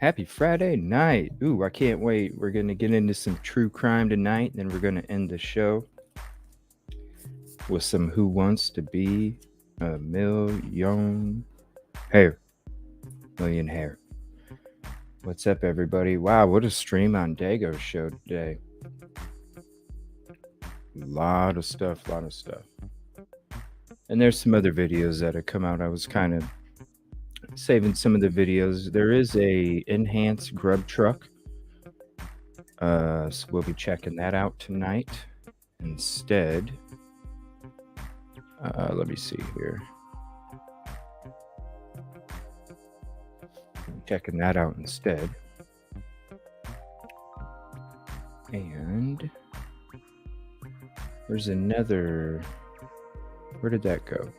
Happy Friday night. Ooh, I can't wait. We're going to get into some true crime tonight, and then we're going to end the show with some Who Wants to Be a Hair. Million Hair. What's up, everybody? Wow, what a stream on Dago's show today. Lot of stuff. And there's some other videos that have come out. I was kind of saving some of the videos. There is a enhanced Grub truck. So we'll be checking that out tonight. Instead, let me see here. I'm checking that out instead. And there's another. Where did that go?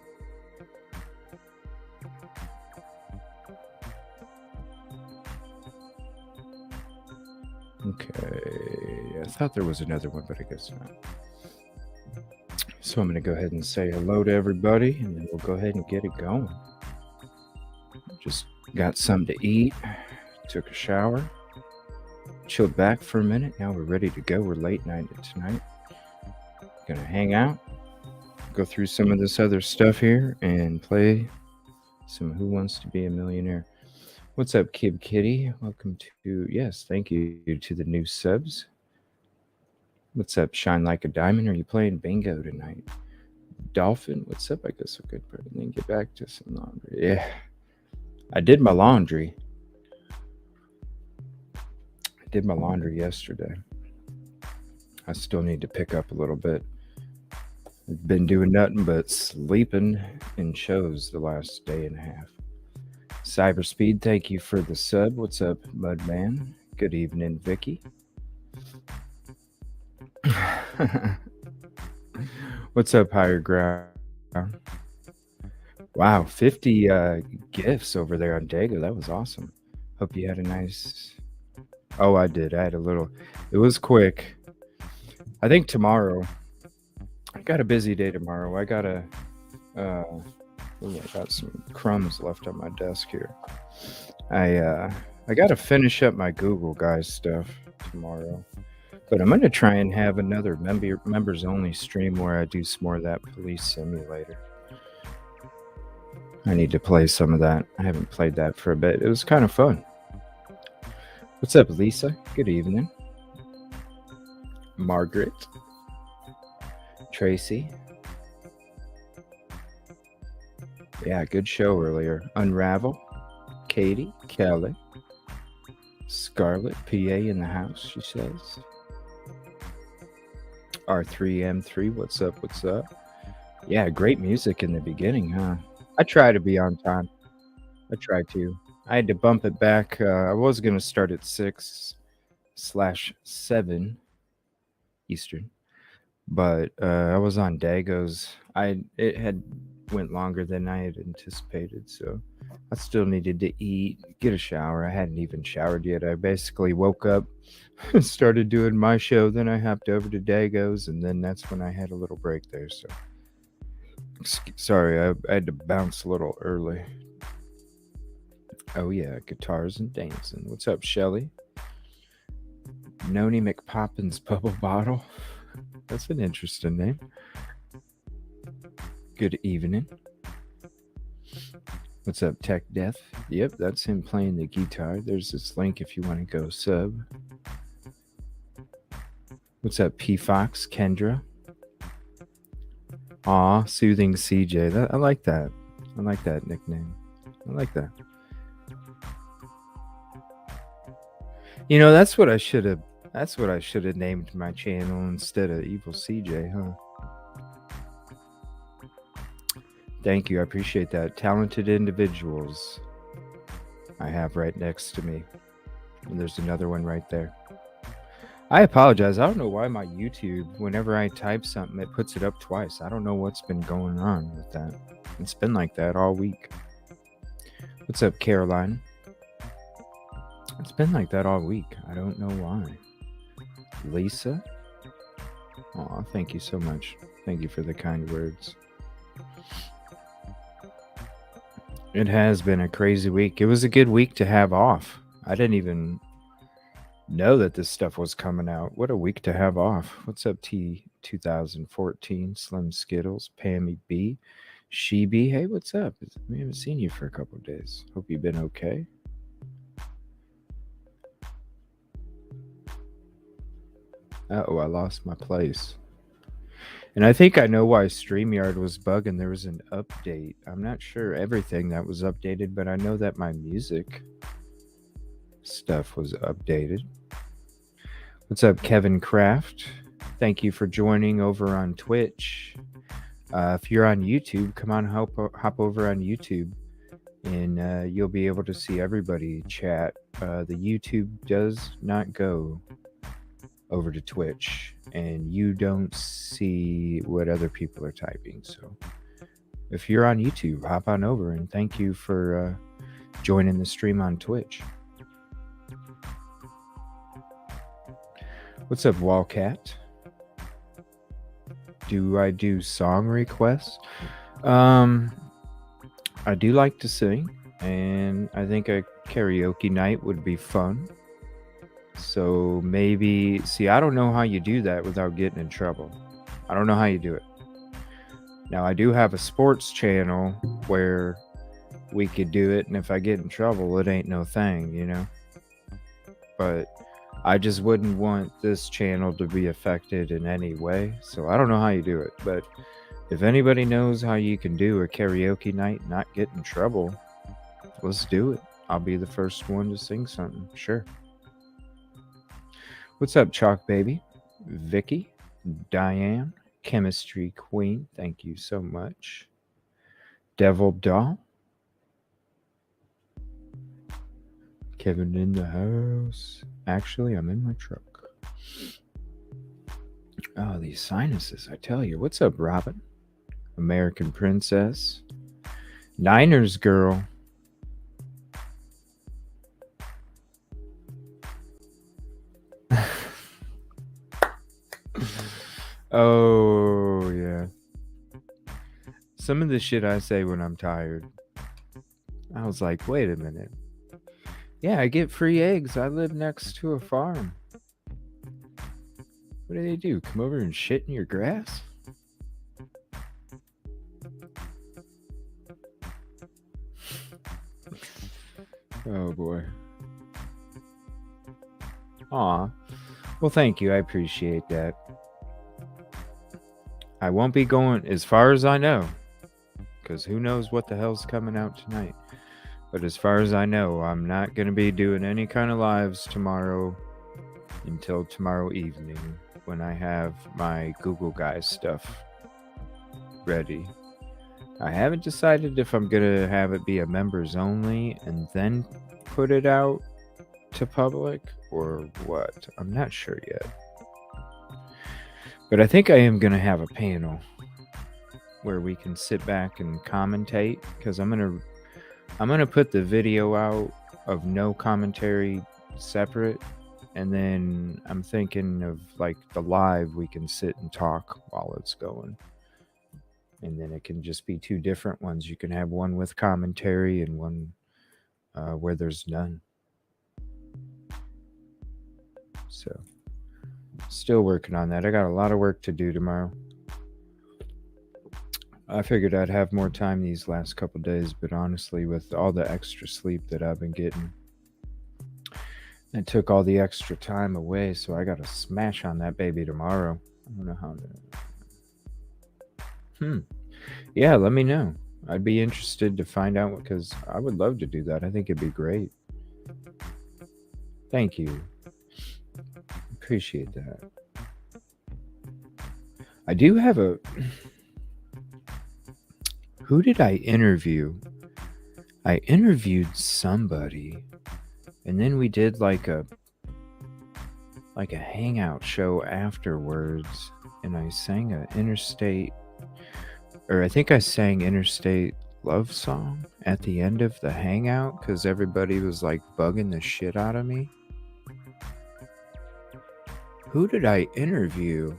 Okay, I thought there was another one, but I guess not. So I'm going to go ahead and say hello to everybody, and then we'll go ahead and get it going. Just got something to eat, took a shower, chilled back for a minute. Now we're ready to go. We're late night tonight. Gonna hang out, go through some of this other stuff here, and play some Who Wants to Be a Millionaire. What's up, Kib Kitty? Welcome to, yes, thank you to the new subs. What's up, Shine Like a Diamond? Are you playing bingo tonight? Dolphin, what's up? I guess we're good. And then get back to some laundry. Yeah, I did my laundry. I did my laundry yesterday. I still need to pick up a little bit. I've been doing nothing but sleeping in shows the last day and a half. Cyberspeed, thank you for the sub. What's up, Mudman? Good evening, Vicky. What's up, Higher Ground? Wow, 50 gifts over there on Dago. That was awesome. Hope you had a nice... Oh, I did. I had a little... It was quick. I think tomorrow... I got a busy day tomorrow. I got some crumbs left on my desk here. I got to finish up my Google Guys stuff tomorrow. But I'm going to try and have another members only stream where I do some more of that police simulator. I need to play some of that. I haven't played that for a bit. It was kind of fun. What's up, Lisa? Good evening. Margaret. Tracy. Yeah, good show earlier. Unravel. Katie. Kelly. Scarlett. PA in the house, she says. R3M3, what's up? Yeah, great music in the beginning, huh? I try to be on time. I try to. I had to bump it back. I was going to start at 6/7 Eastern, but I was on Dago's. It had went longer than I had anticipated, so I still needed to eat, get a shower. I hadn't even showered yet. I basically woke up, started doing my show, then I hopped over to Dago's, and then that's when I had a little break there. So sorry, I had to bounce a little early. Oh yeah, guitars and dancing. What's up, Shelly? Noni McPoppins Bubble Bottle. That's an interesting name. Good evening. What's up, Tech Death? Yep, that's him playing the guitar. There's this link if you want to go sub. What's up, P Fox? Kendra? Aw, Soothing CJ. I like that. I like that nickname. I like that. You know, that's what I should have named my channel instead of Evil CJ, huh? Thank you. I appreciate that. Talented individuals I have right next to me. And there's another one right there. I apologize. I don't know why my YouTube, whenever I type something, it puts it up twice. I don't know what's been going on with that. It's been like that all week. What's up, Caroline? It's been like that all week. I don't know why. Lisa? Aw, thank you so much. Thank you for the kind words. It has been a crazy week. It was a good week to have off. I didn't even know that this stuff was coming out. What a week to have off. What's up, T2014? Slim Skittles, Pammy B, She B. Hey, what's up? We haven't seen you for a couple of days. Hope you've been okay. Uh-oh, I lost my place. And I think I know why StreamYard was bugging. There was an update. I'm not sure everything that was updated, but I know that my music stuff was updated. What's up, Kevin Kraft? Thank you for joining over on Twitch. If you're on YouTube, come on, hop over on YouTube, and you'll be able to see everybody chat. The YouTube does not go over to Twitch, and you don't see what other people are typing. So if you're on YouTube, hop on over, and thank you for joining the stream on Twitch. What's up, Wallcat? Do I do song requests? I do like to sing, and I think a karaoke night would be fun. So maybe, see, I don't know how you do that without getting in trouble. I don't know how you do it. Now, I do have a sports channel where we could do it, and if I get in trouble, it ain't no thing, you know? But I just wouldn't want this channel to be affected in any way. So I don't know how you do it. But if anybody knows how you can do a karaoke night and not get in trouble, let's do it. I'll be the first one to sing something. Sure. What's up, Chalk Baby? Vicky, Diane, Chemistry Queen. Thank you so much. Devil Doll. Kevin in the house. Actually, I'm in my truck. Oh, these sinuses, I tell you. What's up, Robin? American Princess. Niners Girl. Oh, yeah. Some of the shit I say when I'm tired. I was like, wait a minute. Yeah, I get free eggs. I live next to a farm. What do they do? Come over and shit in your grass? Oh, boy. Aw. Well, thank you. I appreciate that. I won't be going, as far as I know, because who knows what the hell's coming out tonight. But as far as I know, I'm not going to be doing any kind of lives tomorrow until tomorrow evening when I have my Google Guys stuff ready. I haven't decided if I'm going to have it be a members only and then put it out to public or what. I'm not sure yet. But I think I am going to have a panel where we can sit back and commentate, because I'm going to put the video out of no commentary separate, and then I'm thinking of like the live, we can sit and talk while it's going. And then it can just be two different ones. You can have one with commentary and one where there's none. So, still working on that. I got a lot of work to do tomorrow. I figured I'd have more time these last couple days, but honestly, with all the extra sleep that I've been getting, it took all the extra time away, so I got to smash on that baby tomorrow. I don't know how to... Yeah, let me know. I'd be interested to find out, because I would love to do that. I think it'd be great. Thank you. Appreciate that. I do have a... Who did I interview? I interviewed somebody, and then we did like a hangout show afterwards, and I sang a Interstate, or I think I sang Interstate Love Song at the end of the hangout because everybody was like bugging the shit out of me. Who did I interview?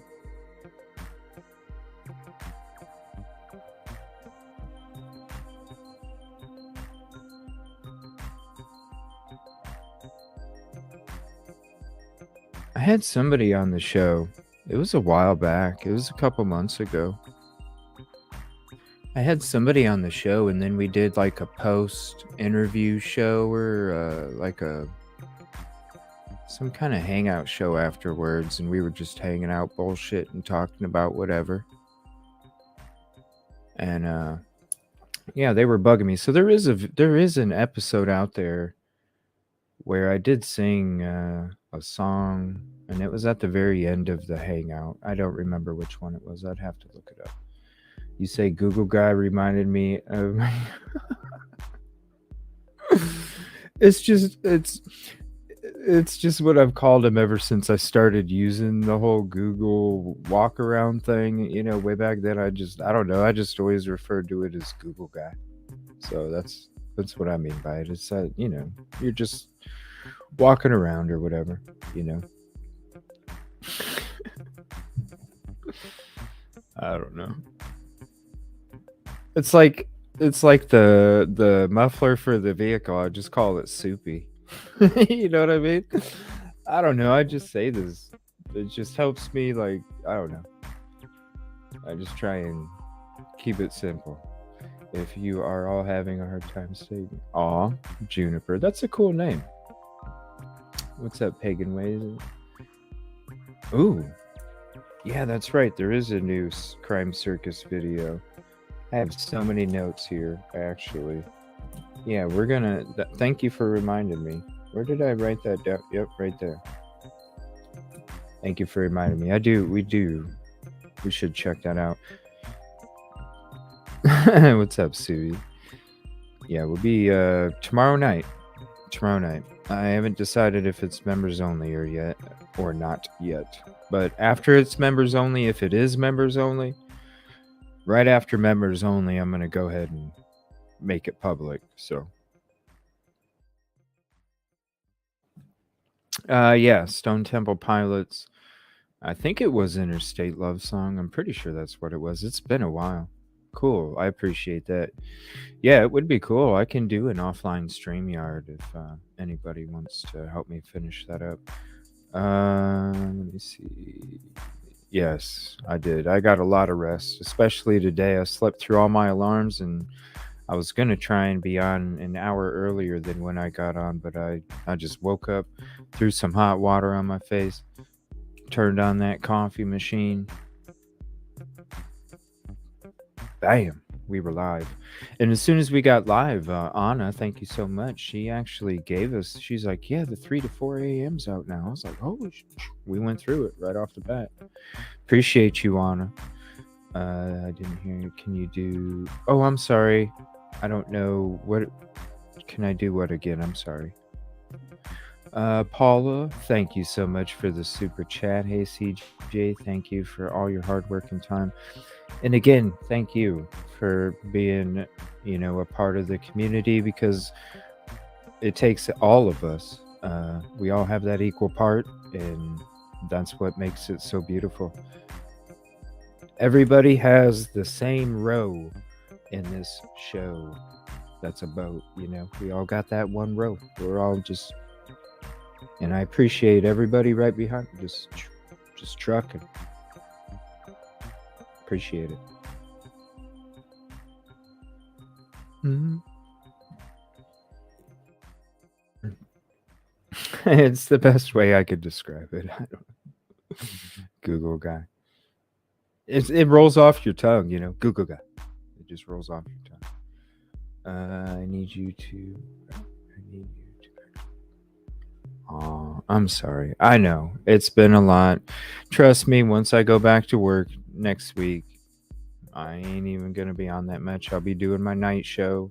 I had somebody on the show. It was a while back. It was a couple months ago. I had somebody on the show, and then we did like a post-interview show or like some kind of hangout show afterwards, and we were just hanging out, bullshit, and talking about whatever. And yeah, they were bugging me. So there is an episode out there where I did sing a song, and it was at the very end of the hangout. I don't remember which one it was. I'd have to look it up. You say Google guy reminded me of it's just what I've called him ever since I started using the whole Google walk around thing. You know, way back then I don't know, I just always referred to it as Google guy. So that's what I mean by it. It's you know, you're just walking around or whatever, you know. I don't know. It's like the muffler for the vehicle. I just call it Soupy. You know what I mean? I don't know. I just say this. It just helps me. Like, I don't know. I just try and keep it simple. If you are all having a hard time saying, aw, Juniper. That's a cool name. What's up, Pagan Ways? Ooh. Yeah, that's right. There is a new Crime Circus video. I have so many notes here, actually. Yeah, we're gonna... thank you for reminding me. Where did I write that down? Yep, right there. Thank you for reminding me. We should check that out. What's up, Susie? Yeah, we'll be tomorrow night. I haven't decided if it's members only or not yet. But after it's members only, if it is members only, right after members only, I'm going to go ahead and make it public. So, yeah, Stone Temple Pilots. I think it was Interstate Love Song. I'm pretty sure that's what it was. It's been a while. Cool. I appreciate that. Yeah, it would be cool. I can do an offline StreamYard if anybody wants to help me finish that up. Let me see. Yes, I did. I got a lot of rest, especially today. I slept through all my alarms, and I was going to try and be on an hour earlier than when I got on, but I just woke up, threw some hot water on my face, turned on that coffee machine. Bam, we were live. And as soon as we got live, Anna, thank you so much. She actually gave us, she's like, yeah, the 3 to 4 a.m.'s out now. I was like, oh, we went through it right off the bat. Appreciate you, Anna. I didn't hear you. Can you do, oh, I'm sorry. I don't know. What can I do? What again? I'm sorry. Paula, thank you so much for the super chat. Hey, CJ, thank you for all your hard work and time. And again, thank you for being, a part of the community, because it takes all of us. We all have that equal part, and that's what makes it so beautiful. Everybody has the same row in this show. That's a boat, we all got that one row. We're all just, and I appreciate everybody right behind, just trucking. Appreciate it. Mm-hmm. It's the best way I could describe it. I don't Google guy. It rolls off your tongue, Google guy. It just rolls off your tongue. I need you to. Oh, I'm sorry. I know it's been a lot. Trust me. Once I go back to work next week, I ain't even gonna be on that much. I'll be doing my night show.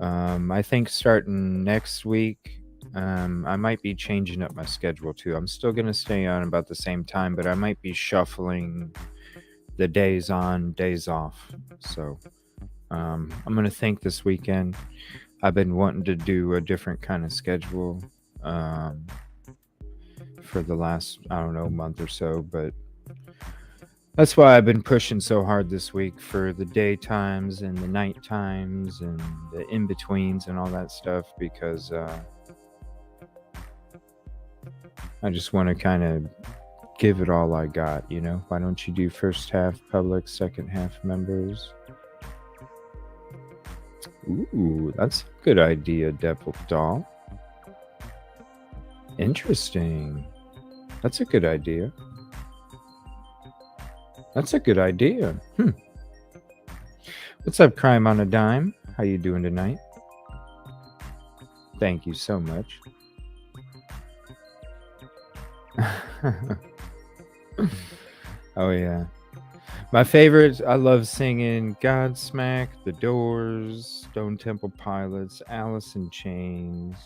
I think starting next week, I might be changing up my schedule too. I'm still gonna stay on about the same time, but I might be shuffling the days on, days off. So I'm gonna think this weekend. I've been wanting to do a different kind of schedule for the last, I don't know, month or so, but that's why I've been pushing so hard this week for the daytimes and the night times and the in-betweens and all that stuff, because I just want to kind of give it all I got, you know? Why don't you do first half public, second half members? Ooh, that's a good idea, Devil Doll. Interesting. That's a good idea. That's a good idea. What's up, Crime on a Dime? How you doing tonight? Thank you so much. Oh, yeah. My favorites, I love singing Godsmack, The Doors, Stone Temple Pilots, Alice in Chains.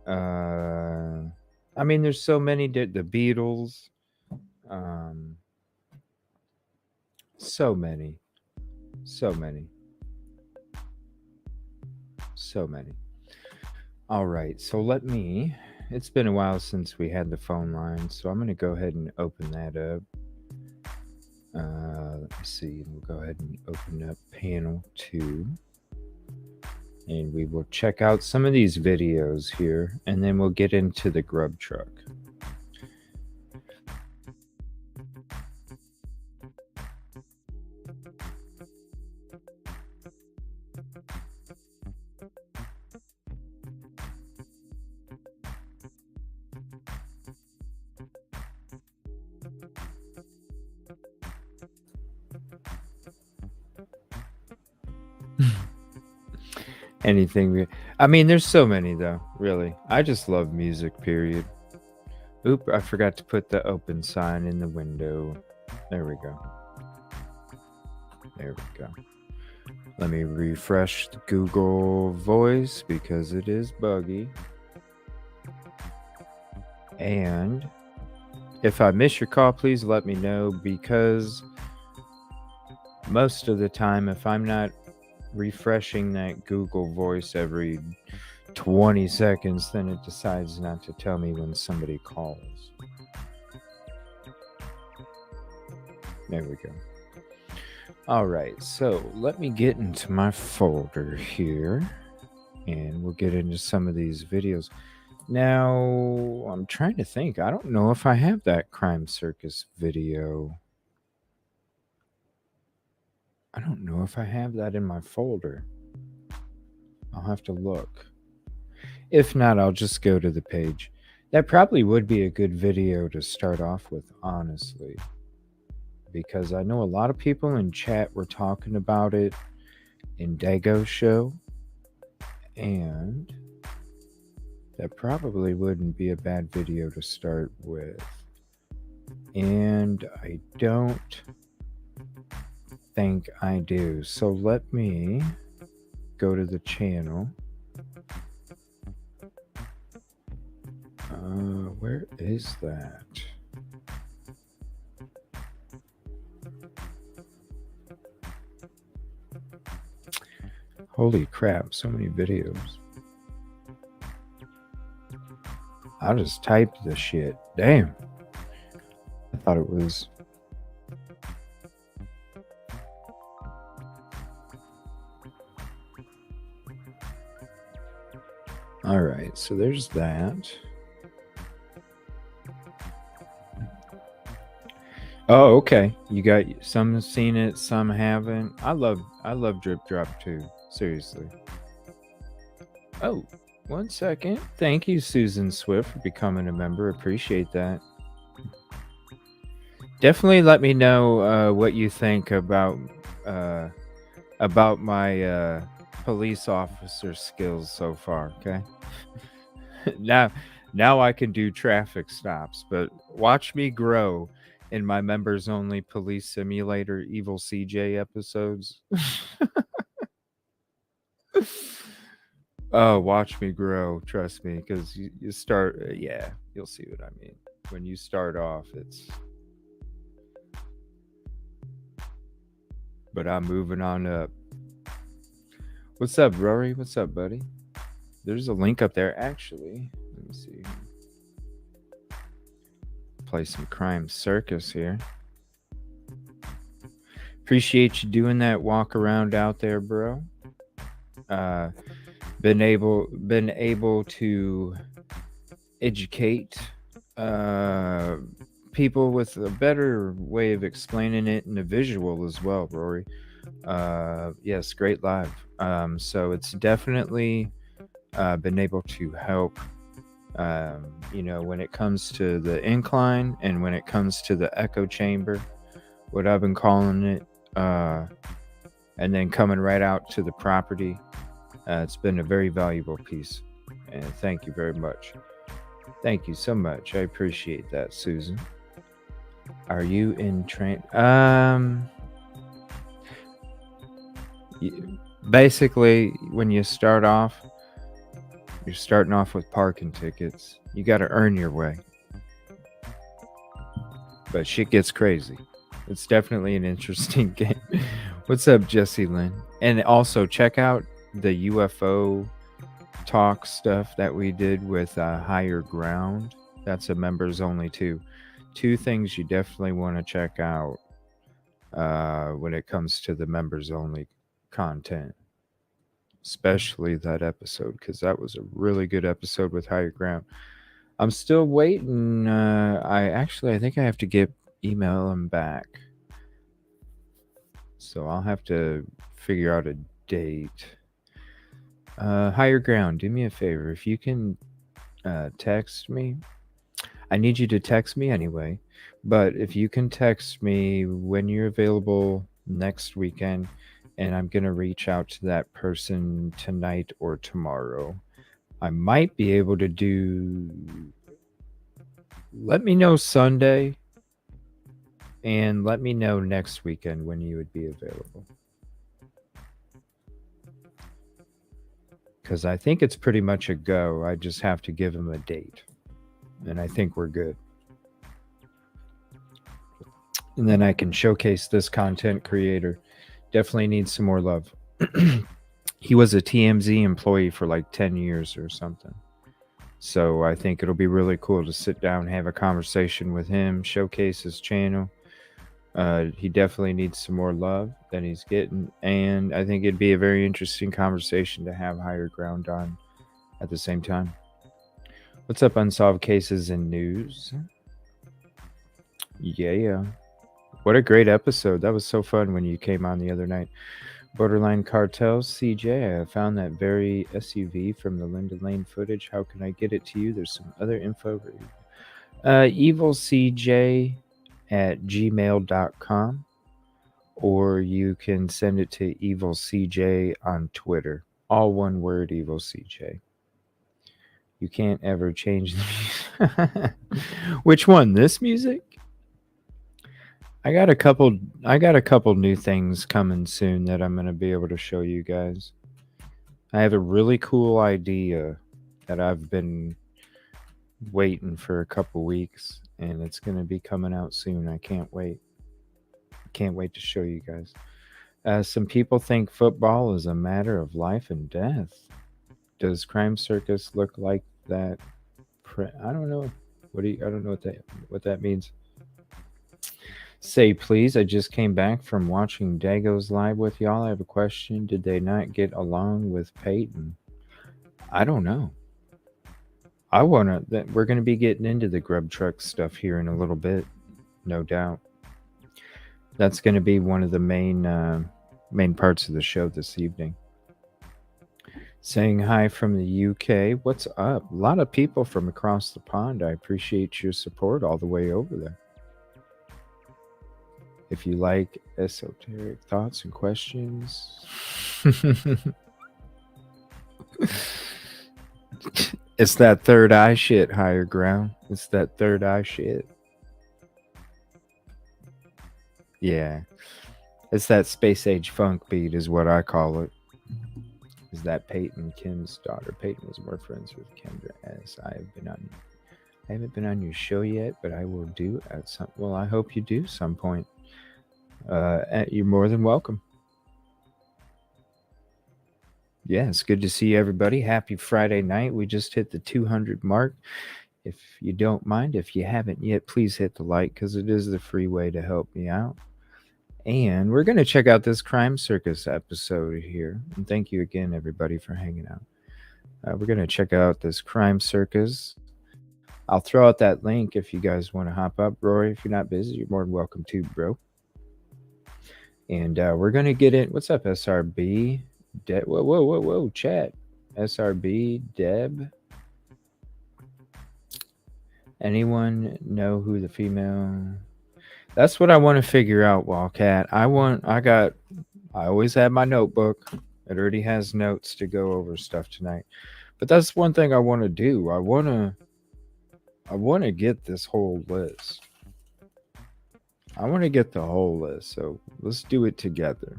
I mean, there's so many, the Beatles. So many. All right, so it's been a while since we had the phone line, so I'm going to go ahead and open that up. Let me see, we'll go ahead and open up panel 2. And we will check out some of these videos here, and then we'll get into the Grub truck. Anything. I mean, there's so many, though, really. I just love music, period. Oop, I forgot to put the open sign in the window. There we go. Let me refresh the Google Voice because it is buggy. And if I miss your call, please let me know, because most of the time, if I'm not refreshing that Google Voice every 20 seconds, then it decides not to tell me when somebody calls. There we go. All right, so let me get into my folder here, and we'll get into some of these videos. Now, I'm trying to think. I don't know if I have that Crime Circus video. I don't know if I have that in my folder. I'll have to look. If not, I'll just go to the page. That probably would be a good video to start off with, honestly, because I know a lot of people in chat were talking about it in Dago's show, and that probably wouldn't be a bad video to start with. And I don't think I do. So let me go to the channel. Where is that? Holy crap, so many videos. I just typed the shit. Damn. I thought it was... All right, so there's that. Oh, okay. You got some have seen it, some haven't. I love Drip Drop too. Seriously. Oh, 1 second. Thank you, Susan Swift, for becoming a member. Appreciate that. Definitely let me know what you think about my police officer skills so far. Okay. Now I can do traffic stops, but watch me grow in my members only police simulator Evil CJ episodes. Oh, watch me grow. Trust me, because you start, yeah, you'll see what I mean. When you start off, it's... But I'm moving on up. What's up, Rory? What's up, buddy? There's a link up there, actually. Let me see. Play some Crime Circus here. Appreciate you doing that walk around out there, bro. Been able to educate people with a better way of explaining it in a visual as well, Rory. Yes, great live. So it's definitely been able to help. When it comes to the incline and when it comes to the echo chamber, what I've been calling it, and then coming right out to the property. It's been a very valuable piece, and thank you very much. Thank you so much. I appreciate that, Susan. Are you in train? Basically, when you start off, you're starting off with parking tickets. You got to earn your way. But shit gets crazy. It's definitely an interesting game. What's up, Jesse Lynn? And also check out the UFO talk stuff that we did with Higher Ground. That's a members only too. Two things you definitely want to check out when it comes to the members only content, especially that episode, because that was a really good episode with Higher Ground. I'm still waiting. I think I have to email him back, so I'll have to figure out a date. Higher Ground, do me a favor. If you can text me, I need you to text me anyway. But if you can text me when you're available next weekend, and I'm going to reach out to that person tonight or tomorrow. I might be able to do. Let me know Sunday, and let me know next weekend when you would be available. Because I think it's pretty much a go. I just have to give him a date. And I think we're good. And then I can showcase this content creator. Definitely needs some more love. He was a TMZ employee for like 10 years or something. So I think it'll be really cool to sit down, have a conversation with him, showcase his channel. He definitely needs some more love than he's getting. And I think it'd be a very interesting conversation to have Higher Ground on at the same time. What's up, Unsolved Cases and News? Yeah. What a great episode. That was so fun when you came on the other night. Borderline Cartels, CJ, I found that very SUV from the LindaLane footage. How can I get it to you? There's some other info. EvilCJ at gmail.com, or you can send it to EvilCJ on Twitter. All one word, EvilCJ. You can't ever change the music. Which one? This music? I got a couple new things coming soon that I'm going to be able to show you guys. I have a really cool idea that I've been waiting for a couple weeks, and it's going to be coming out soon. I can't wait. Can't wait to show you guys. Some people think football is a matter of life and death. Does Crime Circus look like that? I don't know. I don't know what that means. Say please. I just came back from watching Dago's live with y'all. I have a question. Did they not get along with Peyton? I don't know. We're going to be getting into the Grub truck stuff here in a little bit, no doubt. That's going to be one of the main parts of the show this evening. Saying hi from the UK. What's up? A lot of people from across the pond. I appreciate your support all the way over there. If you like esoteric thoughts and questions, it's that third eye shit, Higher Ground. It's that third eye shit. Yeah. It's that space age funk beat is what I call it. Is that Peyton, Kim's daughter. Peyton was more friends with Kendra as I haven't been on your show yet, but I will do at some. Well, I hope you do some point. You're more than welcome. Yeah, it's good to see everybody. Happy Friday night. We just hit the 200 mark. If you don't mind, if you haven't yet, please hit the like, because it is the free way to help me out. And we're going to check out this Crime Circus episode here. And thank you again, everybody, for hanging out. We're going to check out this Crime Circus I'll throw out that link if you guys want to hop up. Rory, if you're not busy, you're more than welcome to, bro. And we're going to get in. What's up, SRB? Whoa, chat. SRB, Deb. Anyone know who the female? That's what I want to figure out, Wildcat. I always have my notebook. It already has notes to go over stuff tonight. But that's one thing I want to do. I want to get this whole list. I want to get the whole list. So let's do it together.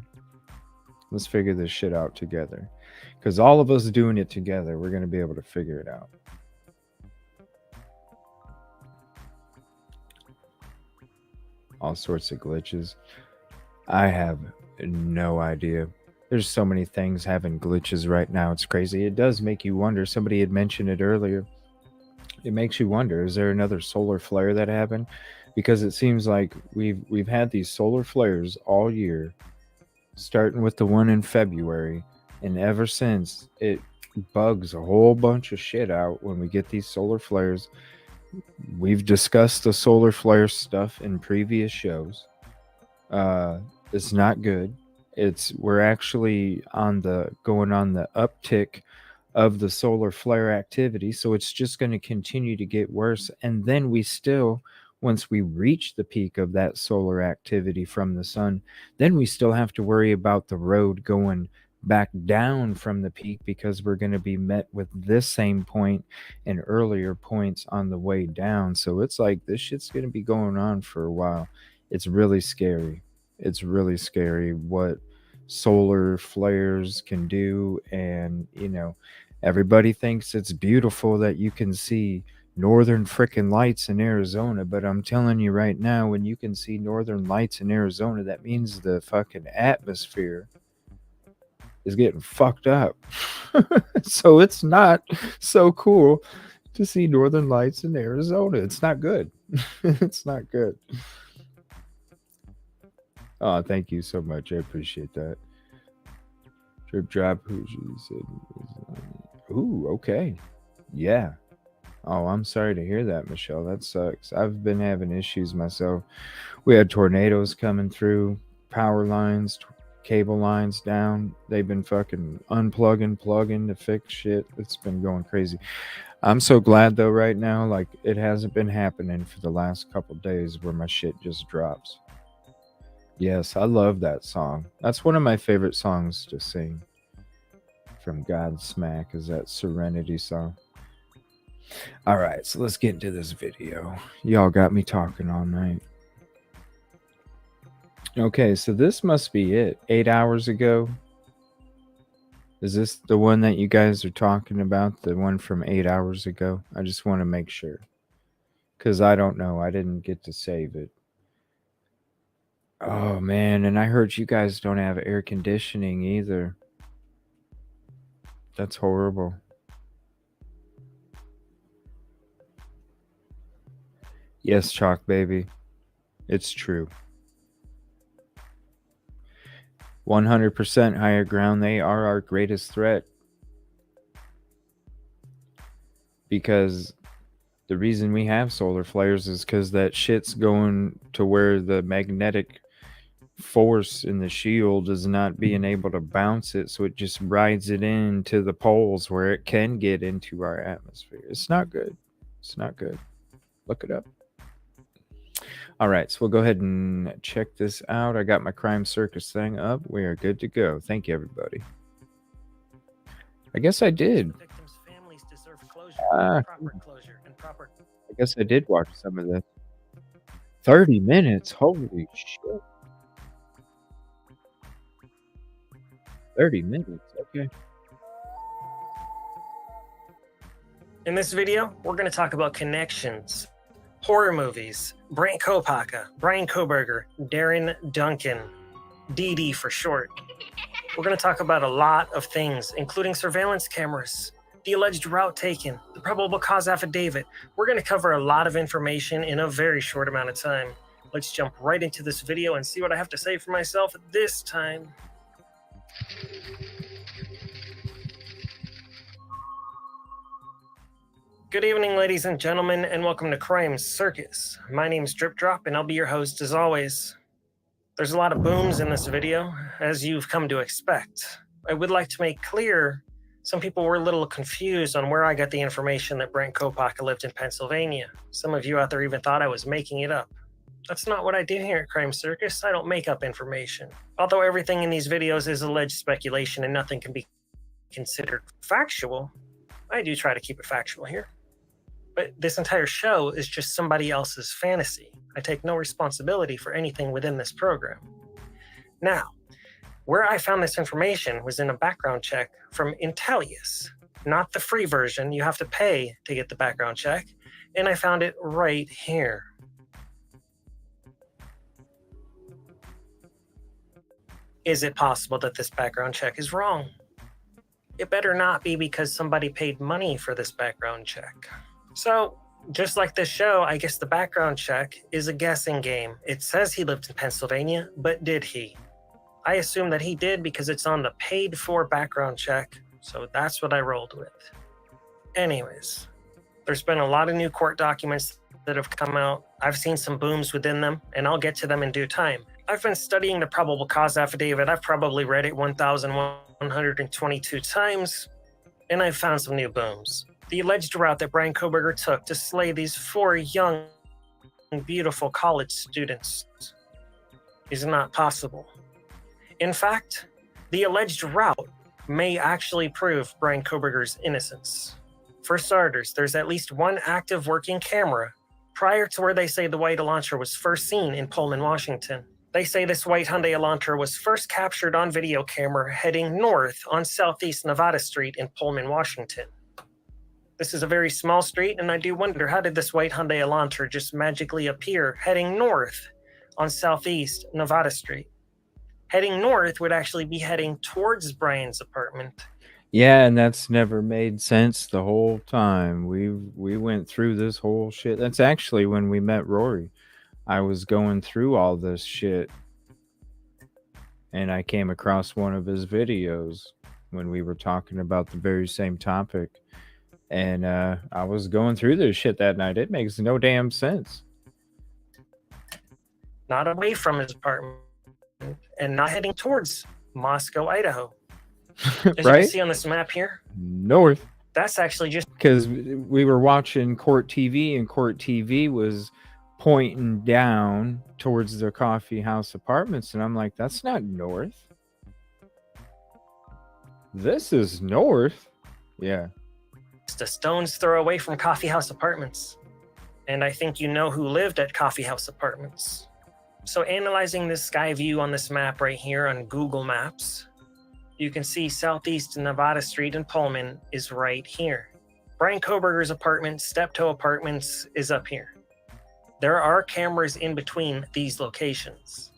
Let's figure this shit out together. Because all of us doing it together, we're going to be able to figure it out. All sorts of glitches. I have no idea. There's so many things having glitches right now. It's crazy. It does make you wonder. Somebody had mentioned it earlier. It makes you wonder, is there another solar flare that happened? Because it seems like we've had these solar flares all year, starting with the one in February, and ever since it bugs a whole bunch of shit out when we get these solar flares. We've discussed the solar flare stuff in previous shows. It's not good. We're actually going on the uptick of the solar flare activity, so it's just going to continue to get worse. And then once we reach the peak of that solar activity from the sun, then we still have to worry about the road going back down from the peak, because we're going to be met with this same point and earlier points on the way down. So it's like this shit's going to be going on for a while. It's really scary. It's really scary what solar flares can do. And everybody thinks it's beautiful that you can see northern freaking lights in Arizona, but I'm telling you right now, when you can see northern lights in Arizona, that means the fucking atmosphere is getting fucked up. So it's not so cool to see northern lights in Arizona. It's not good. It's not good. Oh, thank you so much. I appreciate that. Drip drop. Ooh, okay. Yeah. Oh, I'm sorry to hear that, Michelle. That sucks. I've been having issues myself. We had tornadoes coming through, power lines, cable lines down. They've been fucking unplugging, plugging to fix shit. It's been going crazy. I'm so glad though right now, like it hasn't been happening for the last couple days where my shit just drops. Yes, I love that song. That's one of my favorite songs to sing from Godsmack, is that Serenity song. All right, so let's get into this video. Y'all got me talking all night. Okay, so this must be it. 8 hours ago. Is this the one that you guys are talking about? The one from 8 hours ago? I just want to make sure. Because I don't know. I didn't get to save it. Oh, man. And I heard you guys don't have air conditioning either. That's horrible. Yes, Chalk Baby. It's true. 100% higher ground. They are our greatest threat. Because the reason we have solar flares is because that shit's going to where the magnetic force in the shield is not being able to bounce it, so it just rides it into the poles where it can get into our atmosphere. It's not good. It's not good. Look it up. All right, so we'll go ahead and check this out. I got my crime circus thing up. We are good to go. Thank you, everybody. I guess I did. I guess I did watch some of this. 30 minutes? Holy shit. 30 minutes, okay. In this video, we're going to talk about connections, horror movies, Brant Kopaka, Brian Koberger, Darren, Duncan, DD for short. We're going to talk about a lot of things, including surveillance cameras, the alleged route taken, the probable cause affidavit. We're going to cover a lot of information in a very short amount of time. Let's jump right into this video and see what I have to say for myself this time. Good evening, ladies and gentlemen, and welcome to Crime Circus. My name is Drip Drop, and I'll be your host as always. There's a lot of booms in this video, as you've come to expect. I would like to make clear, some people were a little confused on where I got the information that Brent Kopaka lived in Pennsylvania. Some of you out there even thought I was making it up. That's not what I do here at Crime Circus. I don't make up information. Although everything in these videos is alleged speculation and nothing can be considered factual, I do try to keep it factual here. But this entire show is just somebody else's fantasy. I take no responsibility for anything within this program. Now, where I found this information was in a background check from Intellius, not the free version. You have to pay to get the background check, and I found it right here. Is it possible that this background check is wrong? It better not be because somebody paid money for this background check. So, just like this show, I guess the background check is a guessing game. It says he lived in Pennsylvania, but did he? I assume that he did because it's on the paid-for background check, so that's what I rolled with. Anyways, there's been a lot of new court documents that have come out. I've seen some booms within them, and I'll get to them in due time. I've been studying the probable cause affidavit. I've probably read it 1,122 times, and I've found some new booms. The alleged route that Brian Kohberger took to slay these 4 young, beautiful college students is not possible. In fact, the alleged route may actually prove Brian Kohberger's innocence. For starters, there's at least one active working camera prior to where they say the white Elantra was first seen in Pullman, Washington. They say this white Hyundai Elantra was first captured on video camera heading north on Southeast Nevada Street in Pullman, Washington. This is a very small street, and I do wonder, how did this white Hyundai Elantra just magically appear heading north on Southeast Nevada Street? Heading north would actually be heading towards Brian's apartment. Yeah, and that's never made sense the whole time. We went through this whole shit. That's actually when we met Rory. I was going through all this shit, and I came across one of his videos when we were talking about the very same topic. And I was going through this shit that night. It makes no damn sense. Not away from his apartment and not heading towards Moscow, Idaho. As Right? you can see on this map here, North. that's actually just Because we were watching Court TV, and Court TV was pointing down towards the coffee house apartments, and I'm like, that's not north. This is north. Yeah. a stone's throw away from Coffee House Apartments. And I think you know who lived at Coffee House Apartments. So analyzing this sky view on this map right here on Google Maps, you can see Southeast Nevada Street in Pullman is right here. Brian Kohberger's apartment, Steptoe Apartments, is up here. There are cameras in between these locations.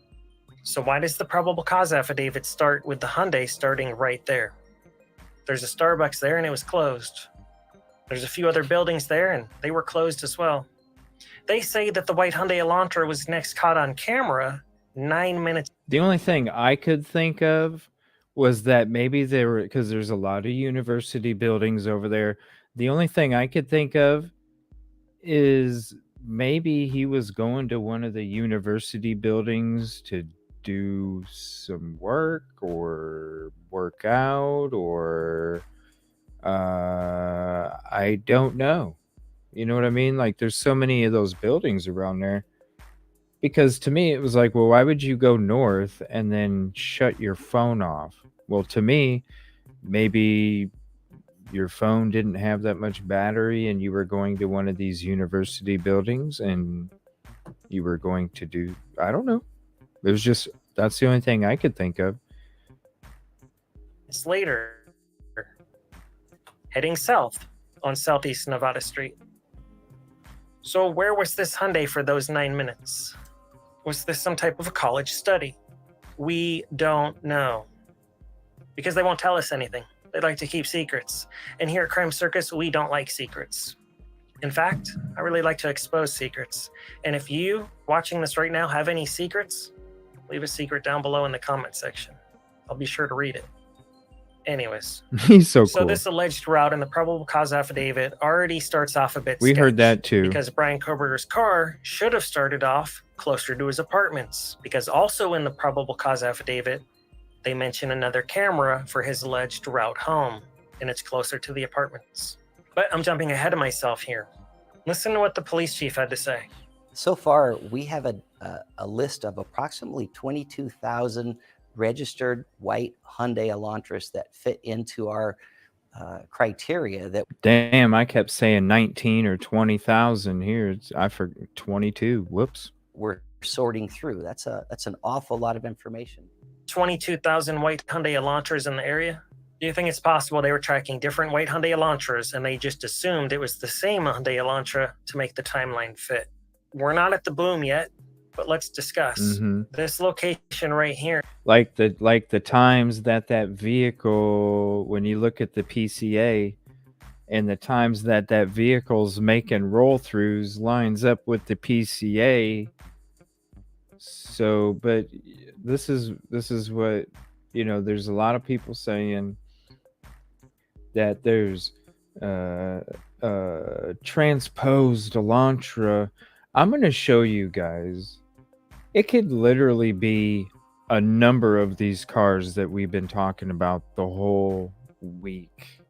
So why does the probable cause affidavit start with the Hyundai starting right there? There's a Starbucks there and it was closed. There's a few other buildings there and they were closed as well. They say that the white Hyundai Elantra was next caught on camera 9 minutes. The only thing I could think of was that maybe there were, because there's a lot of university buildings over there. The only thing I could think of is maybe he was going to one of the university buildings to do some work or work out, or I don't know. You know what I mean? Like, there's so many of those buildings around there. Because to me, it was like, well, why would you go north and then shut your phone off? Well, to me, maybe your phone didn't have that much battery and you were going to one of these university buildings and you were going to do, I don't know. It was just, that's the only thing I could think of. It's later, heading south on Southeast Nevada Street. So where was this Hyundai for those 9 minutes? Was this some type of a college study? We don't know. Because they won't tell us anything. They like to keep secrets. And here at Crime Circus, we don't like secrets. In fact, I really like to expose secrets. And if you, watching this right now, have any secrets, leave a secret down below in the comment section. I'll be sure to read it. Anyways, He's so so cool. this alleged route in the probable cause affidavit already starts off a bit We heard sketch, that too. because Brian Koberger's car should have started off closer to his apartments, because also in the probable cause affidavit, they mention another camera for his alleged route home, and it's closer to the apartments. But I'm jumping ahead of myself here. Listen to what the police chief had to say. So far, we have a list of approximately 22,000 registered white Hyundai Elantras that fit into our criteria. That damn, I kept saying 19 or 20,000 here. I forgot 22. Whoops. We're sorting through. That's an awful lot of information. 22,000 white Hyundai Elantras in the area? Do you think it's possible they were tracking different white Hyundai Elantras and they just assumed it was the same Hyundai Elantra to make the timeline fit? We're not at the boom yet, but let's discuss this location right here. Like the times that vehicle, when you look at the PCA, and the times that vehicle's making roll throughs lines up with the PCA. So, but this is what, you know, there's a lot of people saying that there's transposed Elantra. I'm going to show you guys. It could literally be a number of these cars that we've been talking about the whole week.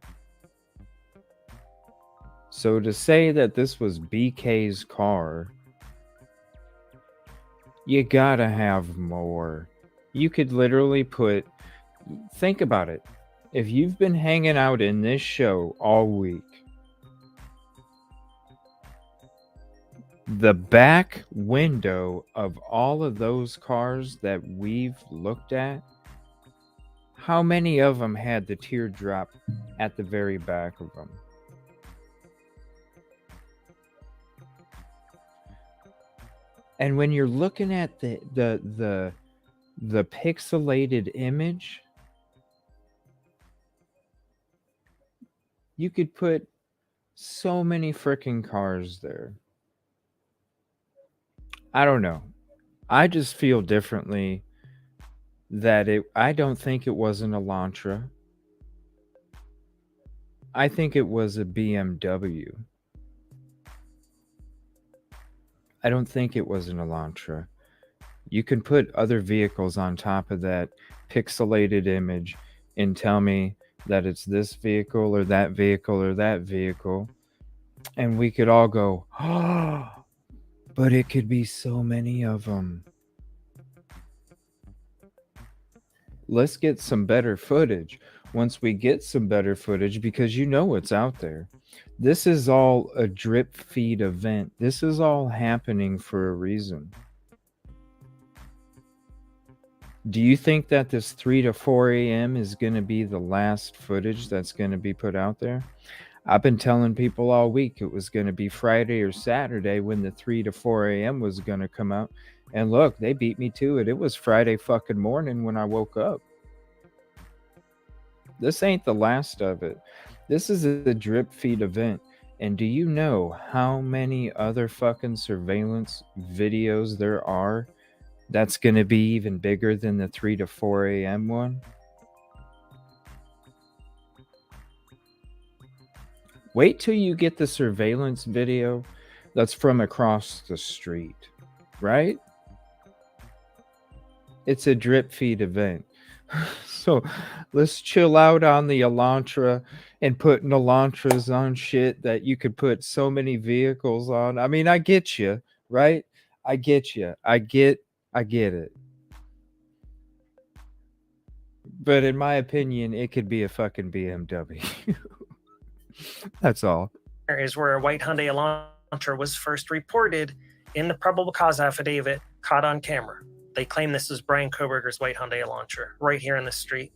So to say that this was BK's car, you gotta have more. You could literally think about it. If you've been hanging out in this show all week, the back window of all of those cars that we've looked at, how many of them had the teardrop at the very back of them? And when you're looking at the pixelated image, you could put so many freaking cars there. I don't know. I just feel differently that I don't think it was an Elantra. I think it was a BMW. I don't think it was an Elantra. You can put other vehicles on top of that pixelated image and tell me that it's this vehicle or that vehicle or that vehicle. And we could all go, oh, but it could be so many of them. Let's get some better footage. Once we get some better footage, because you know what's out there. This is all a drip feed event. This is all happening for a reason. Do you think that this 3 to 4 a.m. is going to be the last footage that's going to be put out there? I've been telling people all week it was going to be Friday or Saturday when the 3 to 4 a.m. was going to come out. And look, they beat me to it. It was Friday fucking morning when I woke up. This ain't the last of it. This is a drip feed event. And do you know how many other fucking surveillance videos there are that's going to be even bigger than the 3 to 4 a.m. one? Wait till you get the surveillance video that's from across the street, right? It's a drip feed event. So let's chill out on the Elantra and putting Elantras on shit that you could put so many vehicles on. I mean, I get you, right? I get you. I get it. But in my opinion, it could be a fucking BMW. That's all. Is where a white Hyundai Elantra was first reported in the probable cause affidavit, caught on camera. They claim this is Brian Koberger's white Hyundai Elantra right here in the street.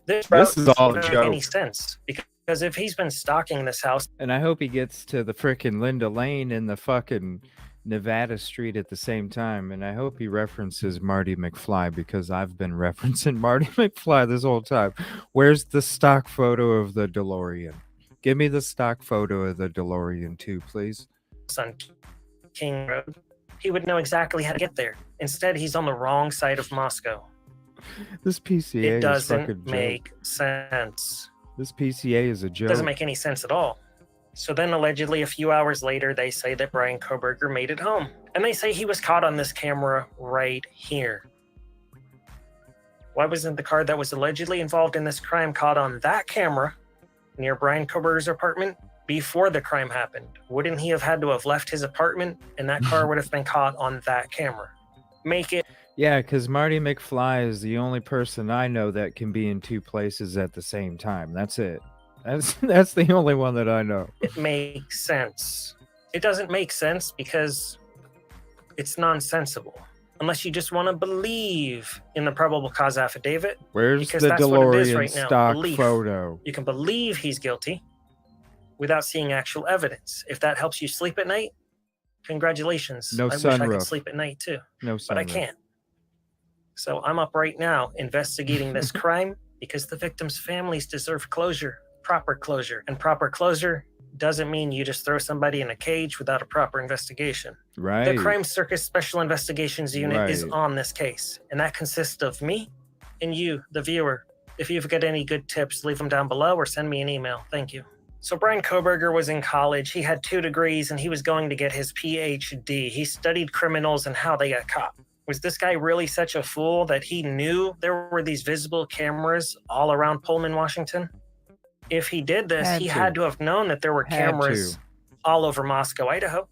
This is all a doesn't joke. make any sense, because if he's been stalking this house, and I hope he gets to the frickin' LindaLane and the fucking Nevada Street at the same time, and I hope he references Marty McFly, because I've been referencing Marty McFly this whole time. Where's the stock photo of the DeLorean? Give me the stock photo of the DeLorean too, please. on King Road, he would know exactly how to get there. Instead, he's on the wrong side of Moscow. This PCA It is doesn't fucking make joke. sense. This PCA is a It joke. doesn't make any sense at all. So then allegedly a few hours later, they say that Brian Koberger made it home. And they say he was caught on this camera right here. Why wasn't the car that was allegedly involved in this crime caught on that camera near Brian Koberger's apartment before the crime happened? Wouldn't he have had to have left his apartment and that car would have been caught on that camera? Make it Yeah, because Marty McFly is the only person I know that can be in two places at the same time. That's it. That's the only one that I know. make sense. It doesn't make sense because it's nonsensical. Unless you just want to believe in the probable cause affidavit. Where's Because the that's what it is DeLorean right now, stock belief. photo? You can believe he's guilty without seeing actual evidence. If that helps you sleep at night, congratulations. No I wish I sunroof. could sleep at night too, No, but I sunroof. can't. So I'm up right now investigating this crime because the victims' families deserve closure, proper closure. And proper closure doesn't mean you just throw somebody in a cage without a proper investigation. Right. The Crime Circus Special Investigations Unit is Right. on this case, and that consists of me and you, the viewer. If you've got any good tips, leave them down below or send me an email. Thank you. So Brian Koberger was in college. He had 2 degrees and he was going to get his PhD. He studied criminals and how they got caught. Was this guy really such a fool that he knew there were these visible cameras all around Pullman, Washington? If he did this, he had to have known that there were cameras all over Moscow, Idaho,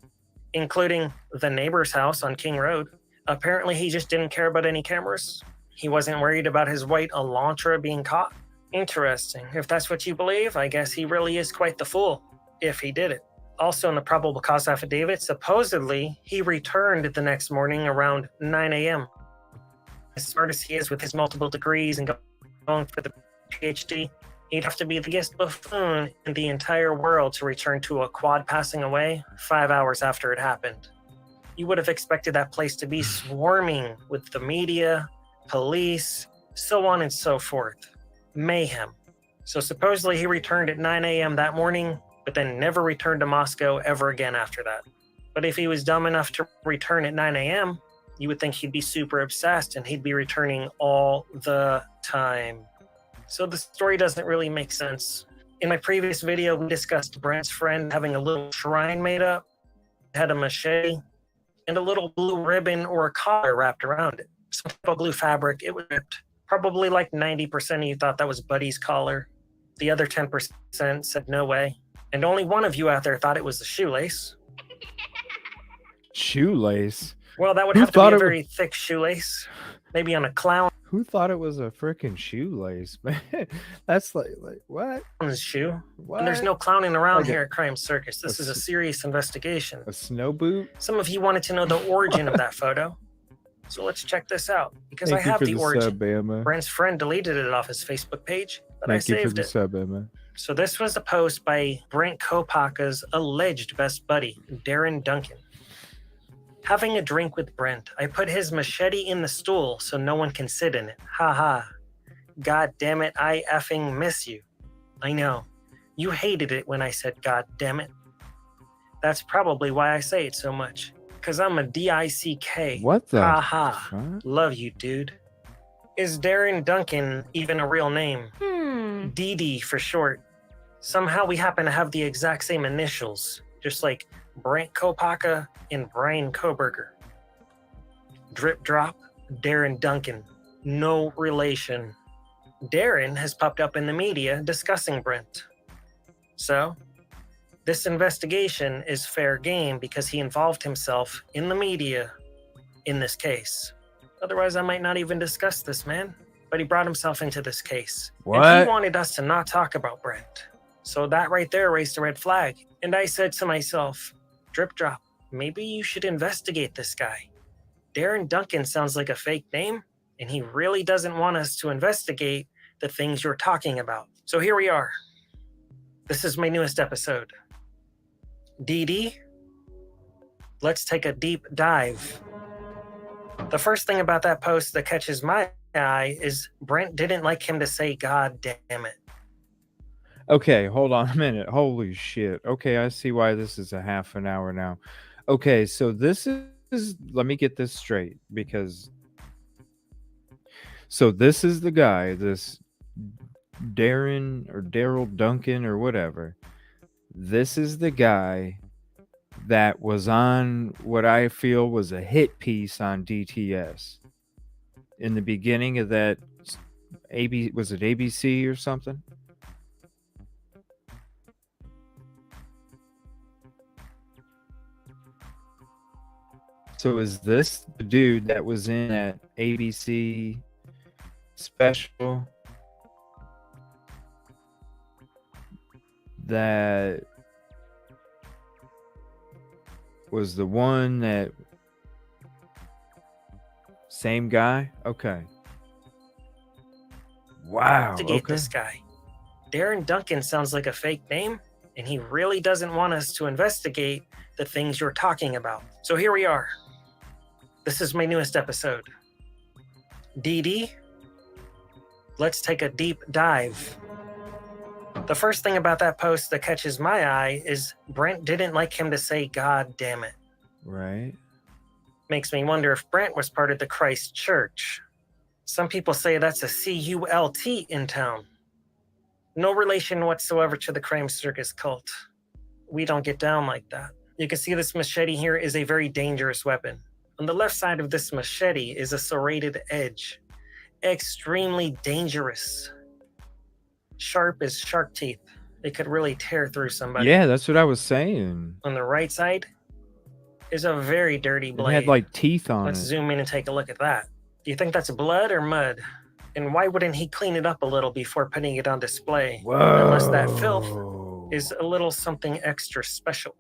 including the neighbor's house on King Road. Apparently, he just didn't care about any cameras. He wasn't worried about his white Elantra being caught. Interesting. If that's what you believe, I guess he really is quite the fool, if he did it. Also, in the probable cause affidavit, supposedly, he returned the next morning around 9 a.m. As smart as he is with his multiple degrees and going for the PhD, he'd have to be the biggest buffoon in the entire world to return to a quad passing away 5 hours after it happened. You would have expected that place to be swarming with the media, police, so on and so forth. Mayhem. So supposedly he returned at 9 a.m. that morning, but then never returned to Moscow ever again after that. But if he was dumb enough to return at 9 a.m., you would think he'd be super obsessed and he'd be returning all the time. So the story doesn't really make sense. In my previous video, we discussed Brent's friend having a little shrine made up, had a machete, and a little blue ribbon or a collar wrapped around it. Some type of blue fabric, it was ripped. Probably like 90% of you thought that was Buddy's collar. The other 10% said no way. And only one of you out there thought it was a shoelace. Shoelace? Well, that would Who have to be thought a it very thick shoelace. Maybe on a clown's Who thought it was a freaking shoelace, man? That's like what? shoe. What? And there's no clowning around Like here at Crime Circus. This is a serious investigation. A snow boot? Some of you wanted to know the origin of that photo. So let's check this out. Because Thank I you have for the the origin. sub, Emma. Brent's friend deleted it off his Facebook page, but I Thank you for saved the it. sub, Emma. So this was a post by Brent Kopaka's alleged best buddy, Darren Duncan. Having a drink with Brent, I put his machete in the stool so no one can sit in it. Ha ha. God damn it, I effing miss you. I know. You hated it when I said God damn it. That's probably why I say it so much. Because I'm a D-I-C-K. What the Ha ha. fuck? Love you, dude. Is Darren Duncan even a real name? DD for short. Somehow we happen to have the exact same initials, just like Brent Kopaka and Brian Koberger. Drip drop, Darren Duncan. No relation. Darren has popped up in the media discussing Brent. So, this investigation is fair game because he involved himself in the media in this case. Otherwise, I might not even discuss this, man. But he brought himself into this case. What? And he wanted us to not talk about Brent. So that right there raised a red flag. And I said to myself, drip drop, maybe you should investigate this guy. Darren Duncan sounds like a fake name, and he really doesn't want us to investigate the things you're talking about. So here we are. This is my newest episode. DD, let's take a deep dive. The first thing about that post that catches my eye is Brent didn't like him to say God damn it. Okay, hold on a minute. Holy shit. Okay, I see why this is a half an hour now. Okay, so this is let me get this straight because So this is the guy, this Darren or Daryl Duncan or whatever. This is the guy that was on what I feel was a hit piece on DTS in the beginning of that. Was it ABC or something? So is this the dude that was in that ABC special that was the one that same guy? Okay. Wow. Investigate Okay. this guy. Darren Duncan sounds like a fake name, and he really doesn't want us to investigate the things you're talking about. So here we are. This is my newest episode. DD, let's take a deep dive. The first thing about that post that catches my eye is Brent didn't like him to say God damn it. Right. Makes me wonder if Brent was part of the Christ Church. Some people say that's a CULT in town. No relation whatsoever to the crime circus cult. We don't get down like that. You can see this machete here is a very dangerous weapon. On the left side of this machete is a serrated edge. Extremely dangerous. Sharp as shark teeth. It could really tear through somebody. Yeah, that's what I was saying. On the right side is a very dirty blade. It had like teeth on Let's it. zoom in and take a look at that. Do you think that's blood or mud? And why wouldn't he clean it up a little before putting it on display? Whoa. Unless that filth is a little something extra special.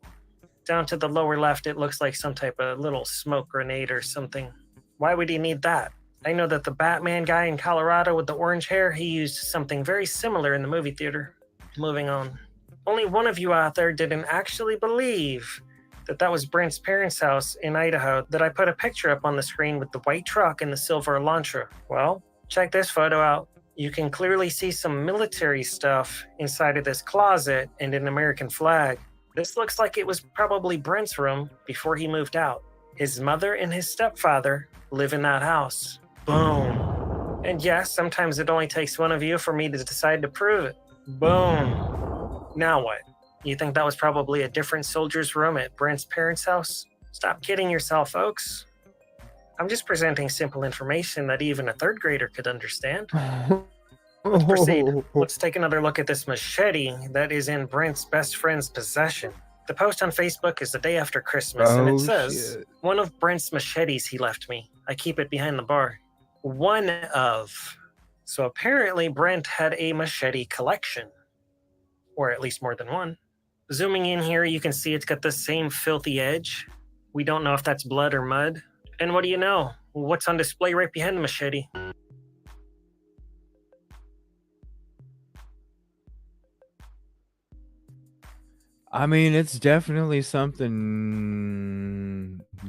Down to the lower left, it looks like some type of little smoke grenade or something. Why would he need that? I know that the Batman guy in Colorado with the orange hair, he used something very similar in the movie theater. Moving on. Only one of you out there didn't actually believe that was Brent's parents' house in Idaho that I put a picture up on the screen with the white truck and the silver Elantra. Well, check this photo out. You can clearly see some military stuff inside of this closet and an American flag. This looks like it was probably Brent's room before he moved out. His mother and his stepfather live in that house. Boom. And yes, sometimes it only takes one of you for me to decide to prove it. Boom. Now what? You think that was probably a different soldier's room at Brent's parents' house? Stop kidding yourself, folks. I'm just presenting simple information that even a third grader could understand. Let's proceed. Let's take another look at this machete that is in Brent's best friend's possession. The post on Facebook is the day after Christmas, and it says, shit. One of Brent's machetes he left me. I keep it behind the bar. One of. So apparently Brent had a machete collection. Or at least more than one. Zooming in here, you can see it's got the same filthy edge. We don't know if that's blood or mud. And what do you know? What's on display right behind the machete? I mean, it's definitely something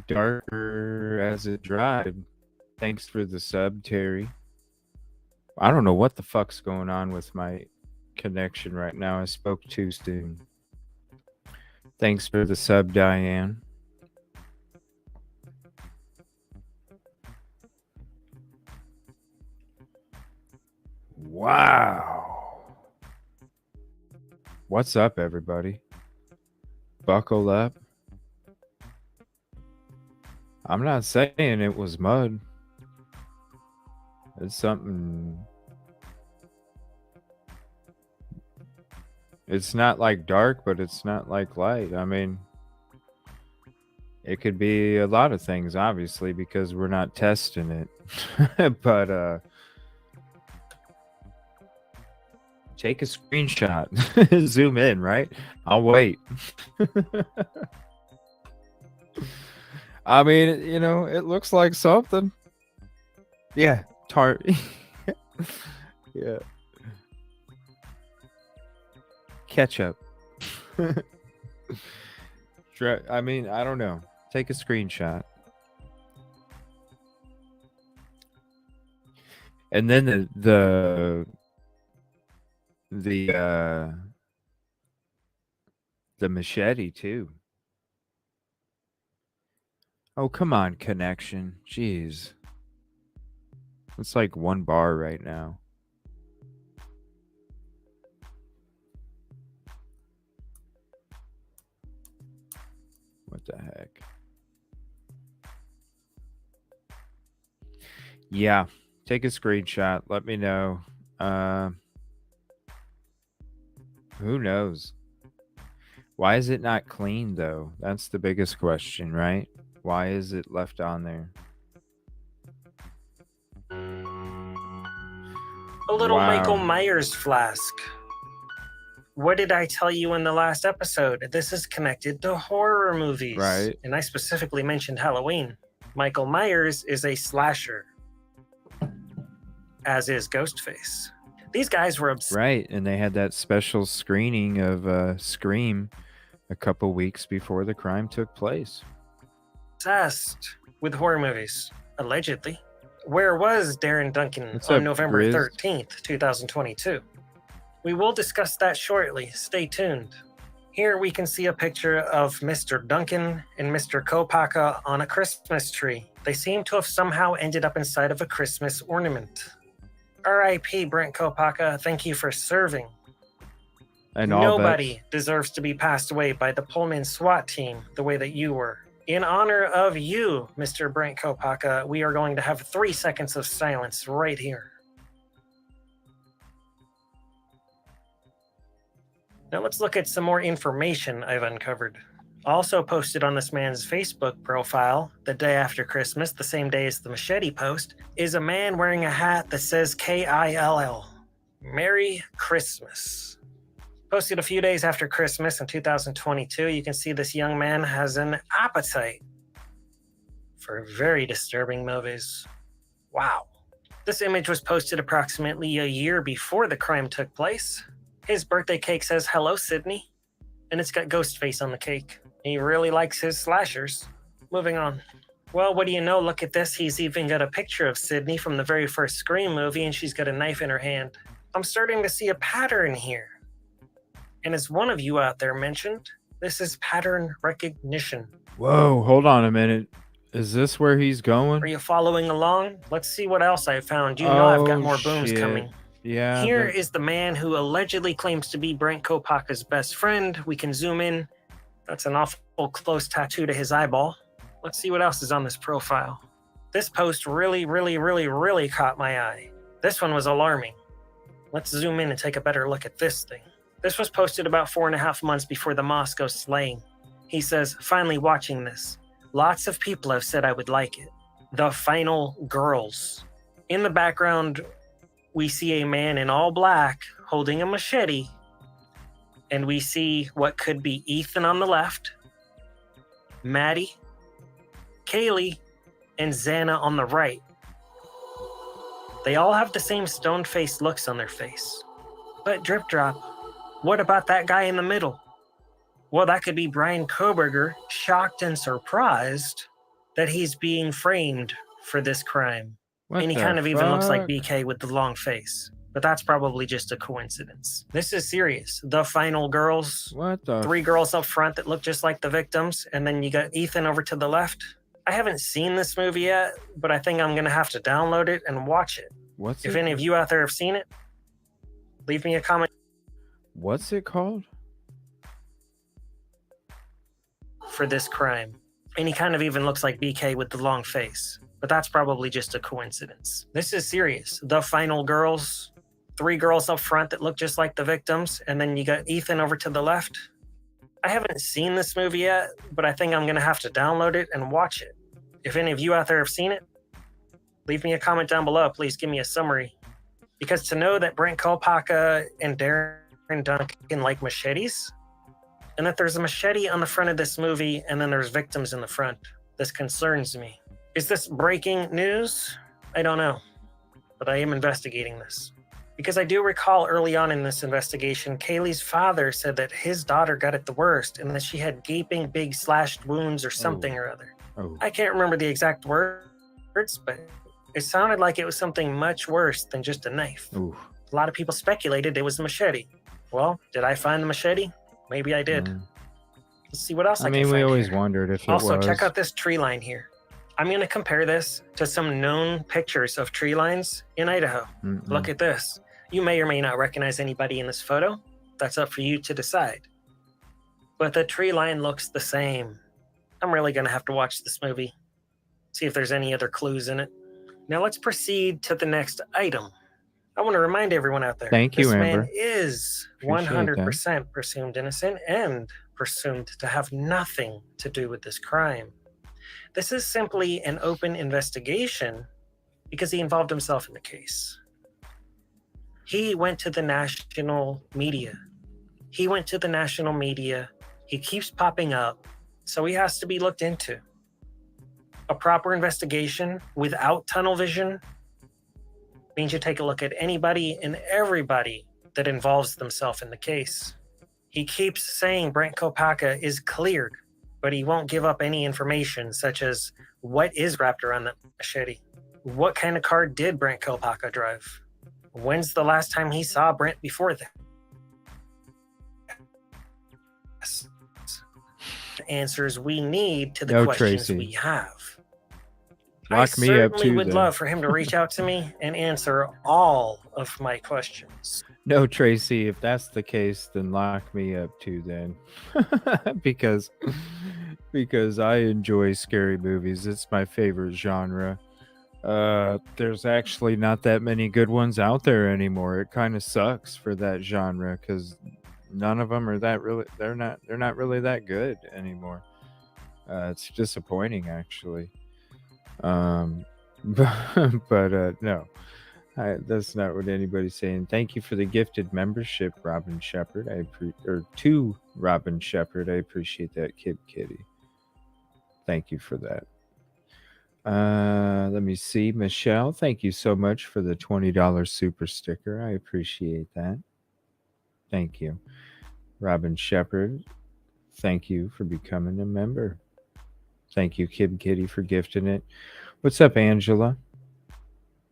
darker as it dried. Thanks for the sub, Terry. I don't know what the fuck's going on with my connection right now. I spoke too soon. Thanks for the sub, Diane. Wow. What's up, everybody? Buckle up. I'm not saying it was mud. It's something. It's not like dark, but it's not like light. I mean, it could be a lot of things, obviously, because we're not testing it. But take a screenshot. Zoom in, right? I'll wait. I mean, you know, it looks like something. Yeah, tart. Yeah. Ketchup. I mean, I don't know. Take a screenshot. And then the machete too. Oh, come on, connection. Jeez. It's like 1 bar right now. What the heck? Yeah, take a screenshot. Let me know. Who knows? Why is it not clean, though? That's the biggest question, right? Why is it left on there? A little Wow. Michael Myers flask. What did I tell you in the last episode? This is connected to horror movies. Right. And I specifically mentioned Halloween. Michael Myers is a slasher, as is Ghostface. These guys were Right, and they had that special screening of Scream a couple weeks before the crime took place. obsessed with horror movies, allegedly. Where was Darren Duncan What's on up, November Grizz? 13th, 2022? We will discuss that shortly. Stay tuned. Here we can see a picture of Mr. Duncan and Mr. Kopaka on a Christmas tree. They seem to have somehow ended up inside of a Christmas ornament. R.I.P. Brent Kopaka, thank you for serving. And all Nobody deserves to be passed away by the Pullman SWAT team the way that you were. In honor of you, Mr. Brent Kopaka, we are going to have 3 seconds of silence right here. Now let's look at some more information I've uncovered. Also posted on this man's Facebook profile, the day after Christmas, the same day as the machete post, is a man wearing a hat that says K-I-L-L. Merry Christmas. Posted a few days after Christmas in 2022, you can see this young man has an appetite for very disturbing movies. Wow. This image was posted approximately a year before the crime took place. His birthday cake says, "Hello, Sydney," and it's got Ghostface on the cake. He really likes his slashers. Moving on. Well, what do you know? Look at this. He's even got a picture of Sydney from the very first Scream movie, and she's got a knife in her hand. I'm starting to see a pattern here. And as one of you out there mentioned, this is pattern recognition. Whoa, hold on a minute. Is this where he's going? Are you following along? Let's see what else I found. You know I've got Oh, more booms shit. coming. Yeah. Here is the man who allegedly claims to be Brent Kopaka's best friend. We can zoom in. That's an awful close tattoo to his eyeball. Let's see what else is on this profile. This post really caught my eye. This one was alarming. Let's zoom in and take a better look at this thing. This was posted about 4.5 months before the Moscow slaying. He says, "Finally watching this. Lots of people have said I would like it. The final girls." In the background, we see a man in all black holding a machete, and we see what could be Ethan on the left, Maddie, Kaylee, and Xana on the right. They all have the same stone-faced looks on their face. But Drip Drop, what about that guy in the middle? Well, that could be Brian Koberger, shocked and surprised that he's being framed for this crime. What And he the kind of even looks like fuck? BK with the long face. But that's probably just a coincidence. This is serious. The final girls, What the 3 girls up front that look just like the victims, and then you got Ethan over to the left. I haven't seen this movie yet, but I think I'm going to have to download it and watch it. What's If it? any of you out there have seen it, leave me a comment What's it called? for this crime. And he kind of even looks like BK with the long face. But that's probably just a coincidence. This is serious. The final girls, 3 girls up front that look just like the victims, and then you got Ethan over to the left. I haven't seen this movie yet, but I think I'm going to have to download it and watch it. If any of you out there have seen it, leave me a comment down below. Please give me a summary. Because to know that Brent Kopaka and Darren Duncan like machetes, and that there's a machete on the front of this movie, and then there's victims in the front, this concerns me. Is this breaking news? I don't know, but I am investigating this. Because I do recall early on in this investigation, Kaylee's father said that his daughter got it the worst and that she had gaping big slashed wounds or something or other. Oh, I can't remember the exact words, but it sounded like it was something much worse than just a knife. ooh. A lot of people speculated it was a machete. Well, did I find the machete? Maybe I did. Mm. Let's see what else I I can mean, find we always here. wondered if it Also, was. check out this tree line here. I'm going to compare this to some known pictures of tree lines in Idaho. Look at this. You may or may not recognize anybody in this photo. That's up for you to decide. But the tree line looks the same. I'm really going to have to watch this movie, see if there's any other clues in it. Now let's proceed to the next item. I want to remind everyone out there. Thank you, this Amber. man is Appreciate 100% presumed innocent and presumed to have nothing to do with this crime. This is simply an open investigation because he involved himself in the case. He went to the national media. He keeps popping up, so he has to be looked into. A proper investigation without tunnel vision means you take a look at anybody and everybody that involves themselves in the case. He keeps saying Brent Kopaka is cleared, but he won't give up any information such as what is wrapped around that machete. What kind of car did Brent Kopaka drive? When's the last time he saw Brent before that? The answers we need to the questions Tracy. we have. Lock I me up certainly too, would then. love for him to reach out to me and answer all of my questions. No, Tracy, if that's the case, then lock me up too then. because I enjoy scary movies. It's my favorite genre. There's actually not that many good ones out there anymore. It kind of sucks for that genre because none of them are they're not really that good anymore. It's disappointing actually. But no. That's not what anybody's saying. Thank you for the gifted membership, Robin Shepherd. To Robin Shepherd. I appreciate that, Kid Kitty. Thank you for that. Let me see. Michelle, thank you so much for the $20 super sticker. I appreciate that. Thank you. Robin Shepherd, thank you for becoming a member. Thank you, Kid Kitty, for gifting it. What's up, Angela?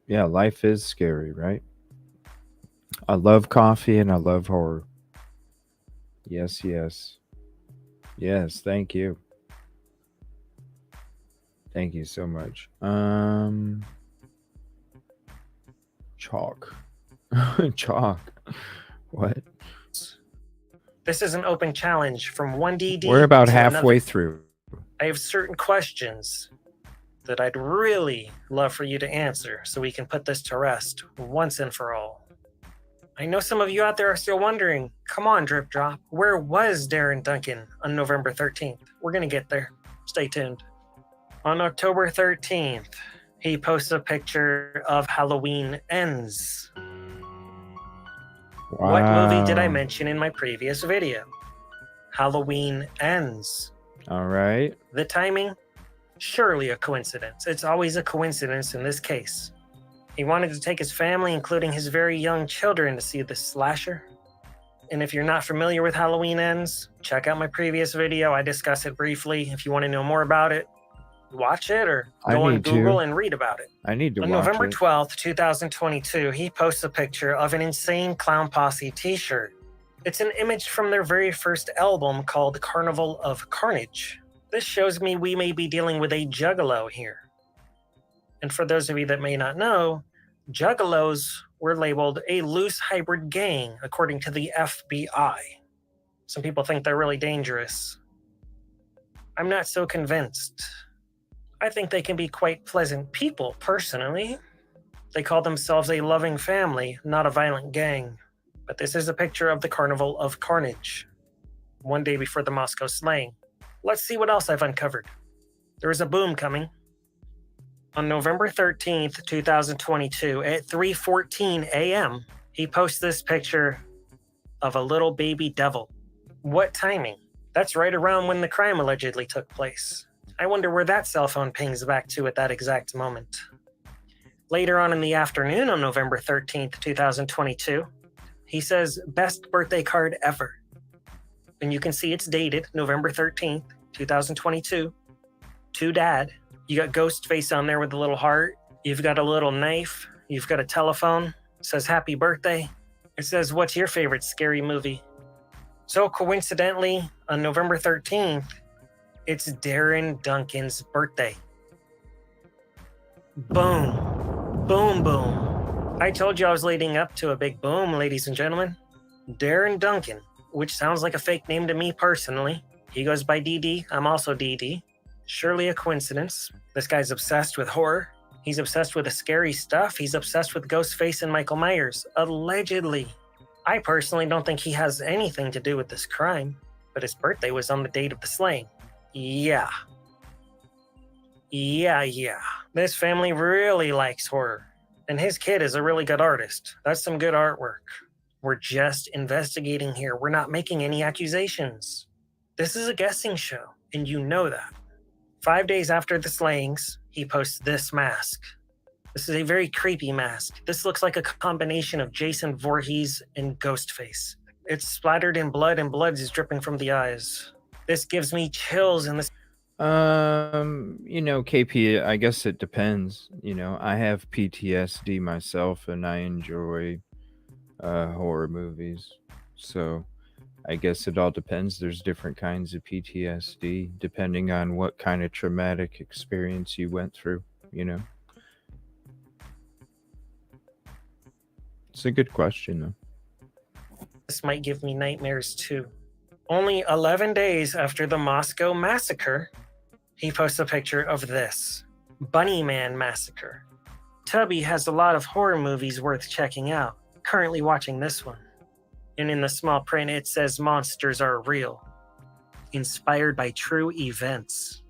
Yeah, life is scary, right? I love coffee and I love horror. Yes, yes. Yes, thank you. Thank you so much. Chalk. Chalk. What? This is an open challenge from 1DD. We're about to halfway another. through. I have certain questions that I'd really love for you to answer so we can put this to rest once and for all. I know some of you out there are still wondering, come on, Drip Drop, where was Darren Duncan on November 13th? We're going to get there. Stay tuned. On October 13th, he posted a picture of Halloween Ends. Wow. What movie did I mention in my previous video? Halloween Ends. All right. The timing? Surely a coincidence. It's always a coincidence in this case. He wanted to take his family, including his very young children, to see this slasher. And if you're not familiar with Halloween Ends, check out my previous video. I discuss it briefly. If you want to know more about it, watch it or go on Google and read about it. I need to watch it. On November it. 12th, 2022, he posts a picture of an Insane Clown Posse t-shirt. It's an image from their very first album called Carnival of Carnage. This shows me we may be dealing with a juggalo here. And for those of you that may not know, juggalos were labeled a loose hybrid gang according to the FBI. Some people think they're really dangerous. I'm not so convinced. I think they can be quite pleasant people, personally. They call themselves a loving family, not a violent gang. But this is a picture of the Carnival of Carnage, one day before the Moscow slaying. Let's see what else I've uncovered. There is a boom coming. On November 13th, 2022, at 3:14 a.m., he posts this picture of a little baby devil. What timing? That's right around when the crime allegedly took place. I wonder where that cell phone pings back to at that exact moment. Later on in the afternoon on November 13th, 2022, he says, best birthday card ever. And you can see it's dated November 13th, 2022. To Dad. You got Ghostface on there with a little heart. You've got a little knife. You've got a telephone. It says happy birthday. It says, what's your favorite scary movie? So coincidentally, on November 13th, it's Darren Duncan's birthday. Boom. Boom, boom. I told you I was leading up to a big boom, ladies and gentlemen. Darren Duncan, which sounds like a fake name to me personally. He goes by DD. I'm also DD. Surely a coincidence. This guy's obsessed with horror. He's obsessed with the scary stuff. He's obsessed with Ghostface and Michael Myers, allegedly. I personally don't think he has anything to do with this crime, but his birthday was on the date of the slaying. Yeah. This family really likes horror, and his kid is a really good artist. That's some good artwork. We're just investigating here. We're not making any accusations. This is a guessing show, and you know that. 5 days after the slayings, he posts this mask. This is a very creepy mask. This looks like a combination of Jason Voorhees and Ghostface. It's splattered in blood, and blood is dripping from the eyes. This gives me chills in this. KP, I guess it depends. I have PTSD myself, and I enjoy horror movies. So I guess it all depends. There's different kinds of PTSD depending on what kind of traumatic experience you went through, It's a good question, though. This might give me nightmares too. Only 11 days after the Moscow massacre, he posts a picture of this Bunny Man Massacre. Tubby has a lot of horror movies worth checking out. Currently watching this one. And in the small print, it says monsters are real. Inspired by true events.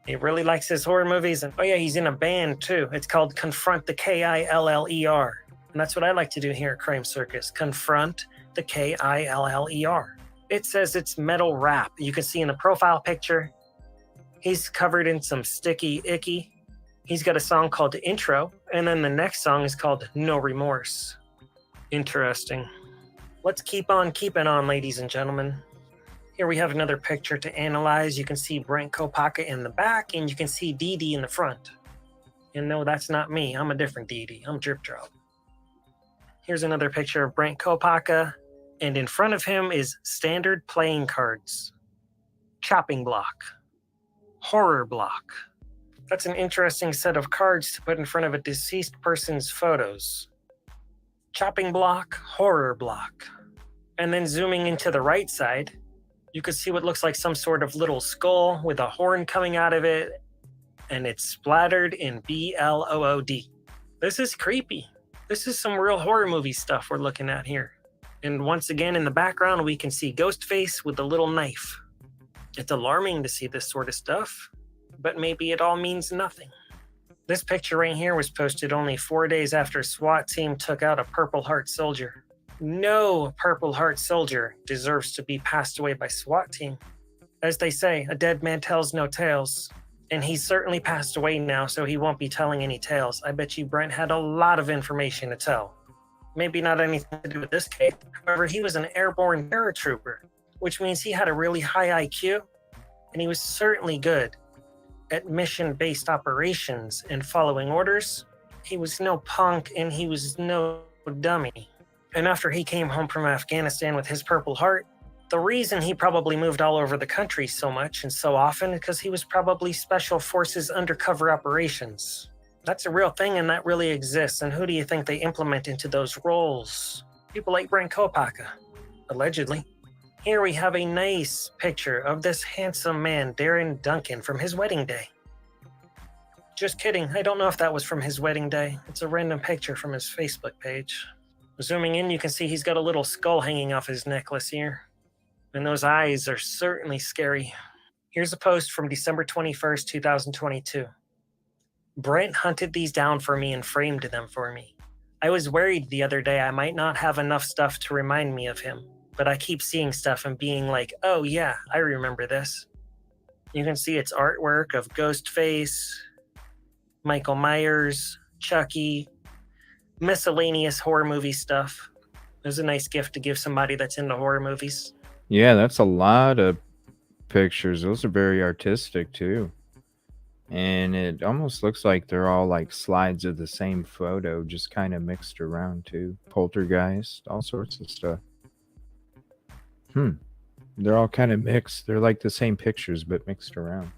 He really likes his horror movies. And oh yeah, he's in a band too. It's called Confront the Killer. And that's what I like to do here at Crime Circus. Confront the Killer. It says it's metal rap. You can see in the profile picture, he's covered in some sticky icky. He's got a song called Intro, and then the next song is called No Remorse. Interesting. Let's keep on keeping on, ladies and gentlemen. Here we have another picture to analyze. You can see Brent Kopaka in the back, and you can see Dee Dee in the front. And no, that's not me. I'm a different Dee Dee. I'm Drip Drop. Here's another picture of Brent Kopaka, and in front of him is standard playing cards. Chopping block. Horror block. That's an interesting set of cards to put in front of a deceased person's photos. Chopping block, horror block. And then zooming into the right side, you can see what looks like some sort of little skull with a horn coming out of it, and it's splattered in blood. This is creepy. This is some real horror movie stuff we're looking at here. And once again, in the background, we can see Ghostface with a little knife. It's alarming to see this sort of stuff, but maybe it all means nothing. This picture right here was posted only 4 days after SWAT team took out a Purple Heart soldier. No Purple Heart soldier deserves to be passed away by SWAT team. As they say, a dead man tells no tales. And he's certainly passed away now, so he won't be telling any tales. I bet you Brent had a lot of information to tell. Maybe not anything to do with this case. However, he was an airborne paratrooper, which means he had a really high IQ, and he was certainly good at mission-based operations and following orders. He was no punk, and he was no dummy. And after he came home from Afghanistan with his Purple Heart, the reason he probably moved all over the country so much and so often is because he was probably Special Forces undercover operations. That's a real thing, and that really exists. And who do you think they implement into those roles? People like Brent Kopaka, allegedly. Here we have a nice picture of this handsome man, Darren Duncan, from his wedding day. Just kidding, I don't know if that was from his wedding day. It's a random picture from his Facebook page. Zooming in, you can see he's got a little skull hanging off his necklace here. And those eyes are certainly scary. Here's a post from December 21st, 2022. Brent hunted these down for me and framed them for me. I was worried the other day I might not have enough stuff to remind me of him, but I keep seeing stuff and being like, oh yeah, I remember this. You can see it's artwork of Ghostface, Michael Myers, Chucky, miscellaneous horror movie stuff. It was a nice gift to give somebody that's into horror movies. Yeah, that's a lot of pictures. Those are very artistic too. And it almost looks like they're all like slides of the same photo, just kind of mixed around too. Poltergeist, all sorts of stuff. They're all kind of mixed. They're like the same pictures, but mixed around.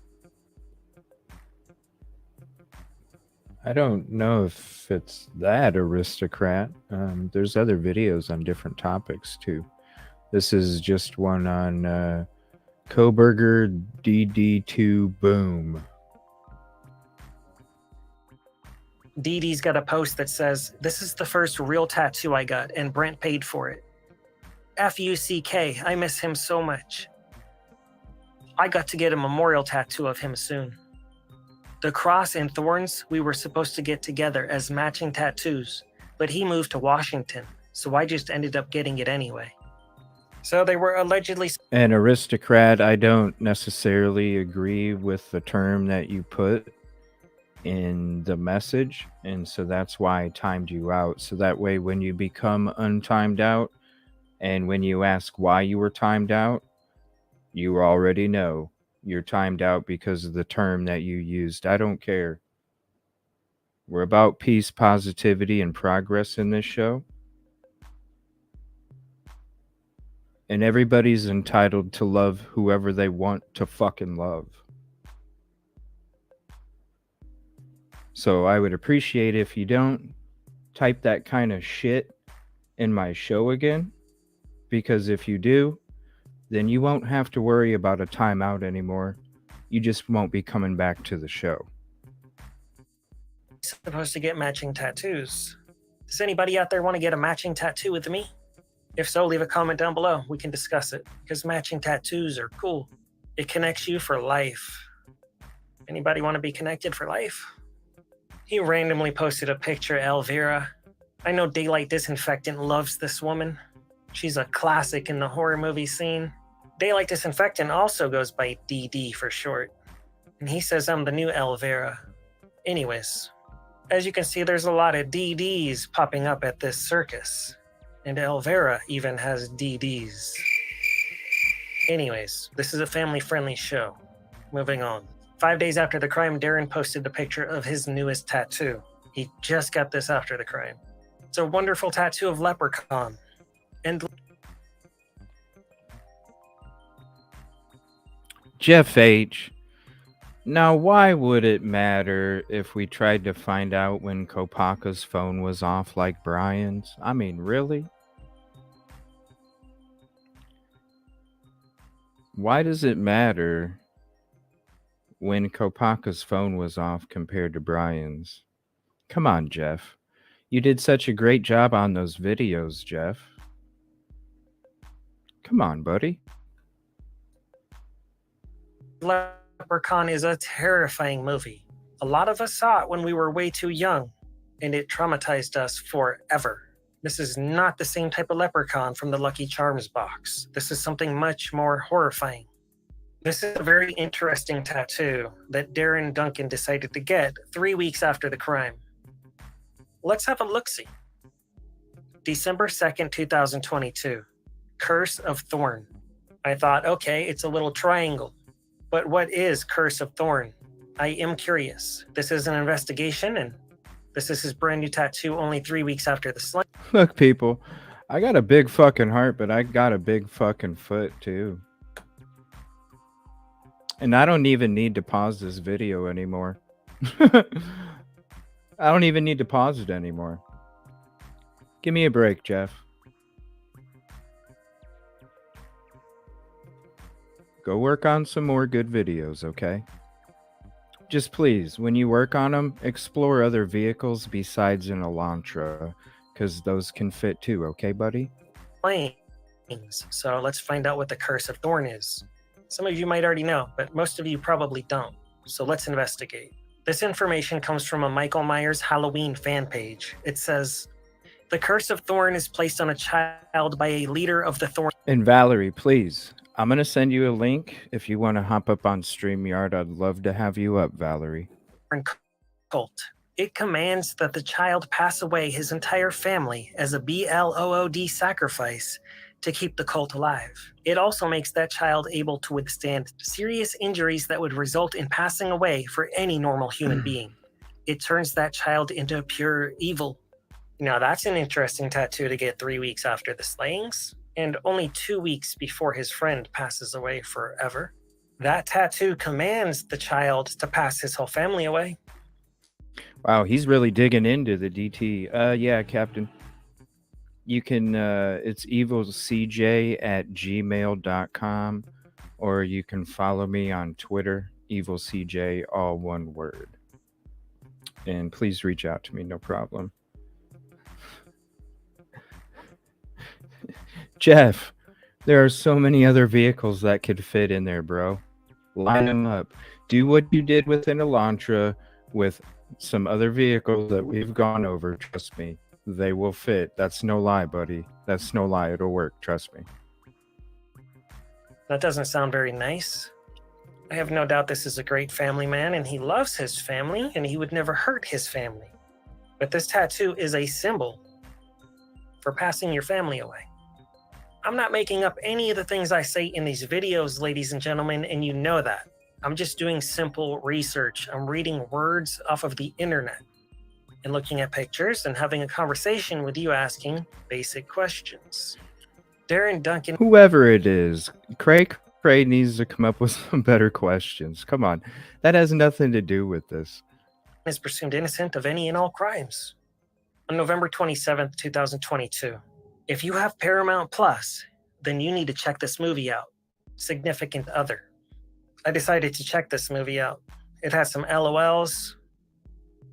I don't know if it's that aristocrat. There's other videos on different topics too. This is just one on Koberger DD2 Boom. Dee Dee's got a post that says, "This is the first real tattoo I got, and Brent paid for it. Fuck, I miss him so much. I got to get a memorial tattoo of him soon. The cross and thorns we were supposed to get together as matching tattoos, but he moved to Washington, so I just ended up getting it anyway." So they were allegedly... An aristocrat, I don't necessarily agree with the term that you put in the message, and so that's why I timed you out. So that way when you become untimed out, and when you ask why you were timed out, you already know you're timed out because of the term that you used. I don't care. We're about peace, positivity, and progress in this show. And everybody's entitled to love whoever they want to fucking love. So I would appreciate if you don't type that kind of shit in my show again, because if you do, then you won't have to worry about a timeout anymore. You just won't be coming back to the show. supposed to get matching tattoos. Does anybody out there want to get a matching tattoo with me? If so, leave a comment down below. We can discuss it, because matching tattoos are cool. It connects you for life. Anybody want to be connected for life? He randomly posted a picture of Elvira. I know Daylight Disinfectant loves this woman. She's a classic in the horror movie scene. Daylight Disinfectant also goes by DD for short. And he says I'm the new Elvira. Anyways, as you can see, there's a lot of DDs popping up at this circus. And Elvira even has DDs. Anyways, this is a family-friendly show. Moving on. 5 days after the crime, Darren posted a picture of his newest tattoo. He just got this after the crime. It's a wonderful tattoo of Leprechaun. And Jeff H. Now, why would it matter if we tried to find out when Kopaka's phone was off like Brian's? I mean, really? Why does it matter when Kopaka's phone was off compared to Brian's? Come on, Jeff. You did such a great job on those videos, Jeff. Come on, buddy. Leprechaun is a terrifying movie. A lot of us saw it when we were way too young, and it traumatized us forever. This is not the same type of leprechaun from the Lucky Charms box. This is something much more horrifying. This is a very interesting tattoo that Darren Duncan decided to get 3 weeks after the crime. Let's have a look-see. December 2nd, 2022. Curse of Thorn. I thought, okay, it's a little triangle. But what is Curse of Thorn? I am curious. This is an investigation, and this is his brand new tattoo only 3 weeks after the slaying. Look, people, I got a big fucking heart, but I got a big fucking foot, too. And I don't even need to pause this video anymore. I don't even need to pause it anymore. Give me a break, Jeff. Go work on some more good videos, okay? Just please, when you work on them, explore other vehicles besides an Elantra, because those can fit too, okay, buddy? So let's find out what the Curse of Thorn is. Some of you might already know, but most of you probably don't. So let's investigate. This information comes from a Michael Myers Halloween fan page. It says, the Curse of Thorn is placed on a child by a leader of the Thorn. And Valerie, please, I'm going to send you a link. If you want to hop up on StreamYard, I'd love to have you up, Valerie. Cult. It commands that the child pass away his entire family as a BLOOD sacrifice to keep the cult alive. It also makes that child able to withstand serious injuries that would result in passing away for any normal human being. It turns that child into pure evil. Now that's an interesting tattoo to get 3 weeks after the slayings, and only 2 weeks before his friend passes away forever. That tattoo commands the child to pass his whole family away. Wow, he's really digging into the DT. Yeah, Captain. You can, it's evilcj@gmail.com, or you can follow me on Twitter, evilcj, all one word. And please reach out to me, no problem. Jeff, there are so many other vehicles that could fit in there, bro. Line them up. Do what you did with an Elantra with some other vehicles that we've gone over. Trust me, they will fit. That's no lie, buddy. That's no lie. It'll work. Trust me. That doesn't sound very nice. I have no doubt this is a great family man, and he loves his family, and he would never hurt his family. But this tattoo is a symbol for passing your family away. I'm not making up any of the things I say in these videos, ladies and gentlemen, and you know that. I'm just doing simple research. I'm reading words off of the internet and looking at pictures and having a conversation with you asking basic questions. Darren, Duncan, Whoever it is, Craig needs to come up with some better questions. Come on. That has nothing to do with this. is presumed innocent of any and all crimes. On November 27th, 2022, if you have Paramount Plus, then you need to check this movie out, Significant Other. I decided to check this movie out. It has some LOLs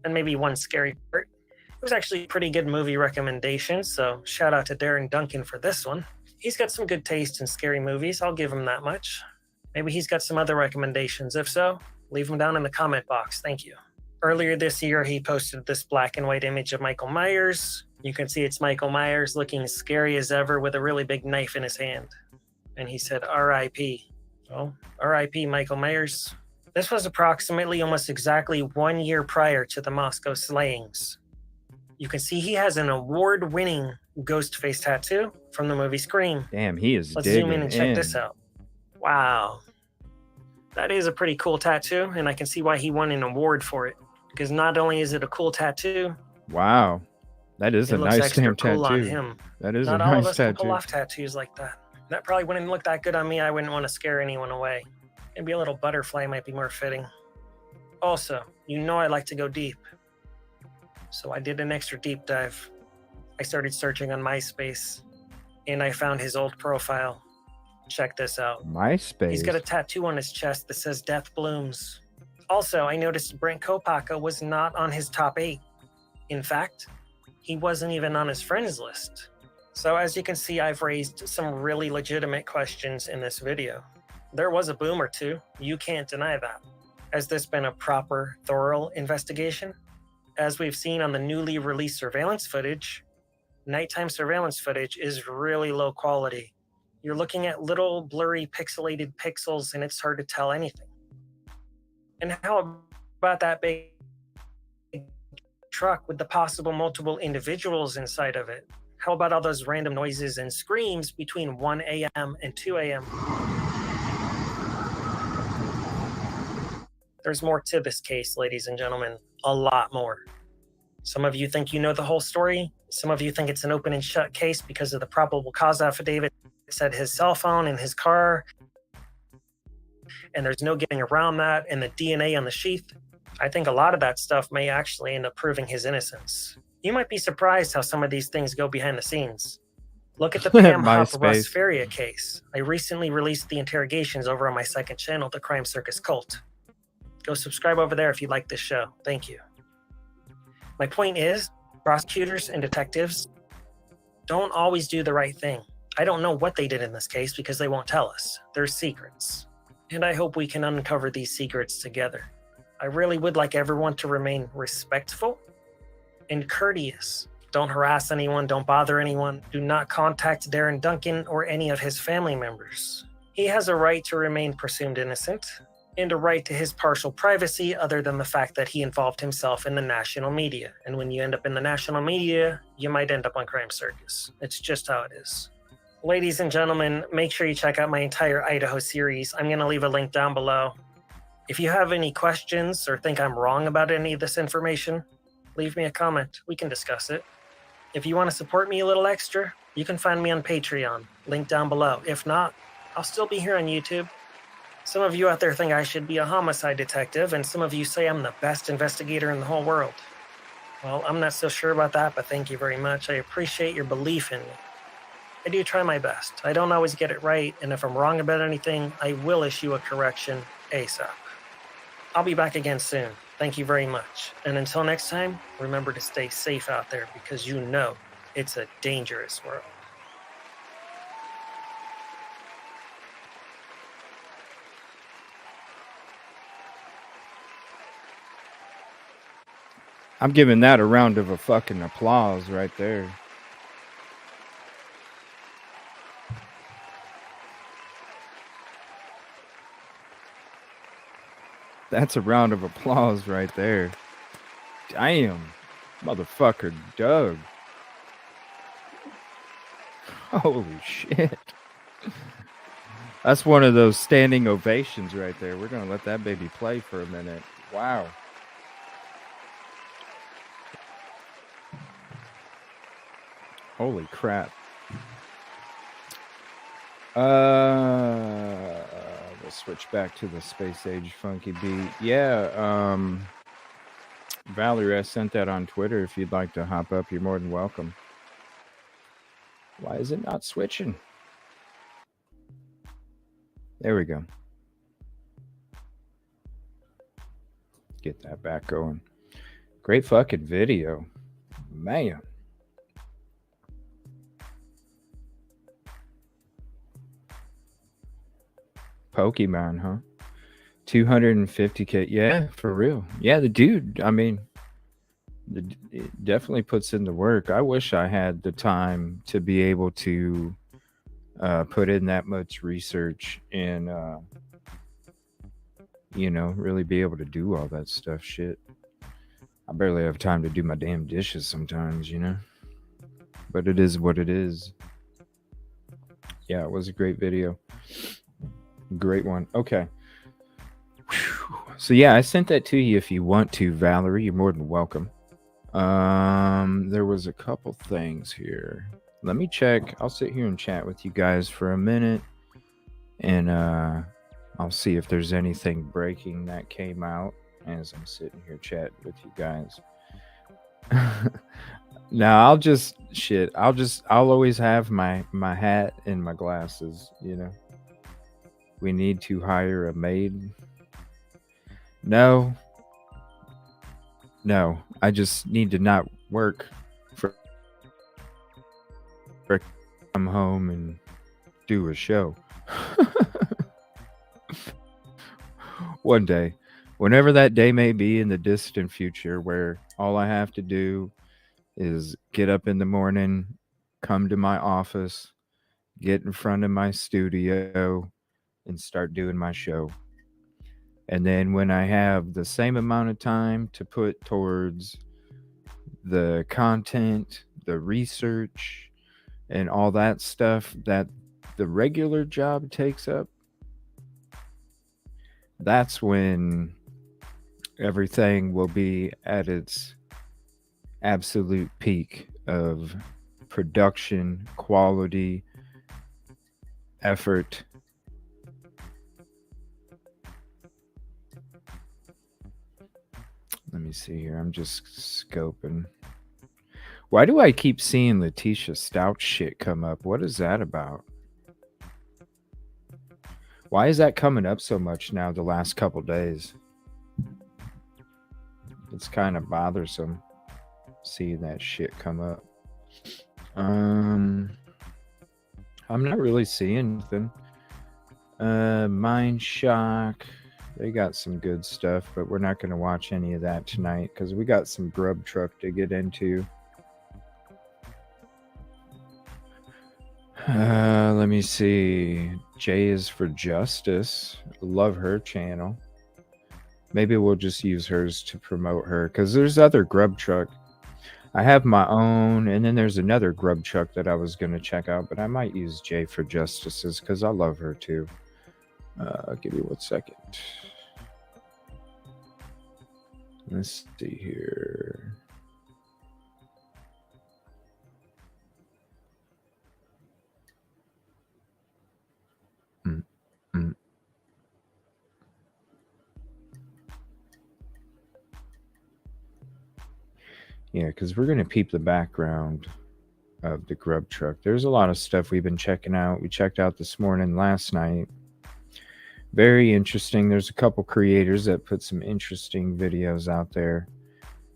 and maybe one scary part. It was actually a pretty good movie recommendation, so shout out to Darren Duncan for this one. He's got some good taste in scary movies, I'll give him that much. Maybe he's got some other recommendations. If so, leave them down in the comment box. Thank you. Earlier this year, he posted this black and white image of Michael Myers. You can see it's Michael Myers looking scary as ever with a really big knife in his hand. And he said, R.I.P. Well, R.I.P. Michael Myers. This was approximately almost exactly 1 year prior to the Moscow slayings. You can see he has an award-winning ghost face tattoo from the movie Scream. Damn, he is Let's digging zoom in and check this out. Wow. That is a pretty cool tattoo, and I can see why he won an award for it. Because not only is it a cool tattoo, Wow. That is it a looks nice extra damn cool on tattoo. him. That is Not a all of nice us can pull tattoo. off tattoos like that. That probably wouldn't look that good on me. I wouldn't want to scare anyone away. Maybe a little butterfly might be more fitting. Also, you know I like to go deep. So I did an extra deep dive. I started searching on MySpace, and I found his old profile. Check this out. MySpace. He's got a tattoo on his chest that says Death Blooms. Also, I noticed Brent Kopaka was not on his top 8. In fact, he wasn't even on his friends list. So as you can see, I've raised some really legitimate questions in this video. There was a boom or two. You can't deny that. Has this been a proper, thorough investigation? As we've seen on the newly released surveillance footage, nighttime surveillance footage is really low quality. You're looking at little blurry pixelated pixels and it's hard to tell anything. And how about that big truck with the possible multiple individuals inside of it? How about all those random noises and screams between 1 a.m. and 2 a.m.? There's more to this case, ladies and gentlemen, a lot more. Some of you think you know the whole story. Some of you think it's an open and shut case because of the probable cause affidavit that said his cell phone in his car, and there's no getting around that, and the DNA on the sheath. I think a lot of that stuff may actually end up proving his innocence. You might be surprised how some of these things go behind the scenes. Look at the Pam Hop Russ Faria case. I recently released the interrogations over on my second channel, The Crime Circus Cult. Go subscribe over there if you like this show. Thank you. My point is, prosecutors and detectives don't always do the right thing. I don't know what they did in this case because they won't tell us. They're secrets. And I hope we can uncover these secrets together. I really would like everyone to remain respectful and courteous. Don't harass anyone, don't bother anyone. Do not contact Darren Duncan or any of his family members. He has a right to remain presumed innocent and a right to his partial privacy other than the fact that he involved himself in the national media. And when you end up in the national media, you might end up on Crime Circus. It's just how it is. Ladies and gentlemen, make sure you check out my entire Idaho series. I'm going to leave a link down below. If you have any questions or think I'm wrong about any of this information, leave me a comment. We can discuss it. If you want to support me a little extra, you can find me on Patreon. Link down below. If not, I'll still be here on YouTube. Some of you out there think I should be a homicide detective, and some of you say I'm the best investigator in the whole world. Well, I'm not so sure about that, but thank you very much. I appreciate your belief in me. I do try my best. I don't always get it right, and if I'm wrong about anything, I will issue a correction ASAP. I'll be back again soon. Thank you very much. And until next time, remember to stay safe out there because you know it's a dangerous world. I'm giving that a round of a fucking applause right there. That's a round of applause right there. Damn. Motherfucker Doug. Holy shit. That's one of those standing ovations right there. We're going to let that baby play for a minute. Wow. Holy crap. We'll switch back to the Space Age funky beat. Yeah, Valerie, I sent that on Twitter. If you'd like to hop up, you're more than welcome. Why is it not switching? There we go. Get that back going. Great fucking video. Man. Pokemon, huh? 250K. Yeah, for real. Yeah, the dude, I mean, it definitely puts in the work. I wish I had the time to be able to put in that much research and, you know, really be able to do all that stuff. Shit. I barely have time to do my damn dishes sometimes, you know? But it is what it is. Yeah, it was a great video. Great one. Okay. Whew. So yeah, I sent that to you if you want to, Valerie. You're more than welcome. There was a couple things here. Let me check. I'll sit here and chat with you guys for a minute, and I'll see if there's anything breaking that came out as I'm sitting here chatting with you guys. Now I'll always have my hat and my glasses, you know. We need to hire a maid. No, I just need to not work for come home and do a show. One day, whenever that day may be in the distant future, where all I have to do is get up in the morning, come to my office, get in front of my studio, and start doing my show. And then when I have the same amount of time to put towards the content, the research, and all that stuff that the regular job takes up, that's when everything will be at its absolute peak of production, quality, effort. Let me see here. I'm just scoping. Why do I keep seeing Letitia Stout shit come up? What is that about? Why is that coming up so much now the last couple days? It's kind of bothersome seeing that shit come up. I'm not really seeing nothing. Mind Shock. They got some good stuff, but we're not going to watch any of that tonight because we got some Grub Truck to get into. Let me see. J is for Justice. Love her channel. Maybe we'll just use hers to promote her because there's other Grub Truck. I have my own, and then there's another Grub Truck that I was going to check out, but I might use J for Justices because I love her too. Give me 1 second. Let's see here. Yeah, because we're going to peep the background of the Grub truck. There's a lot of stuff we've been checking out. We checked out this morning, last night. Very interesting. There's a couple creators that put some interesting videos out there.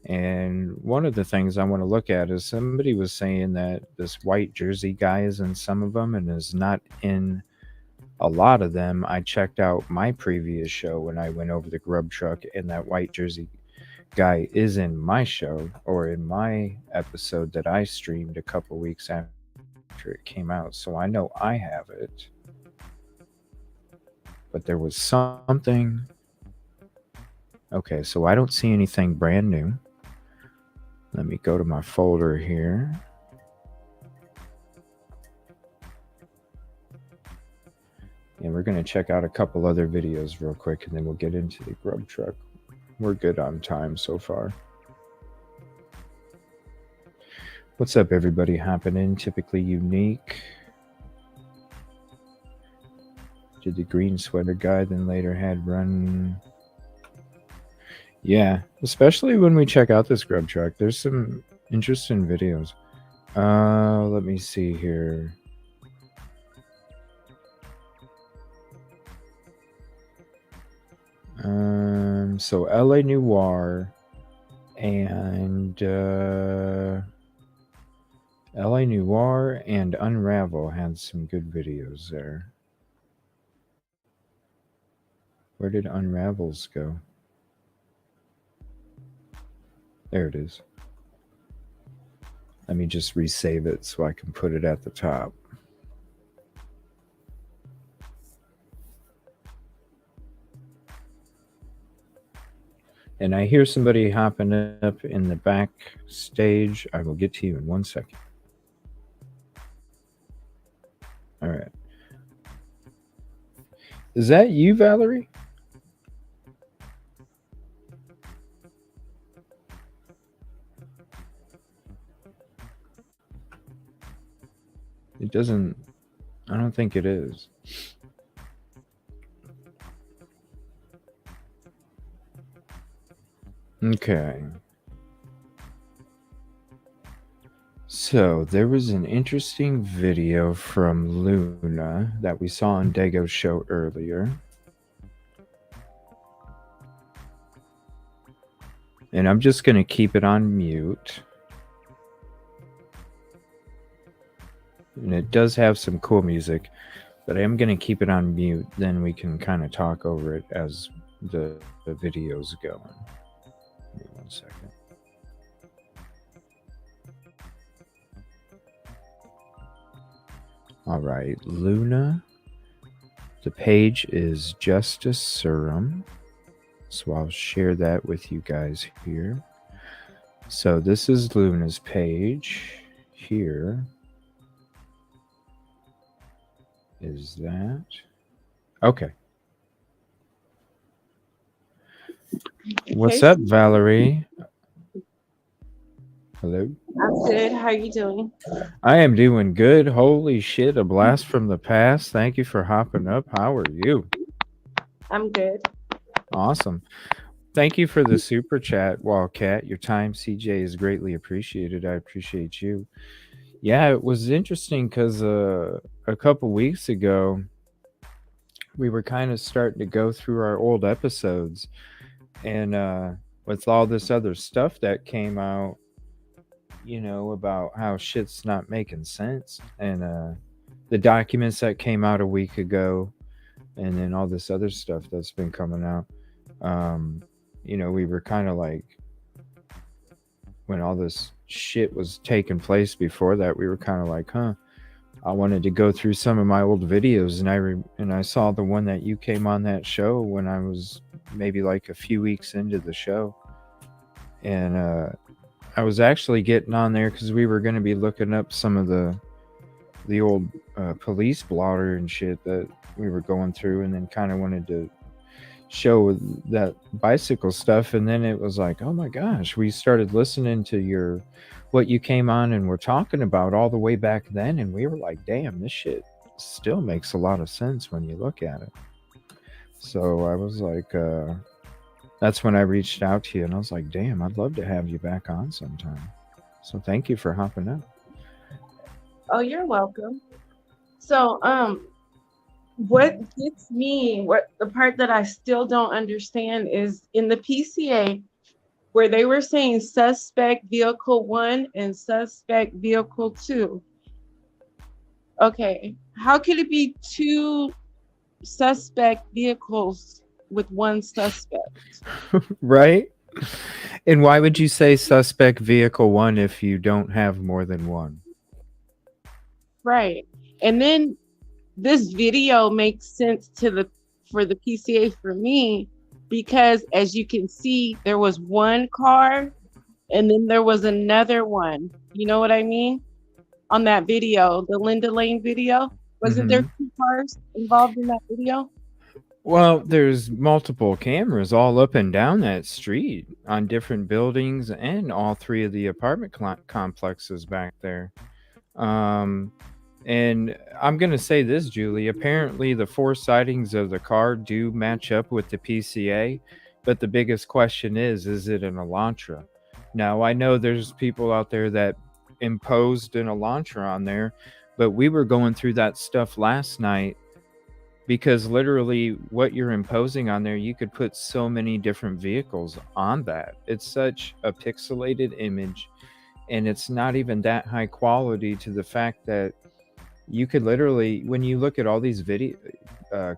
And one of the things I want to look at is somebody was saying that this white jersey guy is in some of them and is not in a lot of them. I checked out my previous show when I went over the Grub truck, and that white jersey guy is in my show, or in my episode that I streamed a couple weeks after it came out. So I know I have it. But there was something. Okay, so I don't see anything brand new. Let me go to my folder here. And we're going to check out a couple other videos real quick, and then we'll get into the Grub truck. We're good on time so far. What's up, everybody hopping in? Typically unique. Did the green sweater guy then later had run. Yeah, especially when we check out this Grub truck. There's some interesting videos. Let me see here. So LA Noir and LA Noir and Unravel had some good videos there. Where did Unravels go? There it is. Let me just resave it so I can put it at the top. And I hear somebody hopping up in the back stage. I will get to you in 1 second. All right. Is that you, Valerie? It doesn't. I don't think it is. Okay. So there was an interesting video from Luna that we saw on Dago's show earlier. And I'm just going to keep it on mute. And it does have some cool music, but I am going to keep it on mute. Then we can kind of talk over it as the video's going. Give me 1 second. All right, Luna. The page is Justice Serum. So I'll share that with you guys here. So this is Luna's page. Here is that. Okay. What's up, Valerie? Hello? I'm good. How are you doing? I am doing good. Holy shit, a blast from the past. Thank you for hopping up. How are you? I'm good. Awesome. Thank you for the super chat, Wildcat. Your time, CJ, is greatly appreciated. I appreciate you. Yeah, it was interesting because a couple weeks ago, we were kind of starting to go through our old episodes. And with all this other stuff that came out, you know, about how shit's not making sense. And the documents that came out a week ago, and then all this other stuff that's been coming out. You know, we were kind of like, when all this shit was taking place before that, we were kind of like, huh, I wanted to go through some of my old videos, and I saw the one that you came on that show when I was maybe like a few weeks into the show. And I was actually getting on there because we were going to be looking up some of the old police blotter and shit that we were going through, and then kind of wanted to show that bicycle stuff. And then it was like, oh my gosh, we started listening to what you came on and were talking about all the way back then, and we were like, damn, this shit still makes a lot of sense when you look at it. So I was like, that's when I reached out to you, and I was like, damn, I'd love to have you back on sometime. So thank you for hopping up. Oh, you're welcome. So, what gets me, what the part that I still don't understand is in the PCA where they were saying suspect vehicle 1 and suspect vehicle 2. Okay, how could it be 2 suspect vehicles with 1 suspect? Right? And why would you say suspect vehicle 1 if you don't have more than one? Right. And then this video makes sense for the PCA for me, because as you can see, there was one car and then there was another one. You know what I mean? On that video, the LindaLane video, wasn't there 2 cars involved in that video? Well, there's multiple cameras all up and down that street on different buildings and all 3 of the apartment complexes back there. And I'm going to say this, Julie. Apparently, the 4 sightings of the car do match up with the PCA, but the biggest question is it an Elantra? Now, I know there's people out there that imposed an Elantra on there, but we were going through that stuff last night because literally what you're imposing on there, you could put so many different vehicles on that. It's such a pixelated image, and it's not even that high quality to the fact that you could literally, when you look at all these video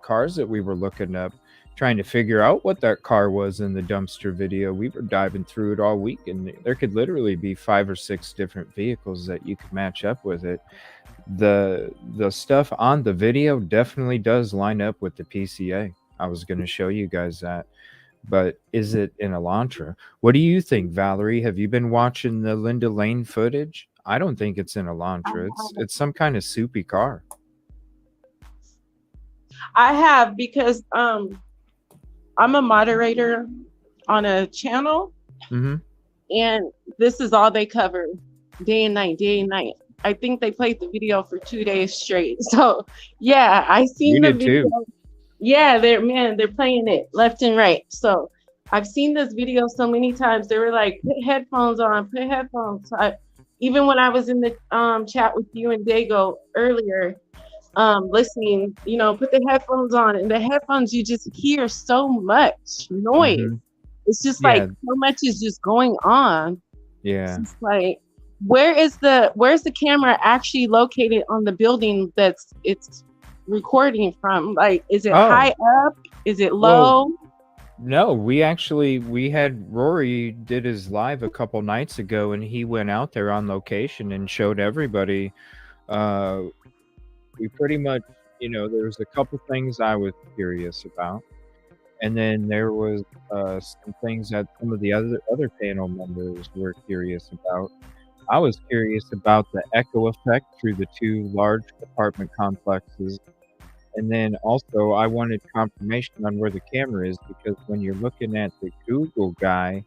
cars that we were looking up, trying to figure out what that car was in the dumpster video, we were diving through it all week, and there could literally be 5 or 6 different vehicles that you could match up with it. The stuff on the video definitely does line up with the PCA. I was going to show you guys that. But is it an Elantra? What do you think, Valerie? Have you been watching the LindaLane footage? I don't think it's an Elantra. It's some kind of soupy car. I have, because I'm a moderator on a channel, and this is all they cover day and night, day and night. I think they played the video for 2 days straight. So yeah, I seen the video. Too. Yeah, they're playing it left and right. So I've seen this video so many times. They were like, put headphones on, put headphones. Even when I was in the chat with you and Dago earlier, listening, put the headphones on, and the headphones, you just hear so much noise. It's just like so much is just going on. Yeah. It's like, where's the camera actually located on the building it's recording from? Like, is it high up? Is it low? Well, no, we had Rory did his live a couple nights ago, and he went out there on location and showed everybody. We pretty much, there was a couple things I was curious about, and then there was some things that some of the other panel members were curious about. I was curious about the echo effect through the 2 large apartment complexes. And then also I wanted confirmation on where the camera is, because when you're looking at the Google guy,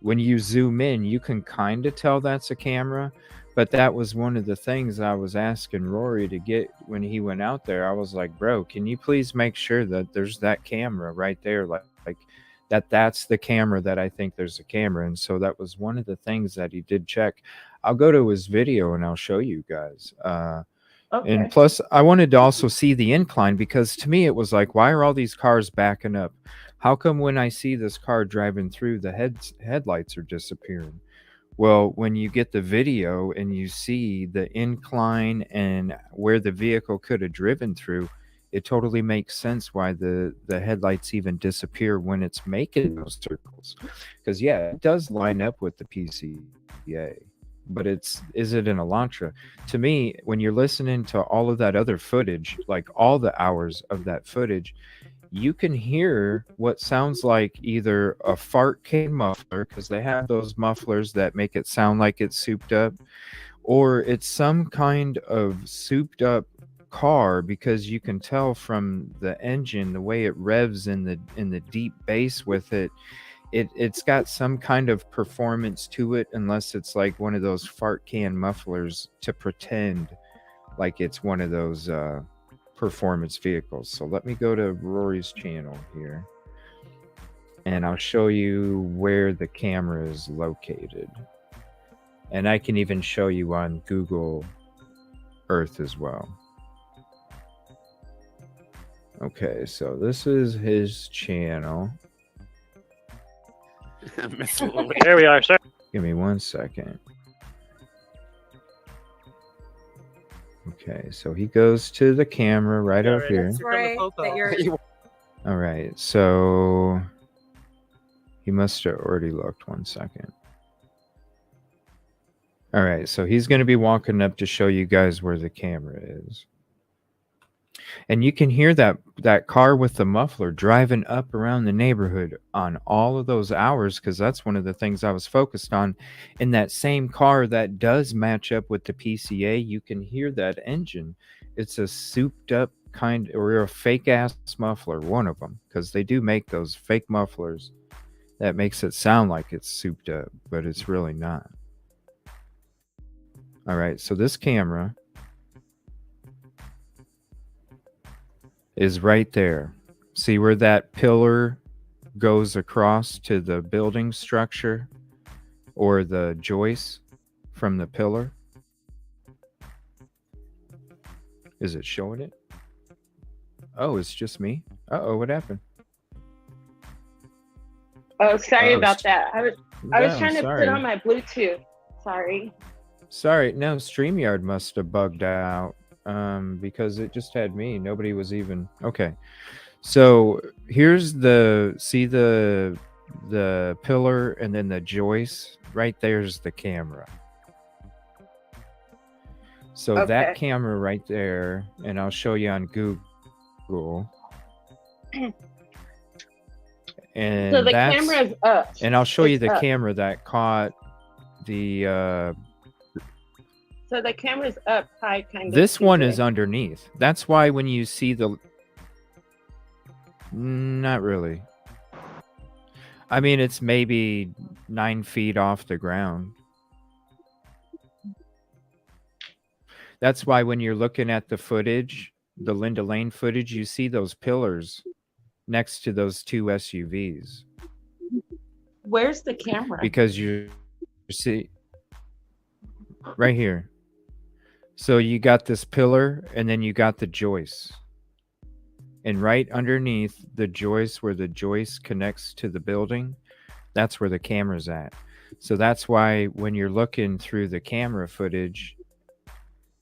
when you zoom in, you can kind of tell that's a camera. But that was one of the things I was asking Rory to get when he went out there. I was like, bro, can you please make sure that there's that camera right there? Like that's the camera that I think there's a camera. And so that was one of the things that he did check. I'll go to his video and I'll show you guys. Okay. And plus, I wanted to also see the incline, because to me, it was like, why are all these cars backing up? How come when I see this car driving through, the headlights are disappearing? Well, when you get the video and you see the incline and where the vehicle could have driven through, it totally makes sense why the headlights even disappear when it's making those circles. Because, yeah, it does line up with the PCA. But is it an Elantra? To me, when you're listening to all of that other footage, like all the hours of that footage, you can hear what sounds like either a fart can muffler, because they have those mufflers that make it sound like it's souped up, or it's some kind of souped up car, because you can tell from the engine, the way it revs in the deep bass with it. It's got some kind of performance to it, unless it's like one of those fart can mufflers to pretend like it's one of those performance vehicles. So let me go to Rory's channel here. and I'll show you where the camera is located. And I can even show you on Google Earth as well. Okay, so this is his channel. There we are, sir. Give me 1 second. Okay, so he goes to the camera right up here. Right, that you're All right, so he must have already looked. 1 second. All right, so he's going to be walking up to show you guys where the camera is. And you can hear that car with the muffler driving up around the neighborhood on all of those hours, because that's one of the things I was focused on. In that same car that does match up with the PCA, you can hear that engine. It's a souped up kind, or a fake ass muffler, one of them, because they do make those fake mufflers that makes it sound like it's souped up, but it's really not. All right, so this camera is right there. See where that pillar goes across to the building structure, or the joist from the pillar? Is it showing it? Oh, it's just me. Uh-oh, what happened? Oh, sorry Oh, about that. I was No, trying to sorry. put on my Bluetooth. Sorry. Sorry, no, StreamYard must have bugged out, because it just had me. Nobody was even... Okay. So here's see the pillar and then the joist? Right there's the camera. So Okay. that camera right there, and I'll show you on Google. And So the that's, camera is up. and I'll show you It's the up. camera that caught the So the camera's up high, kind of. this one TJ. is underneath. That's why when you see the... Not really. I mean, it's maybe 9 feet off the ground. That's why when you're looking at the footage, the LindaLane footage, you see those pillars next to those two SUVs. Where's the camera? Because you see right here. So you got this pillar and then you got the joist. And right underneath the joist, where the joist connects to the building, that's where the camera's at. So that's why when you're looking through the camera footage,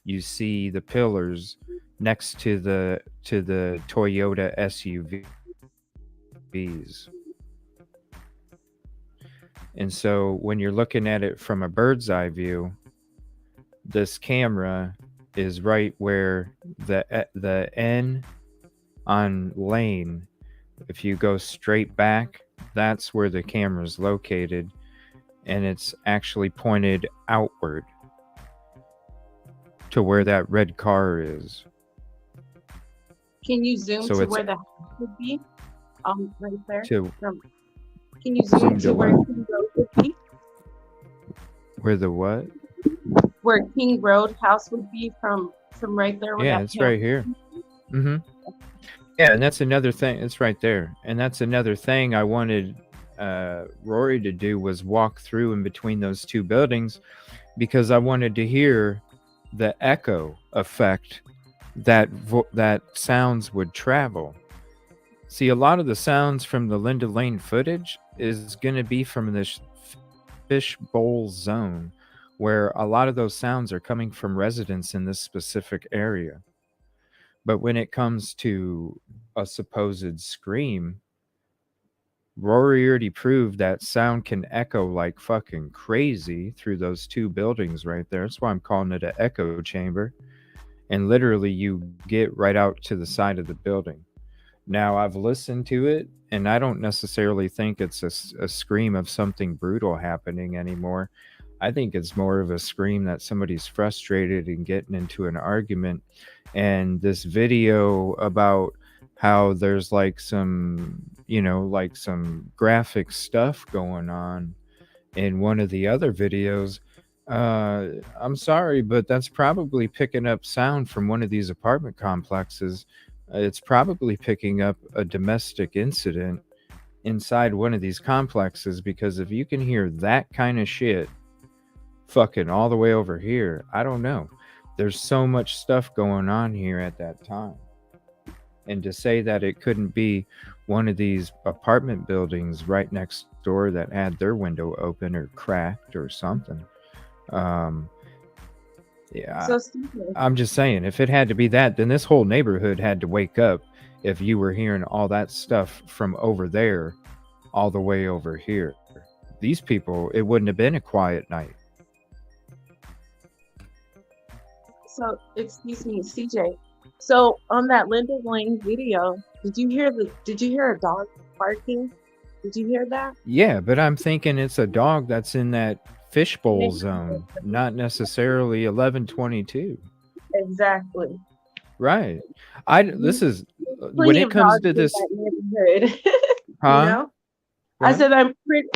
you see the pillars next to the Toyota SUVs. And so when you're looking at it from a bird's eye view, this camera is right where the N on lane, if you go straight back, that's where the camera is located, and it's actually pointed outward to where that red car is. Can you zoom So to it's- where the house would be? Right there. To Can you zoom Zoom to to where what? King Road would be? where the what? Where King Road house would be from right there. where Yeah, that it's camera- right here. Mm-hmm. Yeah, and that's another thing. It's right there. And that's another thing I wanted Rory to do, was walk through in between those two buildings, because I wanted to hear the echo effect that sounds would travel. See, a lot of the sounds from the LindaLane footage is going to be from this fishbowl zone, where a lot of those sounds are coming from residents in this specific area. But when it comes to a supposed scream, Rory already proved that sound can echo like fucking crazy through those two buildings right there. That's why I'm calling it an echo chamber. And literally you get right out to the side of the building. Now, I've listened to it, and I don't necessarily think it's a scream of something brutal happening anymore. I think it's more of a scream that somebody's frustrated and getting into an argument. And this video about how there's like some, like some graphic stuff going on in one of the other videos. I'm sorry, but that's probably picking up sound from one of these apartment complexes. It's probably picking up a domestic incident inside one of these complexes, because if you can hear that kind of shit fucking all the way over here, I don't know. There's so much stuff going on here at that time. And to say that it couldn't be one of these apartment buildings right next door that had their window open or cracked or something. Yeah, So stupid. I'm just saying, if it had to be that, then this whole neighborhood had to wake up if you were hearing all that stuff from over there all the way over here. These people, it wouldn't have been a quiet night. So excuse me, CJ. So on that LindaLane video, did you hear a dog barking? Did you hear that? Yeah, but I'm thinking it's a dog that's in that fishbowl zone, not necessarily 1122. Exactly. Right. This is when Plenty it of comes dogs to in this, that neighborhood. huh? You know? I What? said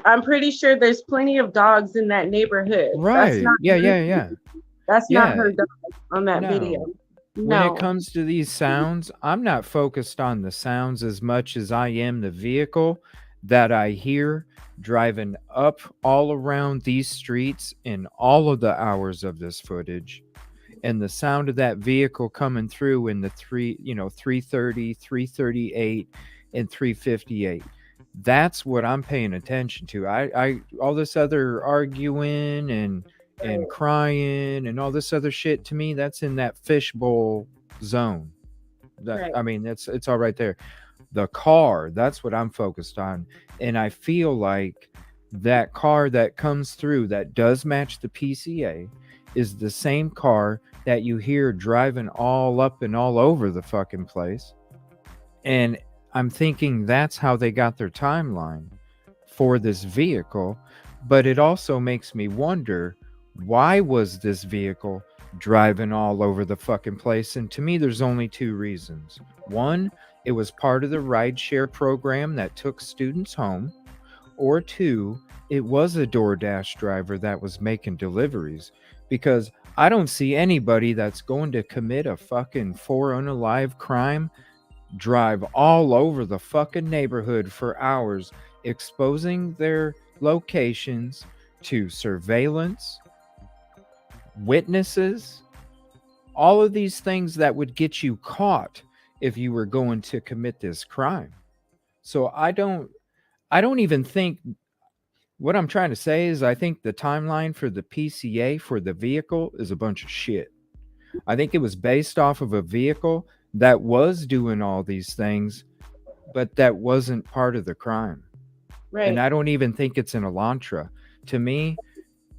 I'm pretty sure there's plenty of dogs in that neighborhood. That's Right. not Yeah. That's Yeah. not her dog on that No. video. When No. it comes to these sounds, I'm not focused on the sounds as much as I am the vehicle that I hear driving up all around these streets in all of the hours of this footage, and the sound of that vehicle coming through in the 330, 338, and 358. That's what I'm paying attention to. I all this other arguing and crying and all this other shit, to me, that's in that fishbowl zone. Right. I mean, it's all right there. The car, that's what I'm focused on. And I feel like that car that comes through that does match the PCA is the same car that you hear driving all up and all over the fucking place. And I'm thinking that's how they got their timeline for this vehicle. But it also makes me wonder, why was this vehicle driving all over the fucking place? And to me, there's only two reasons. One, it was part of the rideshare program that took students home. Or two, it was a DoorDash driver that was making deliveries. Because I don't see anybody that's going to commit a fucking 4 unalive crime, drive all over the fucking neighborhood for hours, exposing their locations to surveillance, witnesses, all of these things that would get you caught if you were going to commit this crime. So I don't even think, what I'm trying to say is, I think the timeline for the PCA for the vehicle is a bunch of shit. I think it was based off of a vehicle that was doing all these things, but that wasn't part of the crime. Right. And I don't even think it's an Elantra. To me,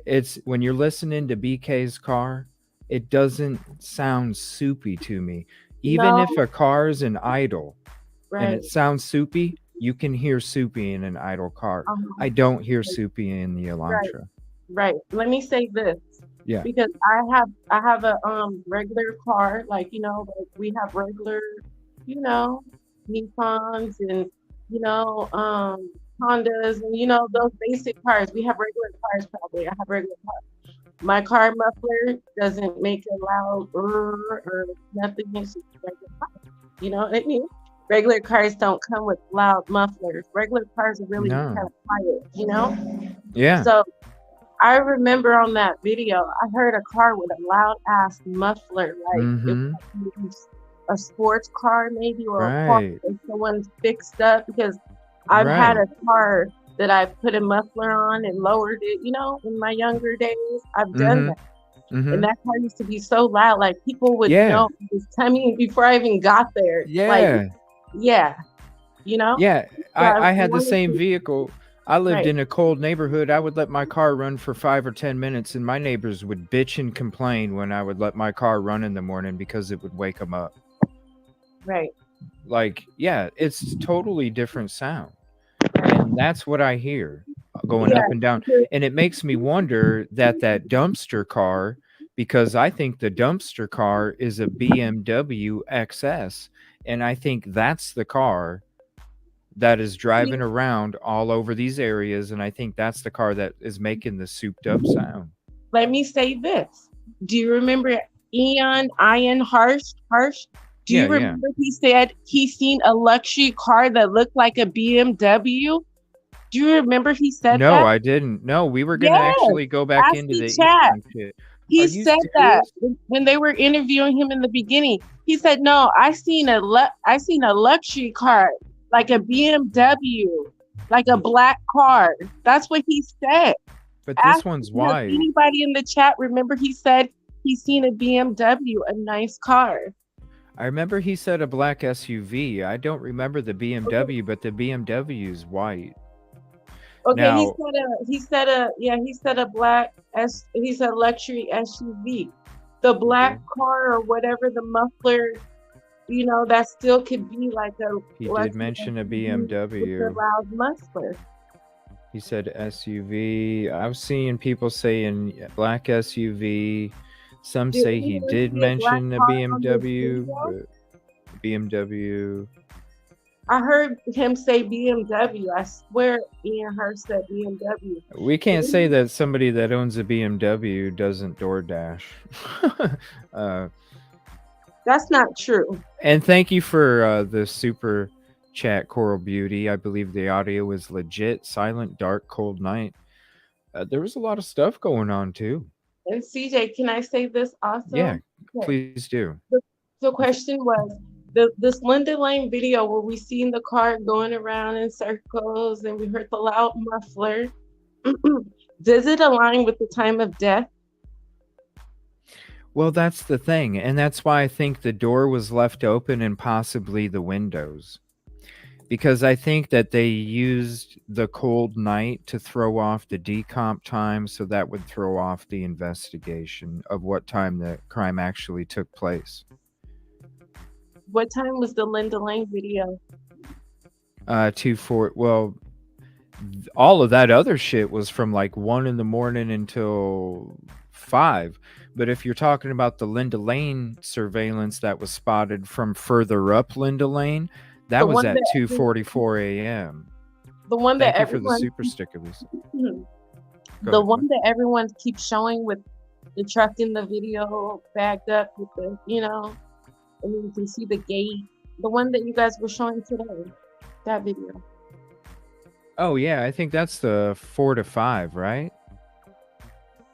it's when you're listening to BK's car, it doesn't sound soupy to me. Even No. if a car's an idle and Right. it sounds soupy, you can hear soupy in an idle car. I don't hear soupy in the Elantra. Right. Let me say this. Yeah. Because I have a regular car, like, you know, like we have regular, you know, Nissans and, you know, Hondas and, you know, those basic cars. We have regular cars probably. I have regular cars. My car muffler doesn't make a loud or nothing. It's just a regular car. You know what I mean? Regular cars don't come with loud mufflers. Regular cars are really No. kind of quiet, you know? Yeah. So I remember on that video, I heard a car with a loud ass muffler, like Mhm. it was a sports car maybe, or a car Right. that someone's fixed up, because I've had Right. a car that I put a muffler on and lowered it, you know, in my younger days. I've done Mhm. that. Mhm. And that car used to be so loud, like people would Yeah. know it was coming before I even got there. Like, Yeah. yeah, you know? Yeah. So I I had the wanted same to, vehicle. I lived right, in a cold neighborhood. I would let my car run for 5 or 10 minutes, and my neighbors would bitch and complain when I would let my car run in the morning because it would wake them up. right, Like, yeah, it's totally different sound. And that's what I hear going yeah, up and down. because- And it makes me wonder that dumpster car, because I think the dumpster car is a BMW XS. And I think that's the car that is driving around all over these areas. And I think that's the car that is making the souped up sound. let me say this. Do you remember Ian Harsh? Do you remember he said he seen a luxury car that looked like a BMW? Do you remember he said No, that? I didn't. No, we were gonna Yes. actually go back Ask into the the chat. eating shit. He Are you said that serious? when they were interviewing him in the beginning. He said, "No, I seen a luxury car, like a BMW, like a black car." That's what he said. But this one's Does white. anybody in the chat remember he said he seen a BMW, a nice car? I remember he said a black SUV. I don't remember the BMW, but the BMW is white. Okay, Now, he said a black he said luxury SUV. The black car or whatever, the muffler, you know, that still could be like a he did mention a BMW. with a loud muffler. He said SUV. I was seeing people saying black SUV. Some Did say he anyone did see a black mention a car on this BMW. video? But BMW. I heard him say BMW. I swear Ian Hurst said BMW. We can't say that somebody that owns a BMW doesn't DoorDash. That's not true. And thank you for the super chat, Coral Beauty. I believe the audio was legit. Silent, dark, cold night. There was a lot of stuff going on too. And CJ, can I say this also? Yeah, Okay. please do. The question was, this LindaLane video where we seen the car going around in circles and we heard the loud muffler, does it align with the time of death? Well, that's the thing. And that's why I think the door was left open and possibly the windows. Because I think that they used the cold night to throw off the decomp time, so that would throw off the investigation of what time the crime actually took place. What time was the LindaLane video? 2-4. Well, all of that other shit was from like 1 in the morning until 5. But if you're talking about the LindaLane surveillance that was spotted from further up LindaLane, that was at 2:44 a.m. The one that Thank you for the super sticker, Lisa. The one that everyone keeps showing with the truck in the video backed up with the, you know, and you can see the gate. The one that you guys were showing today, that video. Oh yeah, I think that's the 4 to 5, right?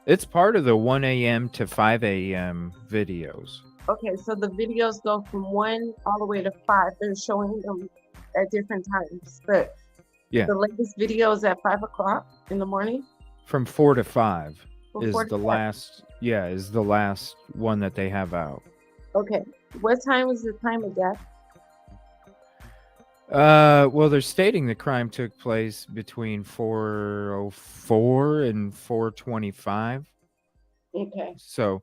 It's part of the 1 a.m. to 5 a.m. videos. Okay, so the videos go from 1 all the way to 5. They're showing them at different times, but yeah, the latest video is at 5 o'clock in the morning. From 4 to 5 From is 4 to the 5. last. Yeah, is the last one that they have out. Okay, what time is the time of death? Well, they're stating the crime took place between 4:04 and 4:25. Okay. So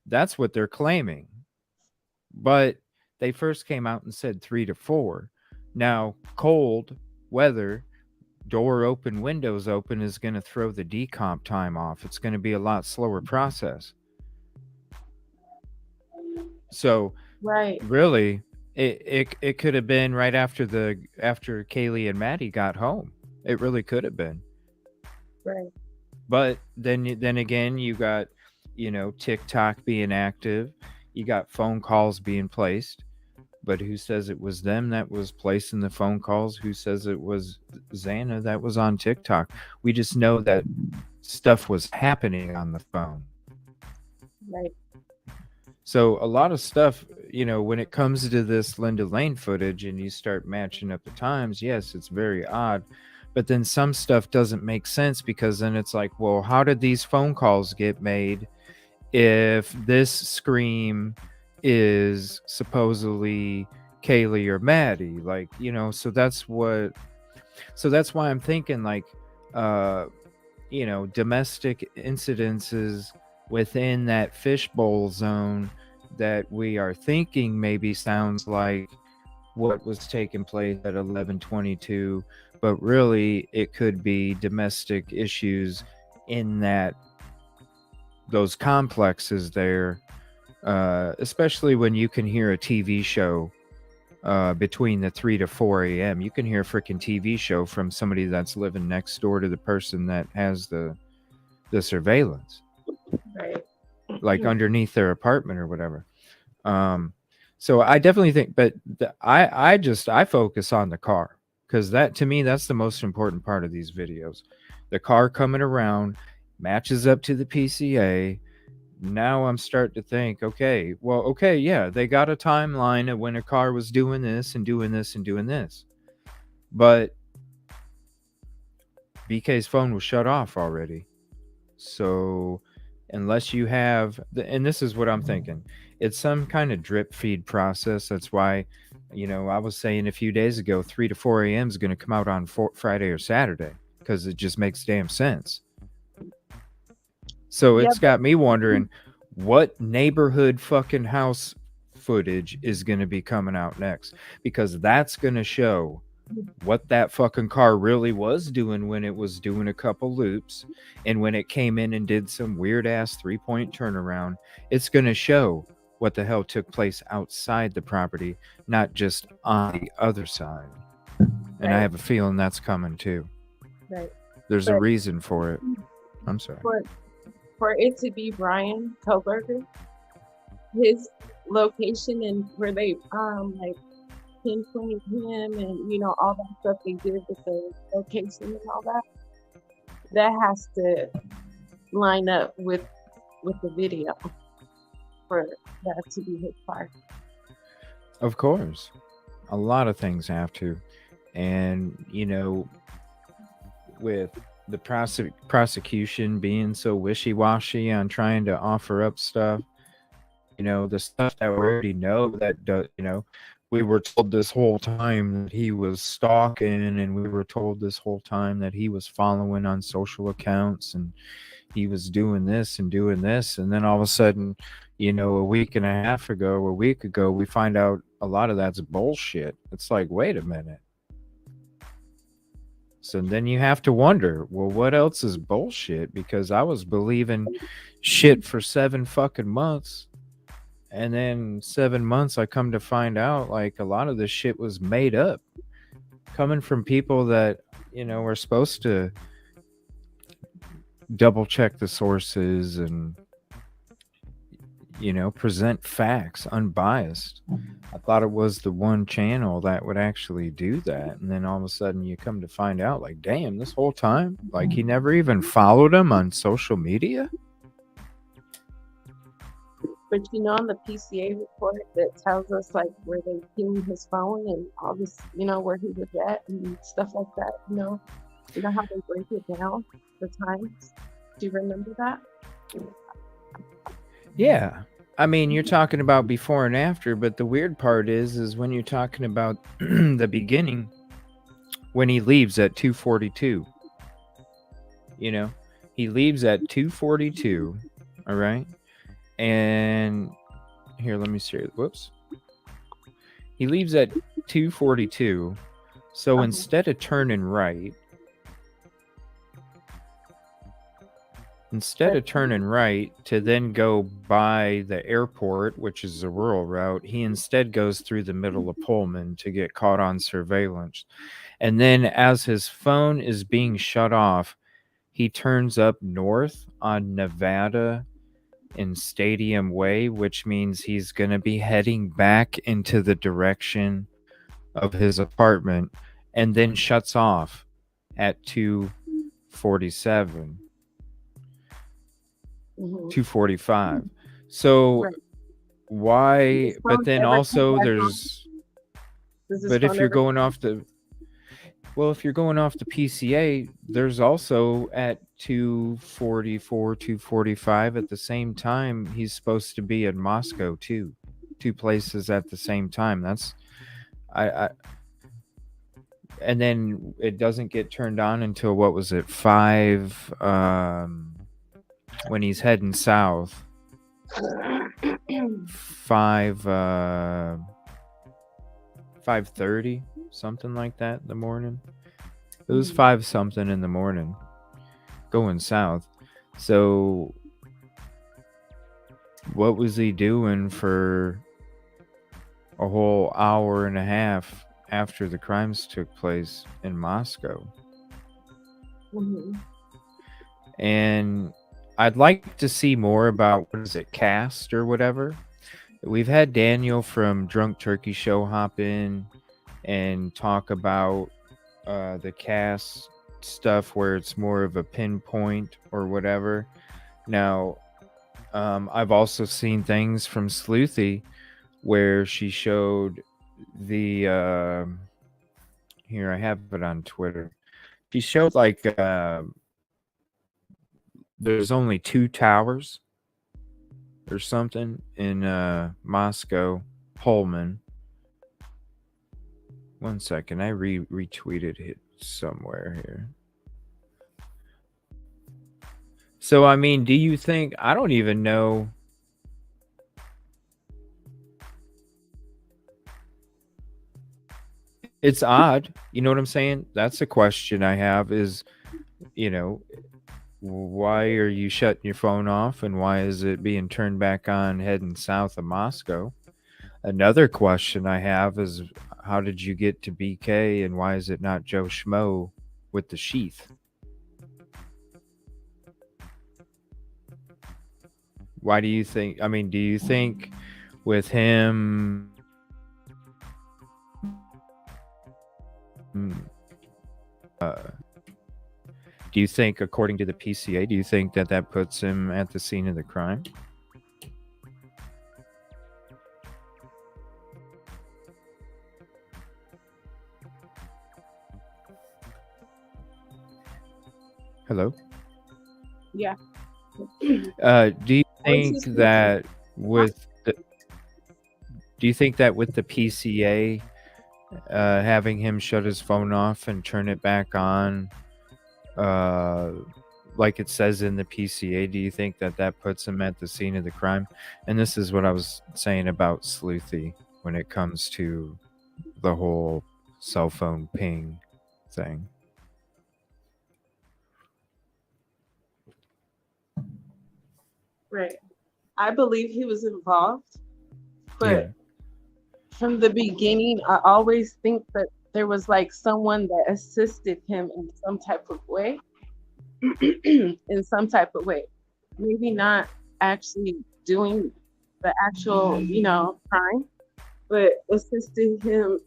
that's what they're claiming. But they first came out and said 3 to 4. Now, cold weather, door open, windows open is going to throw the decomp time off. It's going to be a lot slower process. So, right, really, it could have been right after Kaylee and Maddie got home. It really could have been. Right. But then again, you got, you know, TikTok being active. You got phone calls being placed. But who says it was them that was placing the phone calls? Who says it was Xana that was on TikTok? We just know that stuff was happening on the phone. Right. So a lot of stuff, you know, when it comes to this LindaLane footage and you start matching up the times, yes, it's very odd. But then some stuff doesn't make sense, because then it's like, well, how did these phone calls get made if this scream is supposedly Kaylee or Maddie? Like, you know, so that's why I'm thinking, like, you know, domestic incidences within that fishbowl zone that we are thinking maybe sounds like what was taking place at 11:22, but really it could be domestic issues in those complexes there, especially when you can hear a TV show between the 3 to 4 a.m. You can hear a freaking TV show from somebody that's living next door to the person that has the surveillance. Right. Like underneath their apartment or whatever. So I definitely think, but I focus on the car, because that, to me, that's the most important part of these videos. The car coming around matches up to the PCA. Now I'm starting to think, okay, yeah, they got a timeline of when a car was doing this and doing this and doing this. But BK's phone was shut off already. So unless you have, and this is what I'm thinking, it's some kind of drip feed process. That's why, I was saying a few days ago, 3 to 4 a.m. is going to come out on Friday or Saturday, because it just makes damn sense. So it's got me wondering what neighborhood fucking house footage is going to be coming out next, because that's going to show what that fucking car really was doing when it was doing a couple loops, and when it came in and did some weird ass 3-point turnaround. It's going to show what the hell took place outside the property, not just on the other side. And I have a feeling that's coming too. Right. There's a reason for it. I'm sorry. For it to be Brian Koberger, his location and where they like pinpoint him and all that stuff they did with the location and all that has to line up with the video for that to be his part. Of course. A lot of things have to. And with the prosecution being so wishy-washy on trying to offer up stuff, the stuff that we already know, that we were told this whole time that he was stalking, and we were told this whole time that he was following on social accounts, and he was doing this and doing this, and then all of a sudden, a week ago, we find out a lot of that's bullshit. It's like, wait a minute. So then you have to wonder, well, what else is bullshit? Because I was believing shit for 7 fucking months. And then 7 months, I come to find out, like, a lot of this shit was made up. Coming from people that, are supposed to double check the sources and, present facts unbiased. I thought it was the one channel that would actually do that. And then all of a sudden you come to find out, like, damn, this whole time, like, he never even followed him on social media. But on the PCA report that tells us like where they pinged his phone and all this, where he was at and stuff like that, you know how they break it down, the times. Do you remember that? Yeah. I mean, you're talking about before and after, but the weird part is when you're talking about the beginning, when he leaves at 2:42, he leaves at 2:42. All right. And here, let me see. Whoops. He leaves at 2:42. So instead of turning right, to then go by the airport, which is a rural route, he instead goes through the middle of Pullman to get caught on surveillance. And then as his phone is being shut off, he turns up north on Nevada in Stadium Way, which means he's going to be heading back into the direction of his apartment, and then shuts off at 2:47. 2:45. So why? But then also there's. But if you're going off the. Well, if you're going off the PCA, there's also at 2:44, 2:45 at the same time, he's supposed to be in Moscow too. 2 places at the same time. That's and then it doesn't get turned on until, what was it, 5 when he's heading south. 5:30, something like that in the morning. It was 5 something in the morning going south. So what was he doing for a whole hour and a half after the crimes took place in Moscow? And I'd like to see more about, what is it, cast or whatever, we've had Daniel from Drunk Turkey Show hop in and talk about the cast stuff where it's more of a pinpoint or whatever. Now, I've also seen things from Sleuthy where she showed the here I have it on Twitter. She showed like there's only 2 towers or something in Moscow, Pullman. One second, I retweeted it somewhere here. So I mean, do you think, I don't even know. It's odd. You know what I'm saying? That's a question I have is, you know, why are you shutting your phone off and why is it being turned back on heading south of Moscow? Another question I have is, how did you get to BK and why is it not Joe Schmo with the sheath? Why do you think, I mean, do you think with him do you think, according to the PCA, do you think that that puts him at the scene of the crime? Hello? Yeah. Do you think that with the, do you think that with the PCA having him shut his phone off and turn it back on like it says in the PCA, do you think that that puts him at the scene of the crime? And this is what I was saying about Sleuthy when it comes to the whole cell phone ping thing. Right. I believe he was involved, but Yeah. from the beginning, I always think that there was like someone that assisted him in some type of way. In some type of way. Maybe not actually doing the actual, crime, but assisting him,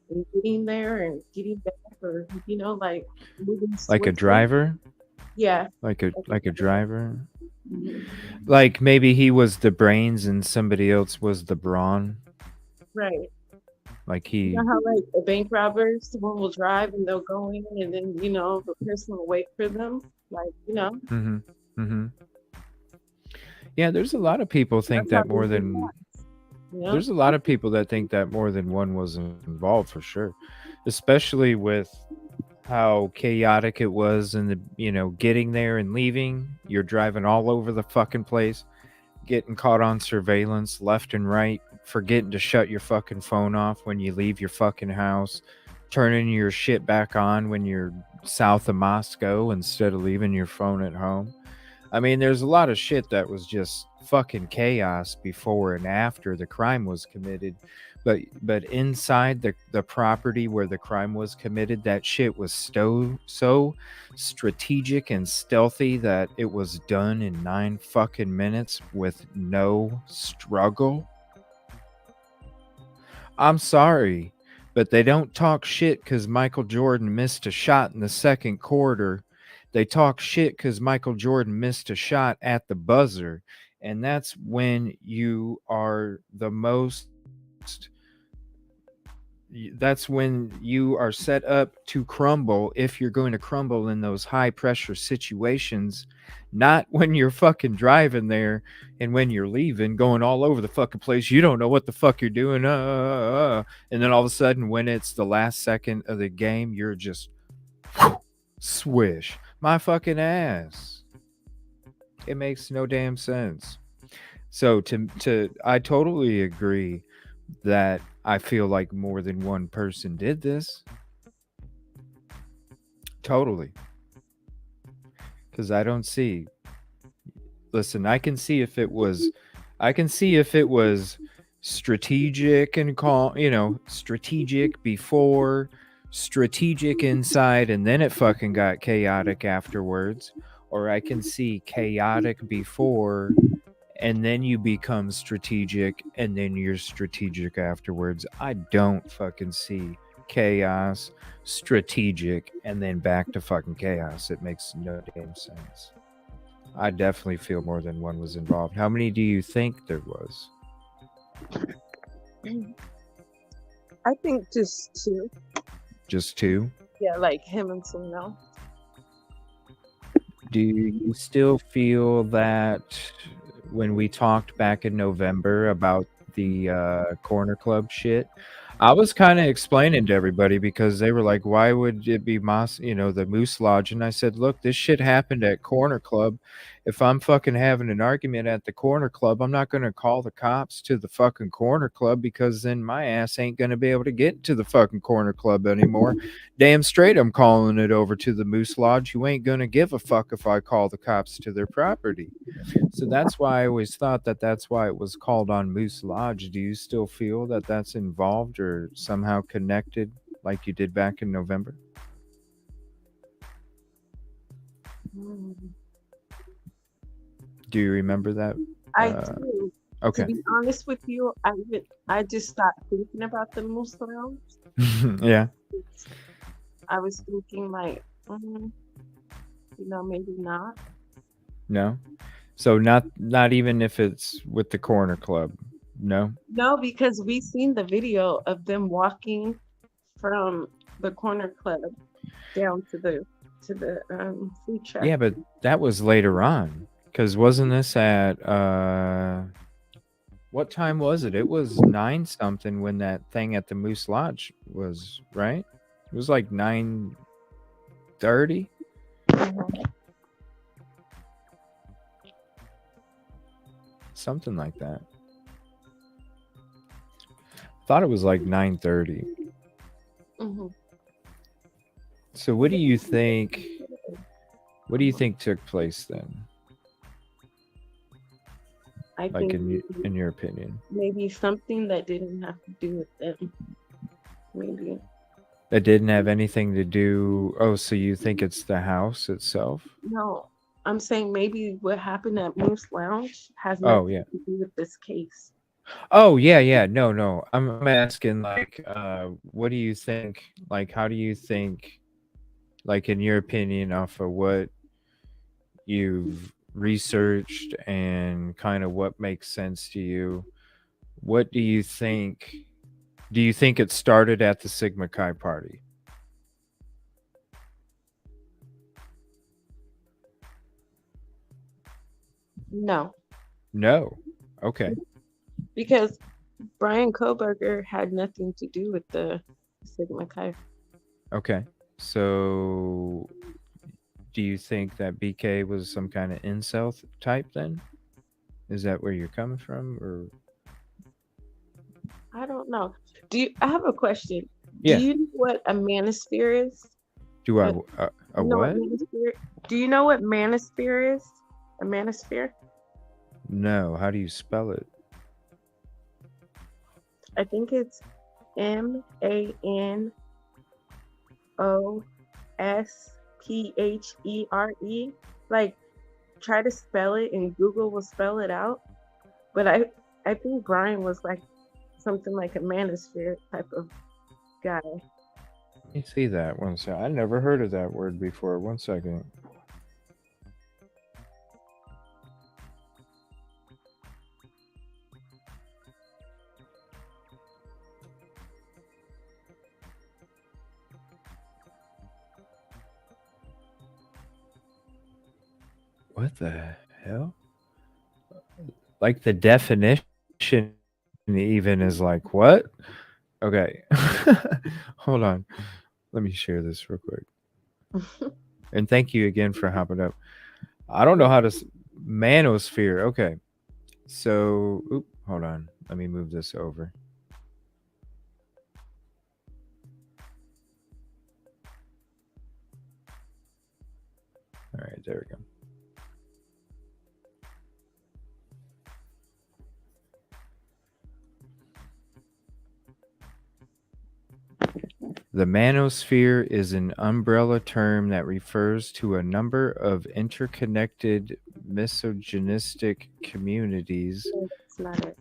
in getting there and getting back, or like moving Like a swiftly. driver? Yeah. Like a driver? Mhm. Like maybe he was the brains and somebody else was the brawn. Right. Like he. You know how like a bank robber, someone will drive and they'll go in, and then the person will wait for them, like Mm-hmm. Mm-hmm. Yeah, there's a lot of people think that's that how more they do than. that. There's a lot of people that think that more than one was involved for sure, especially with how chaotic it was and the getting there and leaving. You're driving all over the fucking place, getting caught on surveillance left and right, forgetting to shut your fucking phone off when you leave your fucking house, turning your shit back on when you're south of Moscow instead of leaving your phone at home. I mean, there's a lot of shit that was just fucking chaos before and after the crime was committed. But inside the property where the crime was committed, that shit was so strategic and stealthy that it was done in 9 fucking minutes with no struggle. I'm sorry, but they don't talk shit because Michael Jordan missed a shot in the second quarter. They talk shit because Michael Jordan missed a shot at the buzzer. And that's when you are the most. That's when you are set up to crumble, if you're going to crumble in those high pressure situations, not when you're fucking driving there and when you're leaving, going all over the fucking place. You don't know what the fuck you're doing. And then all of a sudden, when it's the last second of the game, you're just swish my fucking ass. It makes no damn sense. So I totally agree that I feel like more than one person did this. Totally. Because I don't see. Listen, I can see if it was strategic and calm, strategic before, strategic inside, and then it fucking got chaotic afterwards. Or I can see chaotic before and then you become strategic, and then you're strategic afterwards. I don't fucking see chaos, strategic, and then back to fucking chaos. It makes no damn sense. I definitely feel more than one was involved. How many do you think there was? I think just two. Just two? Yeah, like him and someone else. Do you still feel that when we talked back in November about the corner club shit, I was kind of explaining to everybody because they were like, why would it be the Moose Lodge? And I said, look, this shit happened at Corner Club. If I'm fucking having an argument at the Corner Club, I'm not going to call the cops to the fucking Corner Club, because then my ass ain't going to be able to get to the fucking Corner Club anymore. Damn straight I'm calling it over to the Moose Lodge. You ain't going to give a fuck if I call the cops to their property. So that's why I always thought that that's why it was called on Moose Lodge. Do you still feel that that's involved or somehow connected like you did back in November? Do you remember that? I do. Okay. To be honest with you, I just stopped thinking about the Moose Lounge. Yeah. I was thinking like, maybe not. No. So not even if it's with the Corner Club. No. No, because we seen the video of them walking from the Corner Club down to the food truck. Yeah, but that was later on. Because wasn't this at what time was it? It was 9 something when that thing at the Moose Lodge was, right? It was like 9:30. Something like that. Thought it was like 9:30. So what do you think took place then? I Like think in your opinion? maybe something that didn't have to do with them. Maybe. That didn't have anything to do. Oh, so you think it's the house itself? No, I'm saying maybe what happened at Moose Lounge has Oh, nothing yeah. to do with this case. Oh, yeah. No. I'm asking, like, what do you think? Like, how do you think, like, in your opinion, off of what you've researched and kind of what makes sense to you, what do you think? Do you think it started at the Sigma Chi party? No, No. Okay. because Brian Koberger had nothing to do with the Sigma Chi. Okay. So do you think that BK was some kind of incel type then? Is that where you're coming from, or? I don't know. I have a question? Yeah. Do you know what a manosphere is? Do I You a know what? Do you know what manosphere is? A manosphere? No. How do you spell it? I think it's MANOSPHERE. Like, try to spell it and Google will spell it out. But I think Brian was like something like a manosphere type of guy. Let me see that one second. I never heard of that word before. 1 second. What the hell? Like the definition even is like, what? Okay. Hold on. Let me share this real quick. And thank you again for hopping up. I don't know how to manosphere. Okay. So, hold on. Let me move this over. All right, there we go. The manosphere is an umbrella term that refers to a number of interconnected misogynistic communities. No, that's not it.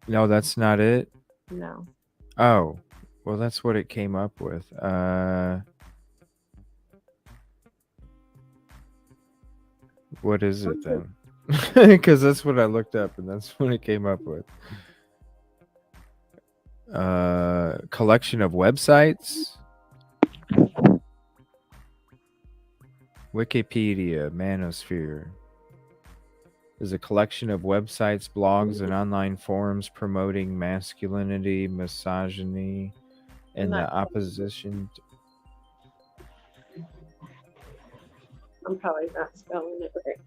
No, that's not it. No. Oh, well, that's what it came up with. What is it then? Because that's what I looked up, and that's what it came up with. Collection of websites. Wikipedia, Manosphere is a collection of websites, blogs, and online forums promoting masculinity, misogyny, and the opposition. I'm probably not spelling it right.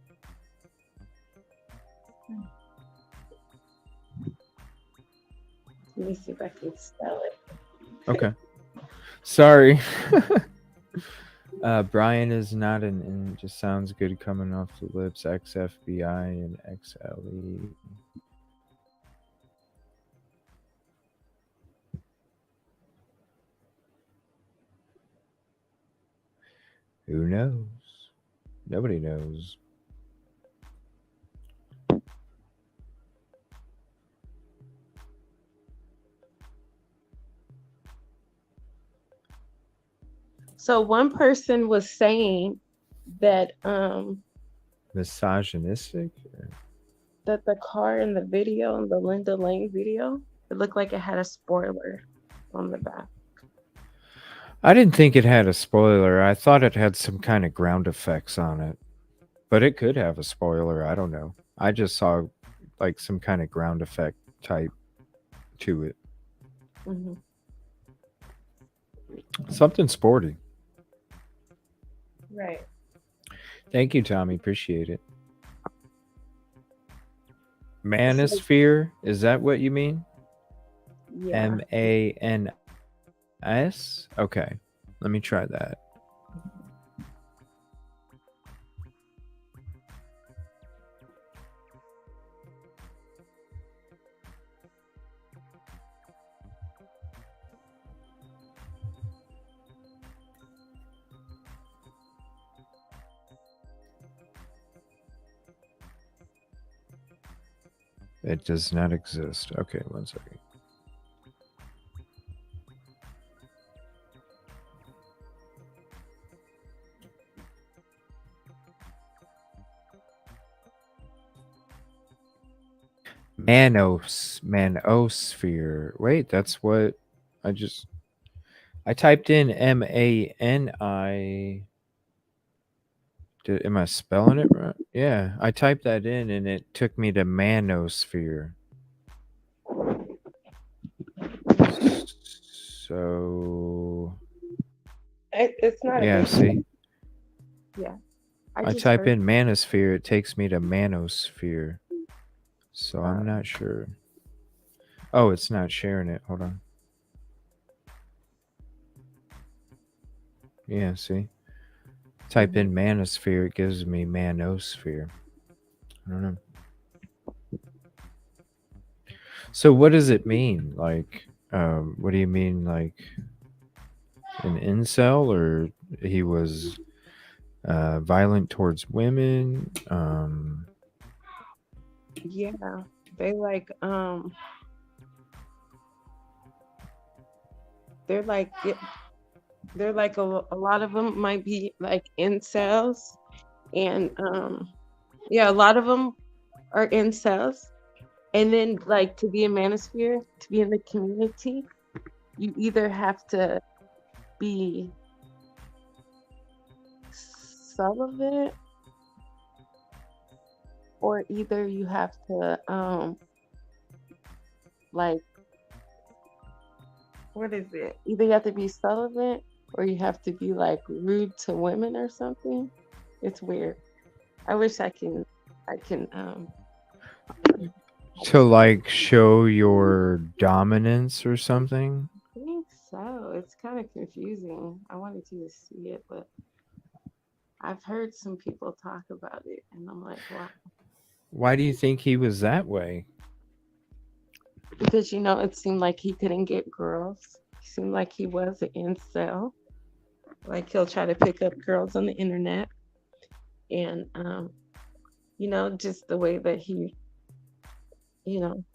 Let me see if I can spell it. Okay. Sorry. Brian is not an just sounds good coming off the lips. XFBI and XLE. Who knows? Nobody knows. So one person was saying that Misogynistic? that the car in the video, in the LindaLane video, it looked like it had a spoiler on the back. I didn't think it had a spoiler. I thought it had some kind of ground effects on it. But it could have a spoiler. I don't know. I just saw like some kind of ground effect type to it. Mm-hmm. Something sporty. Right. Thank you, Tommy. Appreciate it. Manosphere? Is that what you mean? Yeah. MANS? Okay. Let me try that. It does not exist. Okay, one second. Manosphere. Wait, that's what I typed in MANI. Am I spelling it right? Yeah, I typed that in and it took me to Manosphere. So it's not. Yeah, see? Yeah. I type in Manosphere, it takes me to Manosphere. So I'm not sure. Oh, it's not sharing it. Hold on. Yeah, see? Type in Manosphere, it gives me Manosphere. I don't know. So what does it mean? Like, what do you mean, like an incel, or he was violent towards women? Yeah, they like they're like a lot of them might be like incels, and yeah, a lot of them are incels. And then, like, to be a manosphere, to be in the community, you either have to be celibate, or either you have to like, what is it? Either you have to be celibate, or you have to be like rude to women or something. It's weird. I wish I can to like show your dominance or something? I think so. It's kind of confusing. I wanted you to see it, but I've heard some people talk about it, and I'm like, wow. Why do you think he was that way? Because, you know, it seemed like he couldn't get girls. It seemed like he was an incel. Like, he'll try to pick up girls on the internet. And just the way that he,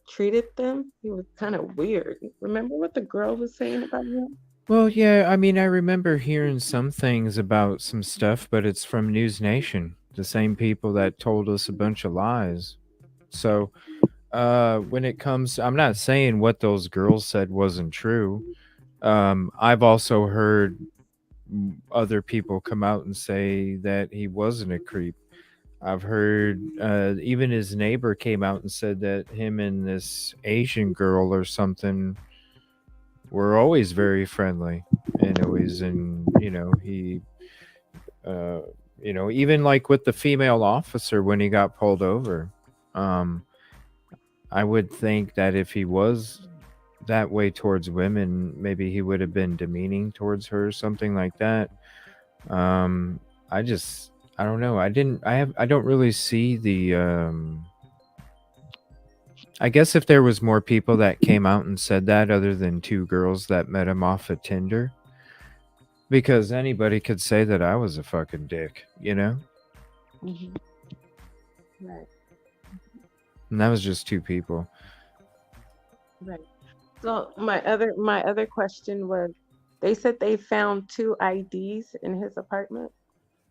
treated them. He was kind of weird. Remember what the girl was saying about him? Well, yeah, I mean, I remember hearing some things about some stuff, but it's from News Nation, the same people that told us a bunch of lies. So, when it comes, I'm not saying what those girls said wasn't true. I've also heard other people come out and say that he wasn't a creep. I've heard even his neighbor came out and said that him and this Asian girl or something were always very friendly and always, and he even like with the female officer when he got pulled over. I would think that if he was that way towards women, maybe he would have been demeaning towards her or something like that. I don't know. I don't really see the I guess if there was more people that came out and said that other than two girls that met him off of Tinder, because anybody could say that I was a fucking dick, Mm-hmm. Right. And that was just two people. Right. So my other question was, they said they found 2 IDs in his apartment.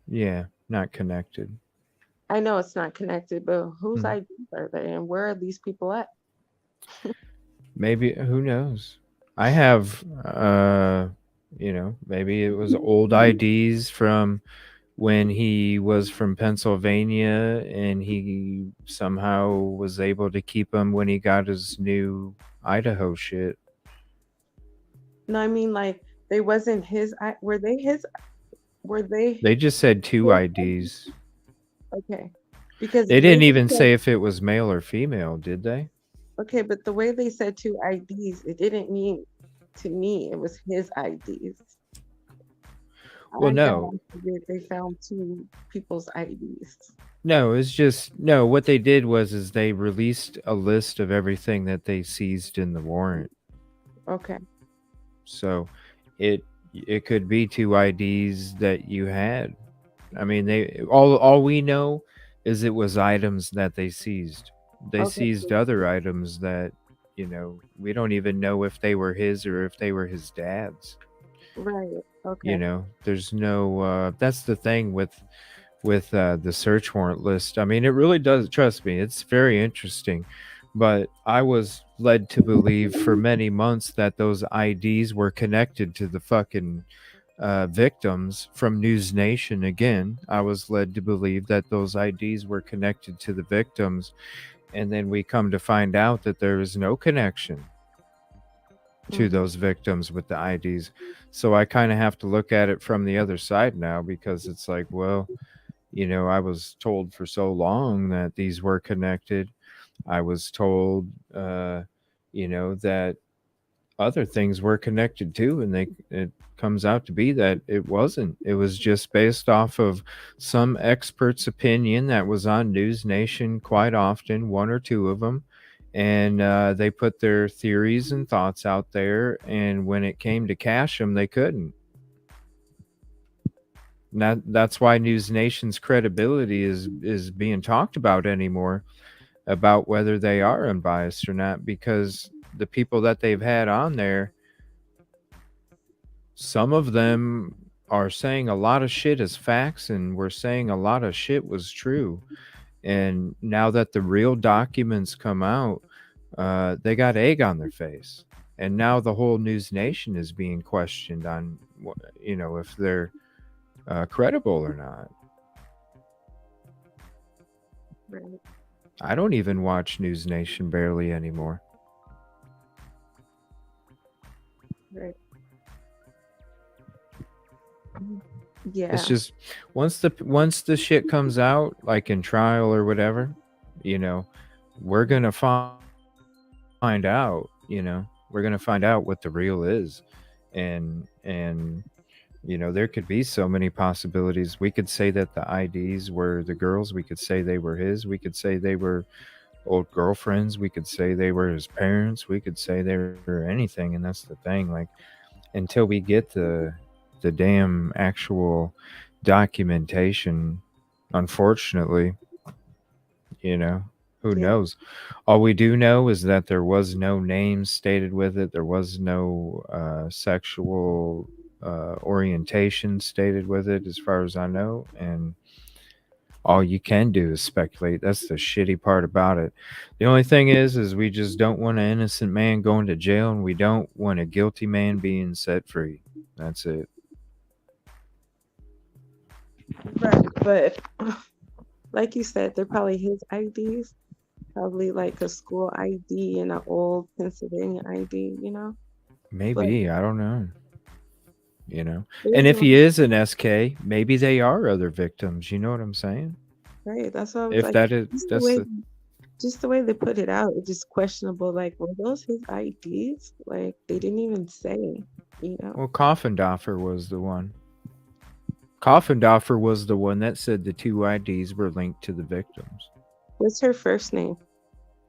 Yeah, not connected. I know it's not connected, but whose Mhm. IDs are they, and where are these people at? Maybe, who knows? I have maybe it was old IDs from when he was from Pennsylvania and he somehow was able to keep them when he got his new Idaho shit. No, I mean, like, they wasn't his. Were they his? Were they? They just said 2 IDs. Okay, because They didn't just even said- say if it was male or female, did they? Okay, but the way they said 2 IDs, it didn't mean to me it was his IDs. Well, no. They found 2 people's IDs. No, it's just no. What they did is they released a list of everything that they seized in the warrant. Okay. So, it could be 2 IDs that you had. I mean, they all we know is it was items that they seized. They seized other items that we don't even know if they were his or if they were his dad's. Right. Okay. There's no. That's the thing with the search warrant list. I mean, it really does. Trust me, it's very interesting. But I was led to believe for many months that those IDs were connected to the fucking victims from News Nation. Again, I was led to believe that those IDs were connected to the victims. And then we come to find out that there is no connection to those victims with the IDs. So I kind of have to look at it from the other side now, because it's like, well, I was told for so long that these were connected. I was told, that other things were connected too, and it comes out to be that it wasn't. It was just based off of some expert's opinion that was on News Nation quite often, 1 or 2 of them, and they put their theories and thoughts out there, and when it came to cash them, they couldn't. That's why News Nation's credibility is being talked about anymore, about whether they are unbiased or not, because the people that they've had on there, some of them are saying a lot of shit as facts, and we're saying a lot of shit was true. And now that the real documents come out, they got egg on their face. And now the whole News Nation is being questioned on, if they're credible or not. Right. I don't even watch News Nation barely anymore. Right. Yeah. It's just once the shit comes out, like in trial or whatever, we're gonna find out. We're gonna find out what the real is, and there could be so many possibilities. We could say that the IDs were the girls. We could say they were his. We could say they were old girlfriends. We could say they were his parents. We could say they were anything. And that's the thing. Like, until we get the damn actual documentation, unfortunately, You know, who Yeah. knows? All we do know is that there was no name stated with it. There was no sexual orientation stated with it, as far as I know. And all you can do is speculate. That's the shitty part about it. The only thing is we just don't want an innocent man going to jail, and we don't want a guilty man being set free. That's it. Right. But like you said, they're probably his IDs. Probably like a school ID and an old Pennsylvania ID, you know? Maybe. I don't know. You know, But and if he is an SK, maybe they are other victims. You know what I'm saying? right, that's what I was If like. that is, Just the that's way, the just the way they put it out, it's just questionable. Like, were those his IDs? Like, they didn't even say, you know? well, Coffindoffer was the one. Coffindoffer was the one that said the two IDs were linked to the victims. What's her first name?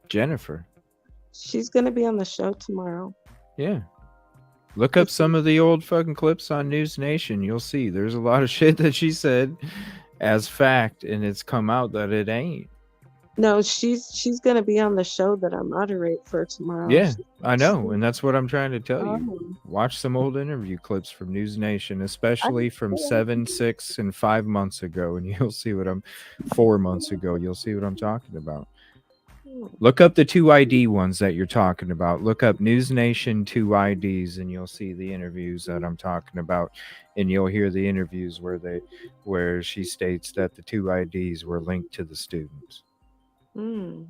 Jennifer. She's gonna be on the show tomorrow. Yeah. Look up some of the old fucking clips on News Nation. You'll see there's a lot of shit that she said as fact, and it's come out that it ain't. No, she's gonna be on the show that I moderate for tomorrow. Yeah, I know, and that's what I'm trying to tell you. Oh. Watch some old interview clips from News Nation, especially from 7, 6, and 5 months ago, and you'll see what I'm 4 months ago. You'll see what I'm talking about. Look up the two ID ones that you're talking about. Look up News Nation 2 IDs, and you'll see the interviews that I'm talking about, and you'll hear the interviews where she states that the two IDs were linked to the students. Mm.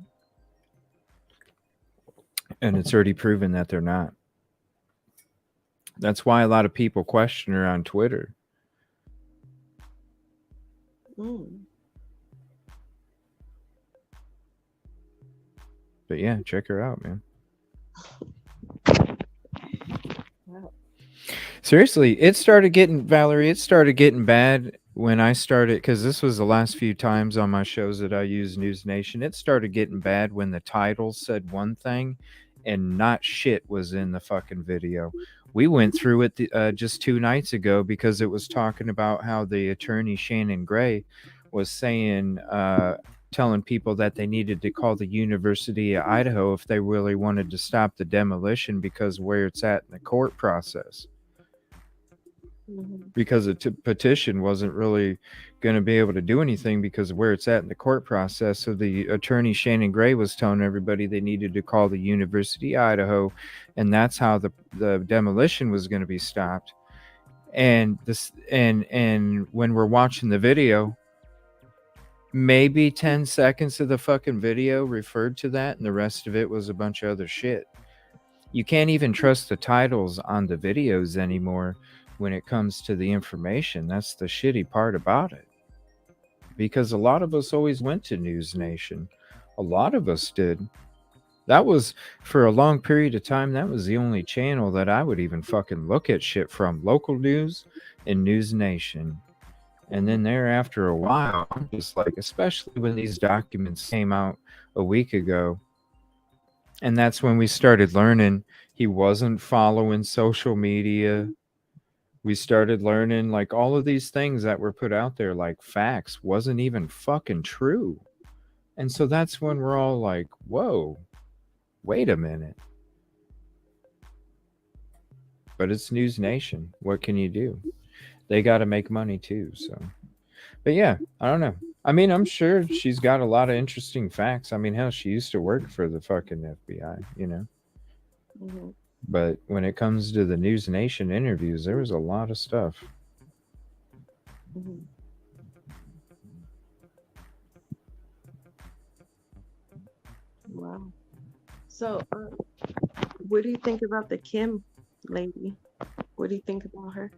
And it's already proven that they're not. That's why a lot of people question her on Twitter. Mm. But yeah, check her out, man. Wow. Seriously, it started getting bad when I started, because this was the last few times on my shows that I used News Nation. It started getting bad when the title said one thing and not shit was in the fucking video. We went through it just 2 nights ago because it was talking about how the attorney Shannon Gray was saying, telling people that they needed to call the University of Idaho if they really wanted to stop the demolition because where it's at in the court process. Because a petition wasn't really going to be able to do anything because of where it's at in the court process. So the attorney Shannon Gray was telling everybody they needed to call the University of Idaho, and that's how the demolition was going to be stopped. And when we're watching the video, maybe 10 seconds of the fucking video referred to that, and the rest of it was a bunch of other shit. You can't even trust the titles on the videos anymore when it comes to the information. That's the shitty part about it. Because a lot of us always went to News Nation. A lot of us did. That was, for a long period of time, that was the only channel that I would even fucking look at shit from. Local news and News Nation. And then there, after a while, I'm just like, especially when these documents came out a week ago, and that's when we started learning he wasn't following social media. We started learning like all of these things that were put out there, like facts, wasn't even fucking true. And so that's when we're all like, whoa, wait a minute. But it's News Nation. What can you do? They got to make money too. So, but yeah, I don't know. I mean, I'm sure she's got a lot of interesting facts. I mean, hell, she used to work for the fucking FBI, you know? Mm-hmm. But when it comes to the News Nation interviews, there was a lot of stuff. Mm-hmm. Wow. So, what do you think about the Kim lady? What do you think about her?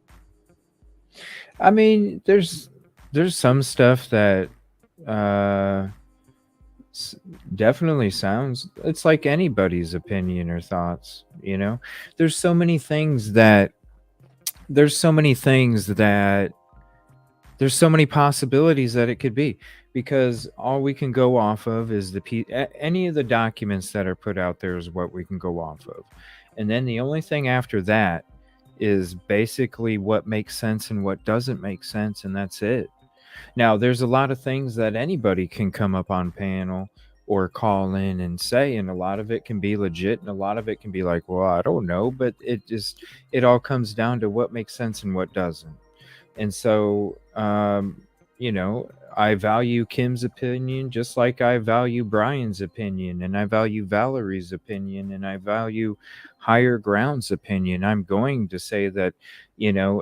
I mean, there's some stuff that definitely sounds, it's like anybody's opinion or thoughts, you know. There's so many possibilities that it could be, because all we can go off of is any of the documents that are put out there is what we can go off of. And then the only thing after that is basically what makes sense and what doesn't make sense, and that's it. Now, there's a lot of things that anybody can come up on panel or call in and say, and a lot of it can be legit, and a lot of it can be like, well, I don't know, but it all comes down to what makes sense and what doesn't. And so, I value Kim's opinion just like I value Brian's opinion, and I value Valerie's opinion, and I value Higher Ground's opinion. I'm going to say that,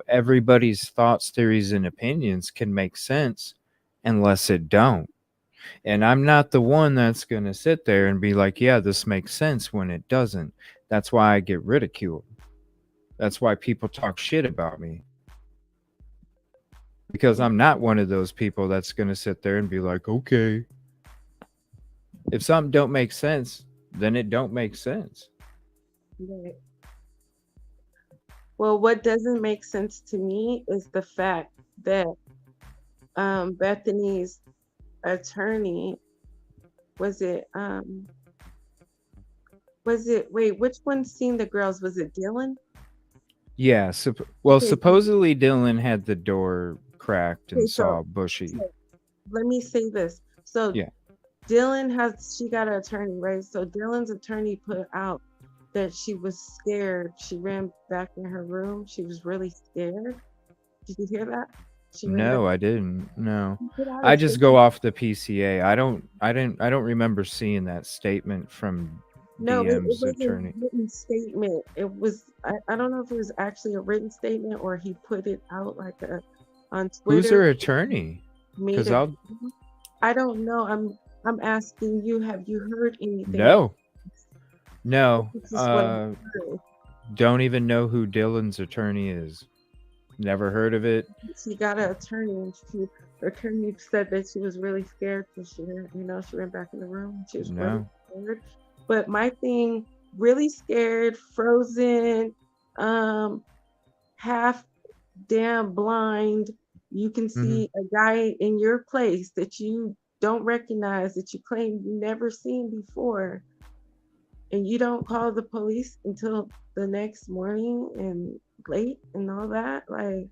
everybody's thoughts, theories, and opinions can make sense unless it don't. And I'm not the one that's going to sit there and be like, yeah, this makes sense when it doesn't. That's why I get ridiculed. That's why people talk shit about me. Because I'm not one of those people that's going to sit there and be like, okay. If something don't make sense, then it don't make sense. Right. Well, what doesn't make sense to me is the fact that Bethany's attorney, wait, which one seen the girls? Was it Dylan? Yeah. Supposedly Dylan had the door cracked and saw Bushy. So let me say this. So yeah. she got an attorney, right? So Dylan's attorney put out that she was scared. She ran back in her room. She was really scared. Did you hear that? No, I didn't. No. I just go off the PCA. I don't remember seeing that statement from DM's attorney. A written statement. It was I don't know if it was actually a written statement or he put it out like on Twitter. Who's her attorney? Because I don't know. I'm asking you, have you heard anything? No. Don't even know who Dylan's attorney is. Never heard of it. She got an attorney, and her attorney said that she was really scared because she went back in the room. She was really scared. But my thing, really scared, frozen, half damn blind. You can see a guy in your place that you don't recognize, that you claim you never seen before, and you don't call the police until the next morning and late and all that. Like,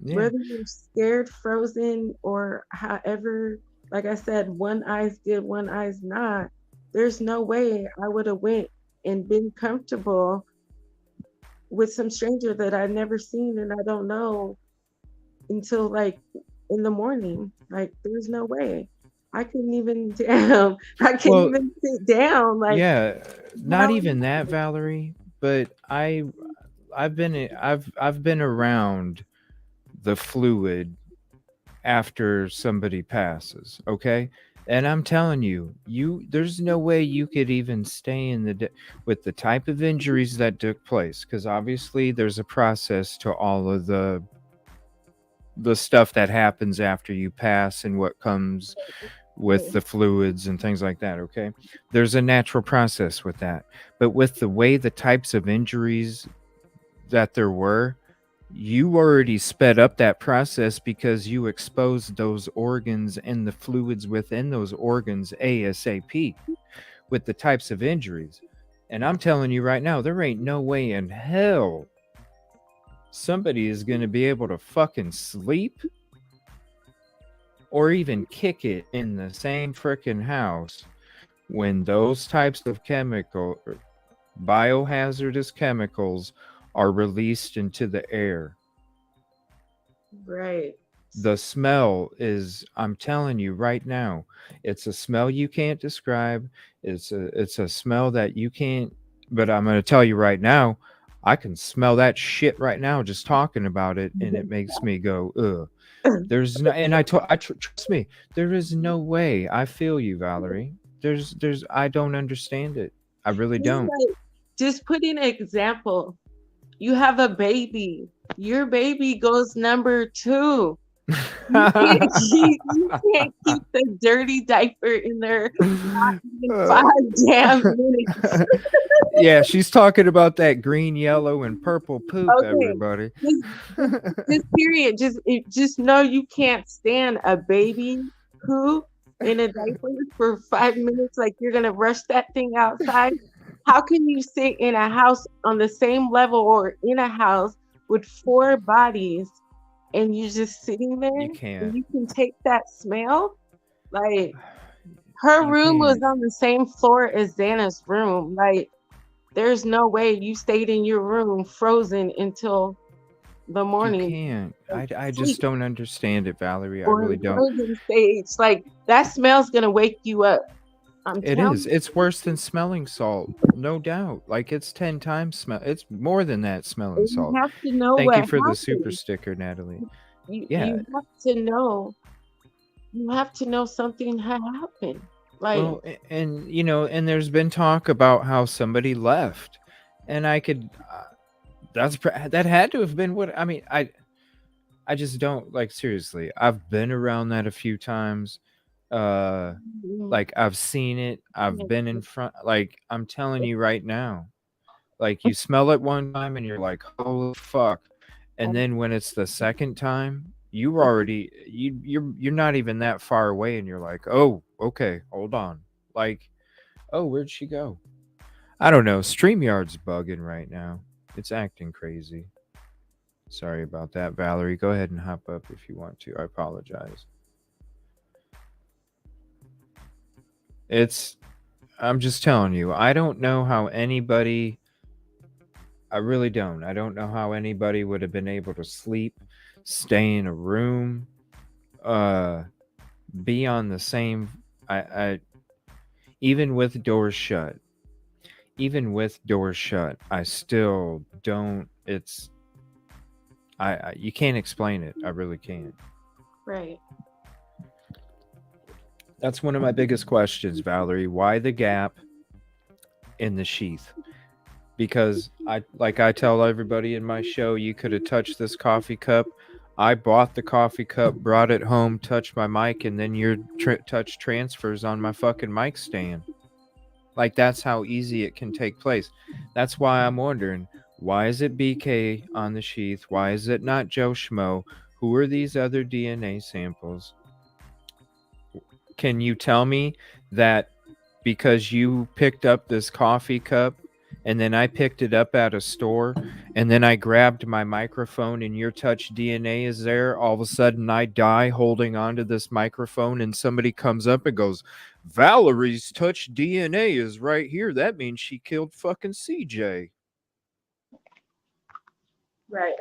whether you're scared, frozen, or however, like I said, one eye's good, one eye's not. There's no way I would have went and been comfortable with some stranger that I've never seen and I don't know until like in the morning. Like, there's no way. I couldn't even even sit down. Like, yeah, not even that, Valerie. But I've been around the fluid after somebody passes, okay? And I'm telling you, there's no way you could even stay in with the type of injuries that took place, because obviously there's a process to all of the stuff that happens after you pass and what comes with the fluids and things like that, okay? There's a natural process with that. But with the way the types of injuries that there were, you already sped up that process because you exposed those organs and the fluids within those organs ASAP with the types of injuries. And I'm telling you right now, there ain't no way in hell somebody is going to be able to fucking sleep or even kick it in the same freaking house when those types of biohazardous chemicals are released into the air. Right. The smell is, I'm telling you right now, it's a smell you can't describe. It's a smell that you can't, but I'm going to tell you right now, I can smell that shit right now just talking about it, and it makes me go, ugh. There's no, and trust me, there is no way. I feel you, Valerie. I don't understand it. I really don't. Like, just put in an example. You have a baby. Your baby goes number 2. You can't keep the dirty diaper in there 5 damn minutes. Yeah, she's talking about that green, yellow, and purple poop, okay. Everybody. Just period. Just know you can't stand a baby poop in a diaper for 5 minutes. Like, you're gonna rush that thing outside. How can you sit in a house on the same level or in a house with 4 bodies and you're just sitting there, You and can't. you can take that smell. Like, her You room was can't. on the same floor as Xana's room. Like, there's no way you stayed in your room frozen until the You morning. can't. Like, I sleep just don't understand it, Valerie. I or really in don't. frozen stage. Like, that smell's gonna wake you up. I'm It telling is. It's worse than smelling salt, no doubt. Like it's 10 times smell. It's more than that smelling you, you salt. have to know Thank what you for the super happened. sticker, Natalie. You Yeah. you have to know. You have to know something had happened. Like, Well, and you know, and there's been talk about how somebody left, and I could. That had to have been what I mean. I just don't like seriously. I've been around that a few times. Uh, mm, like I've seen it. I've been in front. Like I'm telling you right now. Like you smell it one time and you're like, holy fuck. And then when it's the second time, you're not even that far away and you're like, oh, okay, hold on. Like, oh, where'd she go? I don't know. StreamYard's bugging right now. It's acting crazy. Sorry about that, Valerie. Go ahead and hop up if you want to. I apologize. I'm just telling you, I don't know how anybody I really don't. I don't know how anybody would have been able to sleep, stay in a room, uh, be on the same. I even with doors shut, I still don't. It's you can't explain it. I really can't. right. That's one of my biggest questions, Valerie. Why the gap in the sheath? Because I tell everybody in my show, you could have touched this coffee cup. I bought the coffee cup, brought it home, touched my mic, and then your touch transfers on my fucking mic stand. Like that's how easy it can take place. That's why I'm wondering, why is it BK on the sheath? Why is it not Joe Schmo? Who are these other DNA samples? Can you tell me that because you picked up this coffee cup and then I picked it up at a store and then I grabbed my microphone and your touch DNA is there, all of a sudden I die holding onto this microphone and somebody comes up and goes, Valerie's touch DNA is right here. That means she killed fucking CJ. Right.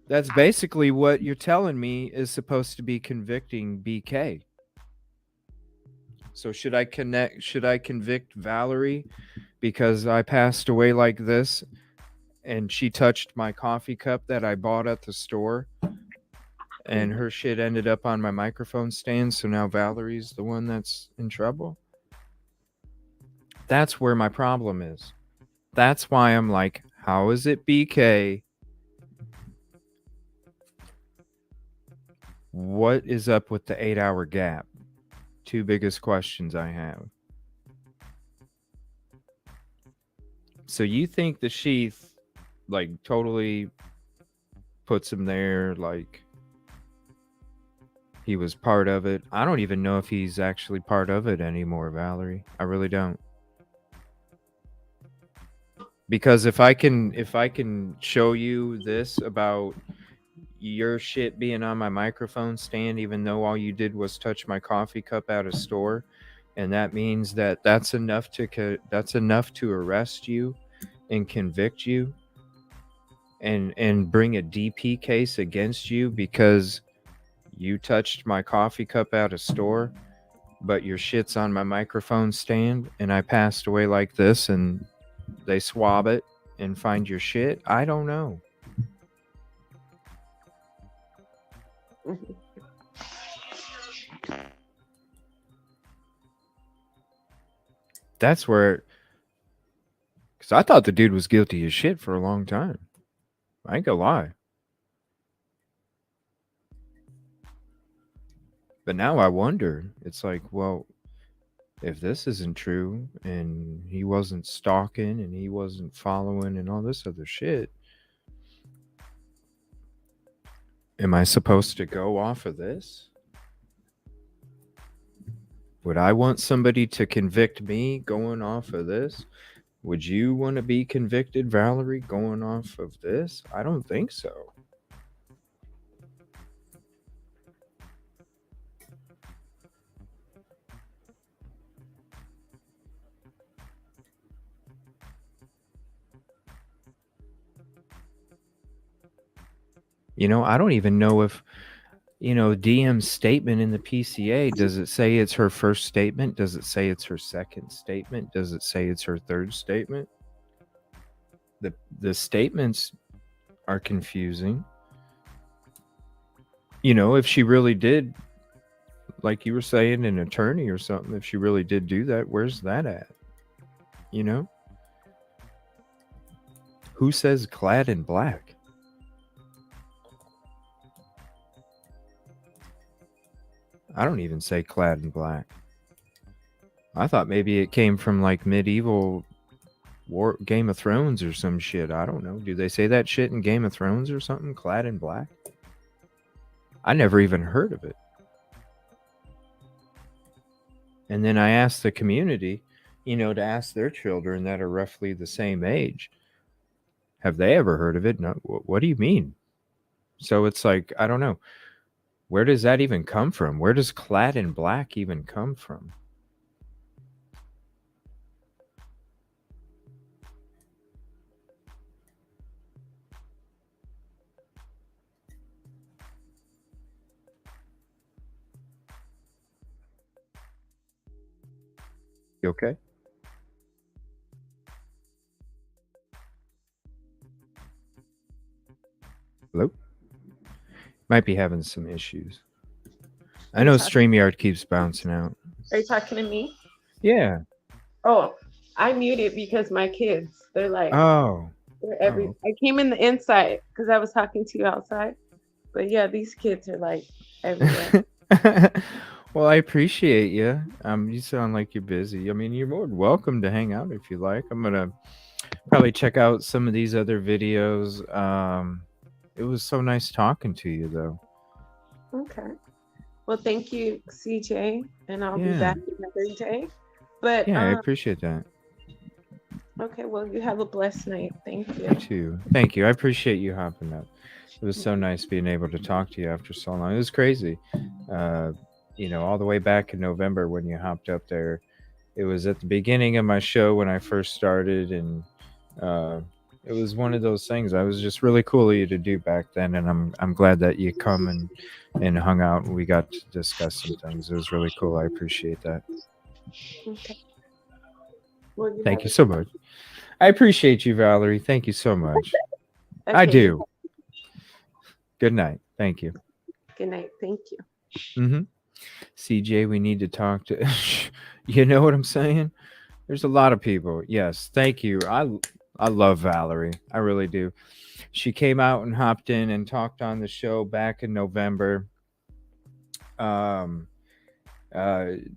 That's basically what you're telling me is supposed to be convicting BK. So should I convict Valerie because I passed away like this and she touched my coffee cup that I bought at the store and her shit ended up on my microphone stand, so now Valerie's the one that's in trouble? That's where my problem is. That's why I'm like, how is it BK? What is up with the 8-hour gap? Two biggest questions I have. So you think the sheath like totally puts him there, like he was part of it? I don't even know if he's actually part of it anymore, Valerie. I really don't. Because if I can show you this about your shit being on my microphone stand, even though all you did was touch my coffee cup at a store, and that means that's enough to arrest you and convict you and bring a DP case against you because you touched my coffee cup at a store, but your shit's on my microphone stand and I passed away like this and they swab it and find your shit. I don't know. That's where, because I thought the dude was guilty as shit for a long time. I ain't gonna lie. But now I wonder, it's like, well, if this isn't true and he wasn't stalking and he wasn't following and all this other shit, am I supposed to go off of this? Would I want somebody to convict me going off of this? Would you want to be convicted, Valerie, going off of this? I don't think so. I don't even know if, DM's statement in the PCA, does it say it's her first statement? Does it say it's her second statement? Does it say it's her third statement? The statements are confusing. If she really did, like you were saying, an attorney or something, if she really did do that, where's that at? Who says clad in black? I don't even say clad in black. I thought maybe it came from like medieval Game of Thrones or some shit. I don't know. Do they say that shit in Game of Thrones or something? Clad in black? I never even heard of it. And then I asked the community, to ask their children that are roughly the same age, have they ever heard of it? No. What do you mean? So it's like, I don't know. Where does that even come from? Where does clad in black even come from? You okay? Hello? Might be having some issues. I know StreamYard keeps bouncing out. Are you talking to me? Yeah. Oh, I muted because my kids, they're like, Oh. they're I came in the inside because I was talking to you outside. But yeah, these kids are like everywhere. Well, I appreciate you. You sound like you're busy. I mean, you're more than welcome to hang out if you like. I'm gonna probably check out some of these other videos. It was so nice talking to you, though. Okay. Well, thank you, CJ, and I'll be Yeah. back another day. But Yeah, I appreciate that. okay, well, you have a blessed night. Thank you. You too. Thank you. I appreciate you hopping up. It was so nice being able to talk to you after so long. It was crazy. All the way back in November when you hopped up there. It was at the beginning of my show when I first started, and it was one of those things. I was just really cool of you to do back then, and I'm glad that you come and hung out and we got to discuss some things. It was really cool. I appreciate that. Okay. Well, Thank you so much. I appreciate you, Valerie. Thank you so much. Okay. I do. Good night. Thank you. Good night. Thank you. Mm-hmm. CJ, we need to talk to. You know what I'm saying? There's a lot of people. Yes. Thank you. I love Valerie. I really do. She came out and hopped in and talked on the show back in November. There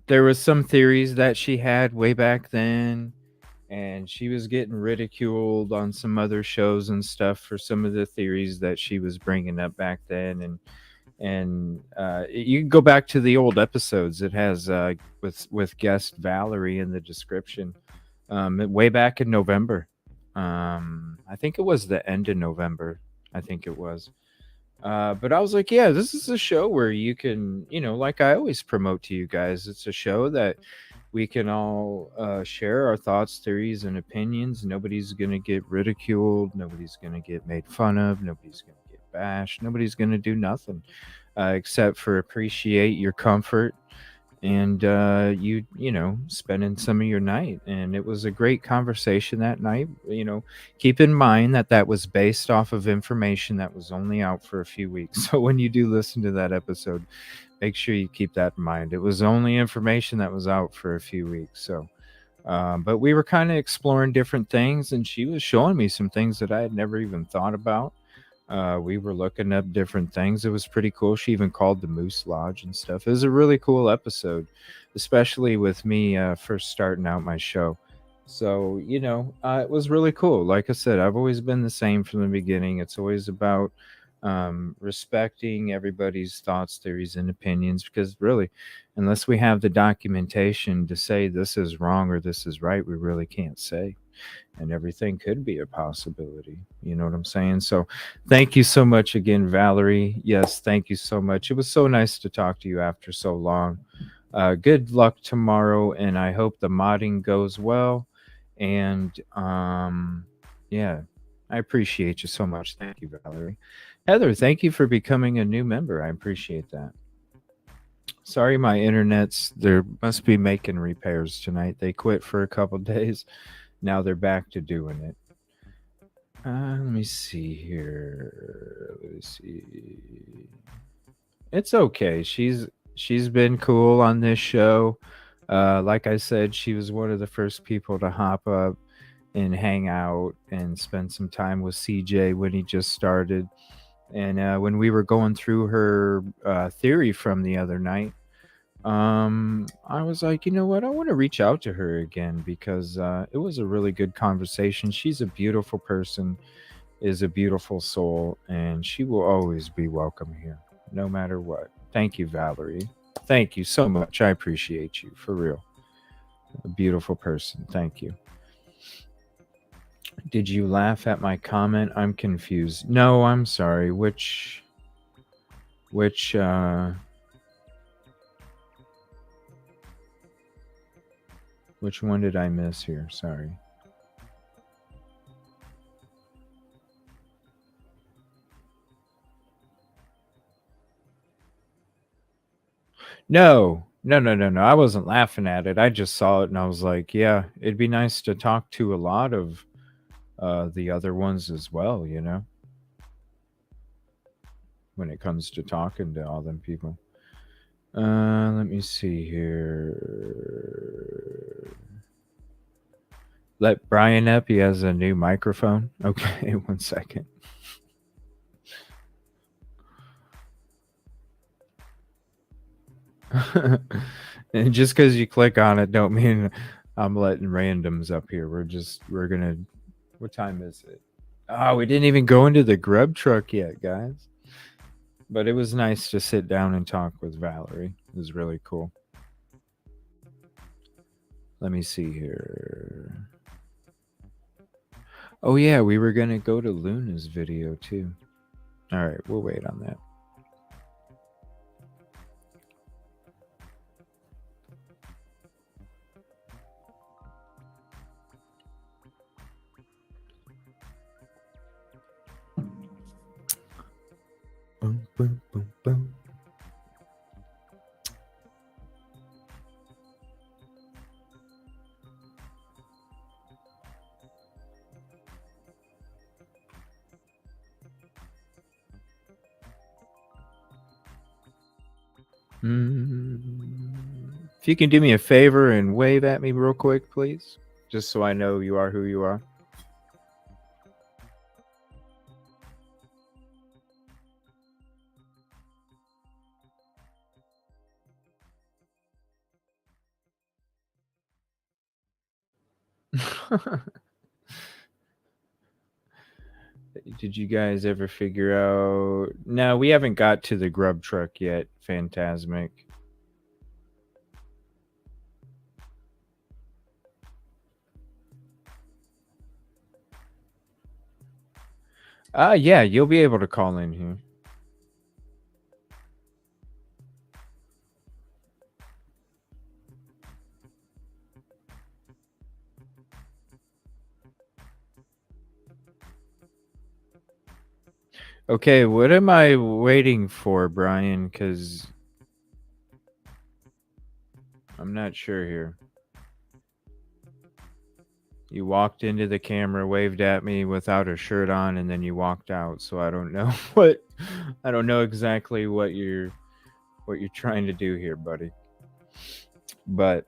was some theories that she had way back then, and she was getting ridiculed on some other shows and stuff for some of the theories that she was bringing up back then. And you can go back to the old episodes. It has with guest Valerie in the description. Way back in November. I think it was the end of November. I think it was. But I was like, yeah, this is a show where you can, like I always promote to you guys, it's a show that we can all share our thoughts, theories, and opinions. Nobody's going to get ridiculed. Nobody's going to get made fun of. Nobody's going to get bashed. Nobody's going to do nothing except for appreciate your comfort and you spending some of your night. And it was a great conversation that night. Keep in mind that was based off of information that was only out for a few weeks. So when you do listen to that episode, make sure you keep that in mind. It was only information that was out for a few weeks. So but we were kind of exploring different things, and she was showing me some things that I had never even thought about. We were looking up different things. It was pretty cool. She even called the Moose Lodge and stuff. It was a really cool episode, especially with me first starting out my show. So, it was really cool. Like I said, I've always been the same from the beginning. It's always about respecting everybody's thoughts, theories, and opinions, because really, unless we have the documentation to say this is wrong or this is right, we really can't say. And everything could be a possibility. You know what I'm saying? So thank you so much again, Valerie. Yes, thank you so much. It was so nice to talk to you after so long. Good luck tomorrow, and I hope the modding goes well. And yeah, I appreciate you so much. Thank you, Valerie. Heather, thank you for becoming a new member. I appreciate that. Sorry, my internet's there must be making repairs tonight. They quit for a couple days. Now they're back to doing it. Let me see here. Let me see. It's okay. She's been cool on this show. Like I said, she was one of the first people to hop up and hang out and spend some time with CJ when he just started. And when we were going through her theory from the other night, I was like, you know what? I want to reach out to her again because it was a really good conversation. She's a beautiful person, is a beautiful soul, and she will always be welcome here, no matter what. Thank you, Valerie. Thank you so much. I appreciate you, for real. A beautiful person. Thank you. Did you laugh at my comment? I'm confused. No, I'm sorry. Which one did I miss here? Sorry. No. I wasn't laughing at it. I just saw it and I was like, yeah, it'd be nice to talk to a lot of the other ones as well, you know, when it comes to talking to all them people. Let me see here. Let Brian up. He has a new microphone. Okay, 1 second. And just because you click on it don't mean I'm letting randoms up here. We're gonna, what time is it? Oh, we didn't even go into the Grub truck yet, guys. But it was nice to sit down and talk with Valerie. It was really cool. Let me see here. Oh yeah, we were gonna go to Luna's video too. All right, we'll wait on that. Boom, boom, boom, boom. If you can do me a favor and wave at me real quick, please, just so I know you are who you are. Did you guys ever figure out? No, we haven't got to the Grub truck yet, Phantasmic. Yeah, you'll be able to call in here. Okay, what am I waiting for, Brian? Because I'm not sure here. You walked into the camera, waved at me without a shirt on, and then you walked out. So I don't know I don't know exactly what you're trying to do here, buddy. But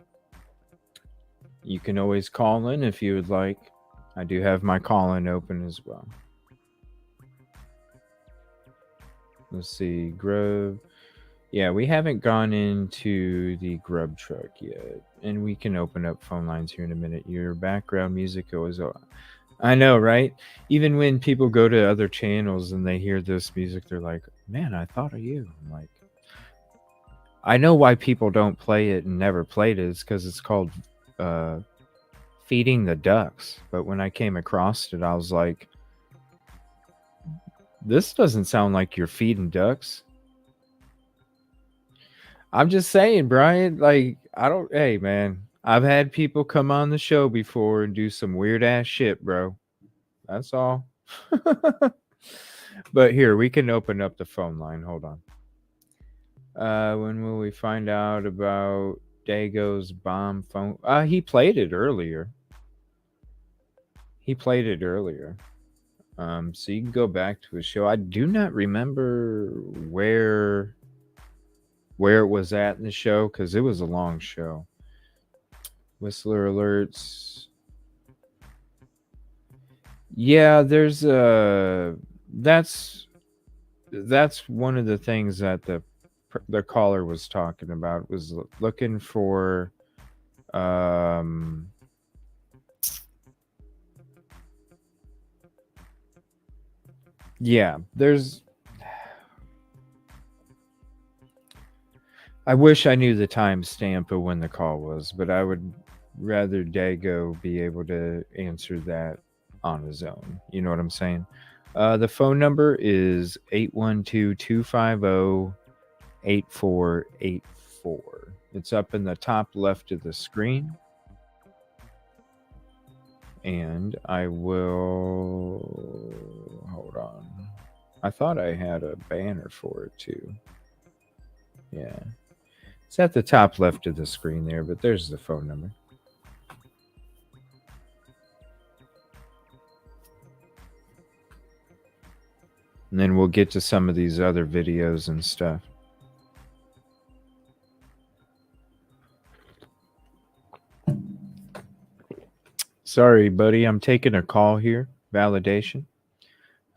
you can always call in if you would like. I do have my call-in open as well. Let's see, Grub. Yeah, we haven't gone into the Grub truck yet. And we can open up phone lines here in a minute. Your background music goes on. I know, right? Even when people go to other channels and they hear this music, they're like, man, I thought of you. I'm like, I know why people don't play it and never played it. It's because it's called Feeding the Ducks. But when I came across it, I was like, this doesn't sound like you're feeding ducks. I'm just saying, Brian, like, hey, man, I've had people come on the show before and do some weird ass shit, bro. That's all. But here, we can open up the phone line. Hold on. When will we find out about Dago's bomb phone? He played it earlier. So you can go back to his show. I do not remember where it was at in the show because it was a long show. Whistler alerts. Yeah, there's that's one of the things that the caller was talking about, was looking for yeah, I wish I knew the timestamp of when the call was, but I would rather Dago be able to answer that on his own. You know what I'm saying? The phone number is 812-250-8484. It's up in the top left of the screen. And I will... Hold on. I thought I had a banner for it too. Yeah. It's at the top left of the screen there, but there's the phone number. And then we'll get to some of these other videos and stuff. Sorry, buddy. I'm taking a call here. Validation.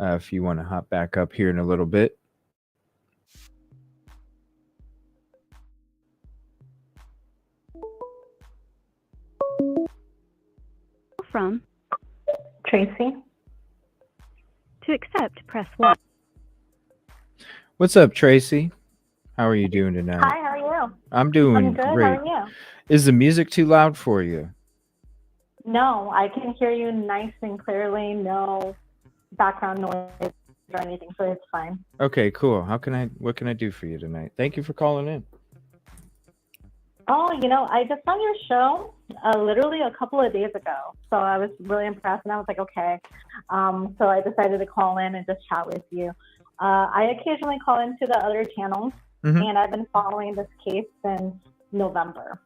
If you want to hop back up here in a little bit. From Tracy. to accept, press 1. What's up, Tracy? How are you doing tonight? Hi, how are you? I'm doing I'm good. great. How are you? Is the music too loud for you? No, I can hear you nice and clearly. No background noise or anything, so it's fine. Okay, cool. What can I do for you tonight? Thank you for calling in. Oh, I just saw your show literally a couple of days ago, so I was really impressed, and I was like, okay. So I decided to call in and just chat with you. I occasionally call into the other channels, and I've been following this case since November.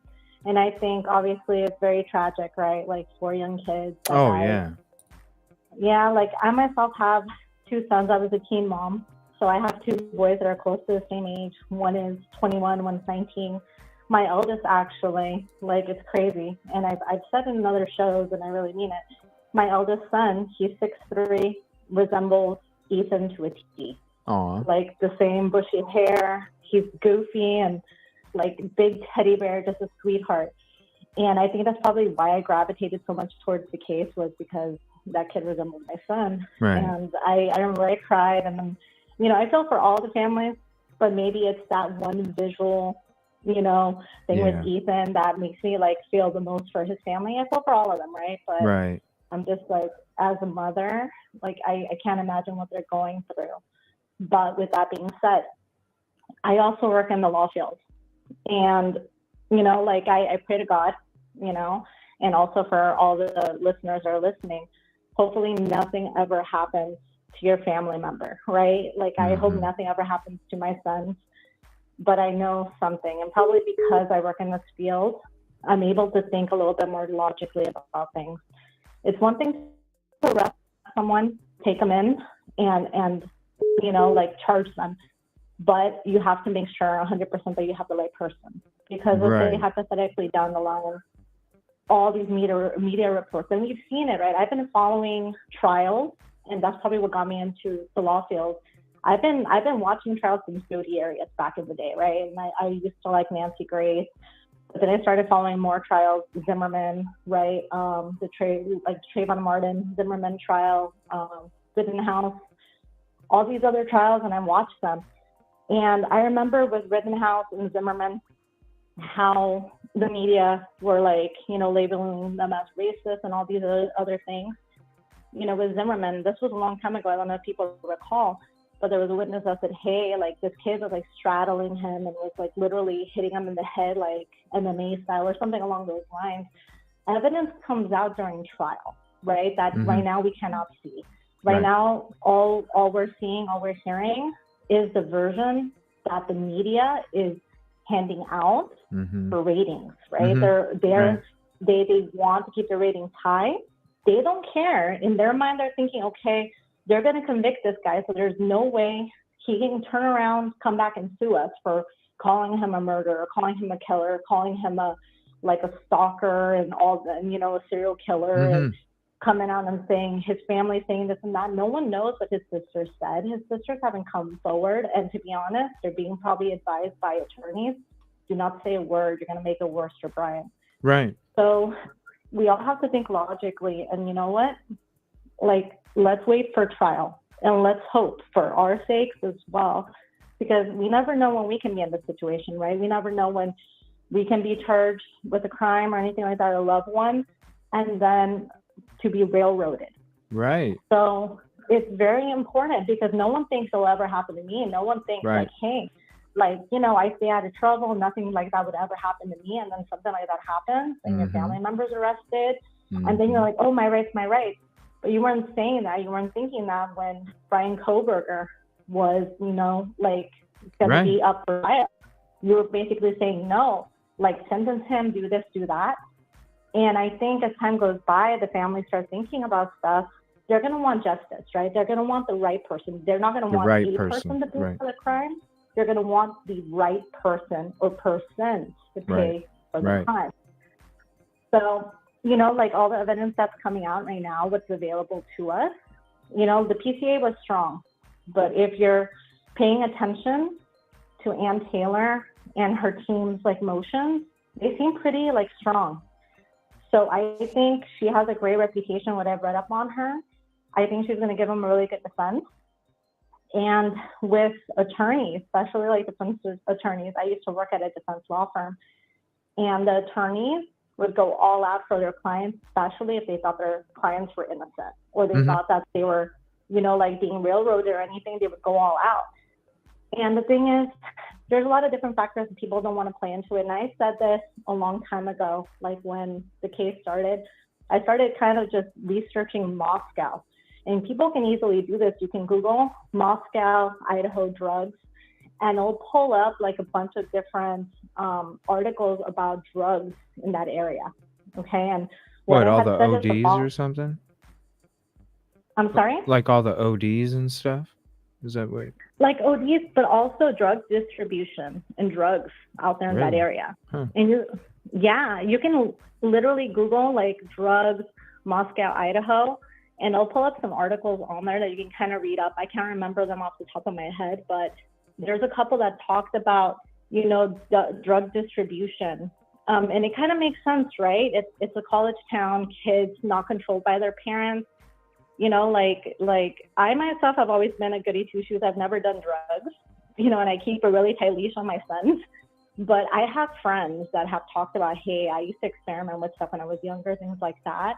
And I think, obviously, it's very tragic, right? Like, 4 young kids. Oh, yeah. Yeah, like, I myself have 2 sons. I was a teen mom. So I have 2 boys that are close to the same age. One is 21, one's 19. My eldest, actually, like, it's crazy. And I've said in other shows, and I really mean it. My eldest son, he's 6'3", resembles Ethan to a T. Aw. Like, the same bushy hair. He's goofy and like big teddy bear, just a sweetheart. And I think that's probably why I gravitated so much towards the case, was because that kid resembled my son. Right. And I remember I cried, and then, I feel for all the families, but maybe it's that one visual, thing with Ethan that makes me like feel the most for his family. I feel for all of them, right? But Right. I'm just like, as a mother, like I can't imagine what they're going through. But with that being said, I also work in the law field. And, like I pray to God, and also for all the listeners that are listening, hopefully nothing ever happens to your family member, right? Like I hope nothing ever happens to my sons, but I know something. And probably because I work in this field, I'm able to think a little bit more logically about things. It's one thing to arrest someone, take them in and like charge them. But you have to make sure 100% that you have the right person. Because let's say hypothetically down the line, all these media reports, and we've seen it, right? I've been following trials, and that's probably what got me into the law field. I've been watching trials in Jodi Arias back in the day, right? And I used to like Nancy Grace. But then I started following more trials, Zimmerman, right? The Trayvon Martin Zimmerman trial, Rittenhouse, all these other trials, and I watched them. And I remember with Rittenhouse and Zimmerman, how the media were like, labeling them as racist and all these other things. With Zimmerman, this was a long time ago. I don't know if people recall, but there was a witness that said, hey, like this kid was like straddling him and was like literally hitting him in the head, like MMA style or something along those lines. Evidence comes out during trial, right? That right now we cannot see. Right now, all we're seeing, all we're hearing is the version that the media is handing out for ratings, right? They want to keep the ratings high. They don't care. In their mind, they're thinking, okay, they're going to convict this guy, so there's no way he can turn around, come back and sue us for calling him a murderer, calling him a killer, calling him a stalker and all the, a serial killer, and coming out and saying his family saying this and that. No one knows what his sisters said. His sisters haven't come forward, and to be honest, they're being probably advised by attorneys, do not say a word, you're going to make it worse for Brian. Right. So we all have to think logically, and you know what? Let's wait for trial, and let's hope for our sakes as well, because we never know when we can be in this situation, right? We never know when we can be charged with a crime or anything like that, or a loved one, and then to be railroaded. Right. So it's very important, because no one thinks it'll ever happen to me, and no one thinks hey, I stay out of trouble, nothing like that would ever happen to me, and then something like that happens, and your family member's arrested, and then you're like, oh, my rights, my rights. But you weren't saying that, you weren't thinking that when Brian Kohberger was, going to be up for trial. You were basically saying, no, sentence him, do this, do that. And I think as time goes by, the families start thinking about stuff. They're going to want justice, right? They're going to want the right person. They're not going to want a person to pay for the crime. They're going to want the right person or persons to pay for the crime. So, all the evidence that's coming out right now, what's available to us, the PCA was strong. But if you're paying attention to Ann Taylor and her team's motions, they seem pretty strong. So I think she has a great reputation, what I've read up on her. I think she's going to give them a really good defense. And with attorneys, especially defense attorneys, I used to work at a defense law firm, and the attorneys would go all out for their clients, especially if they thought their clients were innocent, or they thought that they were, being railroaded or anything. They would go all out. And the thing is, there's a lot of different factors that people don't want to play into it. And I said this a long time ago, when the case started. I started kind of just researching Moscow. And people can easily do this. You can Google Moscow, Idaho drugs, and it'll pull up a bunch of different articles about drugs in that area. Okay. And what, all the ODs or something? I'm sorry? All the ODs and stuff? Is that what? ODs, but also drug distribution and drugs out there in that area. Huh. And you can literally Google drugs, Moscow, Idaho, and it'll pull up some articles on there that you can kind of read up. I can't remember them off the top of my head, but there's a couple that talked about, the drug distribution. And it kind of makes sense, right? It's a college town, kids not controlled by their parents. I myself have always been a goody two-shoes. I've never done drugs, and I keep a really tight leash on my sons. But I have friends that have talked about, hey, I used to experiment with stuff when I was younger, things like that.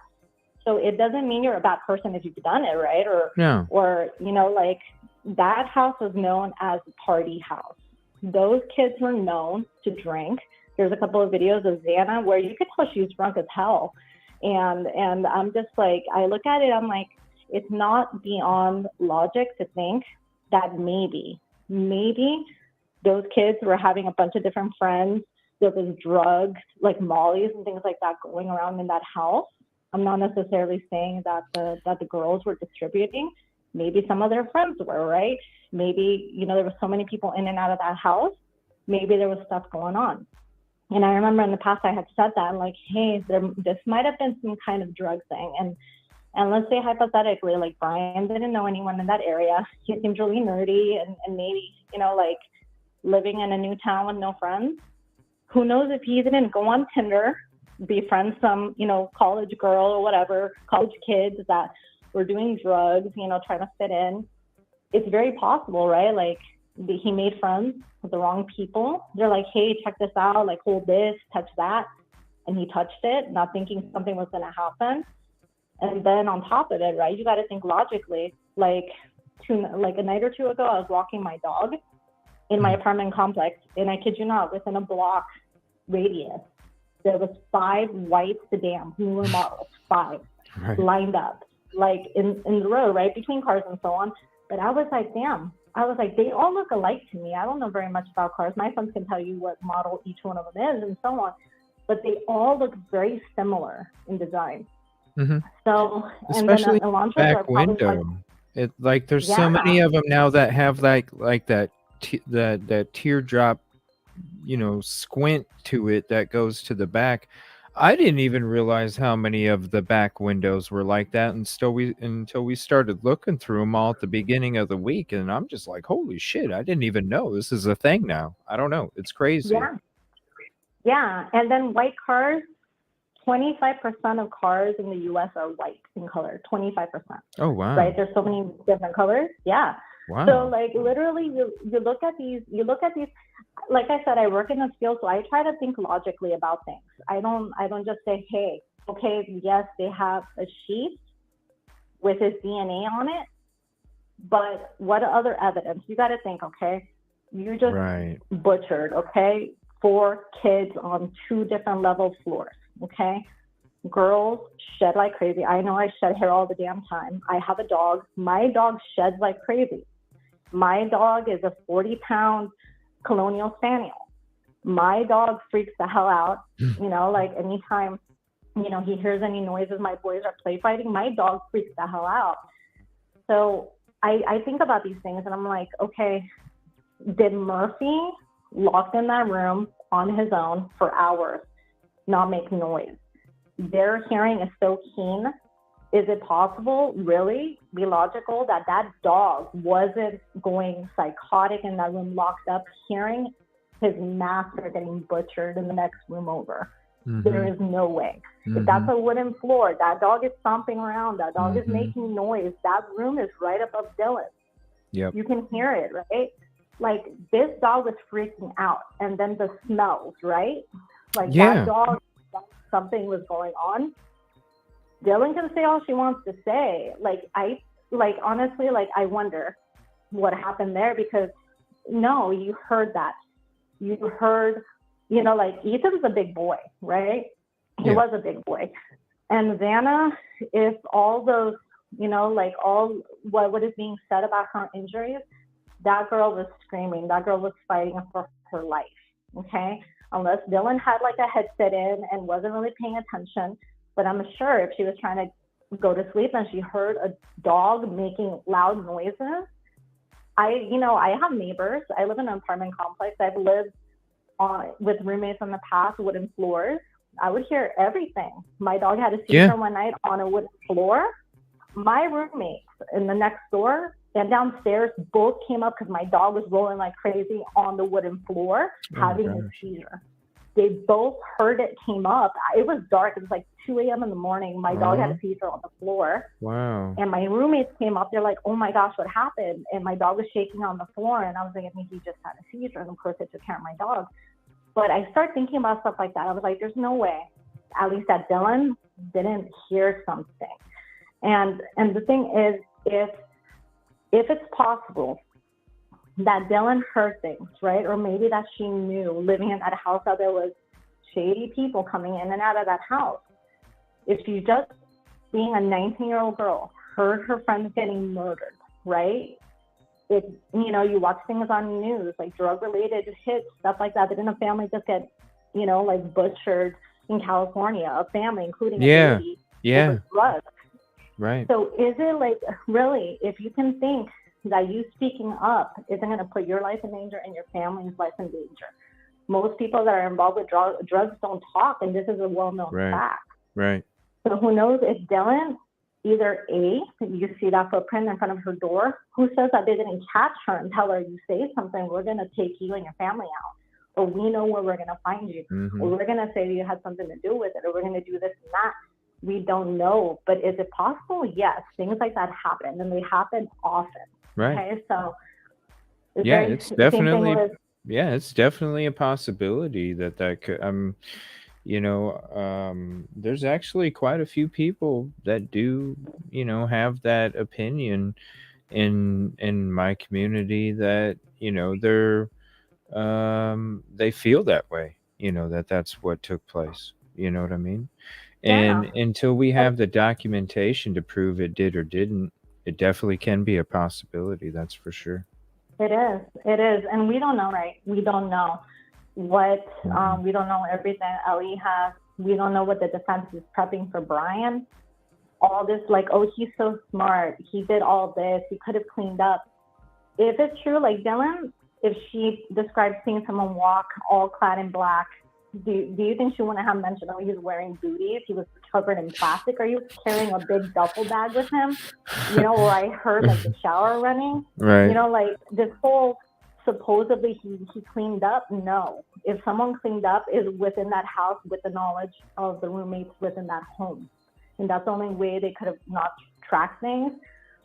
So it doesn't mean you're a bad person if you've done it, right? Or that house was known as a party house. Those kids were known to drink. There's a couple of videos of Xana where you could tell she was drunk as hell. And I'm just I look at it, I'm it's not beyond logic to think that maybe those kids were having a bunch of different friends. There was drugs, mollies and things like that going around in that house. I'm not necessarily saying that the girls were distributing. Maybe some of their friends were, right? Maybe, there was so many people in and out of that house. Maybe there was stuff going on. And I remember in the past I had said that, hey, this might have been some kind of drug thing. And let's say hypothetically, Brian didn't know anyone in that area. He seemed really nerdy and maybe, living in a new town with no friends. Who knows if he didn't go on Tinder, befriend some, college girl or whatever, college kids that were doing drugs, trying to fit in. It's very possible, right? He made friends with the wrong people. They're hey, check this out, hold this, touch that. And he touched it, not thinking something was going to happen. And then on top of it, right, you got to think logically. A night or two ago, I was walking my dog in my apartment complex, and I kid you not, within a block radius, there was 5 white sedans, newer models, 5, lined up. like in the road, right, between cars and so on. But I was like, damn. I was like, they all look alike to me. I don't know very much about cars. My sons can tell you what model each one of them is and so on. But they all look very similar in design. Mm-hmm. So, especially and then Elantras back are probably window. like, It like there's so yeah. many of them now that have like that teardrop, squint to it that goes to the back. I didn't even realize how many of the back windows were like that until we started looking through them all at the beginning of the week, and I'm just like, holy shit! I didn't even know this is a thing now. I don't know. It's crazy. Yeah. And then white cars. 25% of cars in the U.S. are white in color. 25%. Oh wow! Right? There's so many different colors. Yeah. Wow. So like literally, you look at these. Like I said, I work in this field, so I try to think logically about things. I don't just say, hey, okay, yes, they have a sheet with his DNA on it, but what other evidence? You got to think, okay, you just butchered, okay, 4 kids on 2 different level floors. Okay, girls shed like crazy. I know I shed hair all the damn time. I have a dog. My dog sheds like crazy. My dog is a 40-pound colonial spaniel. My dog freaks the hell out. Like anytime, he hears any noises, my boys are play fighting, my dog freaks the hell out. So I think about these things and I'm like, okay, did Murphy locked in that room on his own for hours not make noise? Their hearing is so keen. Is it possible, really, be logical that dog wasn't going psychotic in that room locked up, hearing his master getting butchered in the next room over? Mm-hmm. There is no way. Mm-hmm. If that's a wooden floor, that dog is stomping around, that dog is making noise, that room is right above Dylan. Yep. You can hear it, right? Like, this dog was freaking out. And then the smells, right? Like, that dog, something was going on. Dylan can say all she wants to say. Honestly, I wonder what happened there, because no, you heard that. You heard, Ethan's a big boy, right? He was a big boy. And Vanna, if all those, all what is being said about her injuries, that girl was screaming. That girl was fighting for her life, okay? Unless Dylan had a headset in and wasn't really paying attention. But I'm sure if she was trying to go to sleep and she heard a dog making loud noises, I have neighbors. I live in an apartment complex. I've lived with roommates in the past, wooden floors. I would hear everything. My dog had a seizure one night on a wooden floor. My roommates in the next door and downstairs both came up because my dog was rolling like crazy on the wooden floor, having a seizure. They both heard it, came up. It was dark. It was like 2 a.m. in the morning. My dog had a seizure on the floor. Wow. And my roommates came up. They're like, oh my gosh, what happened? And my dog was shaking on the floor. And I was like, I think he just had a seizure. And of course, I took care of my dog. But I started thinking about stuff like that. I was like, there's no way, at least that Dylan didn't hear something. And the thing is, if it's possible that Dylan heard things, right? Or maybe that she knew, living in that house, that there was shady people coming in and out of that house. If she just, being a 19-year-old girl, heard her friends getting murdered, right? You watch things on news, like drug-related hits, stuff like that. Didn't a family just get, butchered in California? A family, including a baby, over drugs. Right. So is it really, if you can think that you speaking up isn't going to put your life in danger and your family's life in danger? Most people that are involved with drugs don't talk, and this is a well-known fact. Right. So who knows if Dylan, either A, you see that footprint in front of her door, who says that they didn't catch her and tell her, you say something, we're going to take you and your family out. Or we know where we're going to find you. Mm-hmm. Or we're going to say you had something to do with it. Or we're going to do this and that. We don't know. But is it possible? Yes. Things like that happen, and they happen often. Right. Okay. So it's definitely a possibility that could, there's actually quite a few people that do, have that opinion in my community that, they're, they feel that way, that's what took place. You know what I mean? And until we have the documentation to prove it did or didn't, it definitely can be a possibility. That's for sure. It is. And we don't know, right? We don't know what, we don't know everything Ellie has. We don't know what the defense is prepping for Brian. All this, like, oh, he's so smart. He did all this. He could have cleaned up. If it's true, like Dylan, if she described seeing someone walk all clad in black, do you think she wouldn't have mentioned, oh, he was wearing booties, he was covered in plastic, or he was carrying a big duffel bag with him? You know, or I heard like the shower running. Right. You know, like this whole supposedly he cleaned up. No. If someone cleaned up, is within that house with the knowledge of the roommates within that home. And that's the only way they could have not tracked things.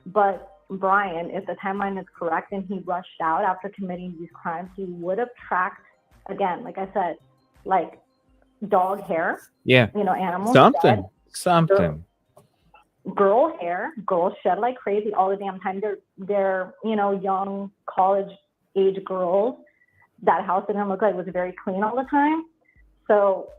But Brian, if the timeline is correct and he rushed out after committing these crimes, he would have tracked, again, like I said, like dog hair. Yeah. You know, animals. Something. Girl hair. Girls shed like crazy all the damn time. They're you know, young college age girls. That house didn't look like it was very clean all the time. So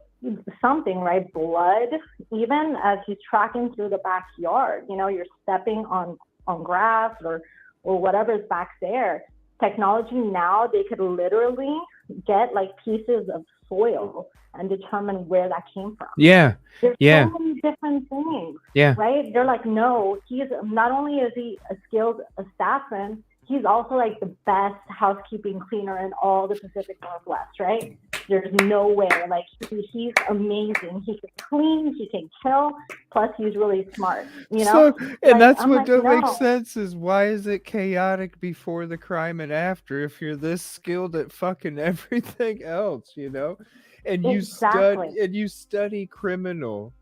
something, right? Blood. Even as he's tracking through the backyard, you know, you're stepping on grass or whatever is back there. Technology now, they could literally get like pieces of soil and determine where that came from. Yeah. There's Yeah. so many different things. Yeah. Right? They're like, no, he's not only is he a skilled assassin, he's also like the best housekeeping cleaner in all the Pacific Northwest, right? There's no way. Like, he's amazing. He can clean, he can kill, plus he's really smart, you know? So, and Like, that's I'm what like, don't make no. sense is why is it chaotic before the crime and after if you're this skilled at fucking everything else, you know? And Exactly. you study criminal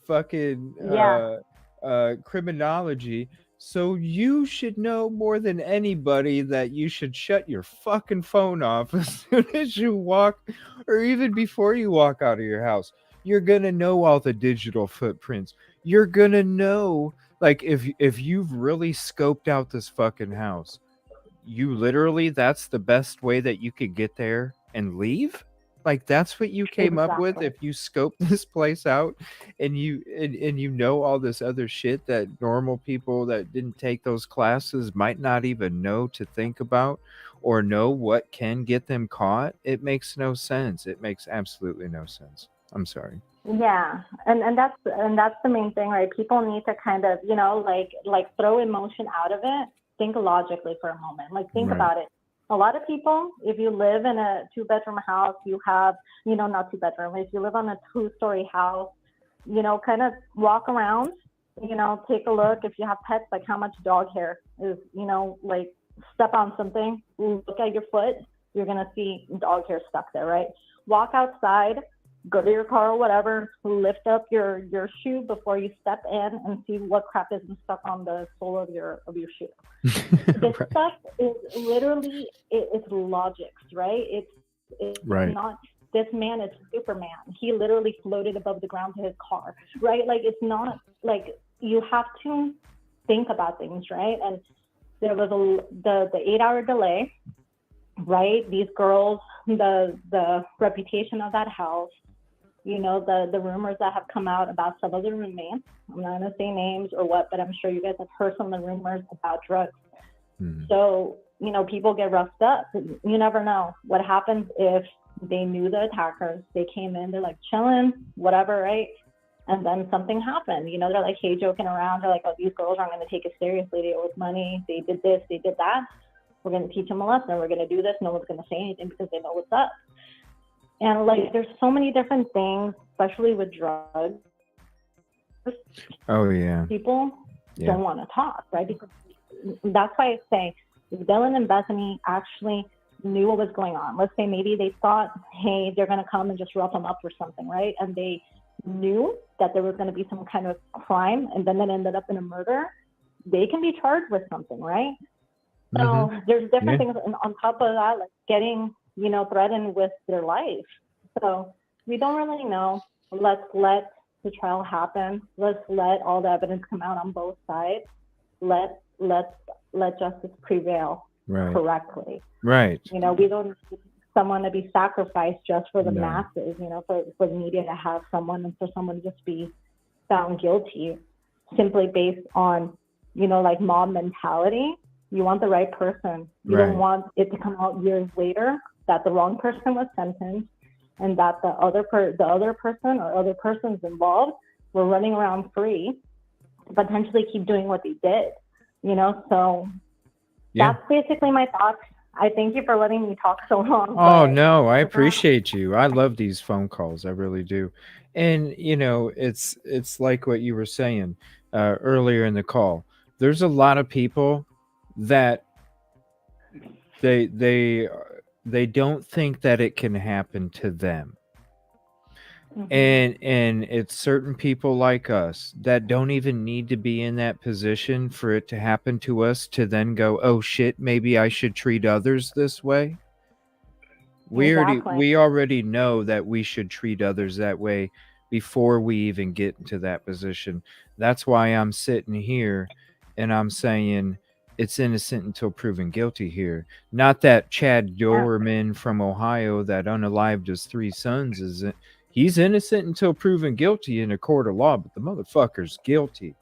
fucking Yeah. criminology. So you should know more than anybody that you should shut your fucking phone off as soon as you walk, or even before you walk out of your house. You're gonna know all the digital footprints. You're gonna know, like, if you've really scoped out this fucking house, you literally, that's the best way that you could get there and leave. Like, that's what you came up with. Exactly. If you scope this place out and you know all this other shit that normal people that didn't take those classes might not even know to think about or know what can get them caught, it makes no sense. It makes absolutely no sense. I'm sorry. Yeah, and that's the main thing, right? People need to kind of, you know, like throw emotion out of it. Think logically for a moment. Like, think Right. about it. A lot of people, if you live in a 2-bedroom house, you have, you know, not 2-bedroom. If you live on a 2-story house, you know, kind of walk around, you know, take a look. If you have pets, like how much dog hair is, you know, like step on something, look at your foot, you're gonna see dog hair stuck there, right? Walk outside, go to your car or whatever, lift up your shoe before you step in and see what crap isn't stuck on the sole of your shoe. This Right. stuff is literally, it's logics, right? It's Right. not, this man is Superman. He literally floated above the ground to his car, right? Like, it's not like, you have to think about things, right? And there was the 8-hour delay, right? These girls, the reputation of that house, you know, the rumors that have come out about some of the roommates. I'm not going to say names or what, but I'm sure you guys have heard some of the rumors about drugs. Mhm. So, you know, people get roughed up. You never know what happens if they knew the attackers. They came in, they're like chilling, whatever, right? And then something happened. You know, they're like, hey, joking around. They're like, oh, these girls aren't going to take it seriously. They owe us money. They did this. They did that. We're going to teach them a lesson. We're going to do this. No one's going to say anything because they know what's up. And like, there's so many different things, especially with drugs. Oh yeah. People Yeah. don't want to talk, right? Because that's why I say, if Dylan and Bethany actually knew what was going on, let's say maybe they thought, hey, they're going to come and just rough them up or something, right? And they knew that there was going to be some kind of crime, and then it ended up in a murder, they can be charged with something, right? So there's different things on top of that, like getting, you know, threatened with their life. So we don't really know. Let's let the trial happen. Let's let all the evidence come out on both sides. Let justice prevail Right. correctly. Right. You know, we don't need someone to be sacrificed just for the No. masses, you know, for the media to have someone and for someone to just be found guilty simply based on, you know, like mob mentality. You want the right person. You Right. don't want it to come out years later that the wrong person was sentenced and that the other person or other persons involved were running around free to potentially keep doing what they did, you know? So Yeah. that's basically my thoughts. I thank you for letting me talk so long. Oh, but no, I it's not- appreciate you. I love these phone calls. I really do. And, you know, it's like what you were saying earlier in the call. There's a lot of people that they don't think that it can happen to them. Mhm. And it's certain people like us that don't even need to be in that position for it to happen to us to then go, oh shit, maybe I should treat others this way. Exactly. We already know that we should treat others that way before we even get into that position. That's why I'm sitting here and I'm saying it's innocent until proven guilty here. Not that Chad Dorman from Ohio that unalived his 3 sons isn't. He's innocent until proven guilty in a court of law, but the motherfucker's guilty.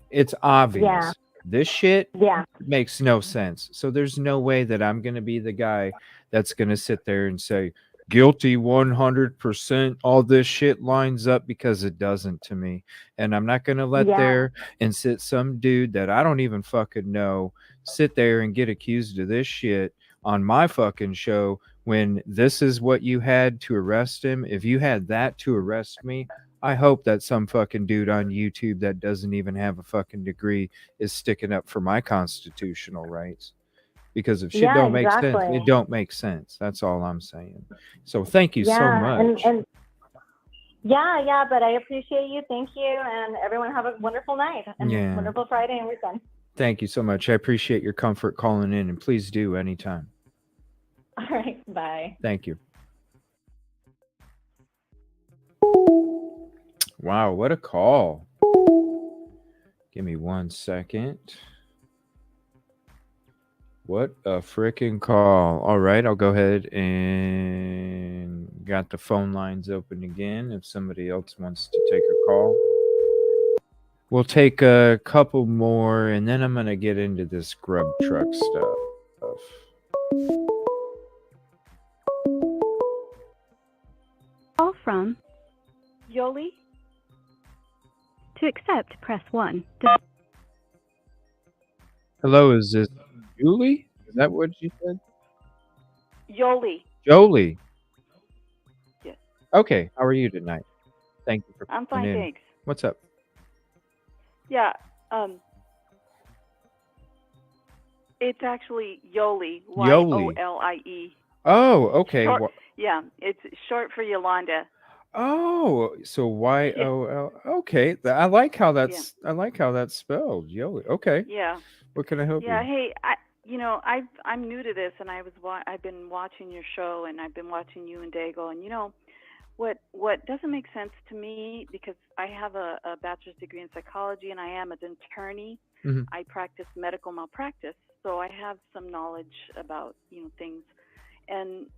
It's obvious. Yeah. This shit Yeah. makes no sense. So there's no way that I'm going to be the guy that's going to sit there and say, guilty 100%, all this shit lines up, because it doesn't to me. And I'm not going to let Yeah. there and sit some dude that I don't even fucking know sit there and get accused of this shit on my fucking show when this is what you had to arrest him. If you had that to arrest me, I hope that some fucking dude on YouTube that doesn't even have a fucking degree is sticking up for my constitutional rights. Because if shit Yeah, don't make sense, exactly. it don't make sense. That's all I'm saying. So thank you so much. And yeah, but I appreciate you. Thank you, and everyone have a wonderful night and Yeah. wonderful Friday and weekend. Thank you so much. I appreciate your comfort calling in, and please do anytime. All right, bye. Thank you. Wow, what a call. Give me 1 second. What a freaking call. All right, I'll go ahead and got the phone lines open again if somebody else wants to take a call. We'll take a couple more, and then I'm going to get into this Grub truck stuff. Call from Yoli? To accept, press 1. Hello, is this Julie? Is that what you said? Yoli. Jolie. Yes. Okay, how are you tonight? Thank you for I'm calling fine, in. thanks. What's up? Yeah, it's actually Yoli. Yoli. Yolie. Oh, okay. Short, yeah, it's short for Yolanda. Oh, so YOL. Okay, I like how that's spelled. Yoli. Okay. Yeah. What can I help Yeah. you? Hey, I'm new to this, and I've been watching your show, and I've been watching you and Dago, and what doesn't make sense to me, because I have a bachelor's degree in psychology and I am an attorney. Mhm. I practice medical malpractice, so I have some knowledge about things. And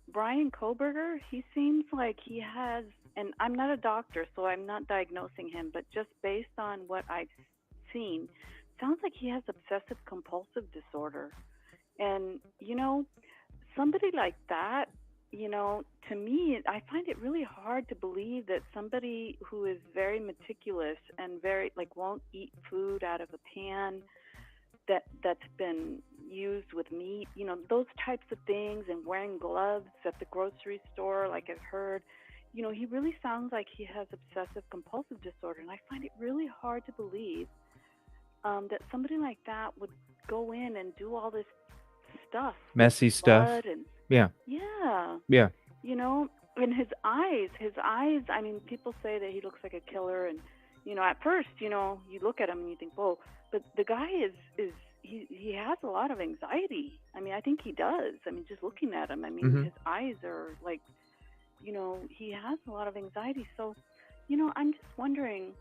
Brian Koberger, he seems like he has, and I'm not a doctor, so I'm not diagnosing him, but just based on what I've seen, sounds like he has obsessive compulsive disorder. And somebody like that, to me, I find it really hard to believe that somebody who is very meticulous and very won't eat food out of a pan that's been used with meat, those types of things, and wearing gloves at the grocery store, like I've heard, he really sounds like he has obsessive compulsive disorder, and I find it really hard to believe that somebody like that would go in and do all this stuff, Messy stuff. and Yeah. yeah, and his eyes, I mean, people say that he looks like a killer, and at first, you look at him and you think, whoa, but the guy he has a lot of anxiety. I mean, I think he does. I mean, just looking at him, I mean, Mhm. his eyes are like, he has a lot of anxiety. So, I'm just wondering,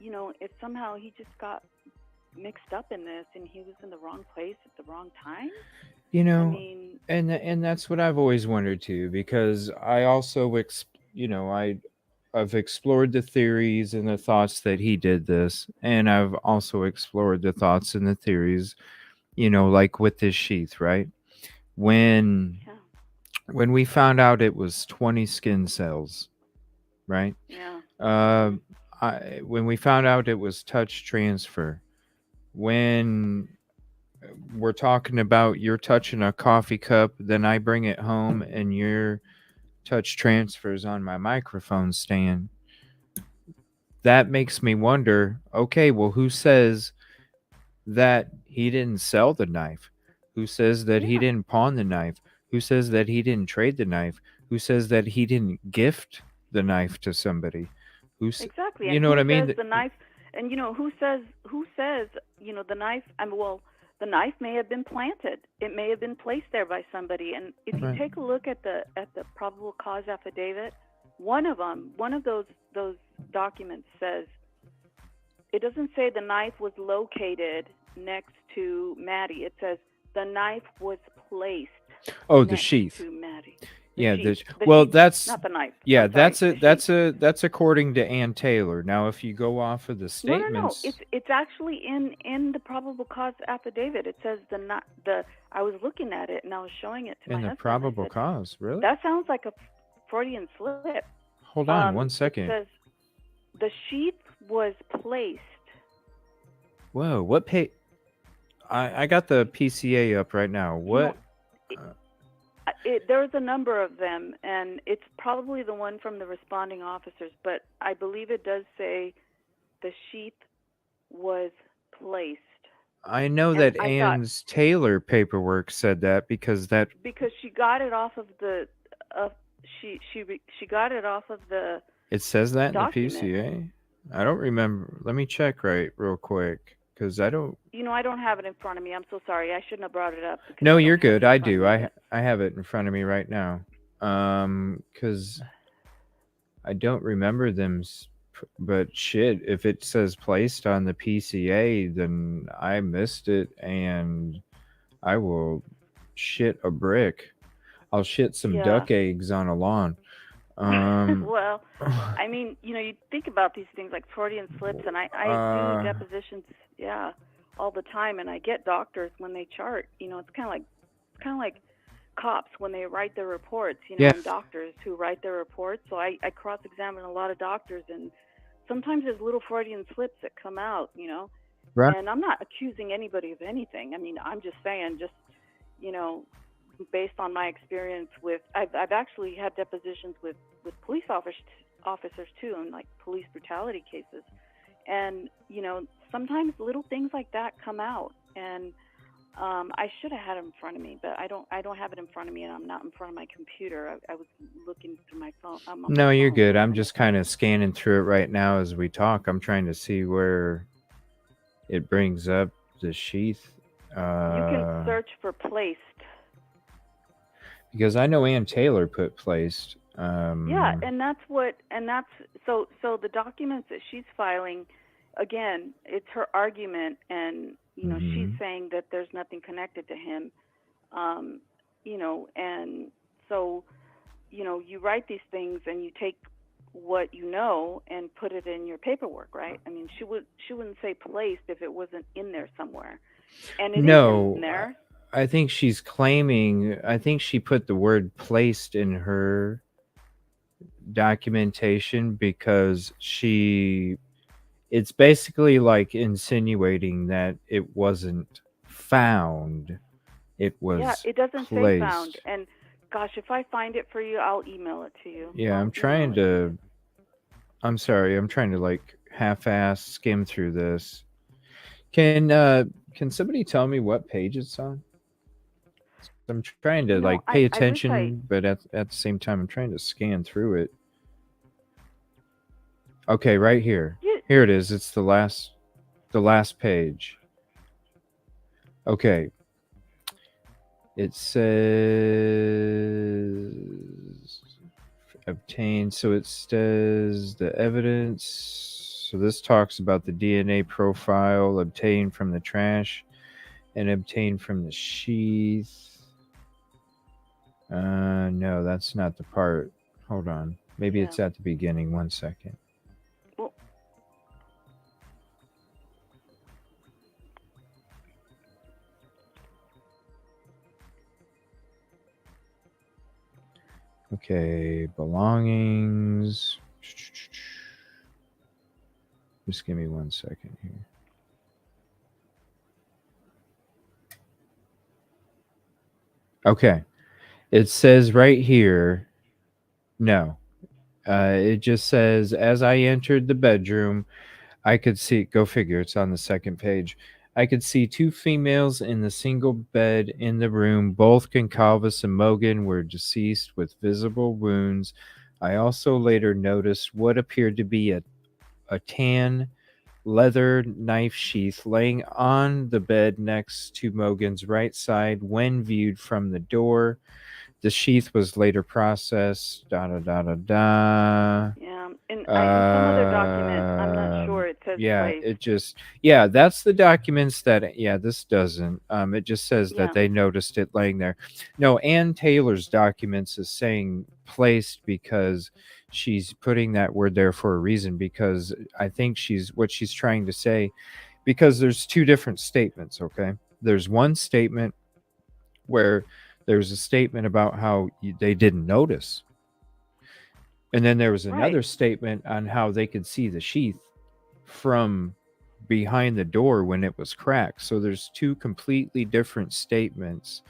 if somehow he just got mixed up in this and he was in the wrong place at the wrong time. I mean, and that's what I've always wondered too, because I also I've explored the theories and the thoughts that he did this, and I've also explored the thoughts and the theories, like with this sheath, right? When we found out it was 20 skin cells, right? Yeah. When we found out it was touch transfer, when we're talking about you're touching a coffee cup, then I bring it home and your touch transfers on my microphone stand. That makes me wonder, okay, well, who says that he didn't sell the knife? Who says that he didn't pawn the knife? Who says that he didn't trade the knife? Who says that he didn't gift the knife to somebody? Exactly. You And know who what I mean? says the knife? And who says the knife? The knife may have been planted. It may have been placed there by somebody. And if you take a look at the probable cause affidavit, one of those documents says, it doesn't say the knife was located next to Maddie. It says the knife was placed. Oh, the sheath. To Maddie. Yeah, sheath. That's not the knife. Yeah, I'm sorry, that's according to Ann Taylor. Now, if you go off of the statements, no. It's actually in the probable cause affidavit. It says I was looking at it and I was showing it to my husband. In the probable cause, really? That sounds like a Freudian slip. Hold on 1 second. It says the sheath was placed. Whoa, what page? I got the PCA up right now. What? There's a number of them, and it's probably the one from the responding officers, but I believe it does say the sheath was placed. I know that Ann's Taylor paperwork said that because she got it off of the she got it off of the. It says that document. In the PCA. I don't remember. Let me check real quick because I don't. I don't have it in front of me. I'm so sorry. I shouldn't have brought it up. No, you're good. I do. I have it in front of me right now. Because I don't remember them. But shit, if it says placed on the PCA, then I missed it, and I will shit a brick. I'll shit some duck eggs on a lawn. Well, I mean, you think about these things like Freudian slips, and I do depositions, all the time, and I get doctors when they chart. It's kind of like cops when they write their reports. And doctors who write their reports. So I cross-examine a lot of doctors, and sometimes there's little Freudian slips that come out. Right. And I'm not accusing anybody of anything. I mean, I'm just saying, based on my experience with, I've actually had depositions with police officers too, in like police brutality cases, and sometimes little things like that come out, and I should have had it in front of me, but I don't have it in front of me, and I'm not in front of my computer. I was looking through my phone. No, you're good. I'm just kind of scanning through it right now as we talk. I'm trying to see where it brings up the sheath. You can search for placed. Because I know Ann Taylor put placed. And that's so the documents that she's filing, again, it's her argument, and she's saying that there's nothing connected to him, and so you write these things and you take what you know and put it in your paperwork, right? I mean, she wouldn't say placed if it wasn't in there somewhere, and it is in there. I think she's claiming, I think she put the word placed in her documentation because it's basically like insinuating that it wasn't found. It was it doesn't placed. Say found. And gosh, if I find it for you, I'll email it to you. Yeah, I'm trying to like half-ass skim through this. Can somebody tell me what page it's on? I'm trying to pay attention, but at the same time, I'm trying to scan through it. Okay, right here. Here it is. It's the last page. Okay. It says obtain. So it says the evidence. So this talks about the DNA profile obtained from the trash and obtained from the sheath. No, that's not the part. Hold on. Maybe Yeah. it's at the beginning. 1 second. Well, Okay, belongings. Just give me 1 second here. Okay. It says right here, no. It just says, as I entered the bedroom, I could see, go figure, it's on the second page. I could see two females in the single bed in the room. Both Goncalves and Mogan were deceased with visible wounds. I also later noticed what appeared to be a tan leather knife sheath laying on the bed next to Mogan's right side when viewed from the door. The sheath was later processed. yeah, and in some other document, I'm not sure. It says Yeah, placed. it just, yeah, that's the documents that, yeah, this doesn't. It just says Yeah. that they noticed it laying there. No, Ann Taylor's documents is saying placed because she's putting that word there for a reason, because I think what she's trying to say, because there's two different statements, okay? There's one statement where there's a statement about how they didn't notice. And then there was another statement on how they could see the sheath from behind the door when it was cracked. So there's two completely different statements.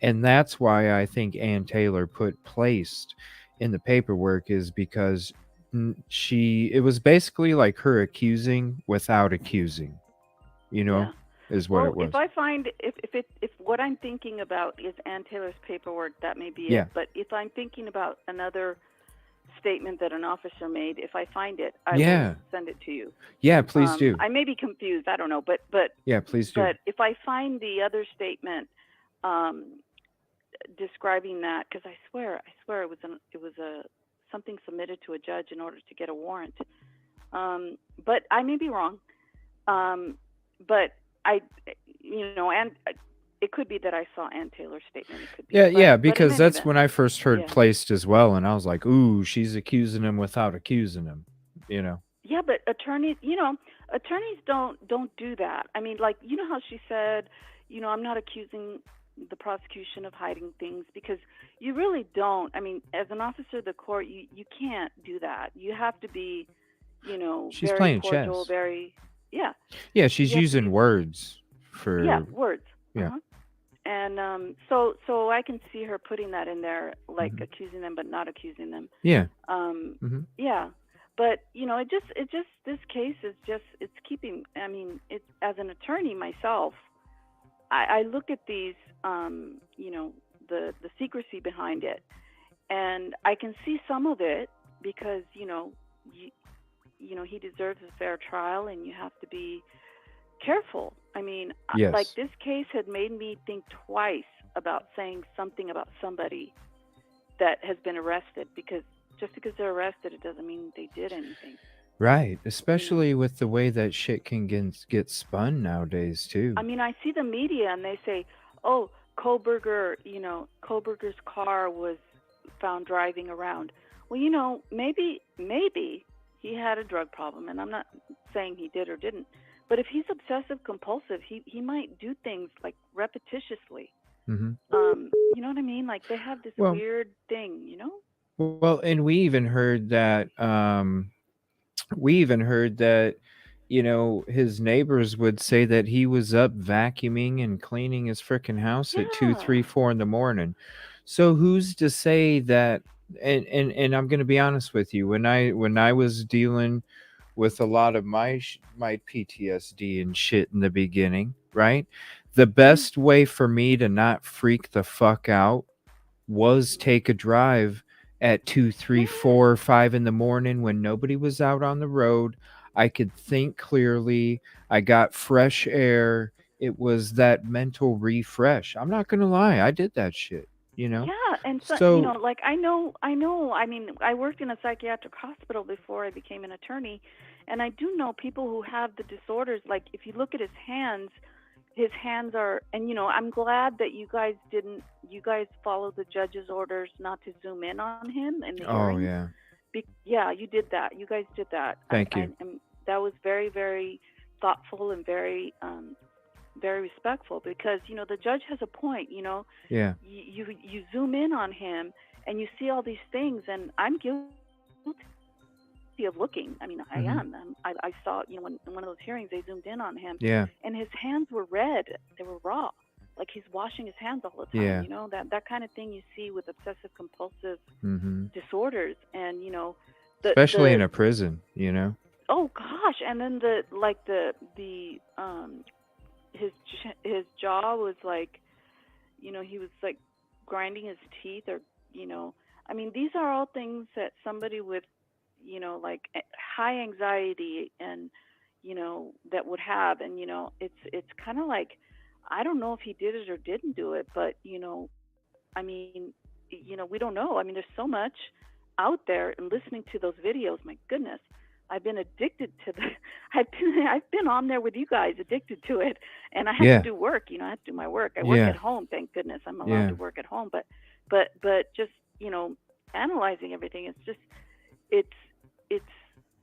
And that's why I think Ann Taylor put placed in the paperwork, is because it was basically like her accusing without accusing, you know, Yeah. is what Well, it was. if I find if what I'm thinking about is Ann Taylor's paperwork, that may be Yeah. it. But if I'm thinking about another statement that an officer made, if I find it, I will send it to you. Yeah, please do. I may be confused. I don't know, but Yeah, please do. But if I find the other statement describing that, because I swear it was something submitted to a judge in order to get a warrant. But I may be wrong. But I, and it could be that I saw Ann Taylor's statement. It could be. Yeah, but because in that's any when I first heard event, placed as well, and I was like, ooh, she's accusing him without accusing him, you know. Yeah, but attorneys don't do that. I mean, like, you know how she said, I'm not accusing the prosecution of hiding things, because you really don't. I mean, as an officer of the court, you can't do that. You have to be, She's very playing cordial, chess. very, yeah. Yeah, she's using words for. Yeah, words. Yeah. And so I can see her putting that in there, like accusing them but not accusing them. Yeah. Yeah. But it just this case is just, it's keeping. I mean, it's, as an attorney myself, I look at these, the secrecy behind it, and I can see some of it because he deserves a fair trial, and you have to be careful. I mean, yes. Like this case had made me think twice about saying something about somebody that has been arrested, because just because they're arrested, it doesn't mean they did anything. Right, especially with the way that shit can get spun nowadays too. I mean, I see the media and they say, "Oh, Koberger's car was found driving around." Well, maybe he had a drug problem, and I'm not saying he did or didn't. But if he's obsessive compulsive, he might do things like repetitiously. You know what I mean? Like they have this weird thing, Well, and we even heard that his neighbors would say that he was up vacuuming and cleaning his frickin' house at 2, 3, 4 in the morning. So who's to say that? And I'm going to be honest with you, when I was dealing with a lot of my PTSD and shit in the beginning, right? The best way for me to not freak the fuck out was take a drive at 2, 3, 4, 5 in the morning when nobody was out on the road. I could think clearly. I got fresh air. It was that mental refresh. I'm not going to lie. I did that shit, Yeah, and so like I know. I mean, I worked in a psychiatric hospital before I became an attorney, and I do know people who have the disorders. Like if you look at his hands are, and I'm glad that you guys followed the judge's orders not to zoom in on him in the hearing. Yeah. Yeah, you did that. You guys did that. Thank you. That was very, very thoughtful and very, very respectful, because the judge has a point. Yeah. You zoom in on him and you see all these things, and I'm guilty of looking. I mean, I am. I saw, when in one of those hearings they zoomed in on him. Yeah. And his hands were red. They were raw. Like he's washing his hands all the time. Yeah. That kind of thing you see with obsessive compulsive Mm-hmm. disorders, and Especially in a prison, Oh gosh! And then his jaw was like, he was like grinding his teeth, or I mean, these are all things that somebody with like high anxiety and that would have, and it's kind of like, I don't know if he did it or didn't do it, but I mean, we don't know. I mean, there's so much out there, and listening to those videos, my goodness, I've been addicted to I've been on there with you guys, addicted to it, and I have to do work. I have to do my work. I work at home. Thank goodness I'm allowed to work at home. But just analyzing everything, it's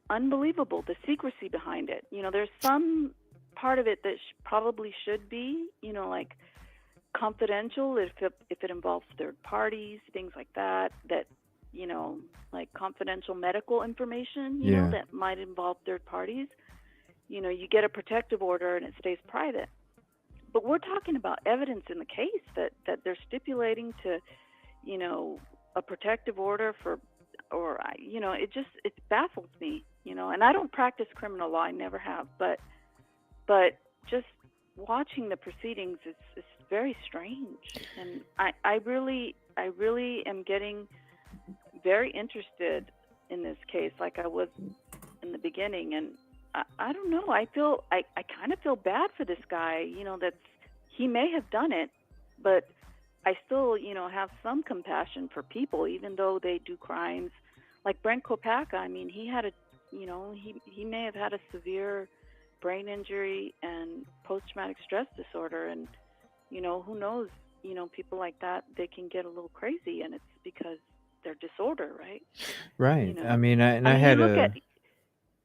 unbelievable, the secrecy behind it. There's some part of it that probably should be like confidential if it involves third parties, things like that like confidential medical information, that might involve third parties. You get a protective order and it stays private. But we're talking about evidence in the case that they're stipulating to, a protective order for, or it baffles me, and I don't practice criminal law, I never have, but just watching the proceedings, it's very strange, and I really am getting very interested in this case, like I was in the beginning, and I don't know. I kind of feel bad for this guy. He may have done it, but I still have some compassion for people, even though they do crimes. Like Brent Kopaka, I mean, he had he may have had a severe brain injury and post-traumatic stress disorder, and who knows? People like that, they can get a little crazy, and it's because their disorder, right? Right. I mean,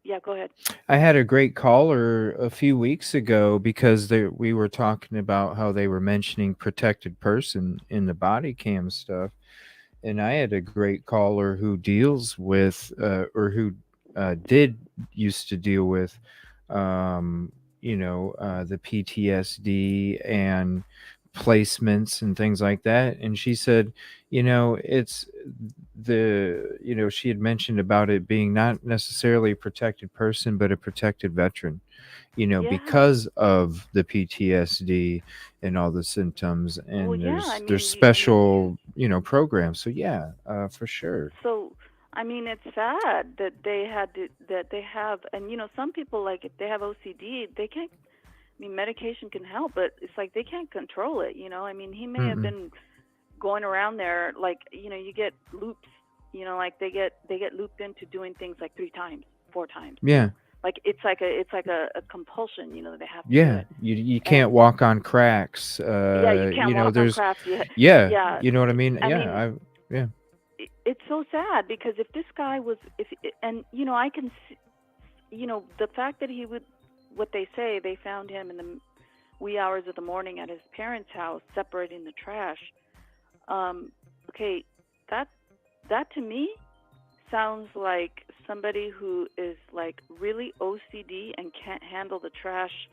yeah, go ahead. I had a great caller a few weeks ago because we were talking about how they were mentioning protected person in the body cam stuff. And I had a great caller who deals with, or who used to deal with, the PTSD and placements and things like that. And she said, it's she had mentioned about it being not necessarily a protected person, but a protected veteran, because of the PTSD and all the symptoms, and there's special, programs. So for sure. So, I mean, it's sad that they have, and some people, like, if they have OCD, they can't, I mean, medication can help, but it's like they can't control it, I mean, he may have been going around there, like, you get loops, like they get looped into doing things like 3 times, 4 times. Yeah. Like it's like a compulsion, they have to do it. You can't walk on cracks. You can't walk on cracks. Yeah. You know what I mean? It's so sad, because if this guy was, I can see, the fact that he would, what they say, they found him in the wee hours of the morning at his parents' house separating the trash. Okay, that to me sounds like somebody who is like really OCD and can't handle the trash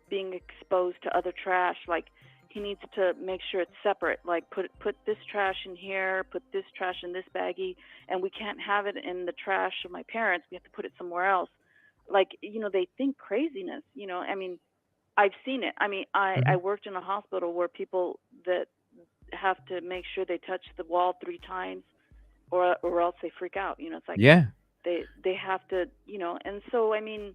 being exposed to other trash. Like, he needs to make sure it's separate. Like, put this trash in here, put this trash in this baggie, and we can't have it in the trash of my parents. We have to put it somewhere else. Like, they think craziness. I mean, I've seen it. I mean, I worked in a hospital where people that have to make sure they touch the wall 3 times, or else they freak out. It's like, they have to, and so, I mean,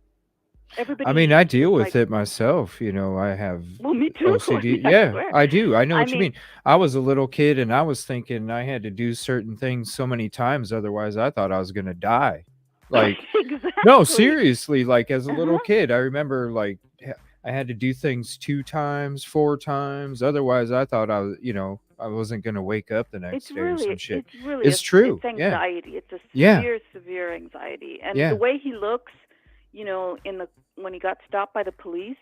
everybody. I mean, I deal with it myself. I have me too. OCD. I do. I know what you mean. I was a little kid, and I was thinking I had to do certain things so many times, otherwise I thought I was going to die. Like, exactly. No, seriously, like, as a little kid, I remember, like, I had to do things 2 times, 4 times. Otherwise, I thought I was, I wasn't gonna wake up the next It's day or some really, shit. it's really, It's true. it's anxiety. It's a Yeah. severe, severe anxiety. And Yeah. the way he looks, you know, when he got stopped by the police,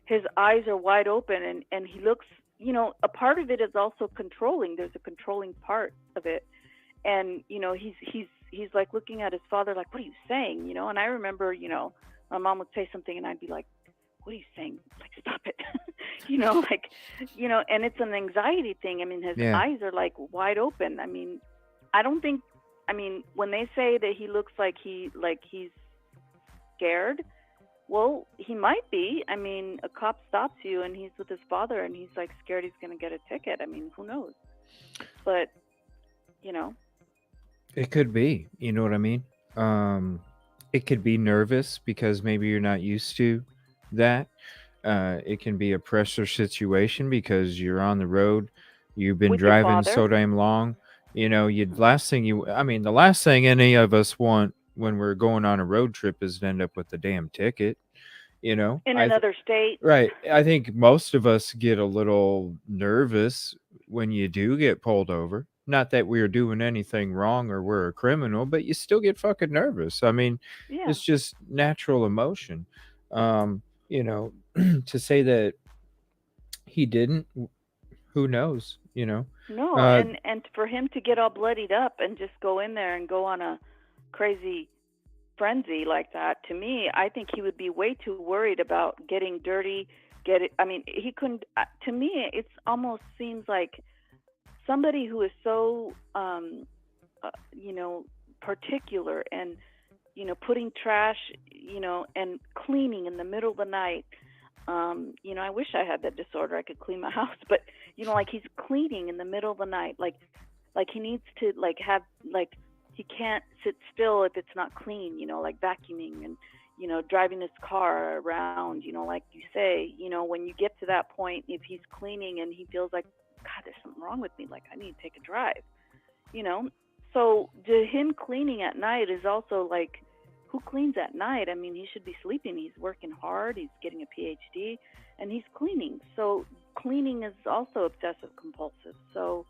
his eyes are wide open, and he looks, you know, a part of it is also controlling. There's a controlling part of it, and you know, he's like looking at his father, like, what are you saying, you know? And I remember, you know, my mom would say something, and I'd be like, what are you saying? Like, stop it. You know, like, you know, and it's an anxiety thing. I mean, his Yeah. eyes are like wide open. I mean, I don't think, I mean, when they say that he looks like he's scared, well, he might be. I mean, a cop stops you and he's with his father and he's like scared he's going to get a ticket. I mean, who knows? But, you know. It could be. You know what I mean? It could be nervous because maybe you're not used to that. It can be a pressure situation because you're on the road. You've been With your driving father. so damn long. You know, the last thing any of us want when we're going on a road trip is to end up with a damn ticket. You know, In another state. right. I think most of us get a little nervous when you do get pulled over. Not that we're doing anything wrong or we're a criminal, but you still get fucking nervous. I mean, Yeah. it's just natural emotion. You know, to say that he didn't, who knows, you know? No, and for him to get all bloodied up and just go in there and go on a crazy frenzy like that, to me, I think he would be way too worried about getting dirty. I mean, he couldn't. To me, it almost seems like somebody who is so, you know, particular and, you know, putting trash, you know, and cleaning in the middle of the night. You know, I wish I had that disorder. I could clean my house, but you know, like he's cleaning in the middle of the night, like he needs to have he can't sit still if it's not clean, you know, like vacuuming and, you know, driving his car around, you know, like you say, you know, when you get to that point, if he's cleaning and he feels like, God, there's something wrong with me, like I need to take a drive, you know. So to him cleaning at night is also like, who cleans at night? I mean, he should be sleeping. He's working hard. He's getting a PhD, and he's cleaning. So cleaning is also obsessive compulsive. So,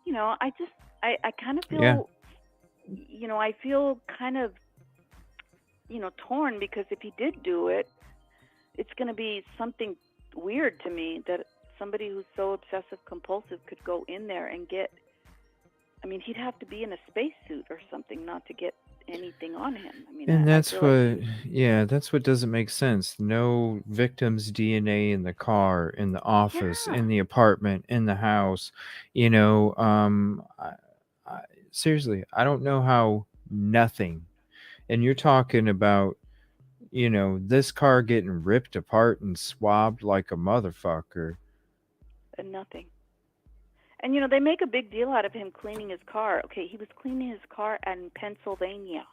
you know, I kind of feel, you know, I feel kind of, you know, torn because if he did do it, it's going to be something weird to me that somebody who's so obsessive compulsive could go in there and get, I mean, he'd have to be in a spacesuit or something not to get anything on him. I mean, and that's what, like that's what doesn't make sense. No victim's DNA in the car, in the office, in the apartment, in the house. You know, seriously, I don't know how nothing. And you're talking about, you know, this car getting ripped apart and swabbed like a motherfucker. And nothing. And, you know, they make a big deal out of him cleaning his car. Okay, he was cleaning his car in Pennsylvania.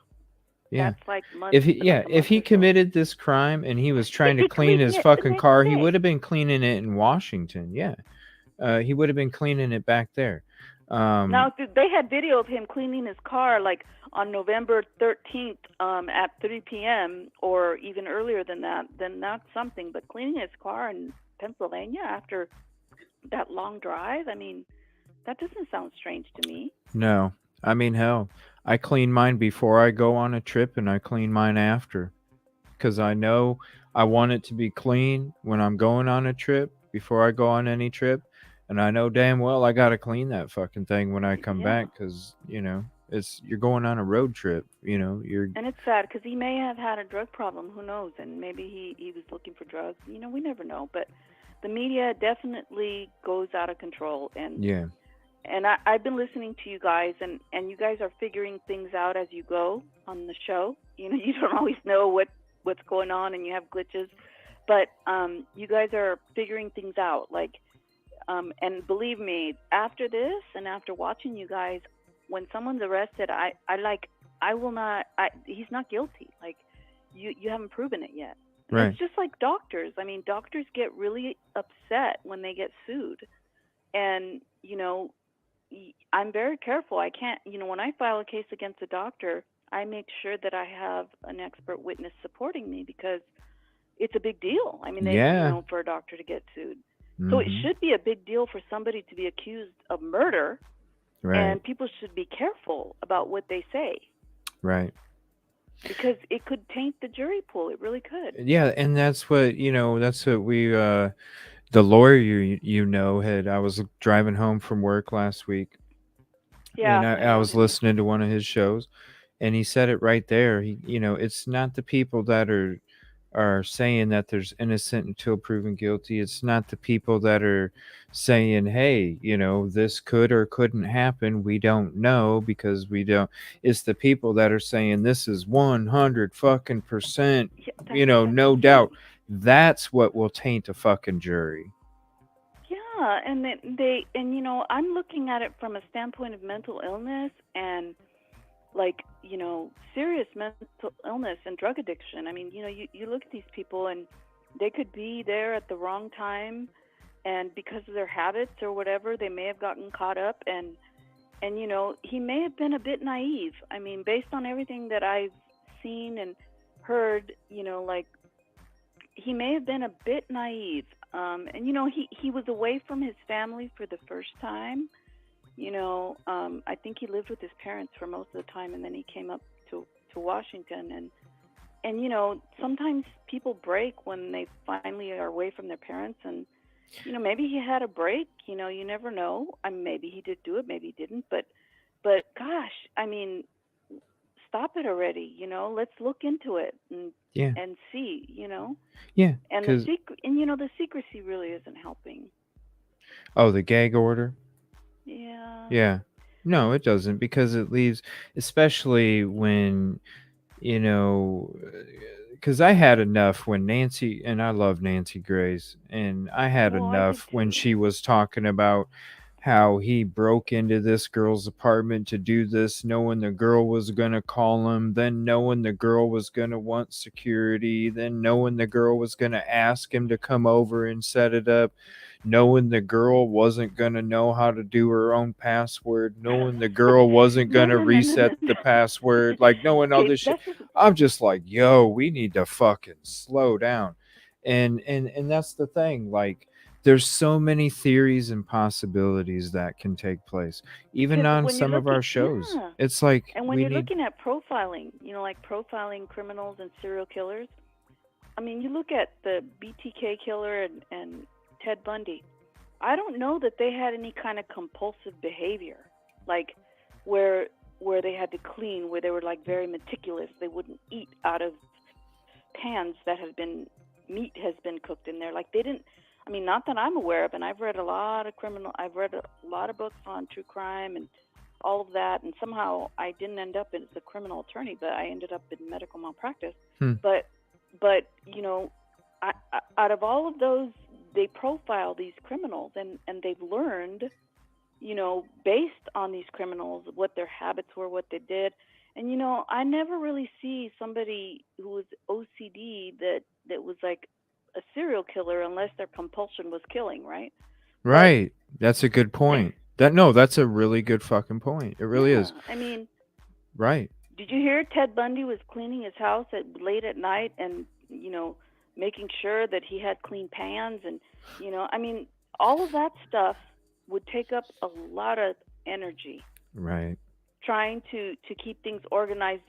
Yeah. That's like months. If he committed this crime and he was trying to clean his fucking car, he would have been cleaning it in Washington. Yeah. He would have been cleaning it back there. Now, they had video of him cleaning his car like on November 13th at 3 p.m. or even earlier than that, then that's something. But cleaning his car in Pennsylvania after that long drive, I mean, that doesn't sound strange to me. No. I mean, hell, I clean mine before I go on a trip and I clean mine after. Because I know I want it to be clean when I'm going on a trip before I go on any trip. And I know damn well I got to clean that fucking thing when I come back because, you know, you're going on a road trip, you know. And it's sad because he may have had a drug problem. Who knows? And maybe he was looking for drugs. You know, we never know. But the media definitely goes out of control. And and I've been listening to you guys, and you guys are figuring things out as you go on the show. You know, you don't always know what's going on, and you have glitches. But you guys are figuring things out. Like, and believe me, after this and after watching you guys, when someone's arrested, he's not guilty. Like, you haven't proven it yet. Right. It's just like doctors. I mean, doctors get really upset when they get sued. And, you know, I'm very careful. I can't, you know, when I file a case against a doctor, I make sure that I have an expert witness supporting me because it's a big deal. I mean, you know, for a doctor to get sued. So it should be a big deal for somebody to be accused of murder, Right. and people should be careful about what they say. Right. Because it could taint the jury pool. It really could. Yeah, and that's what we the lawyer I was driving home from work last week. Yeah. And I was listening to one of his shows, and he said it right there. It's not the people that are saying that there's innocent until proven guilty. It's not the people that are saying, hey, this could or couldn't happen. We don't know because we don't. It's the people that are saying this is 100 fucking percent, no doubt. That's what will taint a fucking jury. Yeah, and I'm looking at it from a standpoint of mental illness and serious mental illness and drug addiction. I mean, you look at these people and they could be there at the wrong time, and because of their habits or whatever, they may have gotten caught up, and he may have been a bit naive. I mean, based on everything that I've seen and heard, he may have been a bit naive. And he was away from his family for the first time. I think he lived with his parents for most of the time, and then he came up to Washington. And sometimes people break when they finally are away from their parents, and maybe he had a break. You never know. Maybe he did do it, maybe he didn't. But gosh, I mean, stop it already. Let's look into it and see. Yeah. And the secrecy really isn't helping. Oh, the gag order. Yeah. Yeah. No, it doesn't, because it leaves, especially when, because I had enough when Nancy, and I love Nancy Grace, and I had enough when she was talking about how he broke into this girl's apartment to do this, knowing the girl was going to call him, then knowing the girl was going to want security, then knowing the girl was going to ask him to come over and set it up, knowing the girl wasn't going to know how to do her own password, knowing the girl wasn't going to reset the password, knowing all this shit. I'm just like, yo, we need to fucking slow down. And that's the thing. There's so many theories and possibilities that can take place, even on some of our shows. Yeah. It's like, and when you're looking at profiling, profiling criminals and serial killers, I mean, you look at the BTK killer and Ted Bundy. I don't know that they had any kind of compulsive behavior, where they had to clean, where they were very meticulous. They wouldn't eat out of pans that meat has been cooked in there. They didn't. I mean, not that I'm aware of, and I've read a lot of books on true crime and all of that, and somehow I didn't end up as a criminal attorney, but I ended up in medical malpractice. But out of all of those, they profile these criminals, and they've learned, based on these criminals, what their habits were, what they did. And, I never really see somebody who was OCD that was a serial killer unless their compulsion was killing, right? Right. That's a good point. That's a really good fucking point. It really is. I mean, right. Did you hear Ted Bundy was cleaning his house late at night and, making sure that he had clean pans and, I mean, all of that stuff would take up a lot of energy. Right. Trying to keep things organized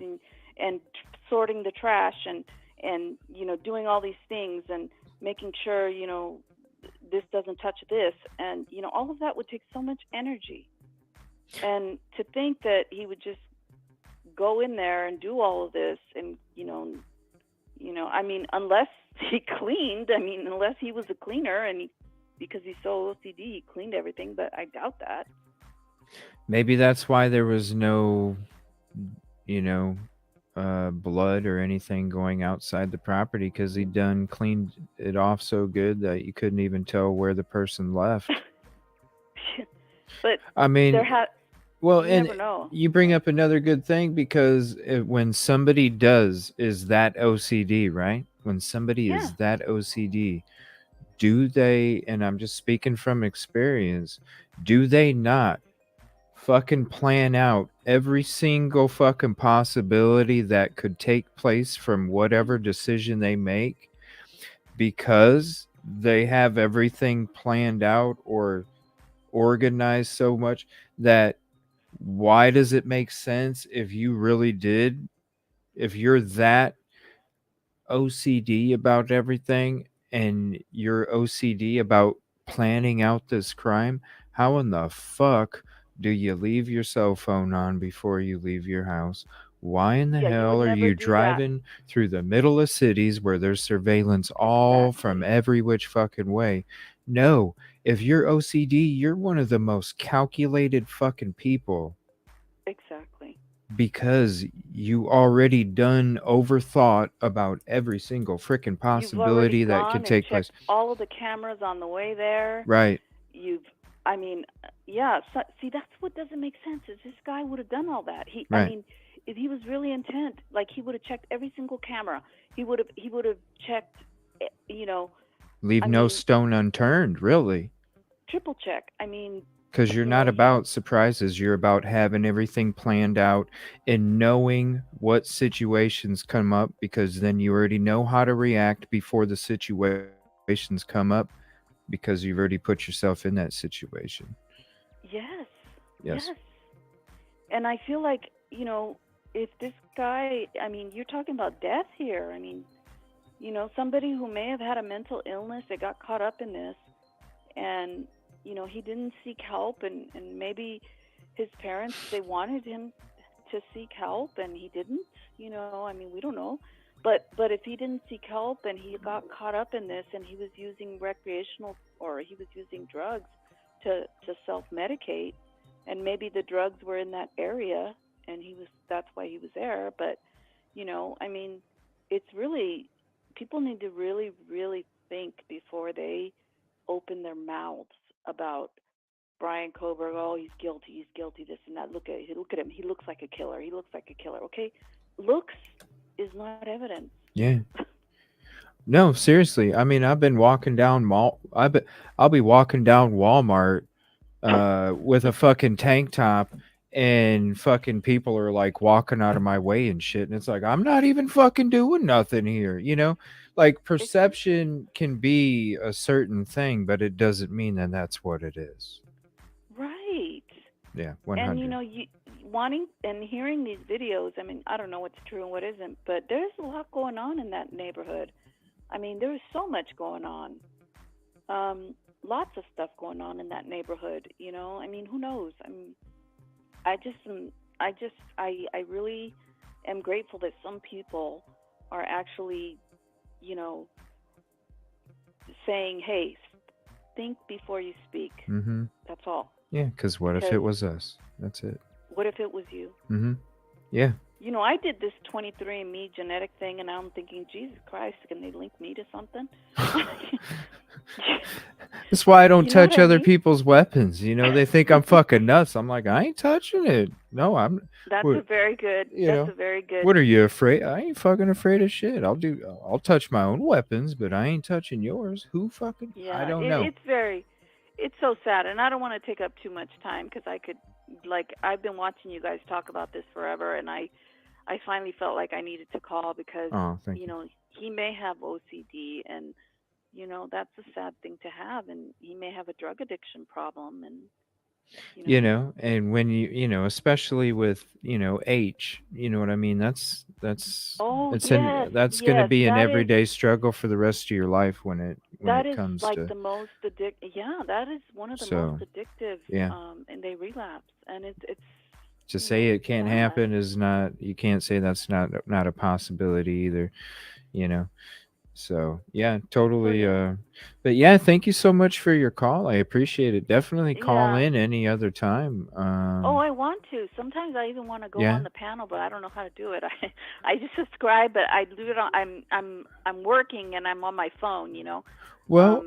and sorting the trash and doing all these things and making sure, this doesn't touch this. And, all of that would take so much energy. And to think that he would just go in there and do all of this and, I mean, unless he cleaned, unless he was a cleaner and because he's so OCD, he cleaned everything, but I doubt that. Maybe that's why there was no, blood or anything going outside the property, because he done cleaned it off so good that you couldn't even tell where the person left. But I mean, well, you and never know. you bring up another good thing, because when somebody is that OCD, right? When somebody is that OCD, do they, and I'm just speaking from experience, do they not fucking plan out every single fucking possibility that could take place from whatever decision they make? Because they have everything planned out or organized so much that why does it make sense if you really did, if you're that OCD about everything and you're OCD about planning out this crime, how in the fuck do you leave your cell phone on before you leave your house? Why in the Yeah, you would hell are never you do that. driving through the middle of cities where there's surveillance all from Exactly. every which fucking way? No, if you're OCD, you're one of the most calculated fucking people Exactly. because you already done overthought about every single freaking You've already possibility that can gone and take place. checked all of the cameras on the way there. Right. You've, I mean, yeah. So, see, that's what doesn't make sense. Is this guy would have done all that? I Right. mean, if he was really intent, like he would have checked every single camera. He would have checked, you know, Leave I no mean, stone unturned, really. triple check. I mean, Because you're you not know, about surprises. You're about having everything planned out and knowing what situations come up, because then you already know how to react before the situations come up because you've already put yourself in that situation. yes, Yes. yes. And I feel like, you know, if this guy, I mean, you're talking about death here. I mean, you know, somebody who may have had a mental illness that got caught up in this, and, you know, he didn't seek help, and maybe his parents, they wanted him to seek help, and he didn't, you know, I mean, we don't know. But if he didn't seek help and he got caught up in this and he was using recreational, or he was using drugs to self-medicate, and maybe the drugs were in that area and that's why he was there. But, you know, I mean, it's really, people need to really, really think before they open their mouths about Brian Koberg. Oh, he's guilty, this and that. Look at him. He looks like a killer. Okay? Looks is not evidence. Yeah. No, seriously. I mean, I've been walking down I'll be walking down Walmart with a fucking tank top, and fucking people are like walking out of my way and shit, and it's like I'm not even fucking doing nothing here, you know? Like, perception can be a certain thing, but it doesn't mean that that's what it is. Right. Yeah, 100. And, you know, wanting and hearing these videos, I mean, I don't know what's true and what isn't, but there's a lot going on in that neighborhood. I mean, there's so much going on. Lots of stuff going on in that neighborhood, you know? I mean, who knows? I mean, I really am grateful that some people are actually, you know, saying, hey, think before you speak. Mm-hmm. That's all. Yeah, because what if it was us? That's it. What if it was you? Mm-hmm. Yeah. You know, I did this 23andMe genetic thing, and I'm thinking, Jesus Christ, can they link me to something? That's why I don't touch other mean? people's weapons. You know, they think I'm fucking nuts. I'm like, I ain't touching it. No, I'm. That's what, a very good. You that's know, a very good. What are you afraid? I ain't fucking afraid of shit. I'll touch my own weapons, but I ain't touching yours. Who fucking? Yeah, I don't know. It's so sad, and I don't want to take up too much time because I've been watching you guys talk about this forever, and I finally felt like I needed to call because, you know, he may have OCD, and, you know, that's a sad thing to have, and he may have a drug addiction problem, and, you know, and when you know, especially with, you know, H, you know what I mean? That's that's going to be an everyday struggle for the rest of your life when it comes like to the most addictive. Yeah, that is one of the most addictive. Yeah. And they relapse, and it's to say it can't happen is not, you can't say that's not a possibility either, you know. So yeah, totally. But yeah, thank you so much for your call. I appreciate it. Definitely call in any other time. I want to. Sometimes I even want to go on the panel, but I don't know how to do it. I just subscribe, but I do it on. I'm working and I'm on my phone. You know. Well,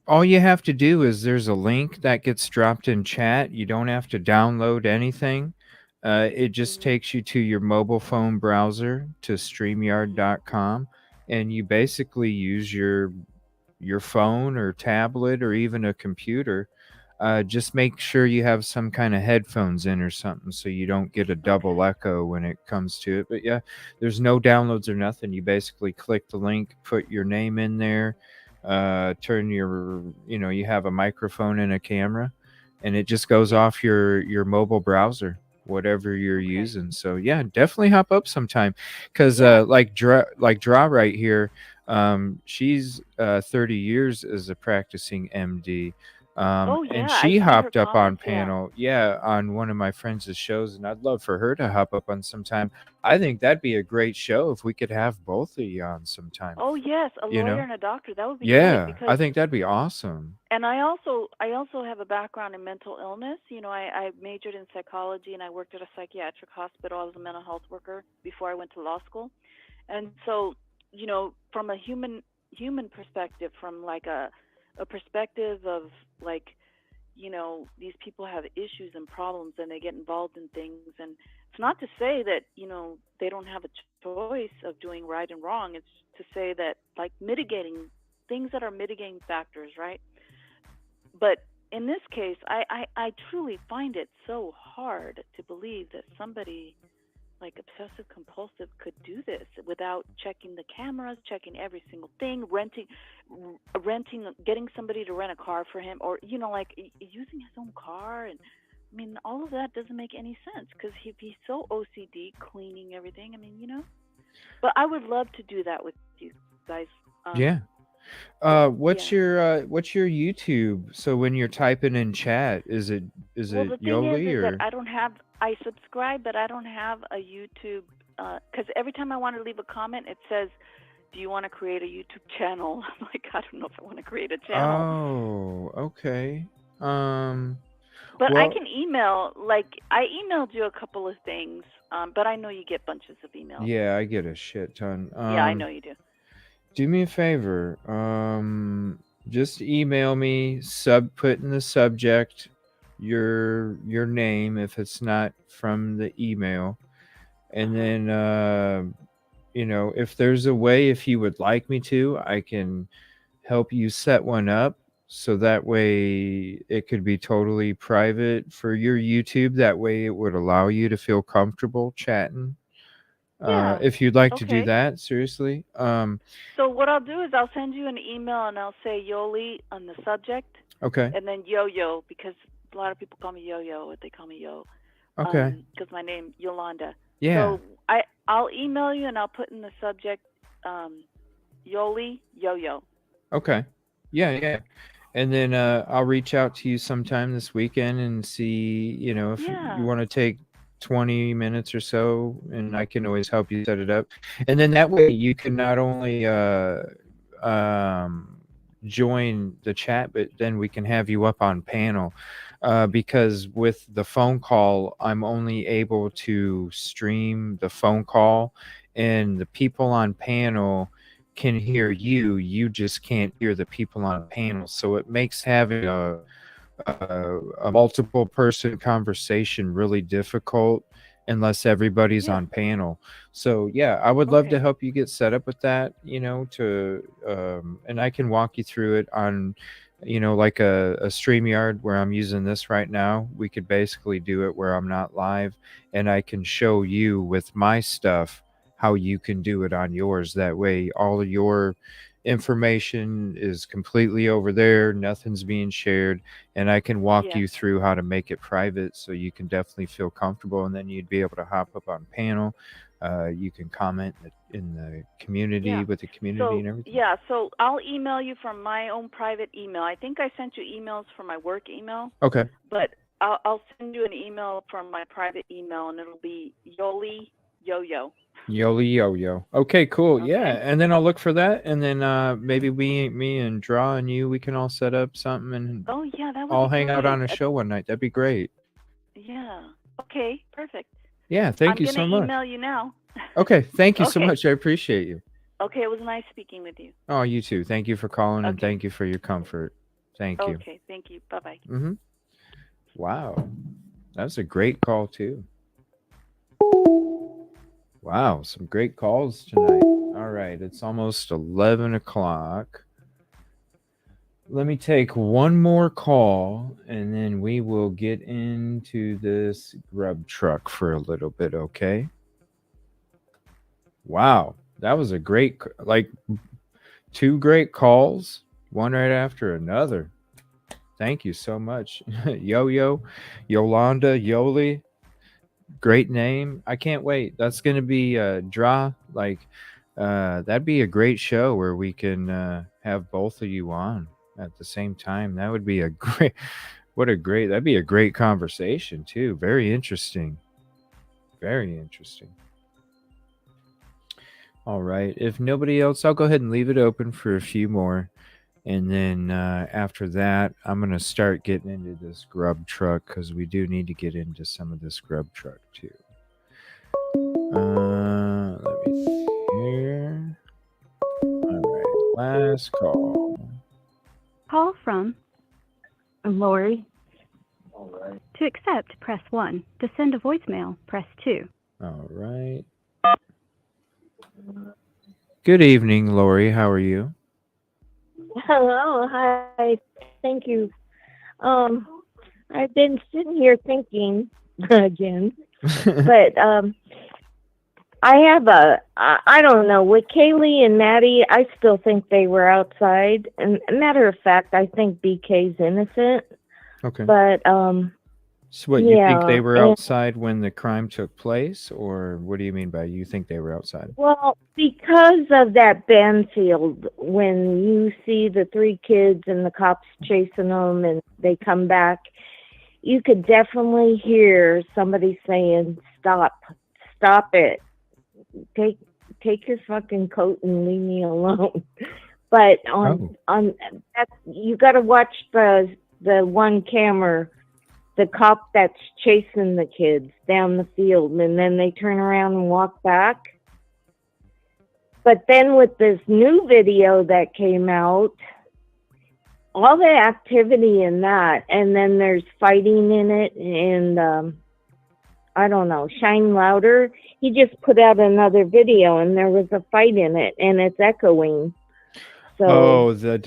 all you have to do is there's a link that gets dropped in chat. You don't have to download anything. It just takes you to your mobile phone browser to StreamYard.com. And you basically use your phone or tablet or even a computer. Just make sure you have some kind of headphones in or something so you don't get a double echo when it comes to it. But yeah, there's no downloads or nothing. You basically click the link, put your name in there, turn your, you have a microphone and a camera, and it just goes off your mobile browser, whatever you're using. So yeah, definitely hop up sometime, because like Draw right here, she's 30 years as a practicing MD. And I she see her hopped up on comments, panel, on one of my friends' shows, and I'd love for her to hop up on sometime. I think that'd be a great show if we could have both of you on sometime. Oh yes, a lawyer and a doctor. That would be great. Yeah, Because I think that'd be awesome. And I also have a background in mental illness. I majored in psychology and I worked at a psychiatric hospital. I was a mental health worker before I went to law school. And so, from a human perspective, from like a perspective of like, these people have issues and problems and they get involved in things, and it's not to say that, they don't have a choice of doing right and wrong. It's to say that like mitigating things that are mitigating factors, right? But in this case, I truly find it so hard to believe that somebody like obsessive compulsive could do this without checking the cameras, checking every single thing, renting, getting somebody to rent a car for him, or like using his own car. And I mean, all of that doesn't make any sense, because if he's so OCD, cleaning everything, I mean, But I would love to do that with you guys. Yeah. What's your YouTube? So when you're typing in chat, is it the thing Yoli is or? that I subscribe, but I don't have a YouTube, because every time I want to leave a comment, it says, do you want to create a YouTube channel? I'm like, I don't know if I want to create a channel. Oh, okay. But I can email, like I emailed you a couple of things, but I know you get bunches of emails. Yeah, I get a shit ton. Yeah, I know you do. Do me a favor. Just email me, put in the subject your name if it's not from the email. And then if there's a way, if you would like me to, I can help you set one up, so that way it could be totally private for your YouTube. That way it would allow you to feel comfortable chatting. If you'd like to do that, seriously. So what I'll do is I'll send you an email and I'll say Yoli on the subject. Okay. And then Yo-Yo, because a lot of people call me Yo-Yo, or they call me Yo. Okay. Because my name Yolanda. Yeah. So I'll email you and I'll put in the subject Yoli Yo-Yo. Okay. Yeah. And then I'll reach out to you sometime this weekend and see, if you want to take 20 minutes or so, and I can always help you set it up. And then that way you can not only join the chat, but then we can have you up on panel, because with the phone call, I'm only able to stream the phone call, and the people on panel can hear you just can't hear the people on panel. So it makes having a multiple person conversation really difficult unless everybody's on panel. So yeah, I would love to help you get set up with that, and I can walk you through it on, like a StreamYard where I'm using this right now. We could basically do it where I'm not live, and I can show you with my stuff how you can do it on yours. That way all of your information is completely over there, nothing's being shared, and I can walk you through how to make it private, so you can definitely feel comfortable, and then you'd be able to hop up on panel. You can comment in the community with the community and everything. Yeah, so I'll email you from my own private email. I think I sent you emails from my work email. Okay. But I'll send you an email from my private email, and it'll be Yoli Yo-Yo. Yoli Yo-Yo. Okay, cool. Okay. Yeah, and then I'll look for that, and then maybe me and Draw and you, we can all set up something, and that would all be hang great. out on a show one night. That'd be great. Yeah. Okay, perfect. Yeah, thank you so much. I'm going to email you now. Okay, thank you so much. I appreciate you. Okay, it was nice speaking with you. Oh, you too. Thank you for calling, and thank you for your comfort. Thank you. Okay, thank you. Bye-bye. Wow. That's a great call, too. Wow, some great calls tonight. All right, it's almost 11 o'clock. Let me take one more call, and then we will get into this Grub truck for a little bit, okay? Wow, that was a great, like, 2 great calls. one right after another. Thank you so much. Yo-Yo, Yolanda, Yoli. Great name. I can't wait. That's going to be that'd be a great show where we can have both of you on at the same time. That would be a great, that'd be a great conversation too. Very interesting. Very interesting. All right. If nobody else, I'll go ahead and leave it open for a few more. And then after that, I'm going to start getting into this Grub truck because we do need to get into some of this Grub truck too. Let me see here. All right. Last call. Call from Lori. All right. To accept, press 1. To send a voicemail, press 2. All right. Good evening, Lori. How are you? Hello, hi, thank you. I've been sitting here thinking again, but I have I don't know, with Kaylee and Maddie, I still think they were outside. And matter of fact, I think BK's innocent. Okay. But So what, you think they yeah, were and outside when the crime took place, or what do you mean by you think they were outside? well, because of that Banfield, when you see the 3 kids and the cops chasing them and they come back, you could definitely hear somebody saying, stop it. Take your fucking coat and leave me alone. But on that, you got to watch the one camera, the cop that's chasing the kids down the field, and then they turn around and walk back. But then with this new video that came out, all the activity in that, and then there's fighting in it, and I don't know, Shine Louder, he just put out another video, and there was a fight in it, and it's echoing. So, The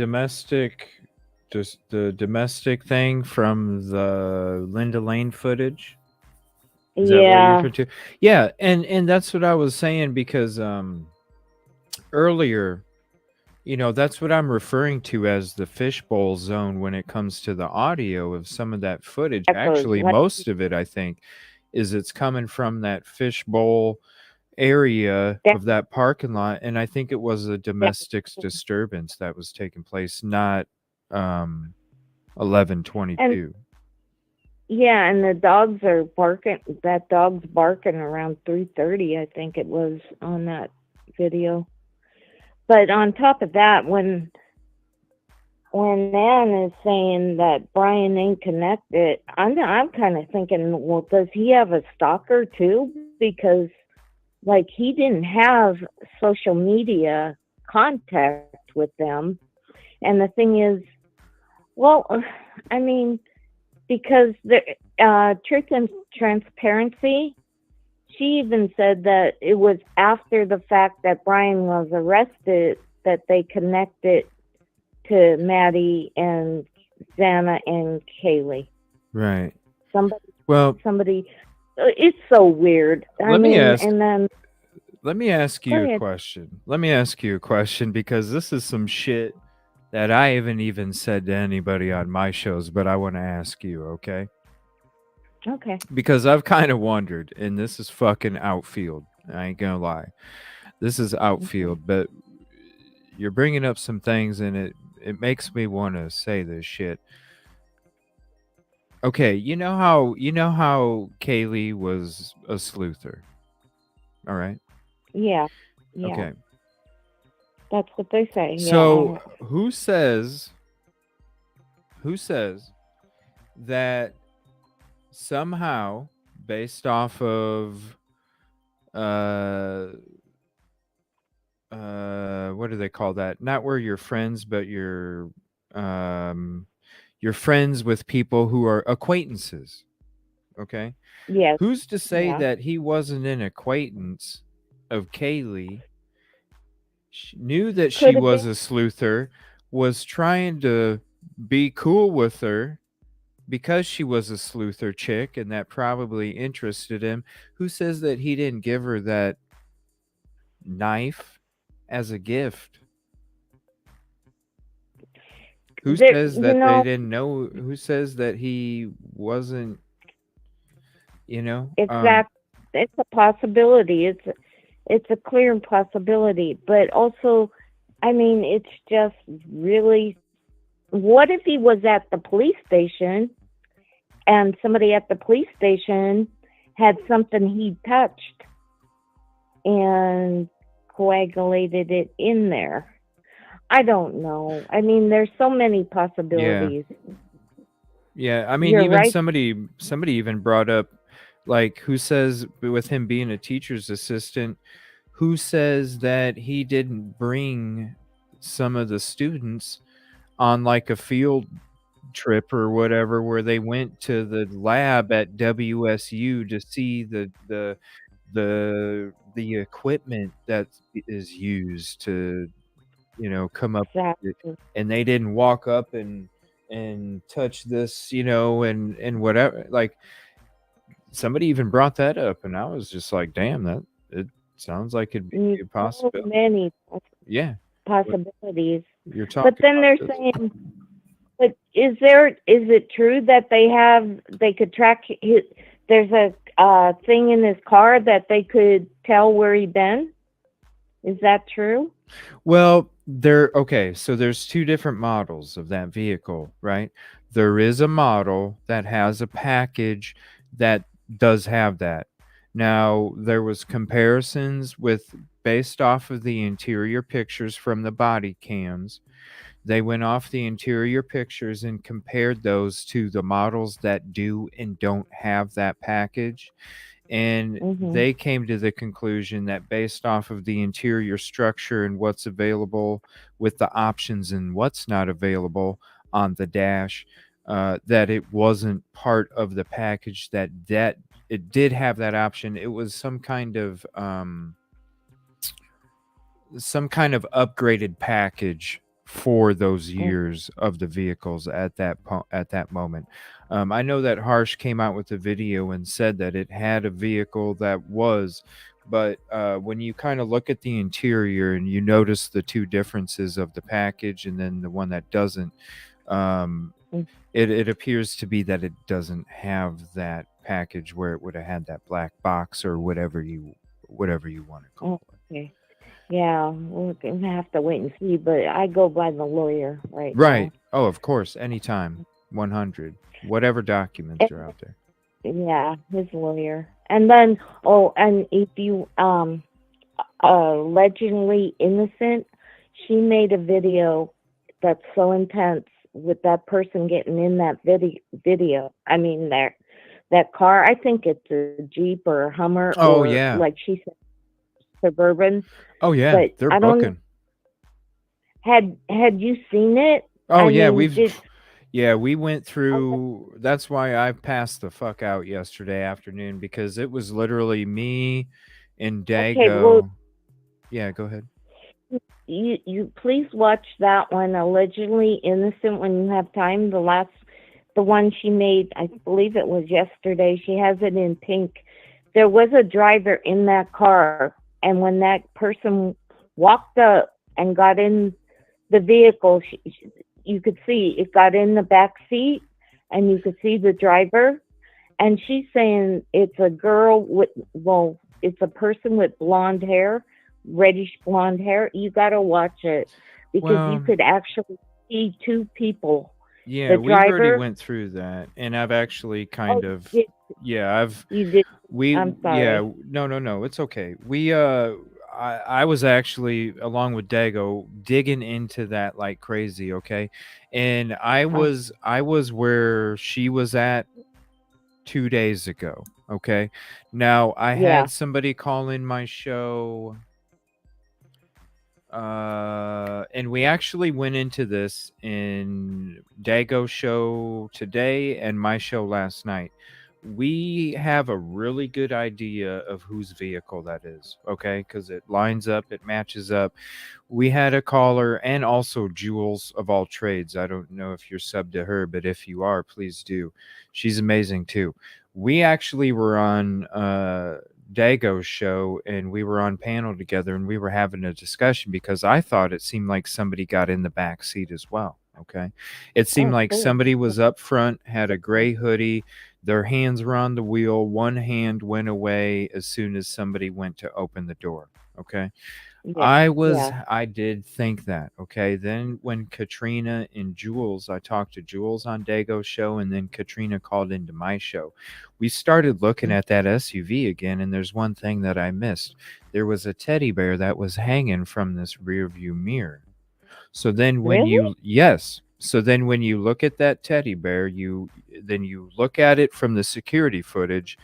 domestic thing from the LindaLane footage. Is that what you're yeah, referring to? Yeah, and that's what I was saying because earlier, that's what I'm referring to as the fishbowl zone when it comes to the audio of some of that footage. echoes. Actually, most of it, I think, it's coming from that fishbowl area of that parking lot, and I think it was a domestic disturbance that was taking place, not 11:22. Yeah, and the dogs are barking. That dog's barking around 3:30, I think it was, on that video. But on top of that, when Nan is saying that Brian ain't connected, I'm kind of thinking, well, does he have a stalker too? Because like he didn't have social media contact with them, and the thing is, well, I mean, because the Truth and Transparency, she even said that it was after the fact that Brian was arrested that they connected to Maddie and Xana and Kaylee. Right. Somebody. It's so weird. Let me ask you Go a question. Let me ask you a question because this is some shit that I haven't even said to anybody on my shows, but I want to ask you, okay? Okay. Because I've kind of wondered, and this is fucking outfield. I ain't gonna lie. This is outfield, but you're bringing up some things, and it makes me want to say this shit. Okay, you know how Kaylee was a sleuther, all right? Yeah. Okay. That's what they say. So who says that somehow, based off of what do they call that? Not where you're friends, but you're friends with people who are acquaintances. Okay. Yes. Who's to say that he wasn't an acquaintance of Kaylee? Knew that she was a sleuther, was trying to be cool with her because she was a sleuther chick, and that probably interested him. Who says that he didn't give her that knife as a gift? Who There, says you that they know, didn't know? Who says that he wasn't, you know? it's a possibility. It's a clear possibility, but also, I mean, it's just really. What if he was at the police station and somebody at the police station had something he touched and coagulated it in there? I don't know. I mean, there's so many possibilities. Yeah, I mean, You're even right. somebody even brought up, like, who says with him being a teacher's assistant, who says that he didn't bring some of the students on like a field trip or whatever, where they went to the lab at WSU to see the equipment that is used to, you know, come up with it. Exactly. And they didn't walk up and touch this, you know, and whatever. Like, somebody even brought that up, and I was just like, damn, that it sounds like it'd be a So possibility. many Yeah, possibilities. you're talking But then about they're this. saying, but is it true that they could track his, there's a thing in his car that they could tell where he'd been? Is that true? Well, so there's two different models of that vehicle, right? There is a model that has a package that does have that. Now, there was comparisons based off of the interior pictures from the body cams. They went off the interior pictures and compared those to the models that do and don't have that package. And they came to the conclusion that based off of the interior structure and what's available with the options and what's not available on the dash, that it wasn't part of the package, that it did have that option. It was some kind of upgraded package for those years of the vehicles at that moment. I know that Harsh came out with a video and said that it had a vehicle that was, but when you kind of look at the interior and you notice the two differences of the package and then the one that doesn't, it appears to be that it doesn't have that package where it would have had that black box or whatever you want to call it. Okay. Yeah, we're gonna have to wait and see, but I go by the lawyer right Right. Oh, of course. Anytime. 100. Whatever documents are out there. now. Yeah, his lawyer. And then, and if you allegedly innocent, she made a video that's so intense with that person getting in that video. I mean, that car. I think it's a Jeep or a Hummer, Oh, or yeah. like she said, Suburban. Oh, yeah. But They're I don't. booking. Had you seen it? Oh, I yeah. mean, We went through. That's why I passed the fuck out yesterday afternoon, because it was literally me and Dago. Okay, well, yeah, go ahead. You please watch that one, Allegedly Innocent, when you have time. The one she made, I believe it was yesterday. She has it in pink. There was a driver in that car, and when that person walked up and got in the vehicle, you could see it got in the back seat, and you could see the driver. And she's saying it's a girl it's a person with blonde hair, reddish blonde hair. You got to watch it, because you could actually see two people. Yeah, the we already driver. went through that, and I've actually kind of. You did. We I'm sorry. yeah, no, it's okay. I was actually, along with Dago, digging into that like crazy, okay? And I was where she was at 2 days ago, okay? Now, I had somebody call in my show, and we actually went into this in Dago's show today and my show last night. We have a really good idea of whose vehicle that is, okay? Because it lines up, it matches up. We had a caller, and also Jules of All Trades. I don't know if you're subbed to her, but if you are, please do. She's amazing too. We actually were on Dago's show, and we were on panel together, and we were having a discussion because I thought it seemed like somebody got in the back seat as well. Okay. It seemed Oh, like cool. somebody was up front, had a gray hoodie, their hands were on the wheel, one hand went away as soon as somebody went to open the door. Okay. Yeah, yeah. I did think that. Okay. Then when Katrina and Jules, I talked to Jules on Dago's show, and then Katrina called into my show. We started looking at that SUV again, and there's one thing that I missed. There was a teddy bear that was hanging from this rear view mirror. So then when Really? so then when you look at that teddy bear, you look at it from the security footage,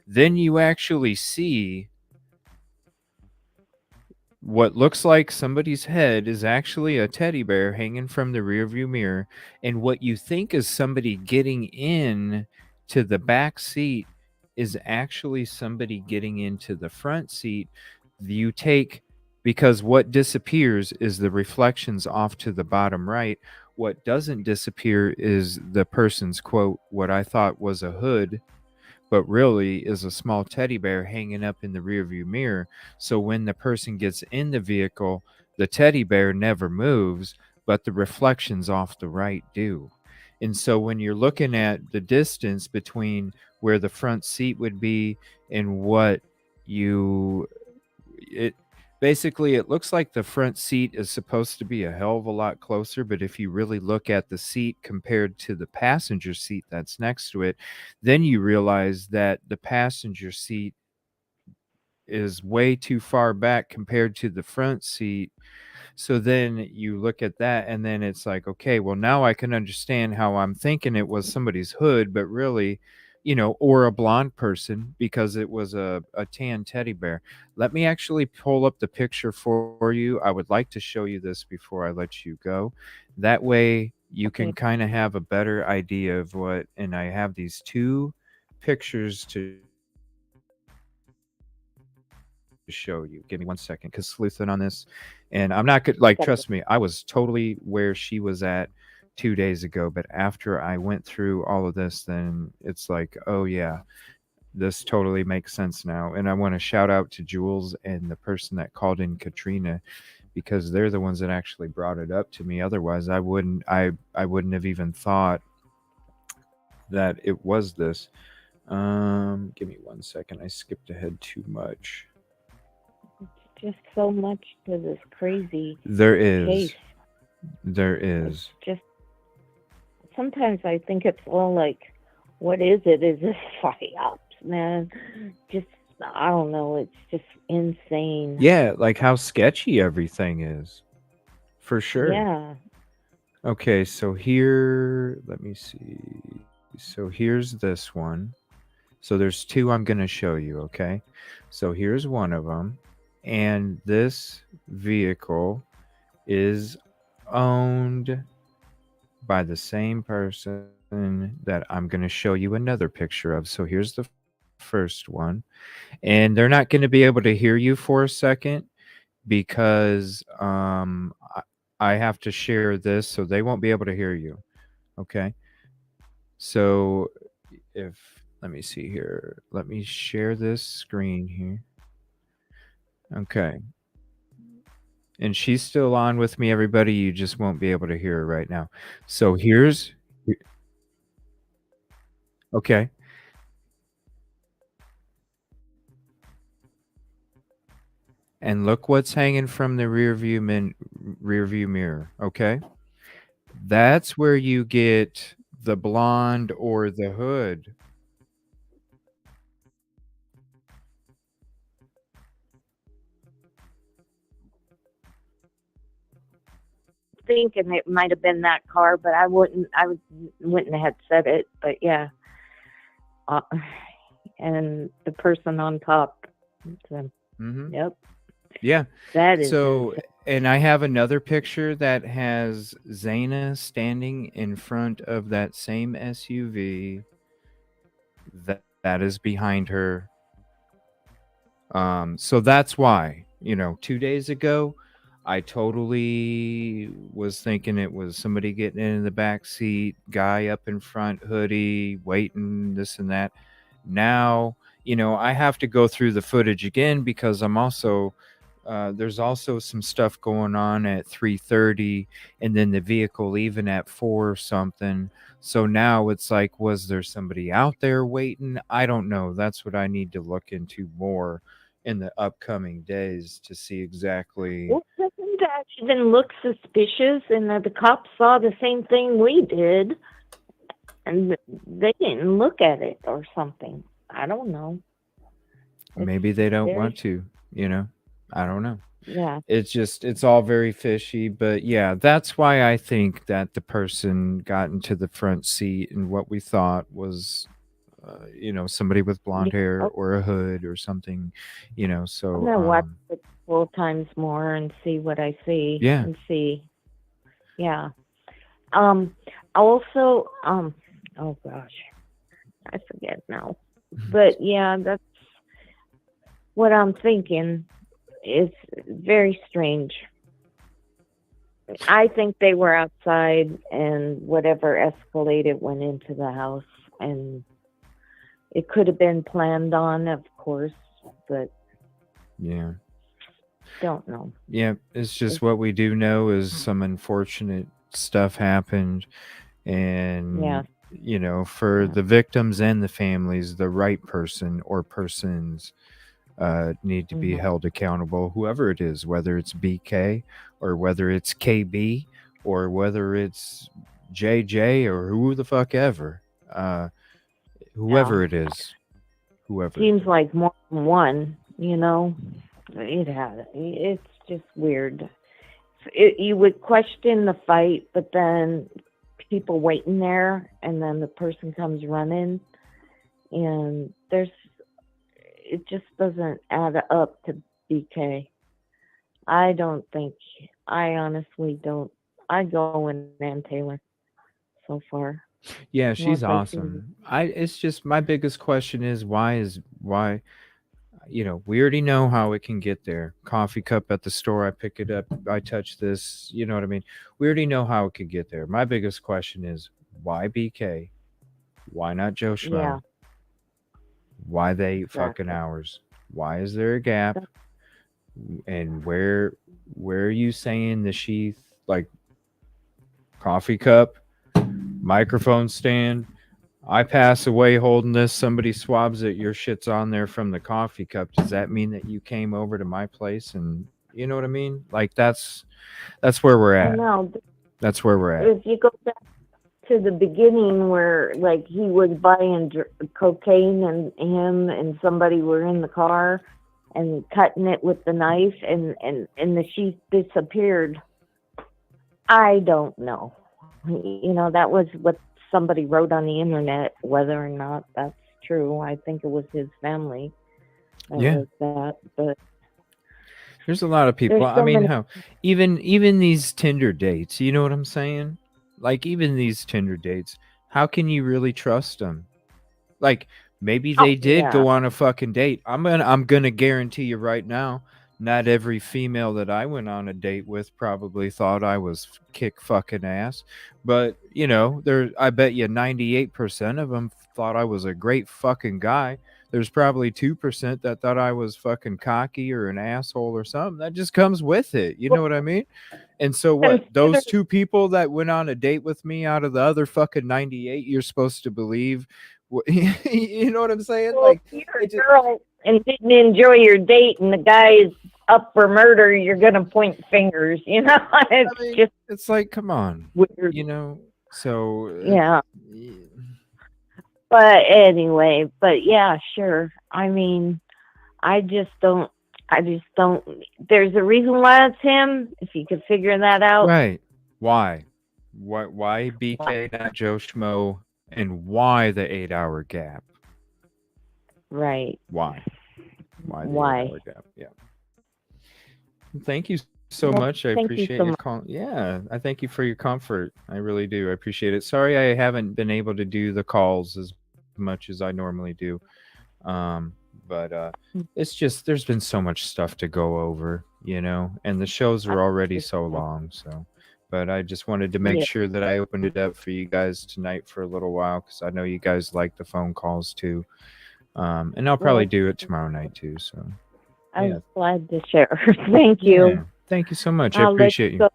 then you actually see what looks like somebody's head is actually a teddy bear hanging from the rearview mirror, and what you think is somebody getting in to the back seat is actually somebody getting into the front seat. You take Because what disappears is the reflections off to the bottom right. What doesn't disappear is the person's quote, what I thought was a hood, but really is a small teddy bear hanging up in the rearview mirror. So when the person gets in the vehicle, the teddy bear never moves, but the reflections off the right do. And so when you're looking at the distance between where the front seat would be and what you it basically, it looks like the front seat is supposed to be a hell of a lot closer, but if you really look at the seat compared to the passenger seat that's next to it, then you realize that the passenger seat is way too far back compared to the front seat. So then you look at that, and then it's like, okay, well, now I can understand how I'm thinking it was somebody's hood, but really, or a blonde person, because it was a tan teddy bear. Let me actually pull up the picture for you. I would like to show you this before I let you go. That way you can Okay. kind of have a better idea of what, and I have these two pictures to show you. Give me one second, because sleuthing on this, and I'm not good. Like, Got it. trust me, I was totally where she was at 2 days ago, but after I went through all of this, then it's like, oh yeah, this totally makes sense now. And I want to shout out to Jules and the person that called in, Katrina, because they're the ones that actually brought it up to me. Otherwise, I wouldn't have even thought that it was this. Give me one second. I skipped ahead too much. Just so much to this crazy There is. case. There It's is. just sometimes I think it's all like, what is it? Is this psyops, man? Just I don't know. It's just insane. Yeah, like how sketchy everything is. For sure. Yeah. Okay, so here, let me see. So here's this one. So there's two I'm going to show you, okay? So here's one of them. And this vehicle is owned by the same person that I'm going to show you another picture of. So here's the first one. And they're not going to be able to hear you for a second because I have to share this, so they won't be able to hear you. Okay. So let me see here. Let me share this screen here. Okay. And she's still on with me, everybody. You just won't be able to hear her right now. So okay. And look what's hanging from the rear view mirror, okay? That's where you get the blonde or the hood. Thinking it might have been that car, but I wouldn't have said it. But yeah, and the person on top. So, Yep. Yeah. That is So, insane. and I have another picture that has Zaina standing in front of that same SUV that is behind her. So that's why, 2 days ago, I totally was thinking it was somebody getting in the back seat, guy up in front, hoodie, waiting, this and that. Now, I have to go through the footage again because I'm also there's also some stuff going on at 3:30, and then the vehicle even at 4 or something. So now it's like, was there somebody out there waiting? I don't know. That's what I need to look into more in the upcoming days to see exactly. Well, doesn't that even look suspicious? And the cops saw the same thing we did, and they didn't look at it or something. I don't know. Maybe they don't want to, you know? I don't know. Yeah. It's all very fishy, but yeah, that's why I think that the person got into the front seat and what we thought was, somebody with blonde hair or a hood or something, so. I'm going to watch it 4 times more and see what I see. Yeah. And see. Yeah. Also, oh gosh, I forget now. But yeah, that's what I'm thinking. Is very strange. I think they were outside and whatever escalated went into the house, and it could have been planned on, of course, but yeah, don't know. Yeah, it's just what we do know is some unfortunate stuff happened, and yeah. For the victims and the families, the right person or persons need to be held accountable, whoever it is, whether it's BK or whether it's KB or whether it's JJ or who the fuck ever, whoever it is, whoever. Seems like more than one, it's just weird. You would question the fight, but then people waiting there, and then the person comes running, and it just doesn't add up to BK. I honestly don't. I go in Nan Taylor so far. Yeah, she's awesome. It's just my biggest question is why, we already know how it can get there. Coffee cup at the store, I pick it up, I touch this, you know what I mean? We already know how it could get there. My biggest question is why BK? Why not Joe Schmo? Yeah. Why the 8 fucking hours? Why is there a gap? And where are you saying the sheath, like coffee cup, microphone stand? I pass away holding this, somebody swabs it, your shit's on there from the coffee cup. Does that mean that you came over to my place? And you know what I mean? Like that's where we're at. No, that's where we're at. If you go back to the beginning where like he was buying cocaine and him and somebody were in the car and cutting it with the knife and the sheath disappeared. I don't know. That was what somebody wrote on the internet. Whether or not that's true, I think it was his family that was that. But there's a lot of people. So how even these Tinder dates, you know what I'm saying? Like even these Tinder dates, how can you really trust them? Like maybe they did go on a fucking date. I'm gonna guarantee you right now, not every female that I went on a date with probably thought I was kick fucking ass, but I bet you 98% of them thought I was a great fucking guy. There's probably 2% that thought I was fucking cocky or an asshole or something. That just comes with it. You know what I mean? And so what? Those 2 people that went on a date with me out of the other fucking 98, you're supposed to believe. You know what I'm saying? Well, like, if you're a girl and didn't enjoy your date, and the guy is up for murder, you're gonna point fingers. It's like, come on, weird. So yeah. But anyway, yeah, sure. I mean, I just don't. There's a reason why it's him. If you could figure that out, right? Why BK, not Joe Schmo, and why the 8-hour gap? Right. Why the 8-hour gap? Yeah. Thank you so much. I appreciate your call. Yeah, I thank you for your comfort. I really do. I appreciate it. Sorry I haven't been able to do the calls as much as I normally do. But it's just there's been so much stuff to go over, and the shows are already so long. So, but I just wanted to make sure that I opened it up for you guys tonight for a little while because I know you guys like the phone calls too. And I'll probably do it tomorrow night too. So I'm glad to share. Thank you. Yeah. Thank you so much. I I'll let appreciate you you. go.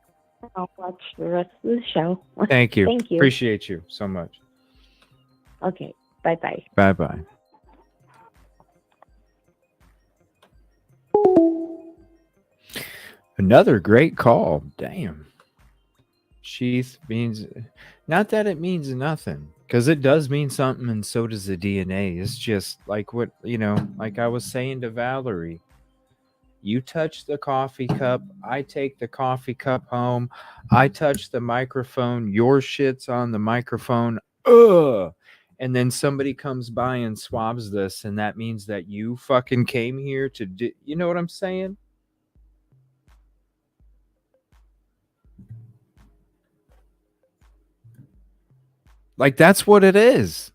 I'll watch the rest of the show. Thank you. Thank you. Appreciate you so much. Okay. Bye-bye. Bye-bye. Another great call. Damn. Sheath means, not that it means nothing, because it does mean something, and so does the DNA. It's just like what, like I was saying to Valerie, you touch the coffee cup, I take the coffee cup home, I touch the microphone, your shit's on the microphone, ugh. And then somebody comes by and swabs this, and that means that you fucking came here to do, you know what I'm saying? Like, that's what it is.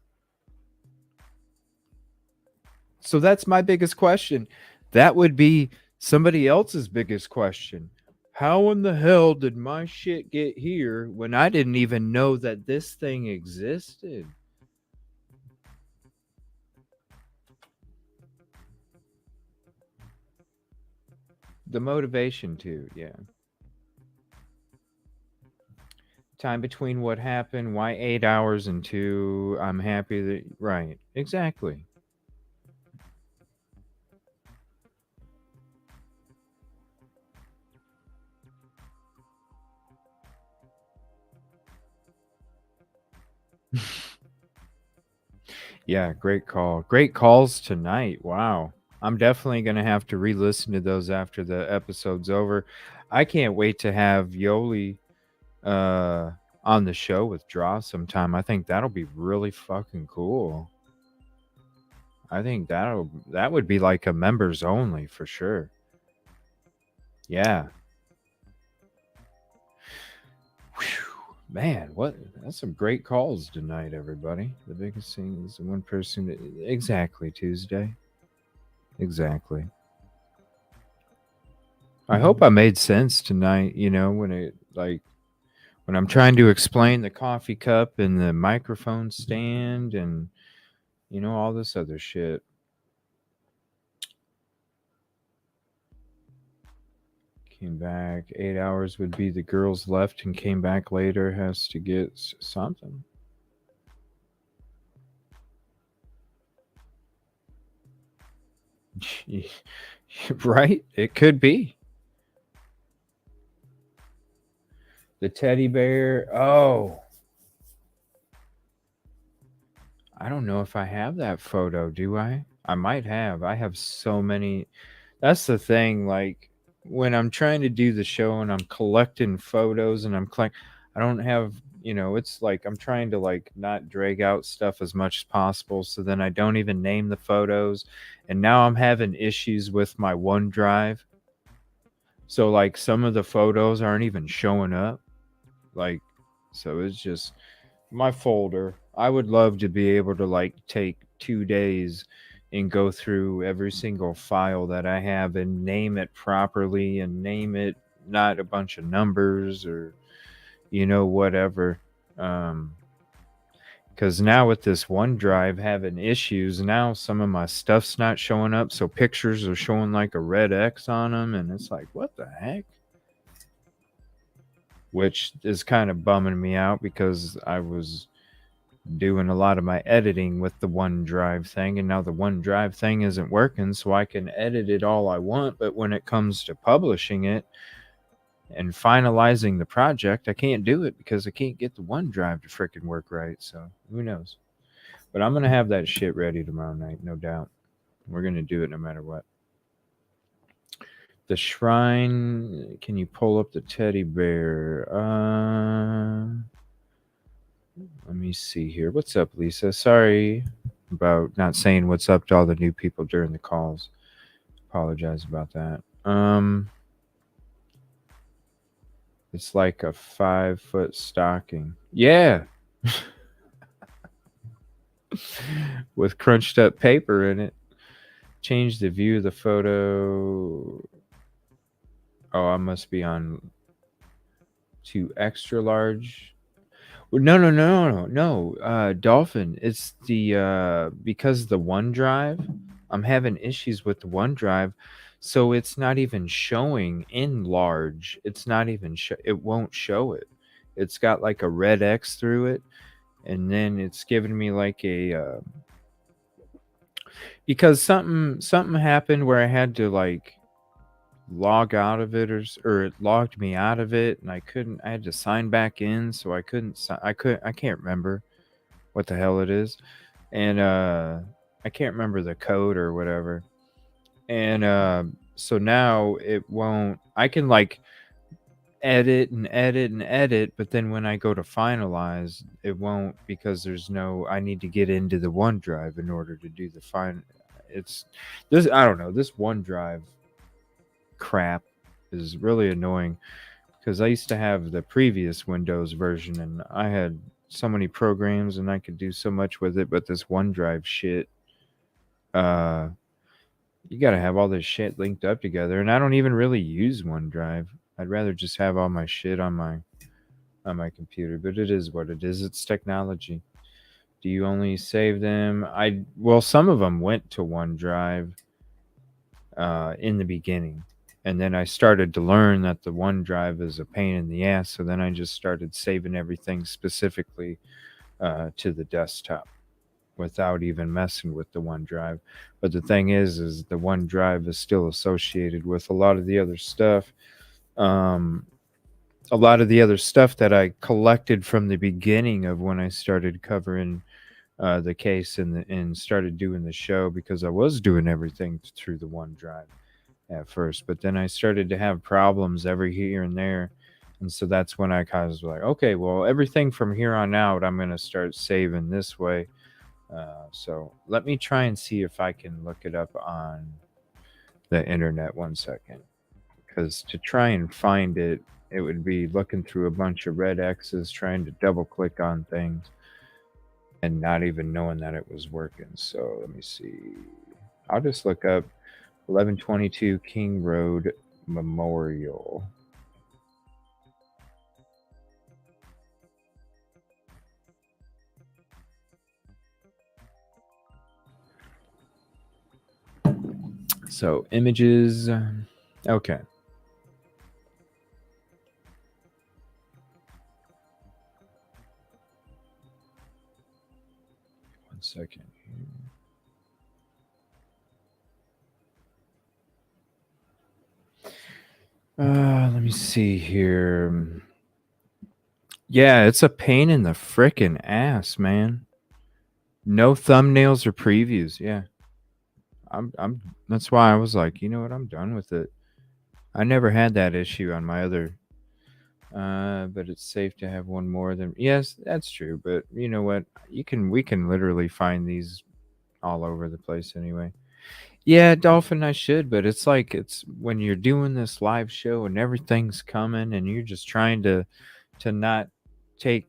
So that's my biggest question. That would be somebody else's biggest question. How in the hell did my shit get here when I didn't even know that this thing existed? The motivation too, yeah. Time between what happened, why 8 hours and 2, I'm happy that, right, exactly. Yeah, great call. Great calls tonight. Wow. I'm definitely going to have to re-listen to those after the episode's over. I can't wait to have Yoli on the show with Draw sometime. I think that'll be really fucking cool. I think that would be like a members only for sure. Yeah. Whew, man, that's some great calls tonight, everybody. The biggest thing is the one person. Exactly, Tuesday. Exactly. I hope I made sense tonight, when I'm trying to explain the coffee cup and the microphone stand and, all this other shit. Came back. 8 hours would be the girls left and came back later. Has to get something. Right? It could be. The teddy bear. Oh. I don't know if I have that photo. Do I? I might have. I have so many. That's the thing. Like, when I'm trying to do the show and I'm collecting photos and I don't have, it's like I'm trying to like not drag out stuff as much as possible. So then I don't even name the photos. And now I'm having issues with my OneDrive. So like some of the photos aren't even showing up. Like, so it's just my folder. I would love to be able to like take 2 days and go through every single file that I have and name it properly and name it not a bunch of numbers or whatever. Because now with this OneDrive having issues, now some of my stuff's not showing up, so pictures are showing like a red X on them, and it's like, what the heck? Which is kind of bumming me out because I was doing a lot of my editing with the OneDrive thing, and now the OneDrive thing isn't working, so I can edit it all I want, but when it comes to publishing it and finalizing the project, I can't do it because I can't get the OneDrive to freaking work right. So who knows? But I'm gonna have that shit ready tomorrow night, no doubt. We're gonna do it no matter what. The shrine. Can you pull up the teddy bear? Let me see here. What's up, Lisa? Sorry about not saying what's up to all the new people during the calls. Apologize about that. It's like a 5-foot stocking. Yeah. With crunched up paper in it. Change the view of the photo. Oh, I must be on to extra large. No. Dolphin. It's the because the OneDrive. I'm having issues with the OneDrive, so it's not even showing in large. It's not even it won't show it. It's got like a red X through it, and then it's giving me like a because something happened where I had to like log out of it, or it logged me out of it, and I had to sign back in, so I can't remember what the hell it is, and I can't remember the code or whatever, and so now it won't. I can like edit and edit and edit, but then when I go to finalize, it won't, because I need to get into the OneDrive in order to do the it's this, I don't know, this OneDrive crap is really annoying, because I used to have the previous Windows version and I had so many programs and I could do so much with it, but this OneDrive shit, you got to have all this shit linked up together, and I don't even really use OneDrive. I'd rather just have all my shit on my computer, but it is what it is. It's technology. Do you only save them? Well, some of them went to OneDrive in the beginning, and then I started to learn that the OneDrive is a pain in the ass, so then I just started saving everything specifically to the desktop without even messing with the OneDrive. But the thing is the OneDrive is still associated with a lot of the other stuff. A lot of the other stuff that I collected from the beginning of when I started covering the case and started doing the show, because I was doing everything through the OneDrive at first, but then I started to have problems every here and there, and so that's when I kind of was like, okay, well, everything from here on out I'm going to start saving this way. So let me try and see if I can look it up on the internet 1 second, because to try and find it, it would be looking through a bunch of red X's, trying to double click on things and not even knowing that it was working. So let me see. I'll just look up 1122 King Road Memorial. So images. Okay. One second here. Let me see here. Yeah, it's a pain in the frickin' ass, man. No thumbnails or previews. Yeah. That's why I was like, you know what, I'm done with it. I never had that issue on my other but it's safe to have one more than. Yes, that's true, but you know what? We can literally find these all over the place anyway. Yeah, Dolphin, I should, but it's like, it's when you're doing this live show and everything's coming and you're just trying to not take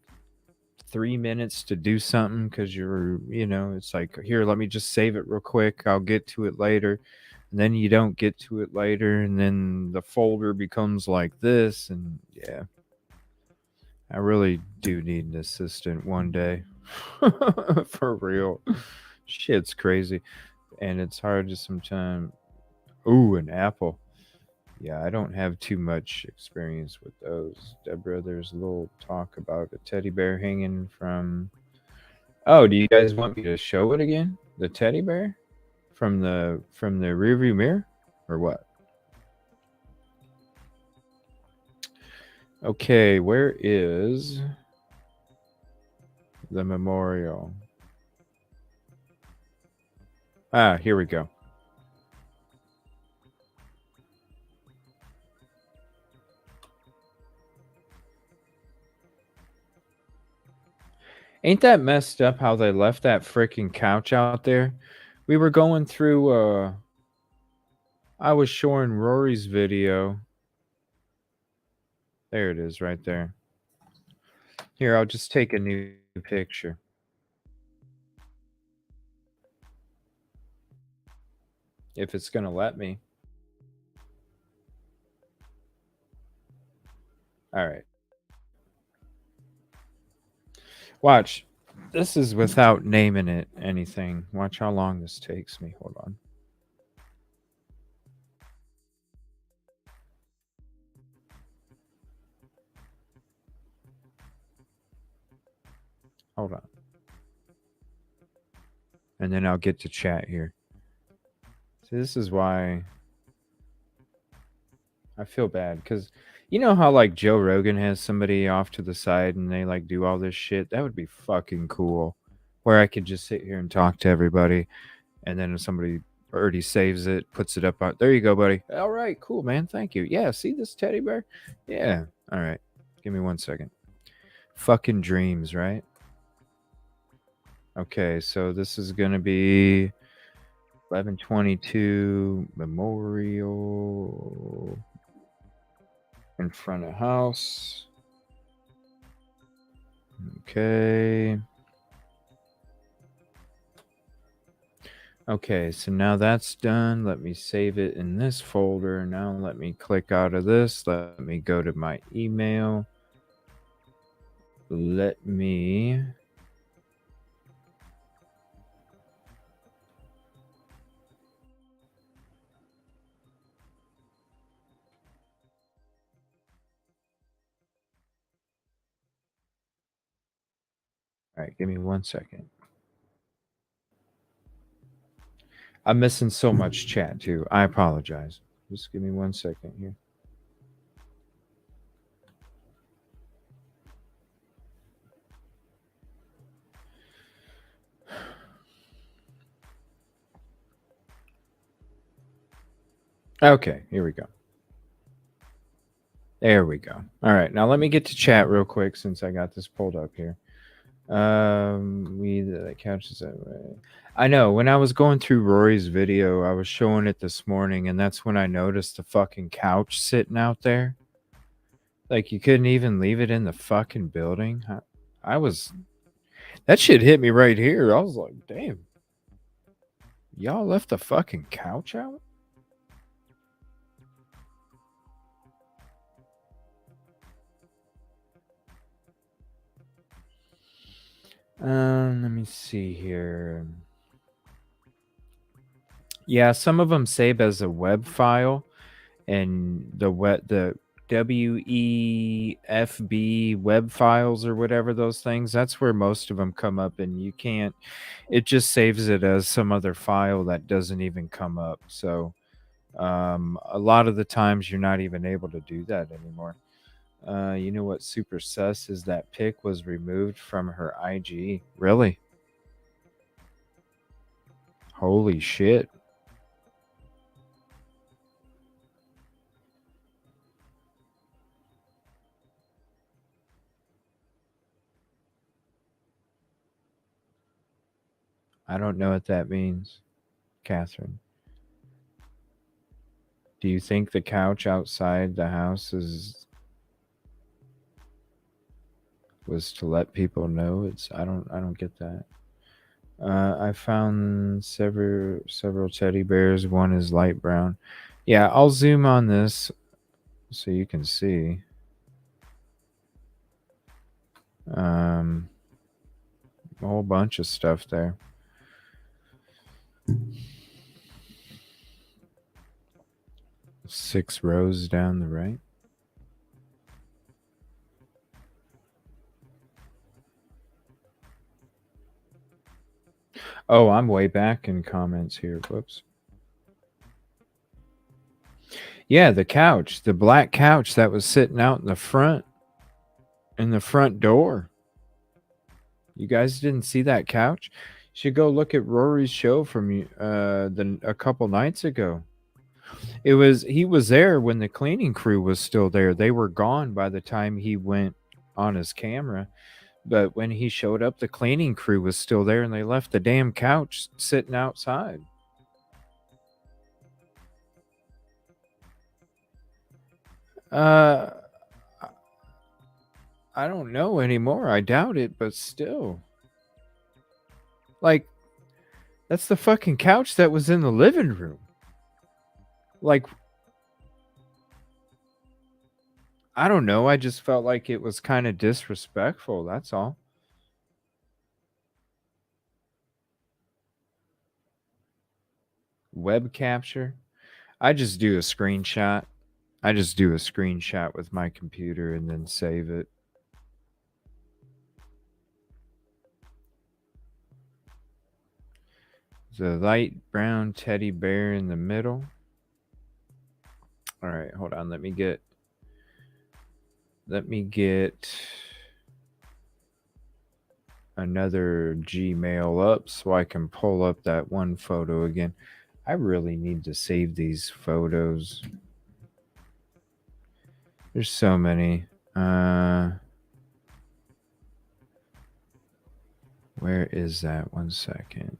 3 minutes to do something, because it's like, here, let me just save it real quick, I'll get to it later, and then you don't get to it later, and then the folder becomes like this, and yeah, I really do need an assistant one day. For real. Shit's crazy, and it's hard to sometimes. Ooh, an apple. Yeah, I don't have too much experience with those. Deborah, there's a little talk about a teddy bear hanging from. Oh, do you guys want me to show it again? The teddy bear from the rearview mirror, or what? Okay, where is the memorial? Ah, here we go. Ain't that messed up how they left that freaking couch out there? We were going through, I was showing Rory's video. There it is right there. Here, I'll just take a new picture. If it's going to let me. All right. Watch. This is without naming it anything. Watch how long this takes me. Hold on. Hold on. And then I'll get to chat here. See, this is why I feel bad, because you know how like Joe Rogan has somebody off to the side and they like do all this shit? That would be fucking cool. Where I could just sit here and talk to everybody, and then if somebody already saves it, puts it up. There you go, buddy. All right, cool, man. Thank you. Yeah, see this teddy bear? Yeah. All right. Give me 1 second. Fucking dreams, right? Okay, so this is going to be 1122 Memorial in front of house. Okay. Okay, so now that's done. Let me save it in this folder. Now let me click out of this. Let me go to my email. Let me... All right, give me 1 second. I'm missing so much chat too. I apologize. Just give me 1 second here. Okay, here we go. There we go. All right, now let me get to chat real quick since I got this pulled up here. The couch is that way. I know, when I was going through Rory's video, I was showing it this morning, and that's when I noticed the fucking couch sitting out there. Like, you couldn't even leave it in the fucking building. That shit hit me right here. I was like, damn. Y'all left the fucking couch out? Let me see here. Yeah, some of them save as a web file, and the WEFB web files or whatever those things, that's where most of them come up, and you can't, it just saves it as some other file that doesn't even come up. So a lot of the times you're not even able to do that anymore. You know what super sus is? That pic was removed from her IG. Really? Holy shit. I don't know what that means, Catherine. Do you think the couch outside the house was to let people know? I don't get that. I found several teddy bears. One is light brown. Yeah, I'll zoom on this so you can see. A whole bunch of stuff there. Six rows down the right. Oh, I'm way back in comments here. Whoops. Yeah, the couch, the black couch that was sitting out in the front door. You guys didn't see that couch? You should go look at Rory's show from a couple nights ago. He was there when the cleaning crew was still there. They were gone by the time he went on his camera. But when he showed up, the cleaning crew was still there, and they left the damn couch sitting outside. I don't know anymore. I doubt it, but still. Like, that's the fucking couch that was in the living room. Like, I don't know. I just felt like it was kind of disrespectful. That's all. Web capture. I just do a screenshot. I just do a screenshot with my computer and then save it. The light brown teddy bear in the middle. All right, hold on. Let me get another Gmail up so I can pull up that one photo again. I really need to save these photos. There's so many. Where is that? 1 second.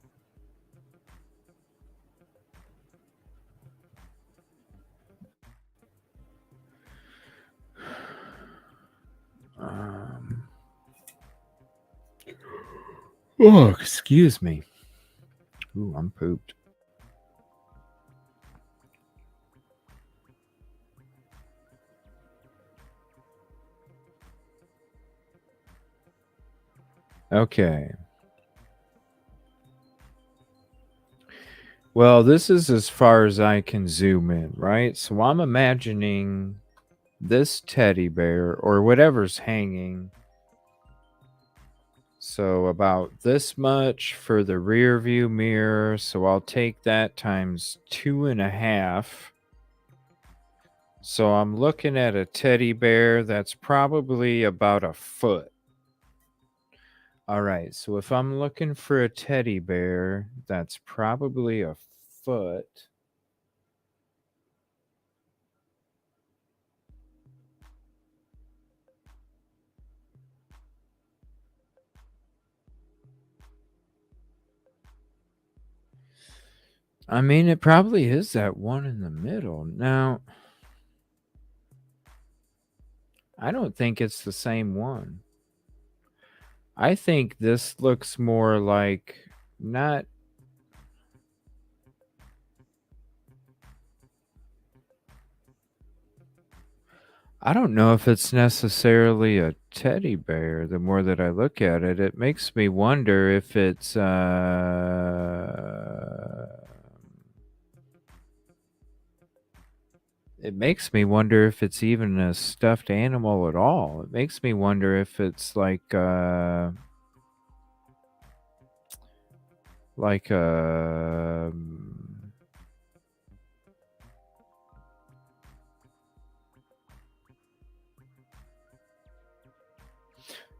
Oh, excuse me. Ooh, I'm pooped. Okay. Well, this is as far as I can zoom in, right? So I'm imagining this teddy bear or whatever's hanging. So about this much for the rear view mirror. So I'll take that times 2.5. So I'm looking at a teddy bear that's probably about a foot. All right. So if I'm looking for a teddy bear that's probably a foot. I mean, it probably is that one in the middle. Now, I don't think it's the same one. I think this looks more like not. I don't know if it's necessarily a teddy bear. The more that I look at it, it makes me wonder if it's it makes me wonder if it's even a stuffed animal at all. It makes me wonder if it's like a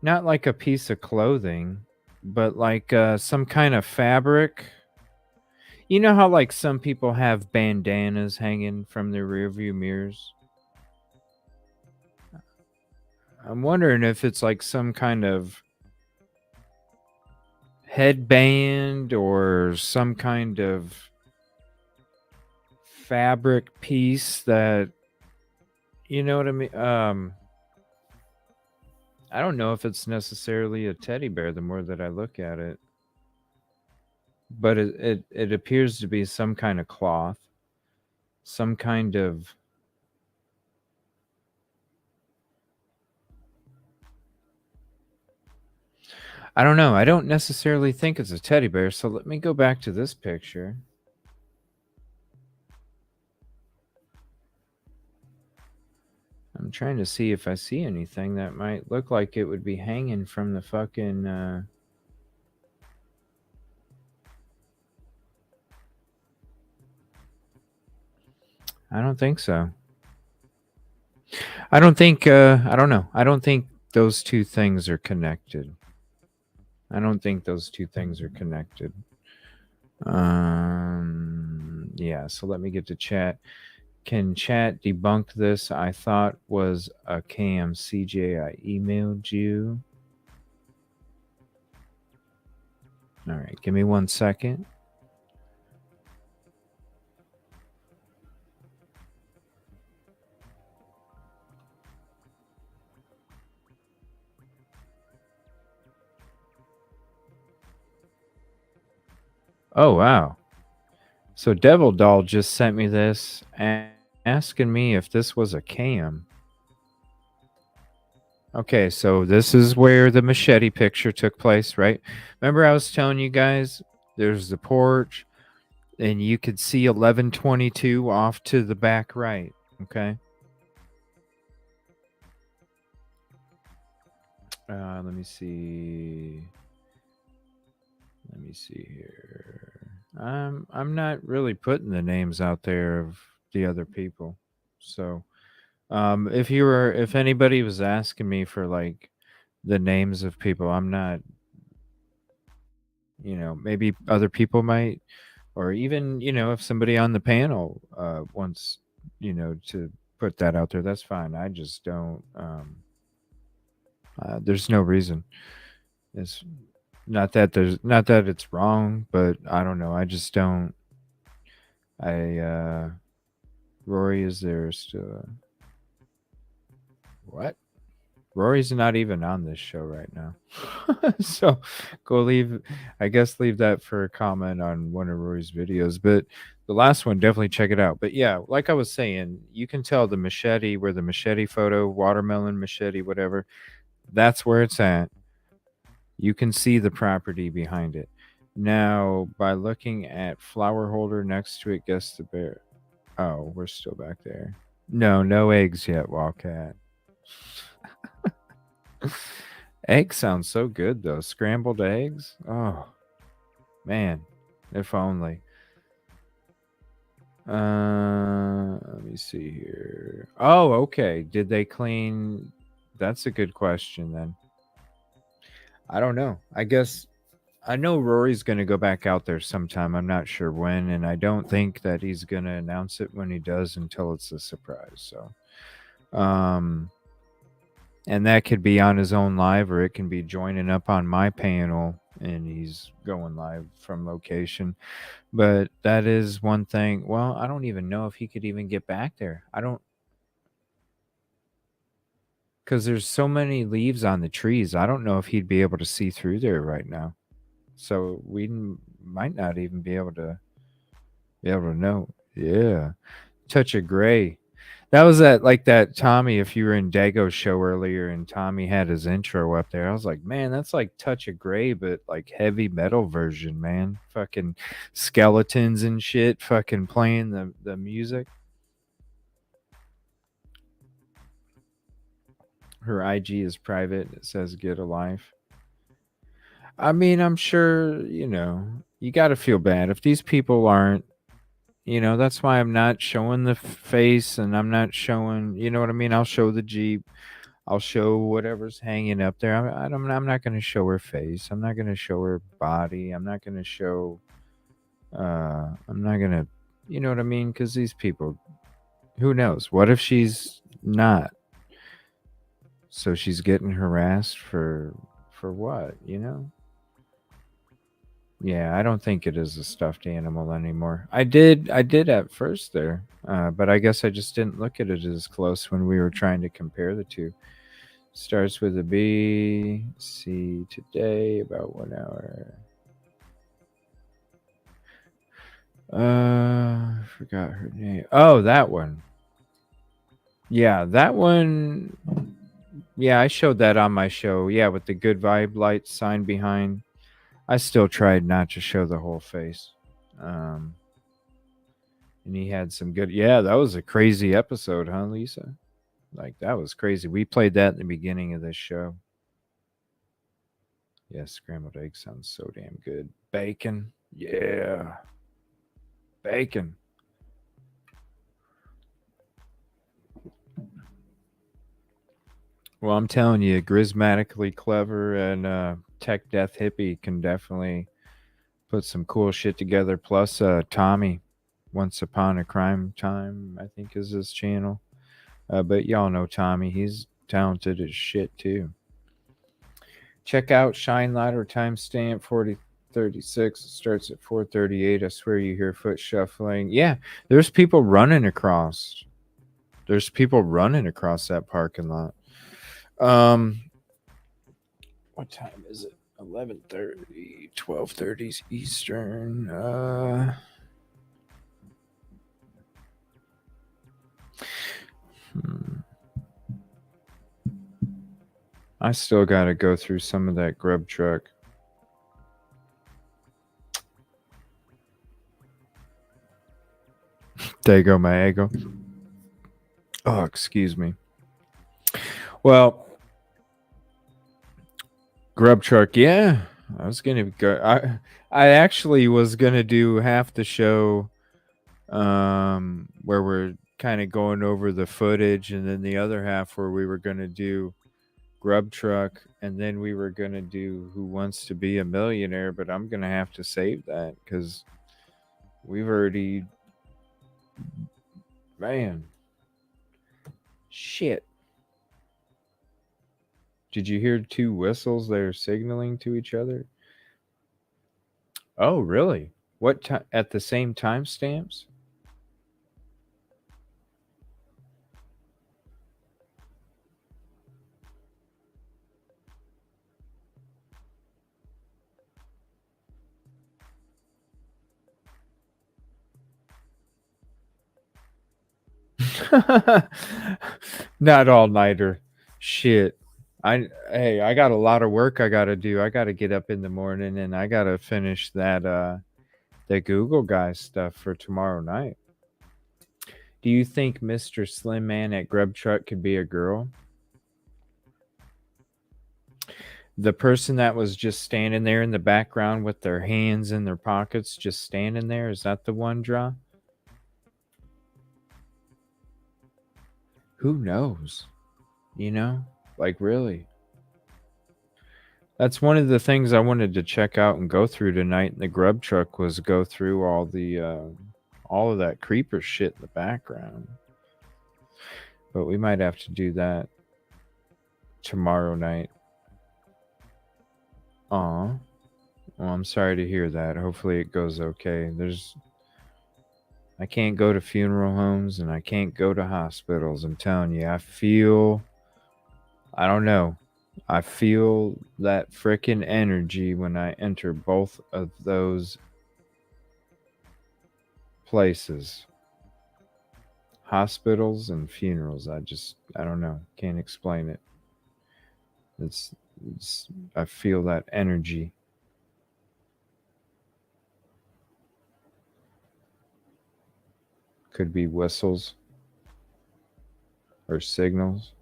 not like a piece of clothing, but like some kind of fabric. You know how like some people have bandanas hanging from their rearview mirrors? I'm wondering if it's like some kind of headband or some kind of fabric piece that, you know what I mean? I don't know if it's necessarily a teddy bear the more that I look at it. But it appears to be some kind of cloth. Some kind of I don't know. I don't necessarily think it's a teddy bear. So let me go back to this picture. I'm trying to see if I see anything that might look like it would be hanging from the fucking I don't think so. I don't think I don't know. I don't think those two things are connected. I don't think those two things are connected. Yeah, so let me get to chat. Can chat debunk this? I thought was a cam. CJ, I emailed you. All right, give me 1 second. Oh, wow. So Devil Doll just sent me this asking me if this was a cam. Okay, so this is where the machete picture took place, right? Remember I was telling you guys there's the porch and you could see 1122 off to the back right, okay? Let me see. Let me see here. I'm not really putting the names out there of the other people. So, if anybody was asking me for like the names of people, I'm not, maybe other people might, or even, if somebody on the panel wants, to put that out there, that's fine. I just don't, there's no reason. It's not that it's wrong, but I don't know. I just don't, Rory is there still. What? Rory's not even on this show right now. So leave that for a comment on one of Rory's videos. But the last one, definitely check it out. But yeah, like I was saying, you can tell the machete, where the machete photo, watermelon machete, whatever, that's where it's at. You can see the property behind it. Now, by looking at flower holder next to it, guess the bear. Oh, we're still back there. No eggs yet, Wildcat. Egg sounds so good though. Scrambled eggs. Oh man, if only. Let me see here. Oh, okay. Did they clean? That's a good question then. I don't know. I guess I know Rory's going to go back out there sometime. I'm not sure when, and I don't think that he's going to announce it when he does until it's a surprise. So, and that could be on his own live, or it can be joining up on my panel and he's going live from location. But that is one thing. Well, I don't even know if he could even get back there. Because there's so many leaves on the trees. I don't know if he'd be able to see through there right now. So we might not even be able to know. Yeah. Touch of gray. That was that Tommy, if you were in Dago's show earlier and Tommy had his intro up there, I was like, man, that's like Touch of Gray, but like heavy metal version, man. Fucking skeletons and shit fucking playing the music. Her IG is private. It says get a life. I mean, I'm sure, you got to feel bad if these people aren't, that's why I'm not showing the face and I'm not showing, you know what I mean? I'll show the Jeep. I'll show whatever's hanging up there. I'm not going to show her face. I'm not going to show her body. I'm not going to show, I'm not going to, you know what I mean? Because these people, who knows? What if she's not? So she's getting harassed for what, Yeah, I don't think it is a stuffed animal anymore. I did at first there, but I guess I just didn't look at it as close when we were trying to compare the two. Starts with a B. See today, about 1 hour. Forgot her name. Oh, that one. Yeah, that one. Yeah, I showed that on my show. Yeah, with the good vibe light sign behind. I still tried not to show the whole face. And he had some good... Yeah, that was a crazy episode, huh, Lisa? Like, that was crazy. We played that in the beginning of this show. Yeah, scrambled egg sounds so damn good. Bacon. Yeah. Bacon. Well, I'm telling you, Grismatically Clever and Tech Death Hippie can definitely put some cool shit together. Plus, Tommy, Once Upon a Crime Time, I think is his channel. But y'all know Tommy. He's talented as shit, too. Check out Shine Ladder timestamp 4036. It starts at 4:38. I swear you hear foot shuffling. Yeah, there's people running across. There's people running across that parking lot. What time is it? 11:30, 12:30 Eastern. I still got to go through some of that Grub truck. There you go, my ego. Oh, excuse me. Well, Grub truck, yeah. I was gonna go. I actually was gonna do half the show, where we're kind of going over the footage, and then the other half where we were gonna do Grub Truck, and then we were gonna do Who Wants to Be a Millionaire. But I'm gonna have to save that because we've already, man, shit. Did you hear two whistles? They're signaling to each other. Oh, really? What time? At the same time stamps? Not all nighter. Shit. I got a lot of work I gotta do. I gotta get up in the morning and I gotta finish that the Google guy stuff for tomorrow night. Do you think Mr. Slim Man at Grub Truck could be a girl? The person that was just standing there in the background with their hands in their pockets, just standing there, is that the one, Draw? Who knows? You know? Like, really? That's one of the things I wanted to check out and go through tonight in the Grub Truck was go through all of that creeper shit in the background. But we might have to do that tomorrow night. Aw. Well, I'm sorry to hear that. Hopefully it goes okay. I can't go to funeral homes and I can't go to hospitals. I'm telling you, I don't know. I feel that frickin' energy when I enter both of those places. Hospitals and funerals. I don't know. Can't explain it. I feel that energy. Could be whistles or signals.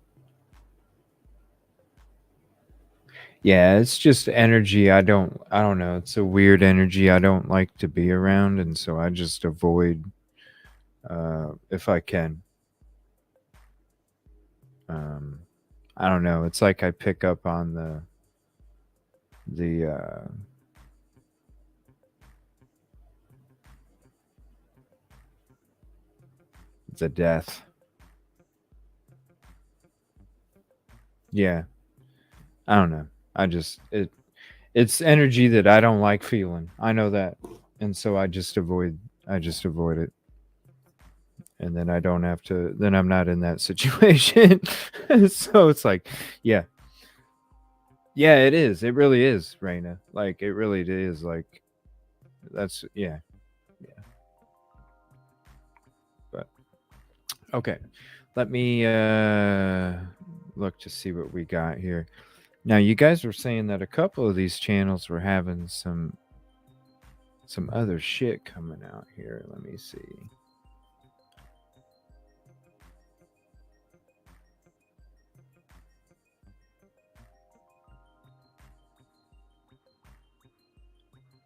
Yeah, it's just energy. I don't know. It's a weird energy I don't like to be around, and so I just avoid if I can. I don't know. It's like I pick up on the death. Yeah. I don't know. It's energy that I don't like feeling. I know that. And so I just avoid it. And then I don't have to, then I'm not in that situation. So it's like, yeah. Yeah, it is. It really is, Raina. Like, it really is. Like, that's, yeah. Yeah. But, okay. Let me look to see what we got here. Now, you guys were saying that a couple of these channels were having some other shit coming out here. Let me see.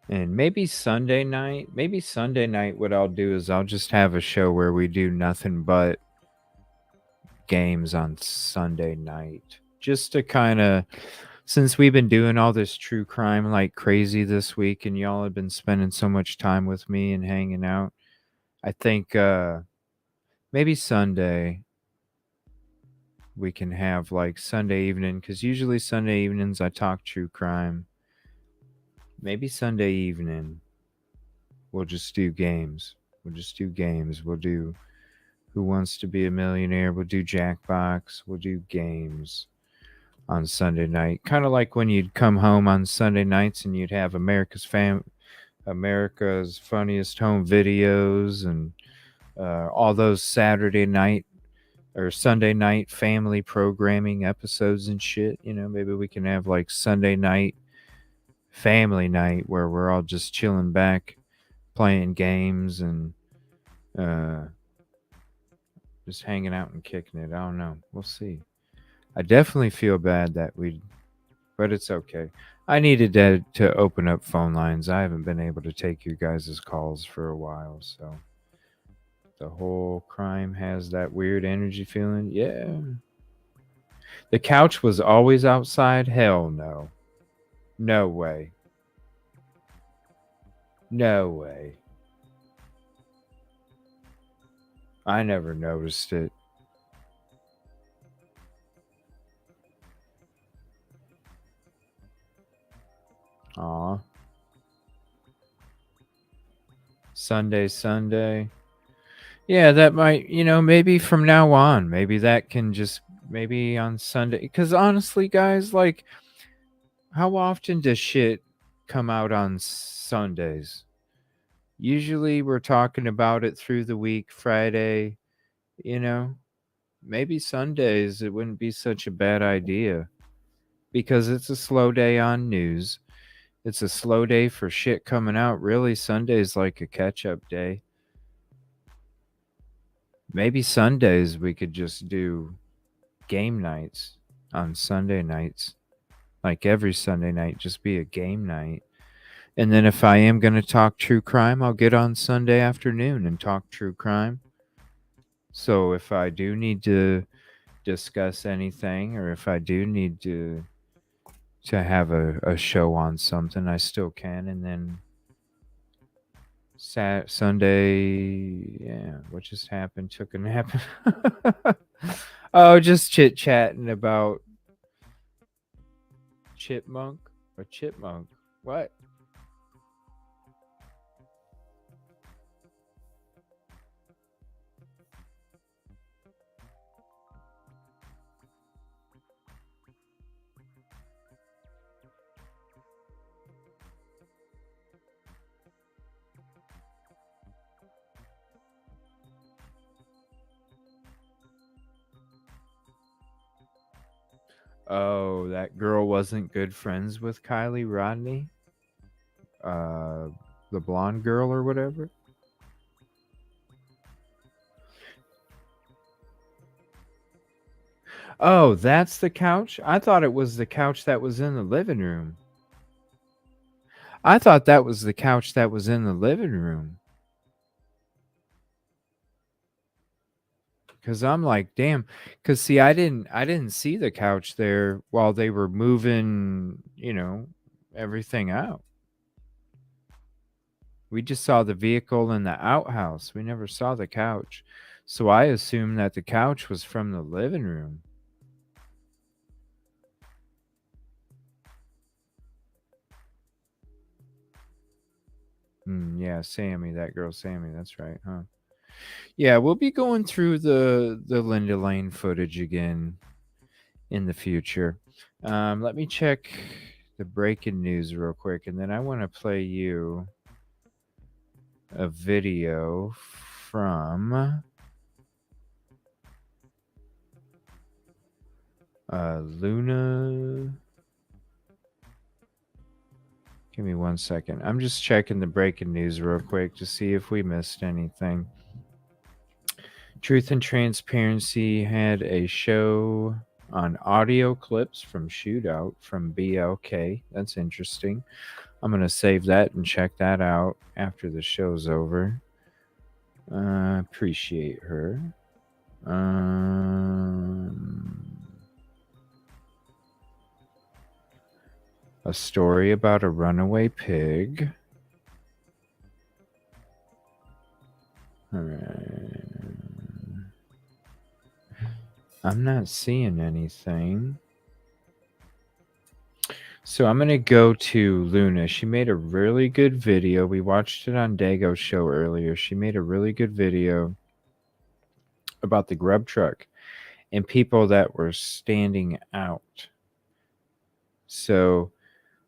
And maybe Sunday night, what I'll do is I'll just have a show where we do nothing but games on Sunday night. Just to kind of, since we've been doing all this true crime like crazy this week and y'all have been spending so much time with me and hanging out, I think maybe Sunday we can have like Sunday evening, because usually Sunday evenings I talk true crime. Maybe Sunday evening we'll just do games. We'll do Who Wants to Be a Millionaire. We'll do Jackbox. We'll do games on Sunday night. Kind of like when you'd come home on Sunday nights and you'd have America's Funniest Home Videos and all those Saturday night or Sunday night family programming episodes and shit. You know, maybe we can have like Sunday night family night where we're all just chilling back, playing games and just hanging out and kicking it. I don't know. We'll see. I definitely feel bad that we but it's okay. I needed to open up phone lines. I haven't been able to take you guys' calls for a while, so the whole crime has that weird energy feeling. Yeah. The couch was always outside? Hell no. No way. No way. I never noticed it. Aw. Sunday. Yeah, that might, maybe from now on, maybe that can just, maybe on Sunday. Because honestly, guys, like, how often does shit come out on Sundays? Usually we're talking about it through the week, Friday, maybe Sundays, it wouldn't be such a bad idea because it's a slow day on news. It's a slow day for shit coming out. Really, Sunday's like a catch-up day. Maybe Sundays we could just do game nights on Sunday nights. Like every Sunday night, just be a game night. And then if I am going to talk true crime, I'll get on Sunday afternoon and talk true crime. So if I do need to discuss anything, or if I do need to have a show on something, I still can. And then Sunday, yeah, what just happened? Took a nap. Oh, just chit-chatting about chipmunk or chipmunk. What? Oh, that girl wasn't good friends with Kylie Rodney? The blonde girl or whatever? Oh, that's the couch? I thought it was the couch that was in the living room. I thought that was the couch that was in the living room. Cause I'm like, damn. Cause see, I didn't see the couch there while they were moving, everything out. We just saw the vehicle in the outhouse. We never saw the couch. So I assumed that the couch was from the living room. Yeah, Sammy, that girl Sammy, that's right, huh? Yeah, we'll be going through the LindaLane footage again in the future. Let me check the breaking news real quick, and then I want to play you a video from Luna. Give me 1 second. I'm just checking the breaking news real quick to see if we missed anything. Truth and Transparency had a show on audio clips from Shootout from BLK. That's interesting. I'm going to save that and check that out after the show's over. Appreciate her. A story about a runaway pig. All right. I'm not seeing anything. So I'm going to go to Luna. She made a really good video. We watched it on Dago's show earlier. She made a really good video about the Grub truck and people that were standing out. So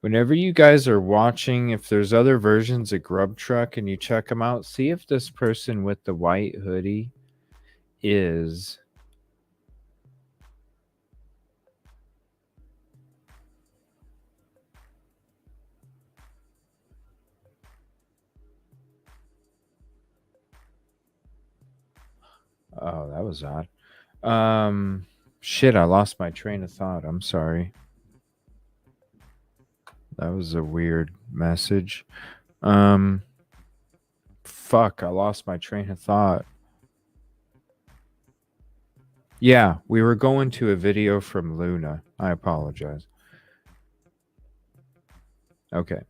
whenever you guys are watching, if there's other versions of Grub truck and you check them out, see if this person with the white hoodie is... Oh, that was odd. Shit, I lost my train of thought. I'm sorry. That was a weird message. Fuck, I lost my train of thought. Yeah, we were going to a video from Luna. I apologize. Okay.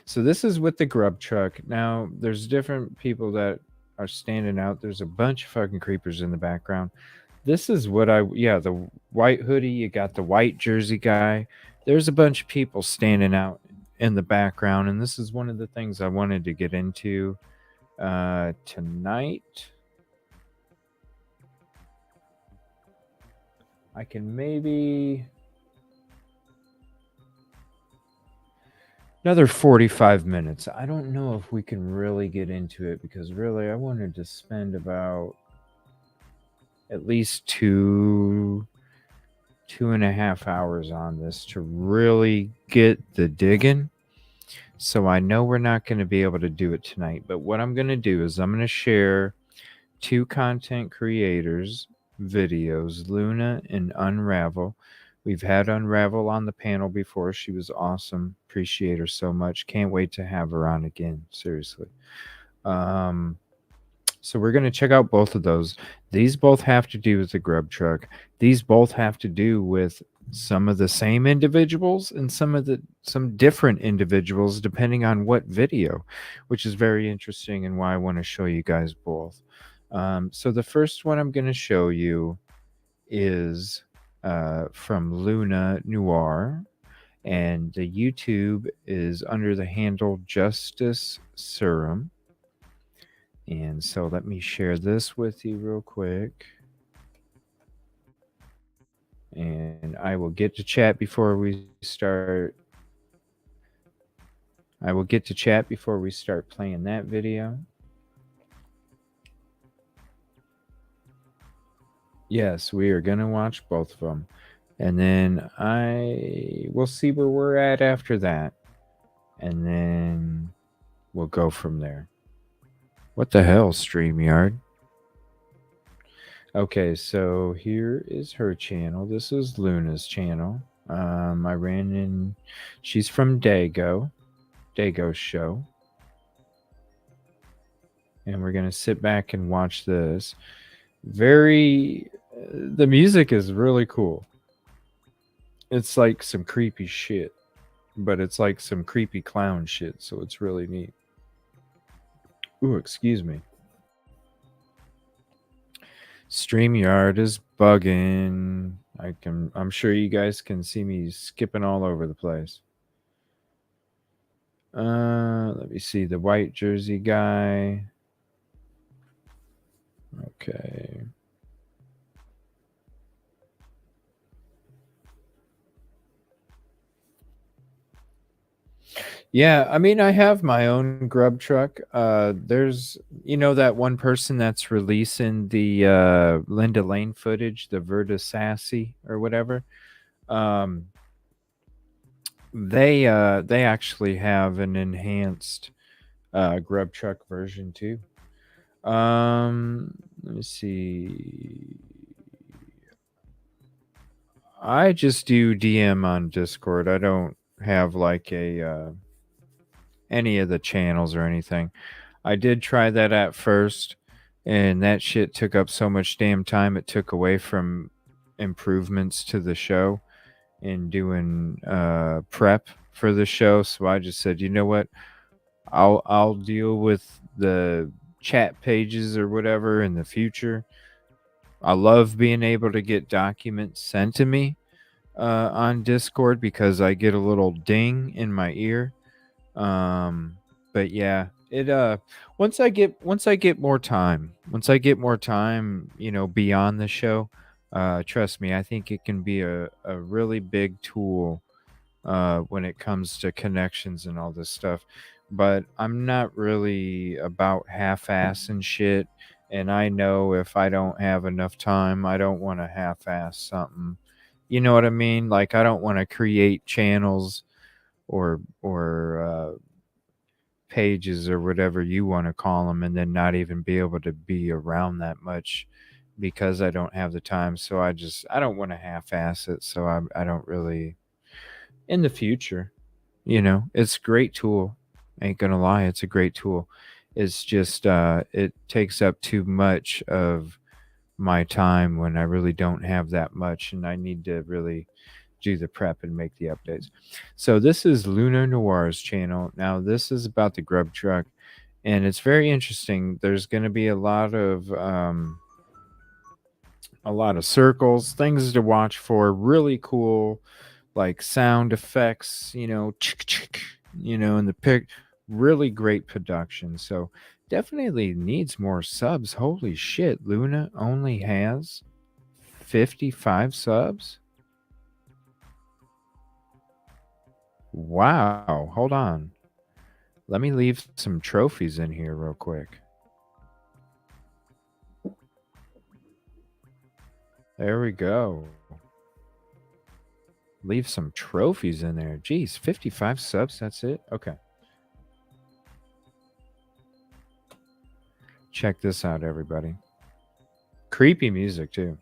So this is with the Grub truck. Now, there's different people that are standing out. There's a bunch of fucking creepers in the background. This is what the white hoodie, you got the white jersey guy. There's a bunch of people standing out in the background, and this is one of the things I wanted to get into tonight. I can maybe another 45 minutes. I don't know if we can really get into it because really I wanted to spend about at least 2.5 hours on this to really get the digging. So I know we're not going to be able to do it tonight, but what I'm going to do is I'm going to share 2 content creators videos, Luna and Unravel. We've had Unravel on the panel before. She was awesome. Appreciate her so much. Can't wait to have her on again. Seriously. So we're going to check out both of those. These both have to do with the Grub truck. These both have to do with some of the same individuals and some different individuals depending on what video, which is very interesting and why I want to show you guys both. So the first one I'm going to show you is from Luna Noir, and the YouTube is under the handle Justice Serum. And so let me share this with you real quick. And I will get to chat before we start. Playing that video. Yes, we are going to watch both of them. And then we'll see where we're at after that. And then we'll go from there. What the hell, StreamYard? Okay, so here is her channel. This is Luna's channel. I ran in. She's from Dago's show. And we're going to sit back and watch this. The music is really cool. It's like some creepy shit, but it's like some creepy clown shit, so it's really neat. Ooh, excuse me. StreamYard is bugging. I'm sure you guys can see me skipping all over the place. Let me see the white jersey guy. Okay. Yeah, I mean, I have my own Grub truck. There's, that one person that's releasing the LindaLane footage, the Verta Sassy or whatever. They actually have an enhanced Grub truck version too. Let me see. I just do DM on Discord. I don't have like any of the channels or anything. I did try that at first, and that shit took up so much damn time. It took away from improvements to the show and doing prep for the show. So I just said, you know what? I'll deal with the chat pages or whatever in the future. I love being able to get documents sent to me on Discord because I get a little ding in my ear. But yeah, it once I get more time, beyond the show, trust me, I think it can be a really big tool when it comes to connections and all this stuff. But I'm not really about half-assing shit, and I know if I don't have enough time, I don't want to half-ass something. You know what I mean? Like, I don't want to create channels or pages or whatever you want to call them and then not even be able to be around that much because I don't have the time. So I don't want to half-ass it. So I don't really, in the future, You know, it's a great tool. Ain't gonna lie, it's a great tool. It's just it takes up too much of my time when I really don't have that much, and I need to really do the prep and make the updates. So this is Luna Noir's channel. Now this is about the Grub truck, and it's very interesting. There's going to be a lot of circles, things to watch for. Really cool, like sound effects. You know, in the pic. Really great production. So definitely needs more subs. Holy shit, Luna only has 55 subs. Wow, hold on. Let me leave some trophies in here real quick. There we go. Leave some trophies in there. Geez, 55 subs, that's it? Okay. Check this out, everybody. Creepy music, too.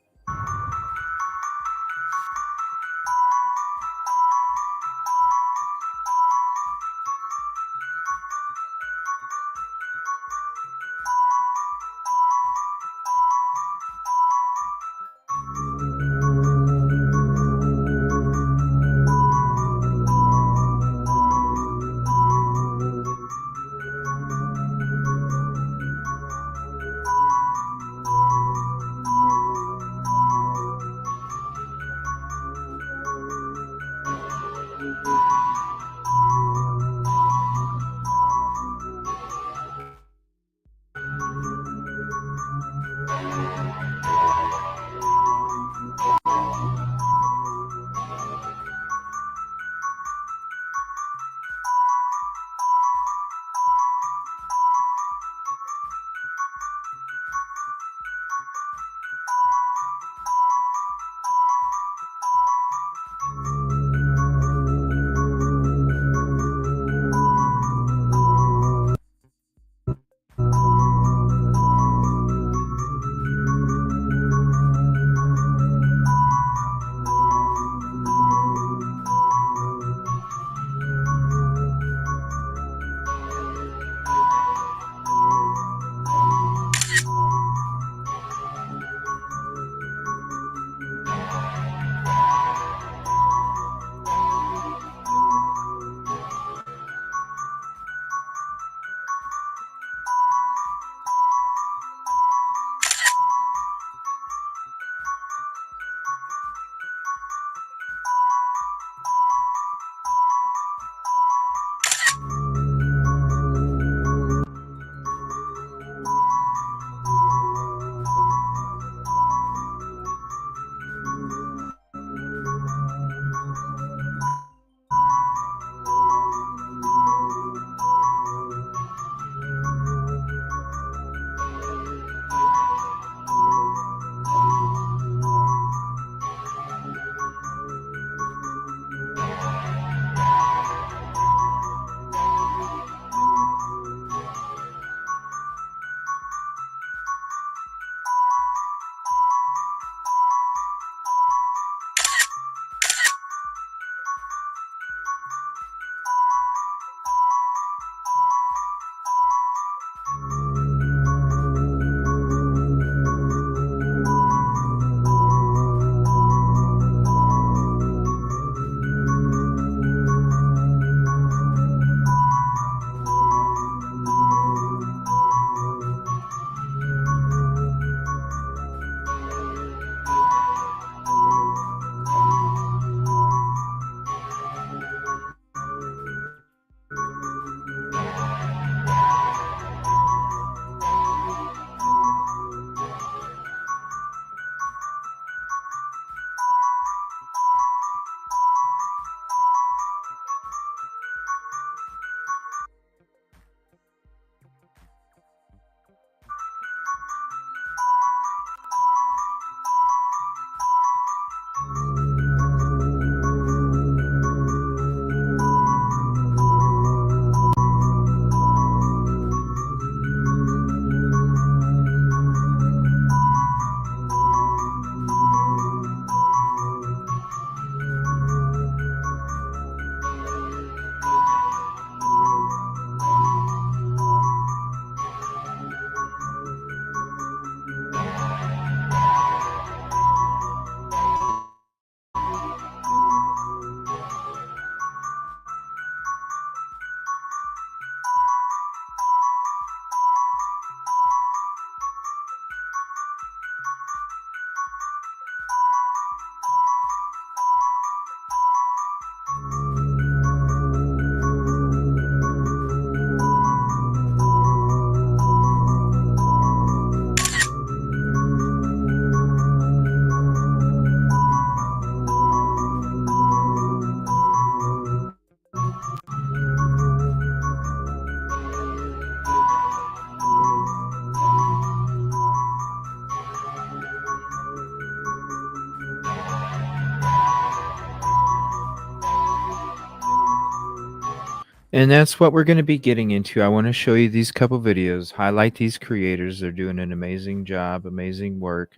And that's what we're going to be getting into. I want to show you these couple videos, highlight these creators. They're doing an amazing job, amazing work.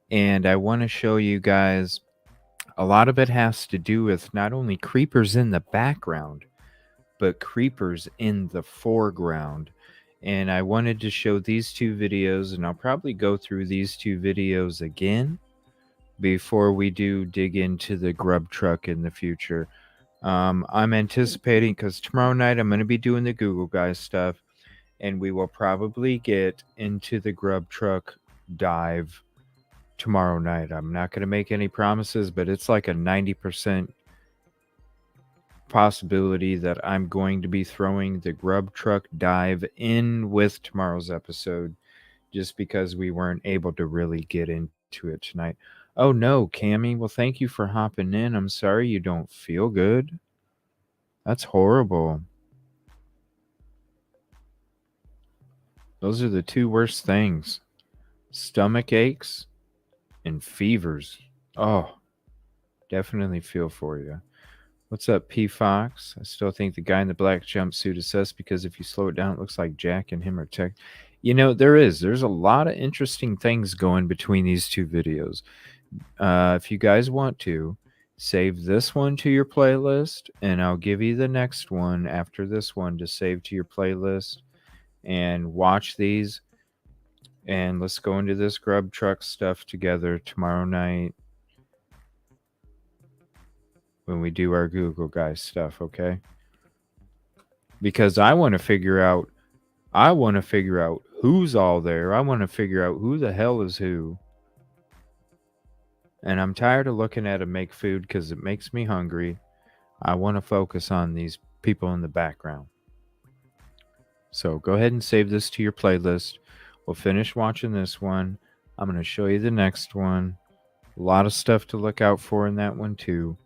And I want to show you guys, a lot of it has to do with not only creepers in the background, but creepers in the foreground. And I wanted to show these two videos, and I'll probably go through these two videos again before we do dig into the grub truck in the future. I'm anticipating, because tomorrow night I'm going to be doing the Google Guys stuff, and we will probably get into the grub truck dive tomorrow night. I'm not going to make any promises, but it's like a 90% possibility that I'm going to be throwing the grub truck dive in with tomorrow's episode, just because we weren't able to really get into it tonight. Oh no, Cammy. Well, thank you for hopping in. I'm sorry you don't feel good. That's horrible. Those are the two worst things. Stomach aches and fevers. Oh, definitely feel for you. What's up, P. Fox? I still think the guy in the black jumpsuit is sus, because if you slow it down, it looks like Jack and him are tech. You know, there's a lot of interesting things going between these two videos. If you guys want to, save this one to your playlist, and I'll give you the next one after this one to save to your playlist and watch these. And let's go into this grub truck stuff together tomorrow night when we do our Google Guys stuff, okay? Because I want to figure out who's all there. I want to figure out who the hell is who. And I'm tired of looking at them make food because it makes me hungry. I want to focus on these people in the background. So go ahead and save this to your playlist. We'll finish watching this one. I'm going to show you the next one. A lot of stuff to look out for in that one too.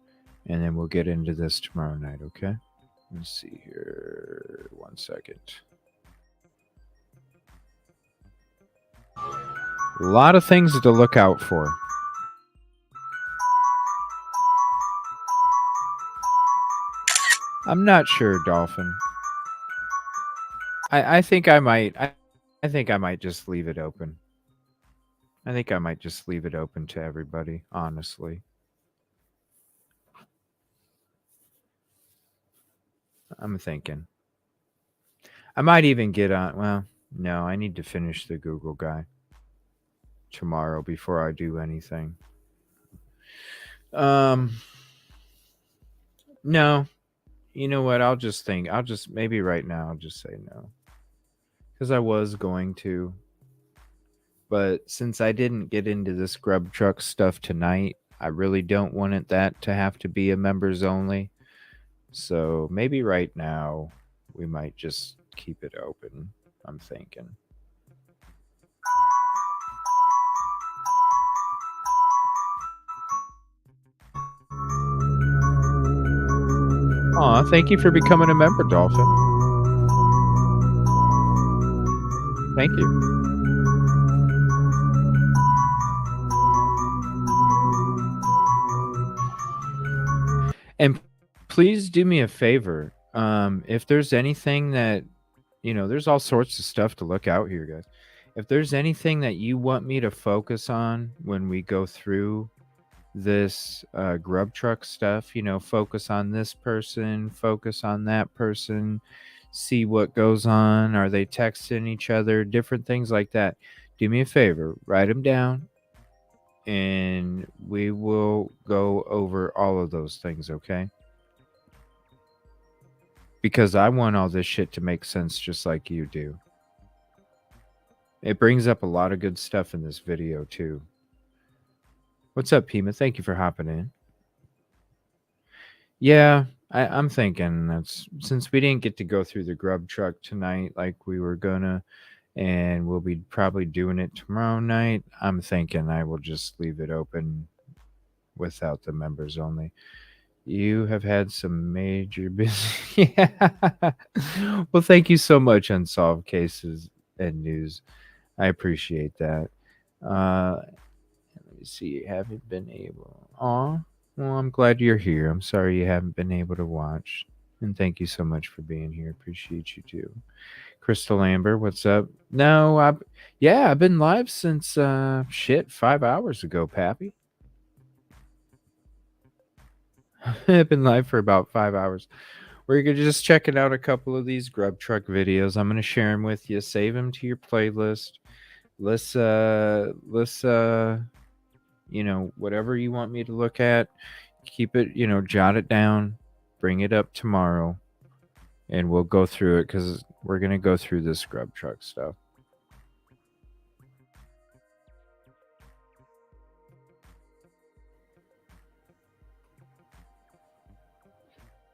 And then we'll get into this tomorrow night, okay? Let's see here. 1 second. A lot of things to look out for. I'm not sure, Dolphin. I think I might. I think I might just leave it open. I think I might just leave it open to everybody, honestly. I'm thinking. I might even get on. Well, no, I need to finish the Google guy tomorrow before I do anything. No. You know what? I'll just maybe right now I'll just say no. Because I was going to. But since I didn't get into this grub truck stuff tonight, I really don't want that to have to be a members only. So maybe right now we might just keep it open, I'm thinking. Aw, thank you for becoming a member, Dolphin. Thank you. And please do me a favor. If there's anything that, there's all sorts of stuff to look out here, guys. If there's anything that you want me to focus on when we go through this grub truck stuff, focus on this person, focus on that person, see what goes on. Are they texting each other? Different things like that. Do me a favor, write them down, and we will go over all of those things, okay? Because I want all this shit to make sense just like you do. It brings up a lot of good stuff in this video, too. What's up, Pima? Thank you for hopping in. Yeah, I'm thinking that's since we didn't get to go through the grub truck tonight like we were gonna, and we'll be probably doing it tomorrow night, I'm thinking I will just leave it open without the members only. You have had some major business. Yeah. Well, thank you so much, Unsolved Cases and News. I appreciate that. Let me see. You haven't been able. Aw. Well, I'm glad you're here. I'm sorry you haven't been able to watch. And thank you so much for being here. Appreciate you too. Crystal Amber, what's up? No, I've been live since 5 hours ago, Pappy. I've been live for about 5 hours. We're just checking out a couple of these Grub Truck videos. I'm gonna share them with you. Save them to your playlist. Let's whatever you want me to look at, keep it, jot it down, bring it up tomorrow, and we'll go through it because we're gonna go through this Grub Truck stuff.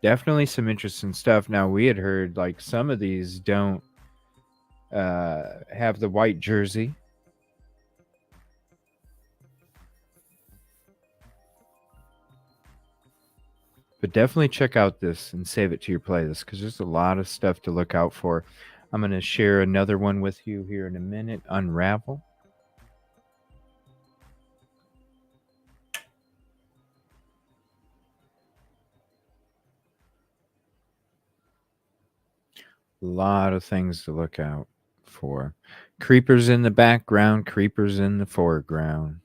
Definitely some interesting stuff. Now, we had heard like some of these don't have the white jersey. But definitely check out this and save it to your playlist because there's a lot of stuff to look out for. I'm going to share another one with you here in a minute. Unravel. A lot of things to look out for. Creepers in the background, creepers in the foreground.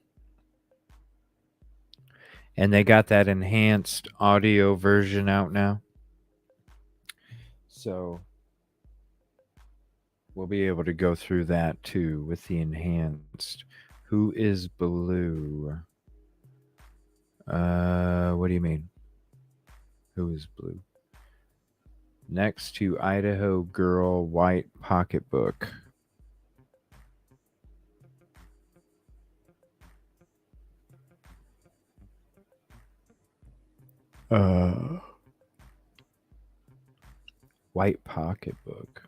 And they got that enhanced audio version out now. So we'll be able to go through that too with the enhanced. Who is blue? What do you mean? Who is blue? Next to Idaho Girl White Pocketbook. White Pocketbook.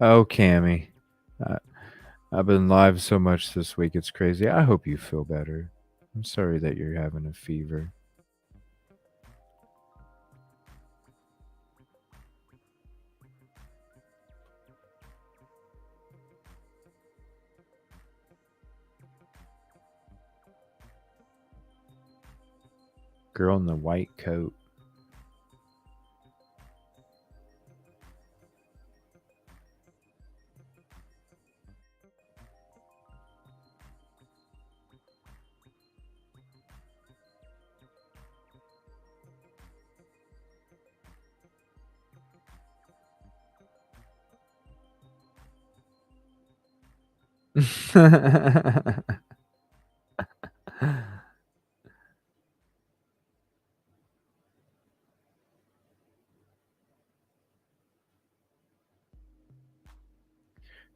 Oh, Cammy. I've been live so much this week, it's crazy. I hope you feel better. I'm sorry that you're having a fever. Girl in the white coat.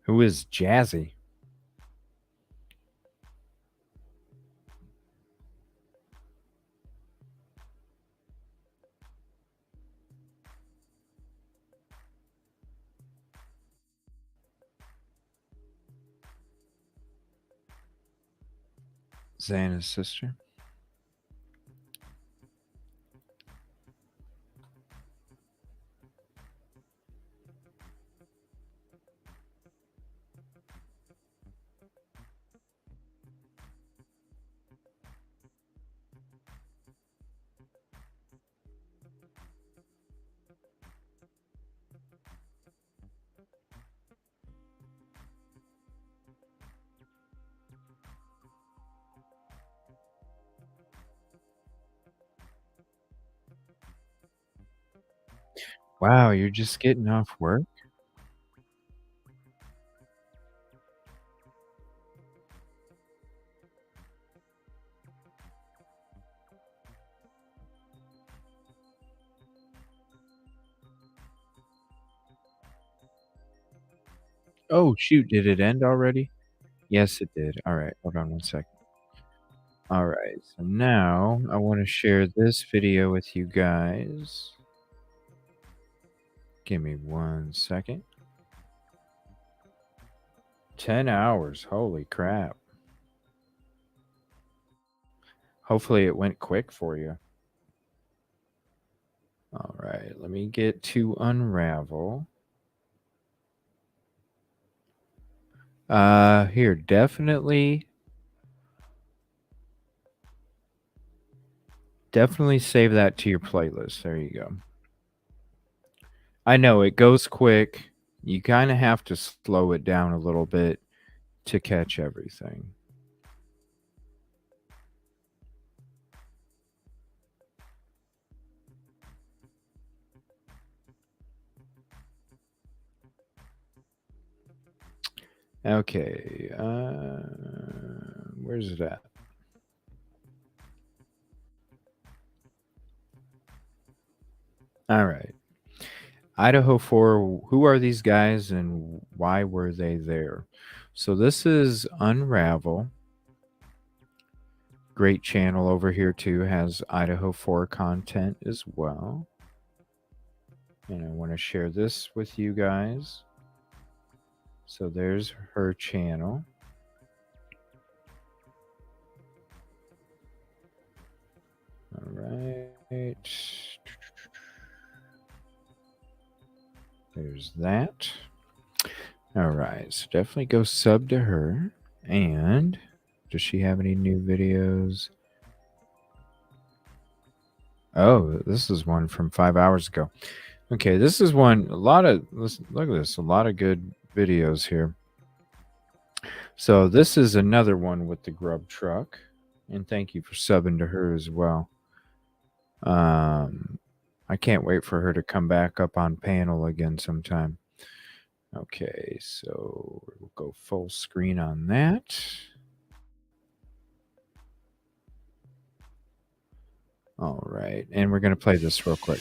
Who is Jazzy? Xana's sister. Wow, you're just getting off work? Oh, shoot. Did it end already? Yes, it did. All right. Hold on one second. All right. So now I want to share this video with you guys. Give me 1 second. 10 hours. Holy crap. Hopefully it went quick for you. All right. Let me get to Unravel. Here, definitely Definitely save that to your playlist. There you go. I know it goes quick. You kind of have to slow it down a little bit to catch everything. Okay. Where's it at? All right. Idaho 4, who are these guys and why were they there? So this is Unravel. Great channel over here too, has Idaho 4 content as well. And I want to share this with you guys. So there's her channel. All right. There's that. All right. So definitely go sub to her. And does she have any new videos? Oh, this is one from 5 hours ago. Okay, this is one, look at this, a lot of good videos here. So this is another one with the Grub truck. And thank you for subbing to her as well. I can't wait for her to come back up on panel again sometime. Okay, so we'll go full screen on that. All right, and we're going to play this real quick.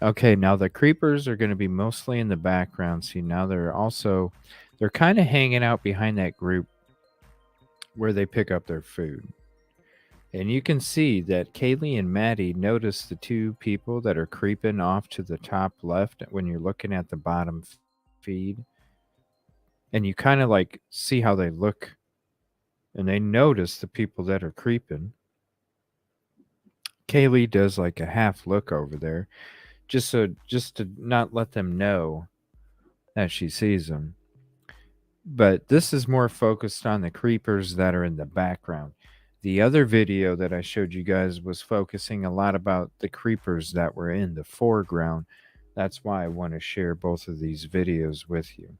Okay, now the creepers are going to be mostly in the background. See, now they're kind of hanging out behind that group where they pick up their food. And you can see that Kaylee and Maddie notice the two people that are creeping off to the top left when you're looking at the bottom feed. And you kind of like see how they look, and they notice the people that are creeping. Kaylee does like a half look over there, just to not let them know that she sees them. But this is more focused on the creepers that are in the background. The other video that I showed you guys was focusing a lot about the creepers that were in the foreground. That's why I want to share both of these videos with you.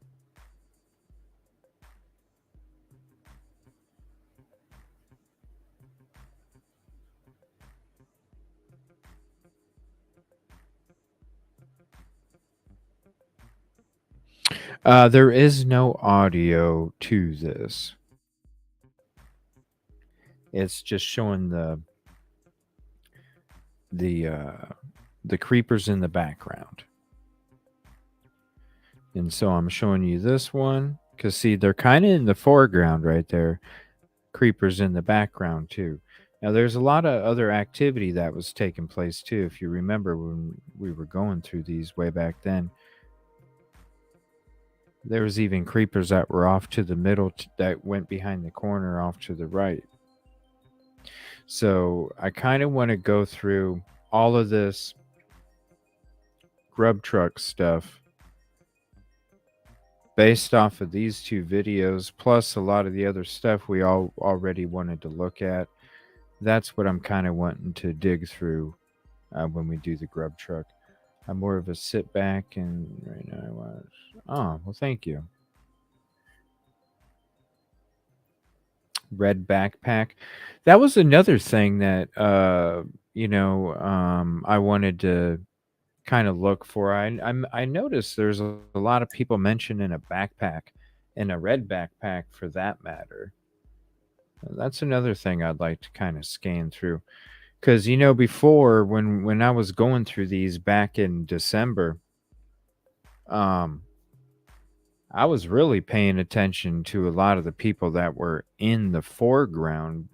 There is no audio to this. It's just showing the creepers in the background. And so I'm showing you this one because see, they're kind of in the foreground right there. Creepers in the background too. Now there's a lot of other activity that was taking place too. If you remember when we were going through these way back then, there was even creepers that were off to the middle that went behind the corner off to the right. So I kind of want to go through all of this Grub truck stuff based off of these two videos, plus a lot of the other stuff we already wanted to look at. That's what I'm kind of wanting to dig through when we do the Grub truck. I'm more of a sit back and right now I watch. Oh, well, thank you. Red backpack. That was another thing that I wanted to kind of look for. I noticed there's a lot of people mentioning a backpack and a red backpack for that matter. That's another thing I'd like to kind of scan through. Because before when I was going through these back in December, I was really paying attention to a lot of the people that were in the foreground.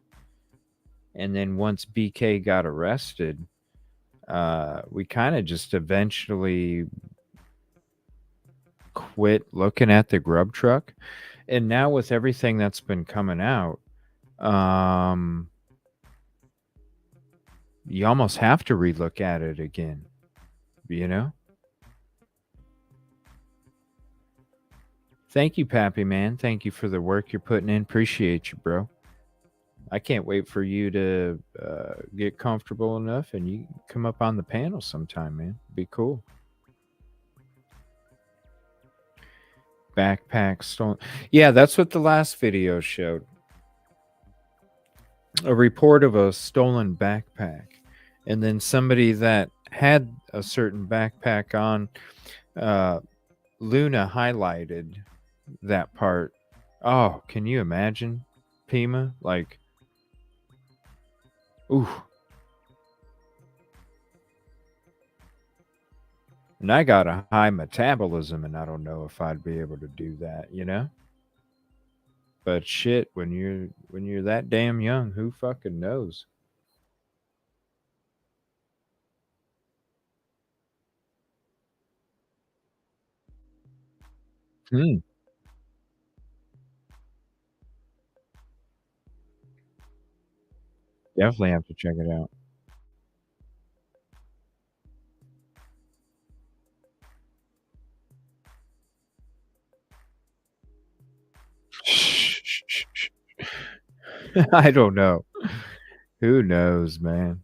And then once BK got arrested, we kind of just eventually quit looking at the Grub truck. And now with everything that's been coming out, you almost have to relook at it again, Thank you, Pappy, man. Thank you for the work you're putting in. Appreciate you, bro. I can't wait for you to get comfortable enough and you come up on the panel sometime, man. Be cool. Backpack stolen. Yeah, that's what the last video showed. A report of a stolen backpack. And then somebody that had a certain backpack on, Luna highlighted that part. Oh, can you imagine, Pima? Like, ooh. And I got a high metabolism, and I don't know if I'd be able to do that, But shit, when you're that damn young, who fucking knows? Definitely have to check it out. I don't know. Who knows, man?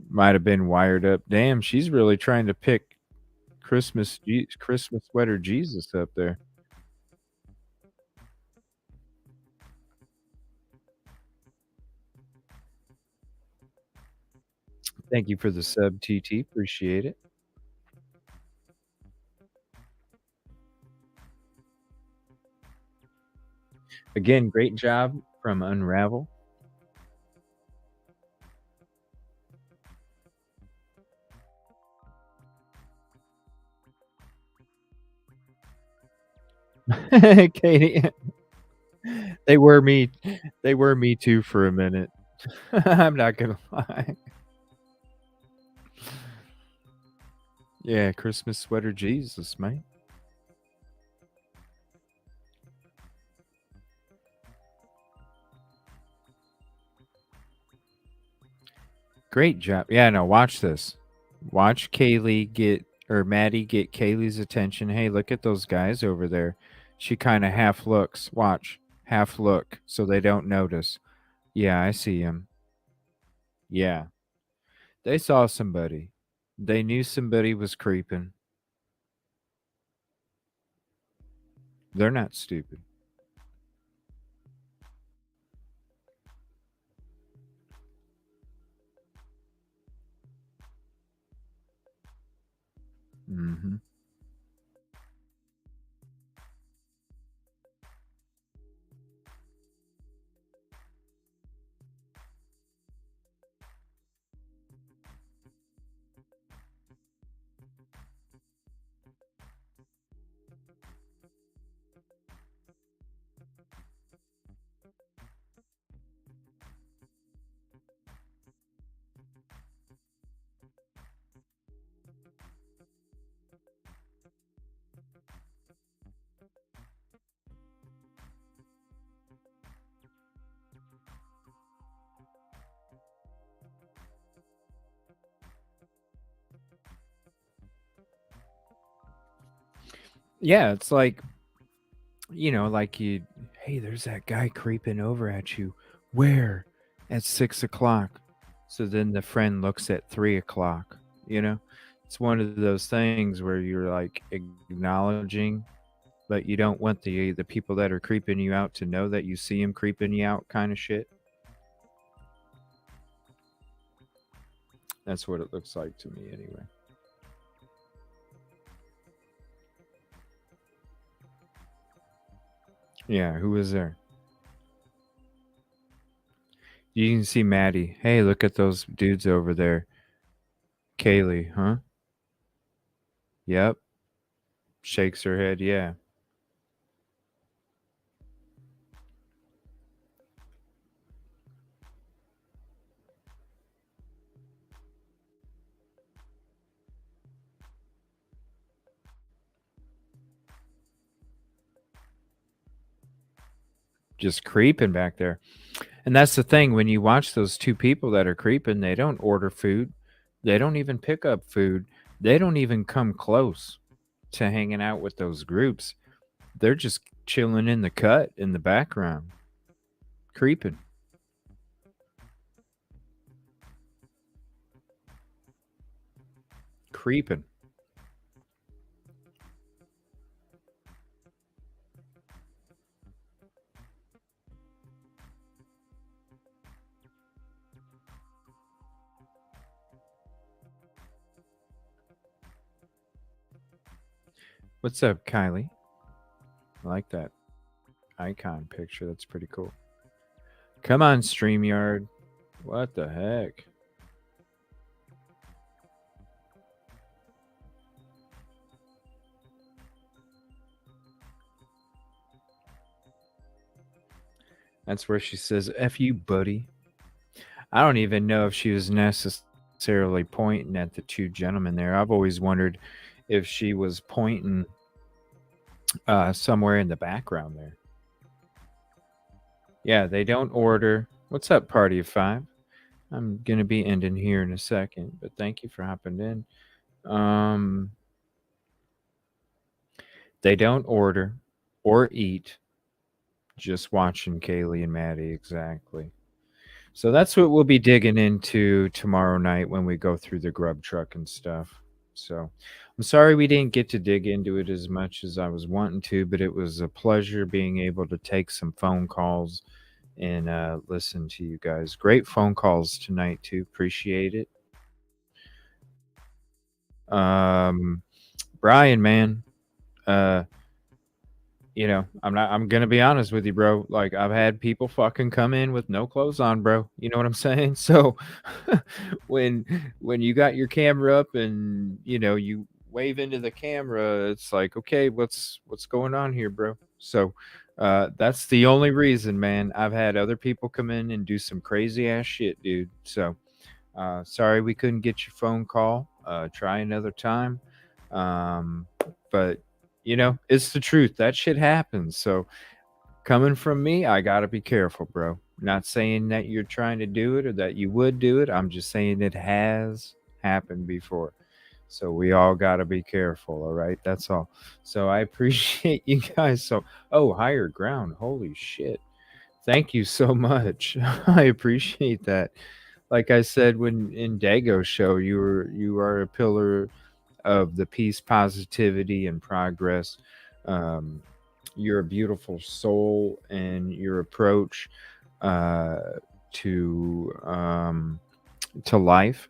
Might have been wired up. Damn, she's really trying to pick Christmas sweater Jesus up there. Thank you for the sub, TT. Appreciate it. Again, great job from Unravel. Katie. They were me too for a minute. I'm not gonna lie. Yeah, Christmas sweater Jesus, mate. Great job. Yeah, no, watch this. Watch Kaylee Maddie get Kaylee's attention. Hey, look at those guys over there. She kind of half looks. Watch. Half look so they don't notice. Yeah, I see him. Yeah. They saw somebody. They knew somebody was creeping. They're not stupid. Mm-hmm. Yeah, it's like, hey, there's that guy creeping over at you. Where? At 6 o'clock. So then the friend looks at 3 o'clock, it's one of those things where you're like acknowledging, but you don't want the people that are creeping you out to know that you see them creeping you out, kind of shit. That's what it looks like to me, anyway. Yeah, who was there? You can see Maddie. Hey, look at those dudes over there. Kaylee, huh? Yep. Shakes her head, yeah. Just creeping back there. And that's the thing, when you watch those two people that are creeping, they don't order food. They don't even pick up food. They don't even come close to hanging out with those groups. They're just chilling in the cut in the background. Creeping. Creeping. What's up, Kylie? I like that icon picture. That's pretty cool. Come on, StreamYard. What the heck? That's where she says, F you, buddy. I don't even know if she was necessarily pointing at the two gentlemen there. I've always wondered if she was pointing somewhere in the background there. Yeah, they don't order. What's up, Party of Five? I'm going to be ending here in a second, but thank you for hopping in. They don't order or eat. Just watching Kaylee and Maddie, exactly. So that's what we'll be digging into tomorrow night when we go through the Grub truck and stuff. So I'm sorry we didn't get to dig into it as much as I was wanting to, but it was a pleasure being able to take some phone calls and listen to you guys. Great phone calls tonight too. Appreciate it. Brian, man, you know, I'm gonna be honest with you, bro. Like, I've had people fucking come in with no clothes on, bro. You know what I'm saying? So when you got your camera up and you know you wave into the camera, it's like, okay, what's going on here, bro? So that's the only reason, man. I've had other people come in and do some crazy ass shit, dude. So sorry we couldn't get your phone call. Try another time. But you know, it's the truth. That shit happens. So coming from me, I gotta be careful, bro. Not saying that you're trying to do it or that you would do it. I'm just saying it has happened before. So we all gotta be careful, all right? That's all. So I appreciate you guys. So higher ground. Holy shit. Thank you so much. I appreciate that. Like I said when in Dago's show, you are a pillar of the peace, positivity, and progress. You're a beautiful soul, and your approach to life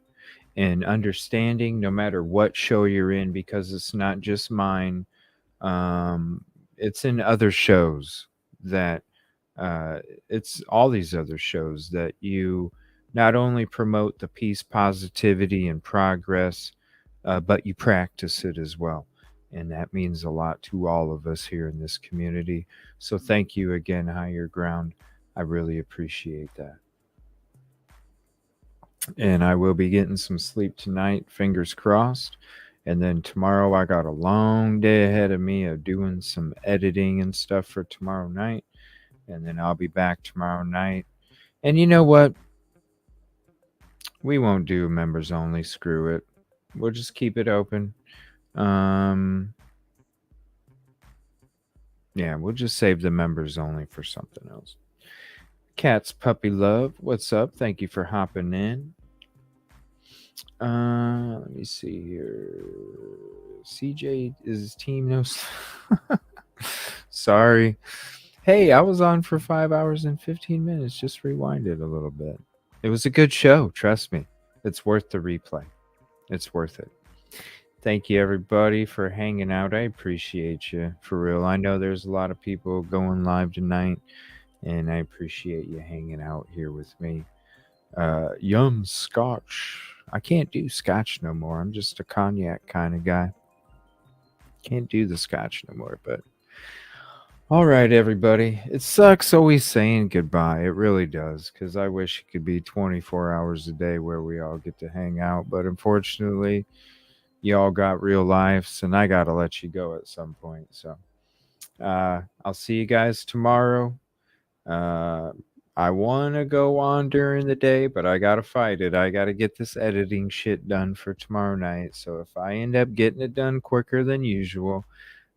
and understanding, no matter what show you're in, because it's not just mine. It's in other shows that it's all these other shows that you not only promote the peace, positivity, and progress, but you practice it as well. And that means a lot to all of us here in this community. So thank you again, Higher Ground. I really appreciate that. And I will be getting some sleep tonight, fingers crossed. And then tomorrow I got a long day ahead of me of doing some editing and stuff for tomorrow night. And then I'll be back tomorrow night. And you know what? We won't do members only. Screw it. We'll just keep it open. Yeah, we'll just save the members only for something else. Cat's Puppy Love, what's up? Thank you for hopping in. Let me see here. CJ is team no. Sorry. Hey, I was on for 5 hours and 15 minutes. Just rewind it a little bit. It was a good show. Trust me. It's worth the replay. It's worth it. Thank you, everybody, for hanging out. I appreciate you. For real. I know there's a lot of people going live tonight, and I appreciate you hanging out here with me. Yum scotch. I can't do scotch no more. I'm just a cognac kind of guy. Can't do the scotch no more, but all right, everybody. It sucks always saying goodbye. It really does, because I wish it could be 24 hours a day where we all get to hang out. But unfortunately, you all got real lives, and I got to let you go at some point. So I'll see you guys tomorrow. I want to go on during the day, but I got to fight it. I got to get this editing shit done for tomorrow night. So if I end up getting it done quicker than usual,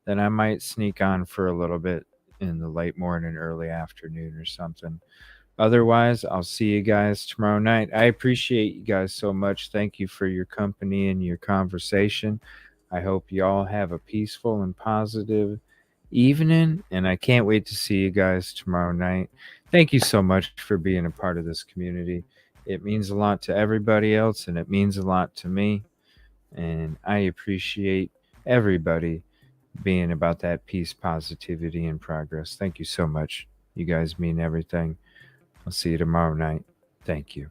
then I might sneak on for a little bit in the late morning, early afternoon or something. Otherwise, I'll see you guys tomorrow night. I appreciate you guys so much. Thank you for your company and your conversation. I hope you all have a peaceful and positive evening, and I can't wait to see you guys tomorrow night. Thank you so much for being a part of this community. It means a lot to everybody else, and it means a lot to me. And I appreciate everybody being about that peace, positivity, and progress. Thank you so much. You guys mean everything. I'll see you tomorrow night. Thank you.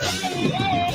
Yeah.